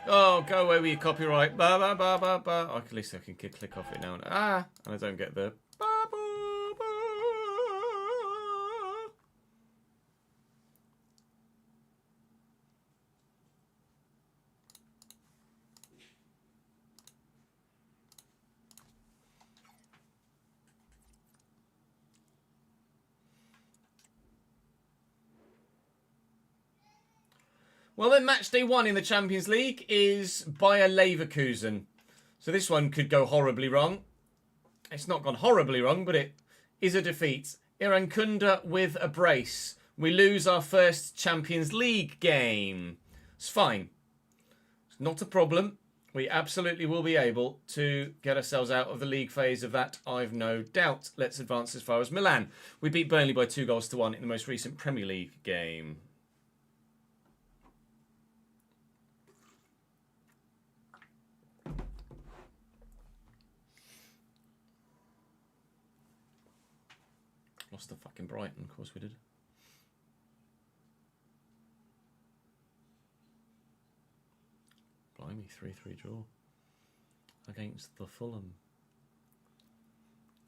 Oh, go away with your copyright. Ba ba ba ba ba. Oh, at least I can click off it now. And I don't get the ba ba ba. Well, then match day 1 in the Champions League is Bayer Leverkusen. So this one could go horribly wrong. It's not gone horribly wrong, but it is a defeat. Irankunda with a brace. We lose our first Champions League game. It's fine. It's not a problem. We absolutely will be able to get ourselves out of the league phase of that, I've no doubt. Let's advance as far as Milan. We beat Burnley by 2-1 in the most recent Premier League game. Lost to fucking Brighton, of course we did. Blimey, 3-3 draw against the Fulham.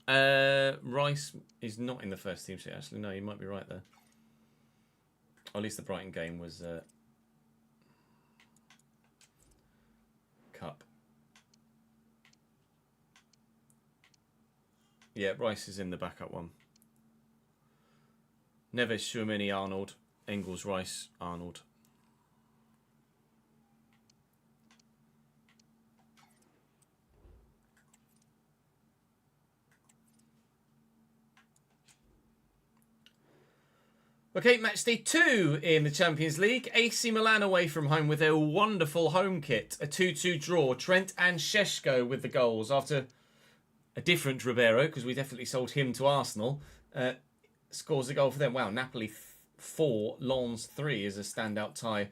Rice is not in the first team sheet, actually. No, you might be right there. Or at least the Brighton game was Cup. Yeah, Rice is in the backup one. Neves, Tchouaméni, Arnold, Engels, Rice, Arnold. Okay, match day 2 in the Champions League. AC Milan away from home with their wonderful home kit. A 2-2 draw. Trent and Šeško with the goals after a different Ribeiro, because we definitely sold him to Arsenal. Scores a goal for them. Wow, Napoli 4, Lens 3 is a standout tie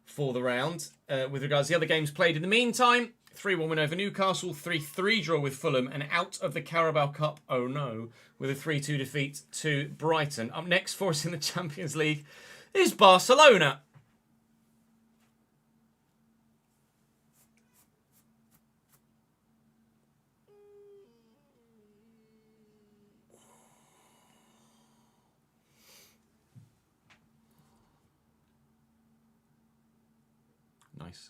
for the round. With regards to the other games played in the meantime, 3-1 win over Newcastle, 3-3 draw with Fulham, and out of the Carabao Cup, oh no, with a 3-2 defeat to Brighton. Up next for us in the Champions League is Barcelona. Nice.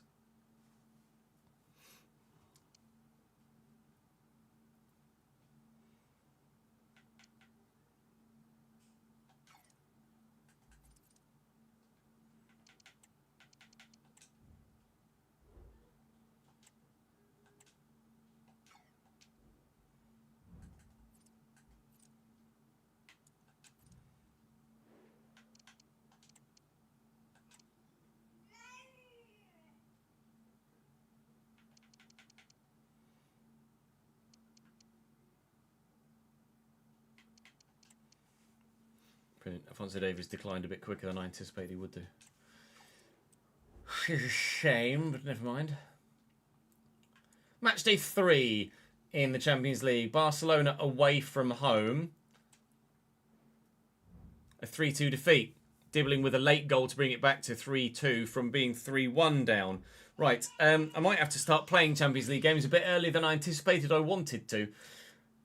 Brilliant. Alphonso Davies declined a bit quicker than I anticipated he would do. It's a shame, but never mind. Match day 3 in the Champions League. Barcelona away from home. A 3-2 defeat. Dibbling with a late goal to bring it back to 3-2 from being 3-1 down. Right, I might have to start playing Champions League games a bit earlier than I anticipated I wanted to.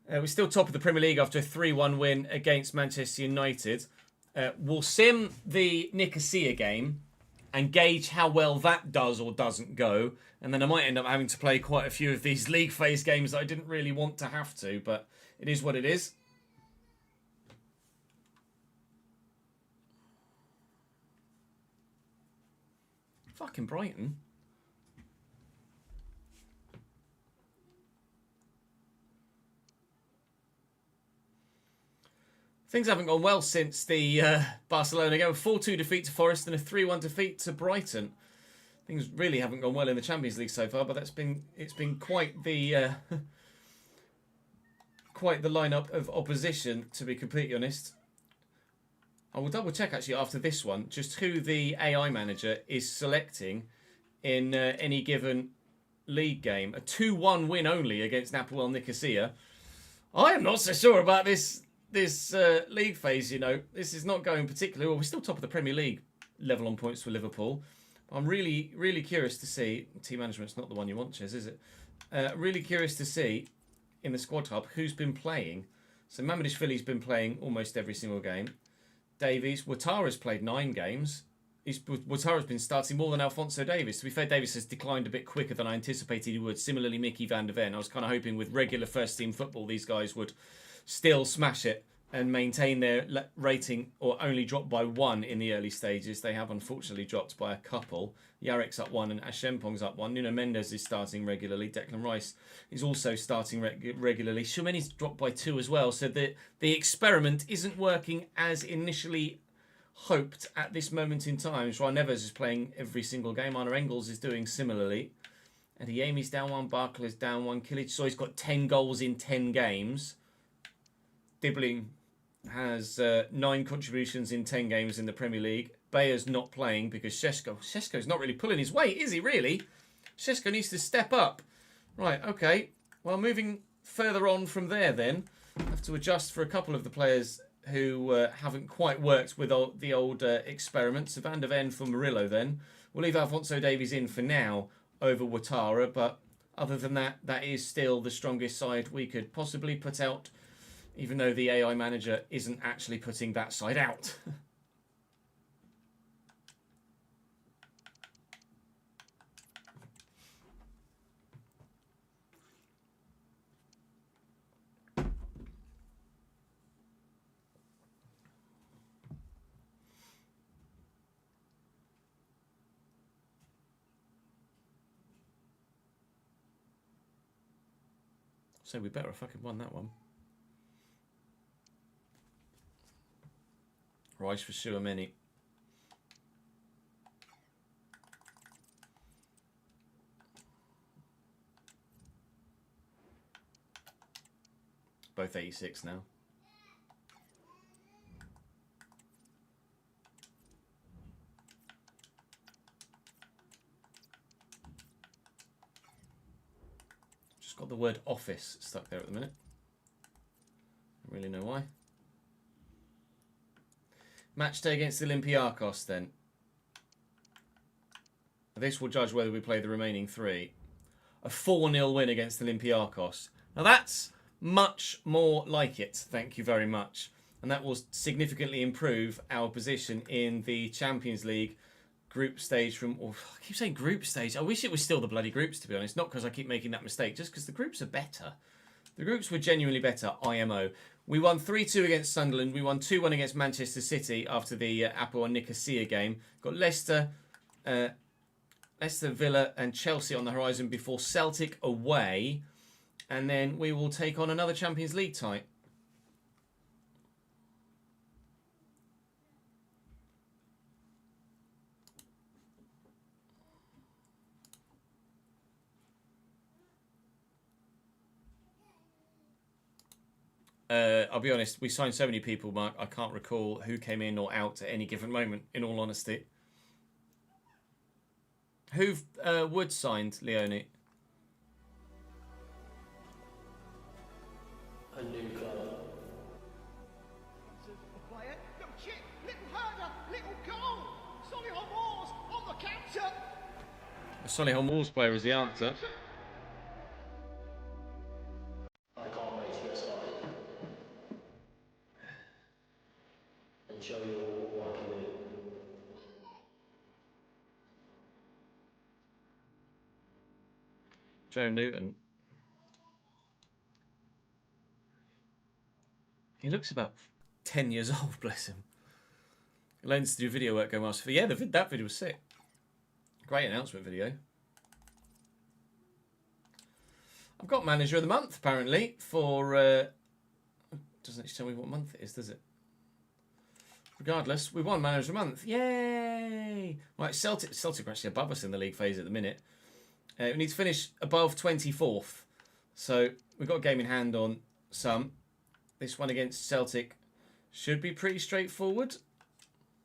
We're still top of the Premier League after a 3-1 win against Manchester United. We'll sim the Nicosia game and gauge how well that does or doesn't go. And then I might end up having to play quite a few of these league phase games that I didn't really want to have to, but it is what it is. Fucking Brighton. Things haven't gone well since the Barcelona game. 4-2 defeat to Forest and a 3-1 defeat to Brighton. Things really haven't gone well in the Champions League so far, but it's been quite the quite the lineup of opposition, to be completely honest. I will double check actually after this one just who the AI manager is selecting in any given league game. A 2-1 win only against Napoel Nicosia. I am not so sure about this league phase, you know. This is not going particularly well. We're still top of the Premier League level on points for Liverpool. I'm really, really curious to see. Team management's not the one you want, Ches, is it? Really curious to see in the squad hub who's been playing. So Mamadishvili's been playing almost every single game. Davies, Ouattara's played 9 games. Ouattara's been starting more than Alphonso Davies. To be fair, Davies has declined a bit quicker than I anticipated he would. Similarly, Mickey van der Ven. I was kind of hoping with regular first team football these guys would still smash it. and maintain their rating or only drop by 1 in the early stages. They have unfortunately dropped by a couple. Yarek's up 1 and Ashempong's up 1. Nuno Mendes is starting regularly. Declan Rice is also starting regularly. Shumeni's dropped by 2 as well. So the experiment isn't working as initially hoped at this moment in time. Joao Neves is playing every single game. Arna Engels is doing similarly. And Adeyemi's down 1. Barkley's down 1. Kilic Soy's got 10 goals in 10 games. Dibbling has 9 contributions in 10 games in the Premier League. Bayer's not playing because Šeško's not really pulling his weight, is he really? Šeško needs to step up. Right, okay. Well, moving further on from there then, I have to adjust for a couple of the players who haven't quite worked with the old experiments. So Van der Ven for Murillo then. We'll leave Alphonso Davies in for now over Ouattara, but other than that, that is still the strongest side we could possibly put out, even though the AI manager isn't actually putting that side out. So we better have fucking won that one. Rice for Suameni. Both 86 now. Just got the word office stuck there at the minute. Don't really know why. Match day against Olympiacos then. This will judge whether we play the remaining 3. A 4-0 win against Olympiacos. Now that's much more like it, thank you very much. And that will significantly improve our position in the Champions League group stage from... Oh, I keep saying group stage. I wish it was still the bloody groups, to be honest. Not because I keep making that mistake, just because the groups are better. The groups were genuinely better, IMO. We won 3-2 against Sunderland. We won 2-1 against Manchester City after the Apo and Nicosia game. Got Leicester, Villa and Chelsea on the horizon before Celtic away. And then we will take on another Champions League tie. I'll be honest, we signed so many people, Mark, I can't recall who came in or out at any given moment, in all honesty. Who Wood signed, Leone? A new club. Player, little chip, little herder, little goal. Solihull Moors on the counter. A Solihull Moors player is the answer. I can't wait to get started and show you all what I can do. Joe Newton. He looks about 10 years old, bless him. Lens to do video work going well. So yeah, that video was sick. Great announcement video. I've got Manager of the Month, apparently, for... doesn't actually tell me what month it is, does it? Regardless, we won Manager of the Month. Yay! Right, Celtic are actually above us in the league phase at the minute. We need to finish above 24th. So we've got a game in hand on some. This one against Celtic should be pretty straightforward,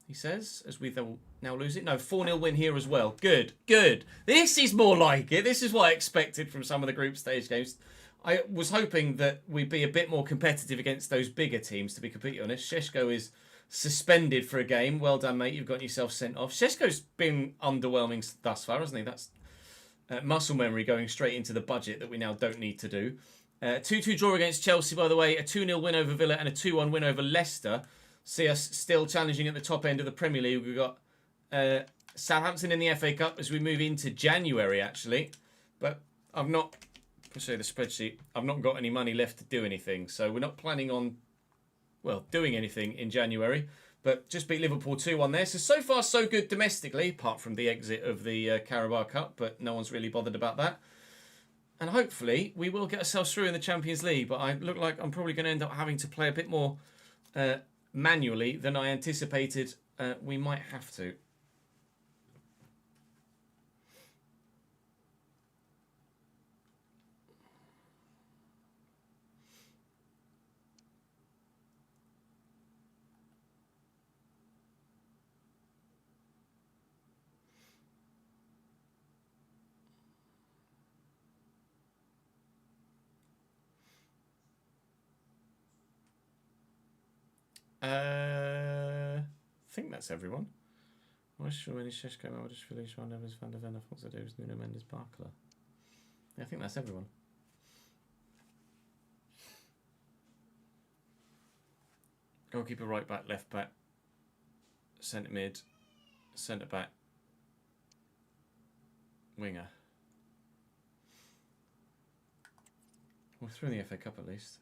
he says, as we now lose it. No, 4-0 win here as well. Good, good. This is more like it. This is what I expected from some of the group stage games. I was hoping that we'd be a bit more competitive against those bigger teams, to be completely honest. Šeško is suspended for a game. Well done, mate. You've got yourself sent off. Šeško's been underwhelming thus far, hasn't he? That's muscle memory going straight into the budget that we now don't need to do. 2-2 draw against Chelsea, by the way. A 2-0 win over Villa and a 2-1 win over Leicester. See us still challenging at the top end of the Premier League. We've got Southampton in the FA Cup as we move into January, actually. But I've not... I'll show you the spreadsheet. I've not got any money left to do anything. So we're not planning on... doing anything in January. But just beat Liverpool 2-1 there. So far, so good domestically, apart from the exit of the Carabao Cup, but no one's really bothered about that. And hopefully, we will get ourselves through in the Champions League, but I look like I'm probably going to end up having to play a bit more manually than I anticipated we might have to. I think that's everyone. I think that's everyone. Goalkeeper, right back, left back, centre mid, centre back, winger. We're through in the FA Cup at least.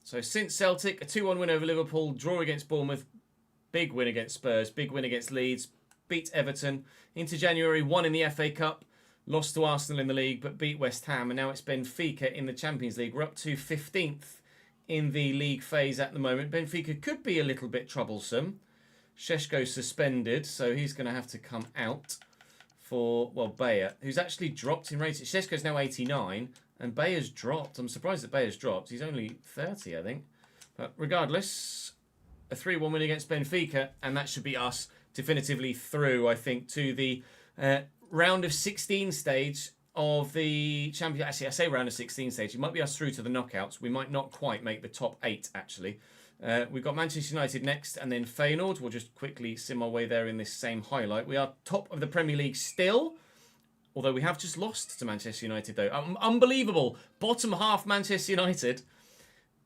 So since Celtic, a 2-1 win over Liverpool, draw against Bournemouth, big win against Spurs, big win against Leeds, beat Everton. Into January, won in the FA Cup, lost to Arsenal in the league, but beat West Ham. And now it's Benfica in the Champions League. We're up to 15th in the league phase at the moment. Benfica could be a little bit troublesome. Šeško's suspended, so he's going to have to come out for, well, Bayer, who's actually dropped in rating. Šeško's now 89. And Bayer's dropped. I'm surprised that Bayer's dropped. He's only 30, I think. But regardless, a 3-1 win against Benfica, and that should be us definitively through, I think, to the round of 16 stage of the Champions. Actually, I say round of 16 stage. It might be us through to the knockouts. We might not quite make the top 8, actually. We've got Manchester United next, and then Feyenoord. We'll just quickly sim our way there in this same highlight. We are top of the Premier League still. Although we have just lost to Manchester United, though. Unbelievable. Bottom half Manchester United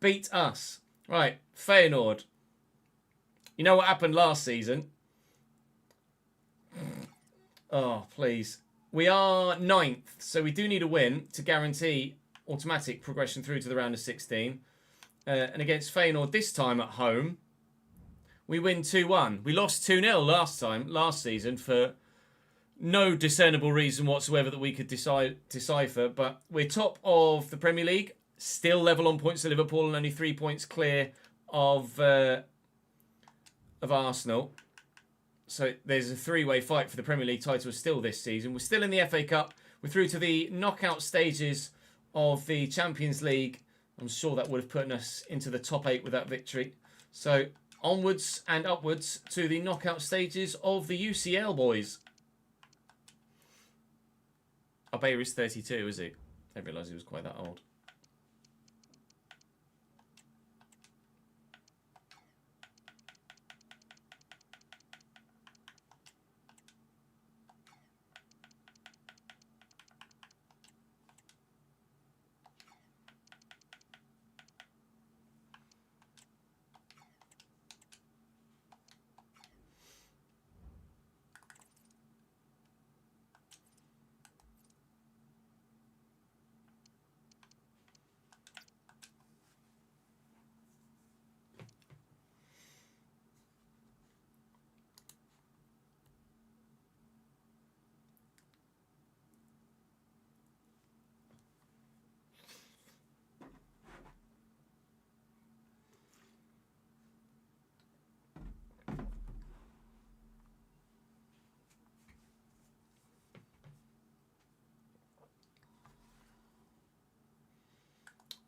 beat us. Right, Feyenoord. You know what happened last season? Oh, please. We are 9th, so we do need a win to guarantee automatic progression through to the round of 16. And against Feyenoord this time at home, we win 2-1. We lost 2-0 last season for no discernible reason whatsoever that we could decipher, but we're top of the Premier League, still level on points to Liverpool and only 3 points clear of Arsenal. So there's a three-way fight for the Premier League title still this season. We're still in the FA Cup. We're through to the knockout stages of the Champions League. I'm sure that would have put us into the top 8 with that victory. So onwards and upwards to the knockout stages of the UCL, boys. Bayer is 32, is he? I didn't realise he was quite that old.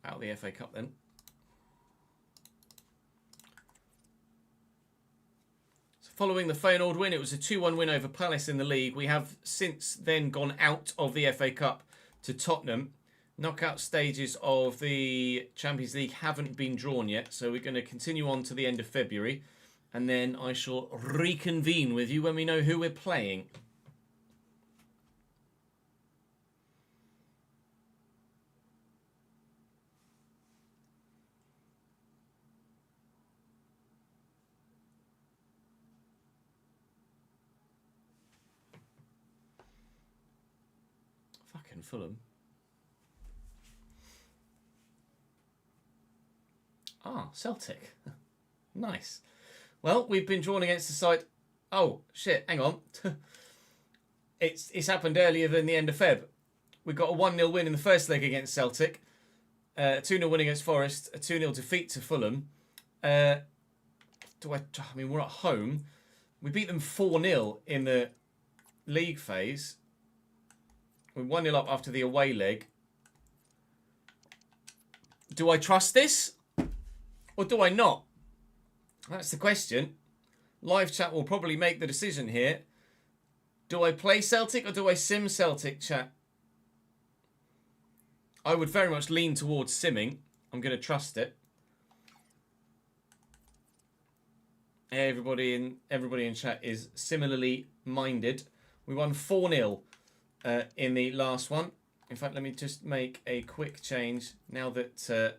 Out of the FA Cup then. So following the Feyenoord win, it was a 2-1 win over Palace in the league. We have since then gone out of the FA Cup to Tottenham. Knockout stages of the Champions League haven't been drawn yet, so we're going to continue on to the end of February. And then I shall reconvene with you when we know who we're playing. Fucking Fulham. Ah. Ah, Celtic. Nice. Well, we've been drawn against the side... Oh, shit, hang on. It's happened earlier than the end of Feb. We got a 1-0 win in the first leg against Celtic. A 2-0 win against Forest. A 2-0 defeat to Fulham. I mean, we're at home. We beat them 4-0 in the league phase. We're 1-0 up after the away leg. Do I trust this? Or do I not? That's the question. Live chat will probably make the decision here. Do I play Celtic or do I sim Celtic, chat? I would very much lean towards simming. I'm going to trust it. Everybody in chat is similarly minded. We won 4-0 in the last one. In fact, let me just make a quick change now that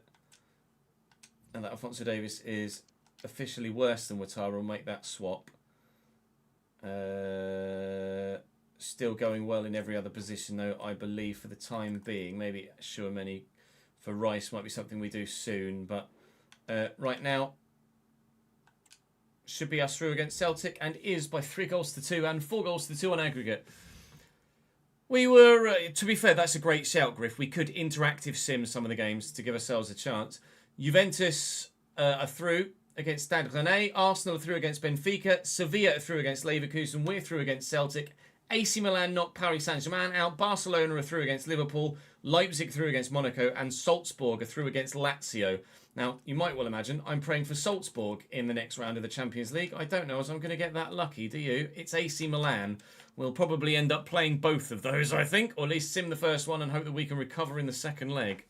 Alphonso Davies is officially worse than Ouattara. We'll make that swap. Still going well in every other position, though, I believe, for the time being. Maybe Chouameni for Rice might be something we do soon. But right now, should be us through against Celtic, and is by 3-2 and 4-2 on aggregate. We were, to be fair, that's a great shout, Griff. We could interactive sim some of the games to give ourselves a chance. Juventus are through against Stade Rennais. Arsenal are through against Benfica. Sevilla are through against Leverkusen. We're through against Celtic. AC Milan knocked Paris Saint-Germain out. Barcelona are through against Liverpool. Leipzig through against Monaco. And Salzburg are through against Lazio. Now, you might well imagine I'm praying for Salzburg in the next round of the Champions League. I don't know as I'm going to get that lucky, do you? It's AC Milan. We'll probably end up playing both of those, I think. Or at least sim the first one and hope that we can recover in the second leg.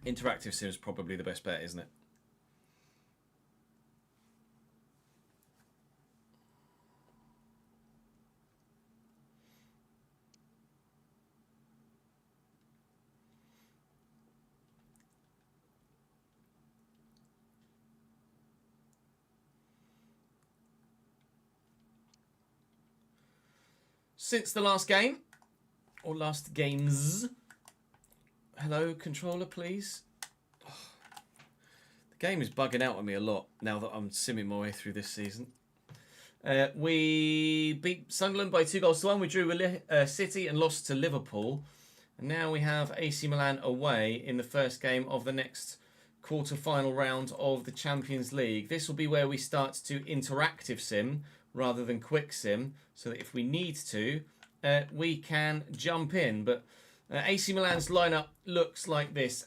Interactive sim is probably the best bet, isn't it? Since the last game, or last games, hello, controller, please. Oh, the game is bugging out on me a lot now that I'm simming my way through this season. We beat Sunderland by 2-1. We drew with City and lost to Liverpool. And now we have AC Milan away in the first game of the next quarter-final round of the Champions League. This will be where we start to interactive sim rather than quick sim, so that if we need to, we can jump in. But AC Milan's lineup looks like this.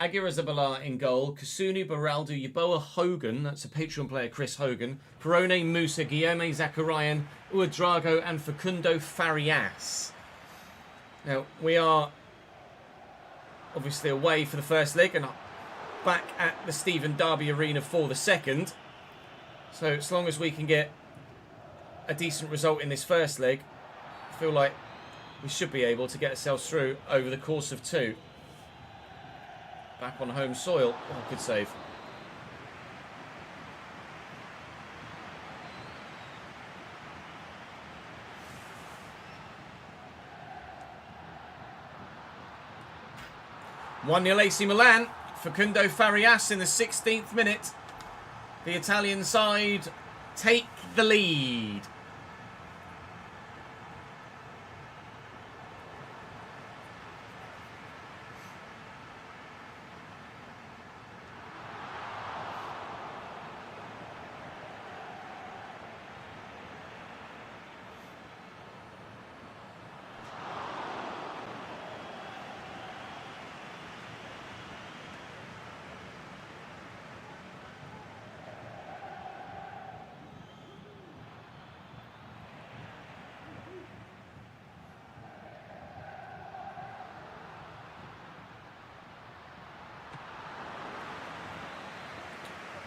Aguirre Zabala in goal, Kasunu, Baraldo, Yeboah, Hogan, that's a Patreon player, Chris Hogan, Perone, Musa, Guillaume, Zacharian, Ouedraogo, and Facundo Farias. Now, we are obviously away for the first leg and back at the Stephen Derby Arena for the second. So, as long as we can get a decent result in this first leg, I feel like we should be able to get ourselves through over the course of two. Back on home soil. Oh, good save. (1-0) AC Milan. Facundo Farias in the 16th minute. The Italian side take the lead.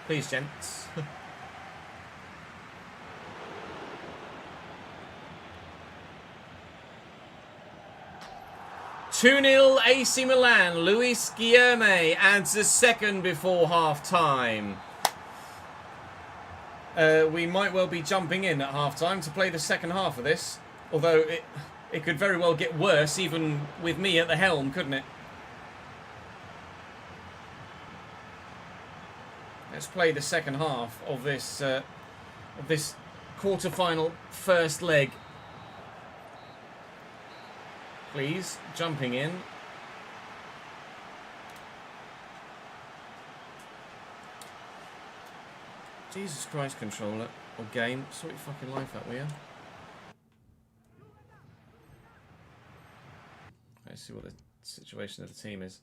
Please, gents. 2-0 AC Milan. Luis Guillaume adds a second before half-time. We might well be jumping in at half-time to play the second half of this. Although It could very well get worse, even with me at the helm, couldn't it? Let's play the second half of this quarter-final first leg. Please, jumping in. Jesus Christ, controller or game, sort your fucking life out, will you? Let's see what the situation of the team is.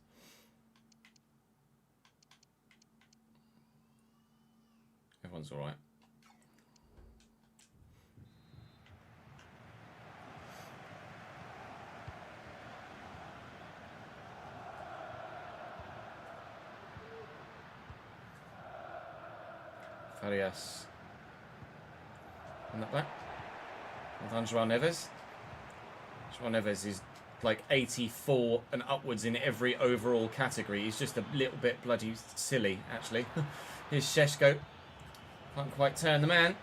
Everyone's all right. Farias. And that back. Well done, João Neves. João Neves is like 84 and upwards in every overall category. He's just a little bit bloody silly, actually. Here's Šeško. Can't quite turn the man.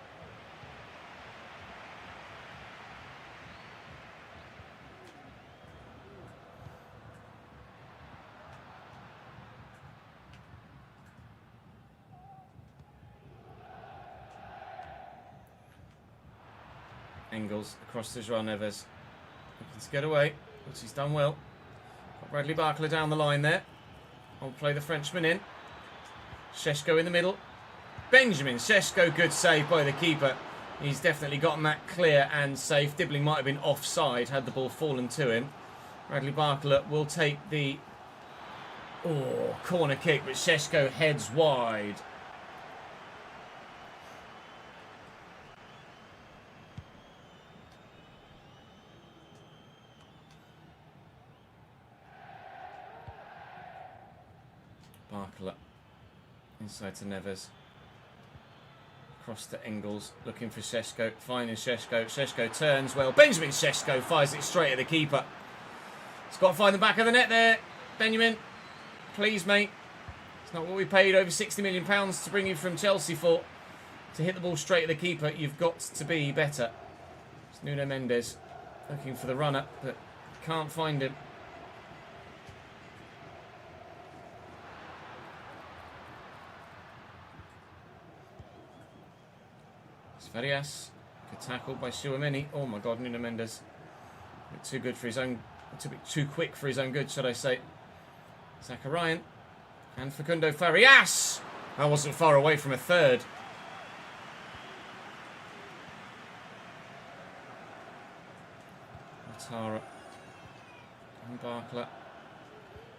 Engels across to João Neves. Looking to get away, which he's done well. Got Bradley Barkler down the line there. I'll play the Frenchman in. Šeško in the middle. Benjamin Šeško, good save by the keeper. He's definitely gotten that clear and safe. Dibbling might have been offside had the ball fallen to him. Bradley Barkler will take the corner kick, but Šeško heads wide. Barkler inside to Neves. Across to Engels, looking for Šeško, finding Šeško. Šeško turns well. Benjamin Šeško fires it straight at the keeper. He's got to find the back of the net there. Benjamin, please, mate. It's not what we paid over £60 million to bring you from Chelsea for. To hit the ball straight at the keeper, you've got to be better. It's Nuno Mendes looking for the runner, but can't find him. Farias, good tackle by Tchouaméni. Oh my God, Nuno Mendes, a bit too good for his own, a bit too quick for his own good, should I say? Zakarian and Facundo Farias. That wasn't far away from a third. Ouattara and Barkler.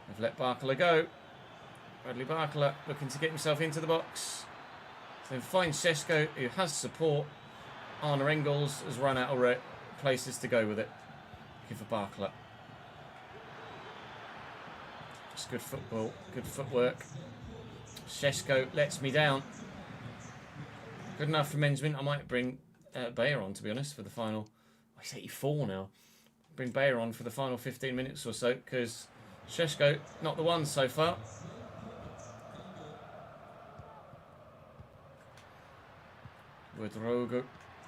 They've let Barkler go. Bradley Barkler looking to get himself into the box. Then finds Šeško, who has support. Arne Engels has run out of places to go with it. Looking for Barkler. Just good football, good footwork. Šeško lets me down. Good enough for Benjamin. I might bring Bayer on, to be honest, for the final. Oh, he's 84 now. Bring Bayer on for the final 15 minutes or so, because Šeško, not the one so far. Ouattara,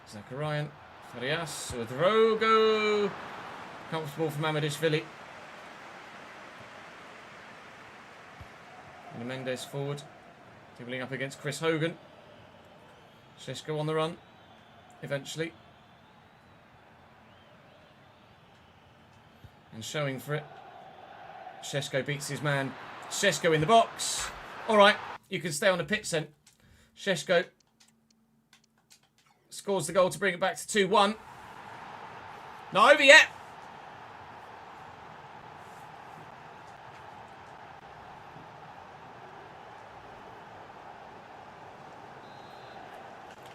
Zakarian, Farias, Ouattara, comfortable for Mamadishvili. And Mendes forward, dribbling up against Chris Hogan. Šeško on the run, eventually. And showing for it. Šeško beats his man. Šeško in the box. All right, you can stay on the pitch then. Šeško scores the goal to bring it back to 2-1. Not over yet.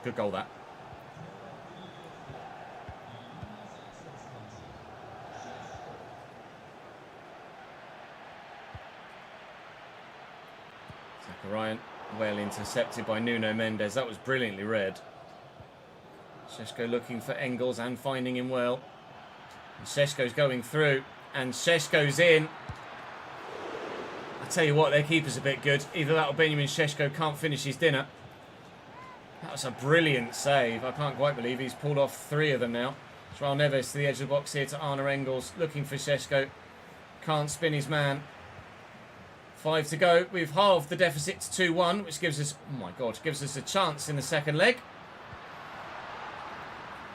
Good goal, that. Zakarian, well intercepted by Nuno Mendes. That was brilliantly read. Šeško looking for Engels and finding him well. And Šeško's going through. And Šeško's in. I tell you what, their keeper's a bit good. Either that or Benjamin Šeško can't finish his dinner. That was a brilliant save. I can't quite believe he's pulled off 3 of them now. João Neves to the edge of the box here to Arne Engels, looking for Šeško. Can't spin his man. 5 to go. We've halved the deficit to 2-1, which gives us, oh my God, gives us a chance in the second leg.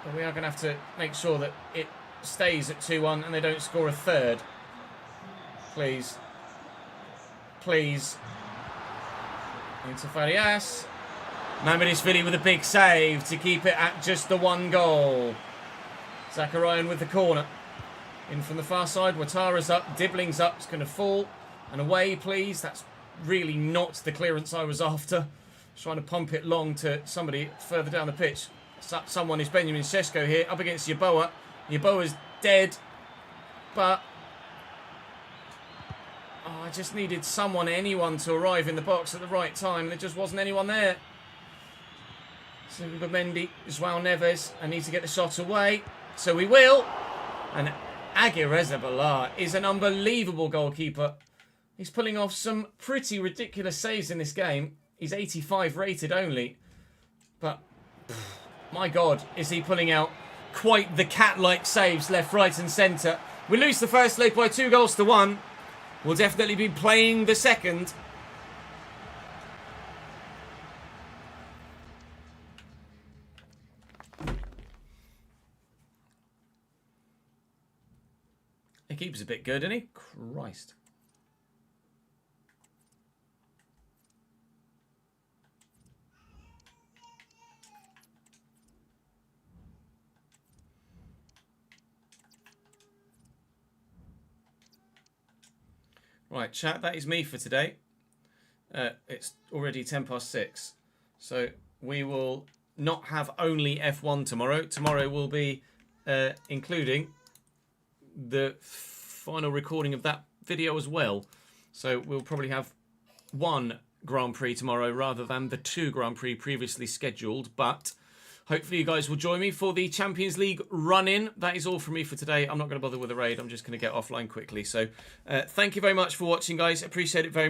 But we are going to have to make sure that it stays at 2-1 and they don't score a third. Please. Please. Into Farias. Mamardishvili with a big save to keep it at just the 1 goal. Zakarian with the corner. In from the far side. Ouattara's up. Dibling's up. It's going to fall. And away, please. That's really not the clearance I was after. Trying to pump it long to somebody further down the pitch. Someone is Benjamin Šeško here. Up against Yeboah. Yeboah's dead. But I just needed anyone to arrive in the box at the right time. There just wasn't anyone there. So we've got Mendy, João Neves. I need to get the shot away. So we will. And Aguirre-Zabala is an unbelievable goalkeeper. He's pulling off some pretty ridiculous saves in this game. He's 85 rated only. But, my God, is he pulling out quite the cat-like saves left, right and centre. We lose the first leg by 2-1. We'll definitely be playing the second. The keeper's a bit good, isn't he? Christ. Right, chat, that is me for today. It's already 6:10. So we will not have only F1 tomorrow. Tomorrow will be including the final recording of that video as well. So we'll probably have 1 Grand Prix tomorrow rather than the 2 Grand Prix previously scheduled. But hopefully you guys will join me for the Champions League run-in. That is all from me for today. I'm not going to bother with a raid. I'm just going to get offline quickly. So thank you very much for watching, guys. Appreciate it very much.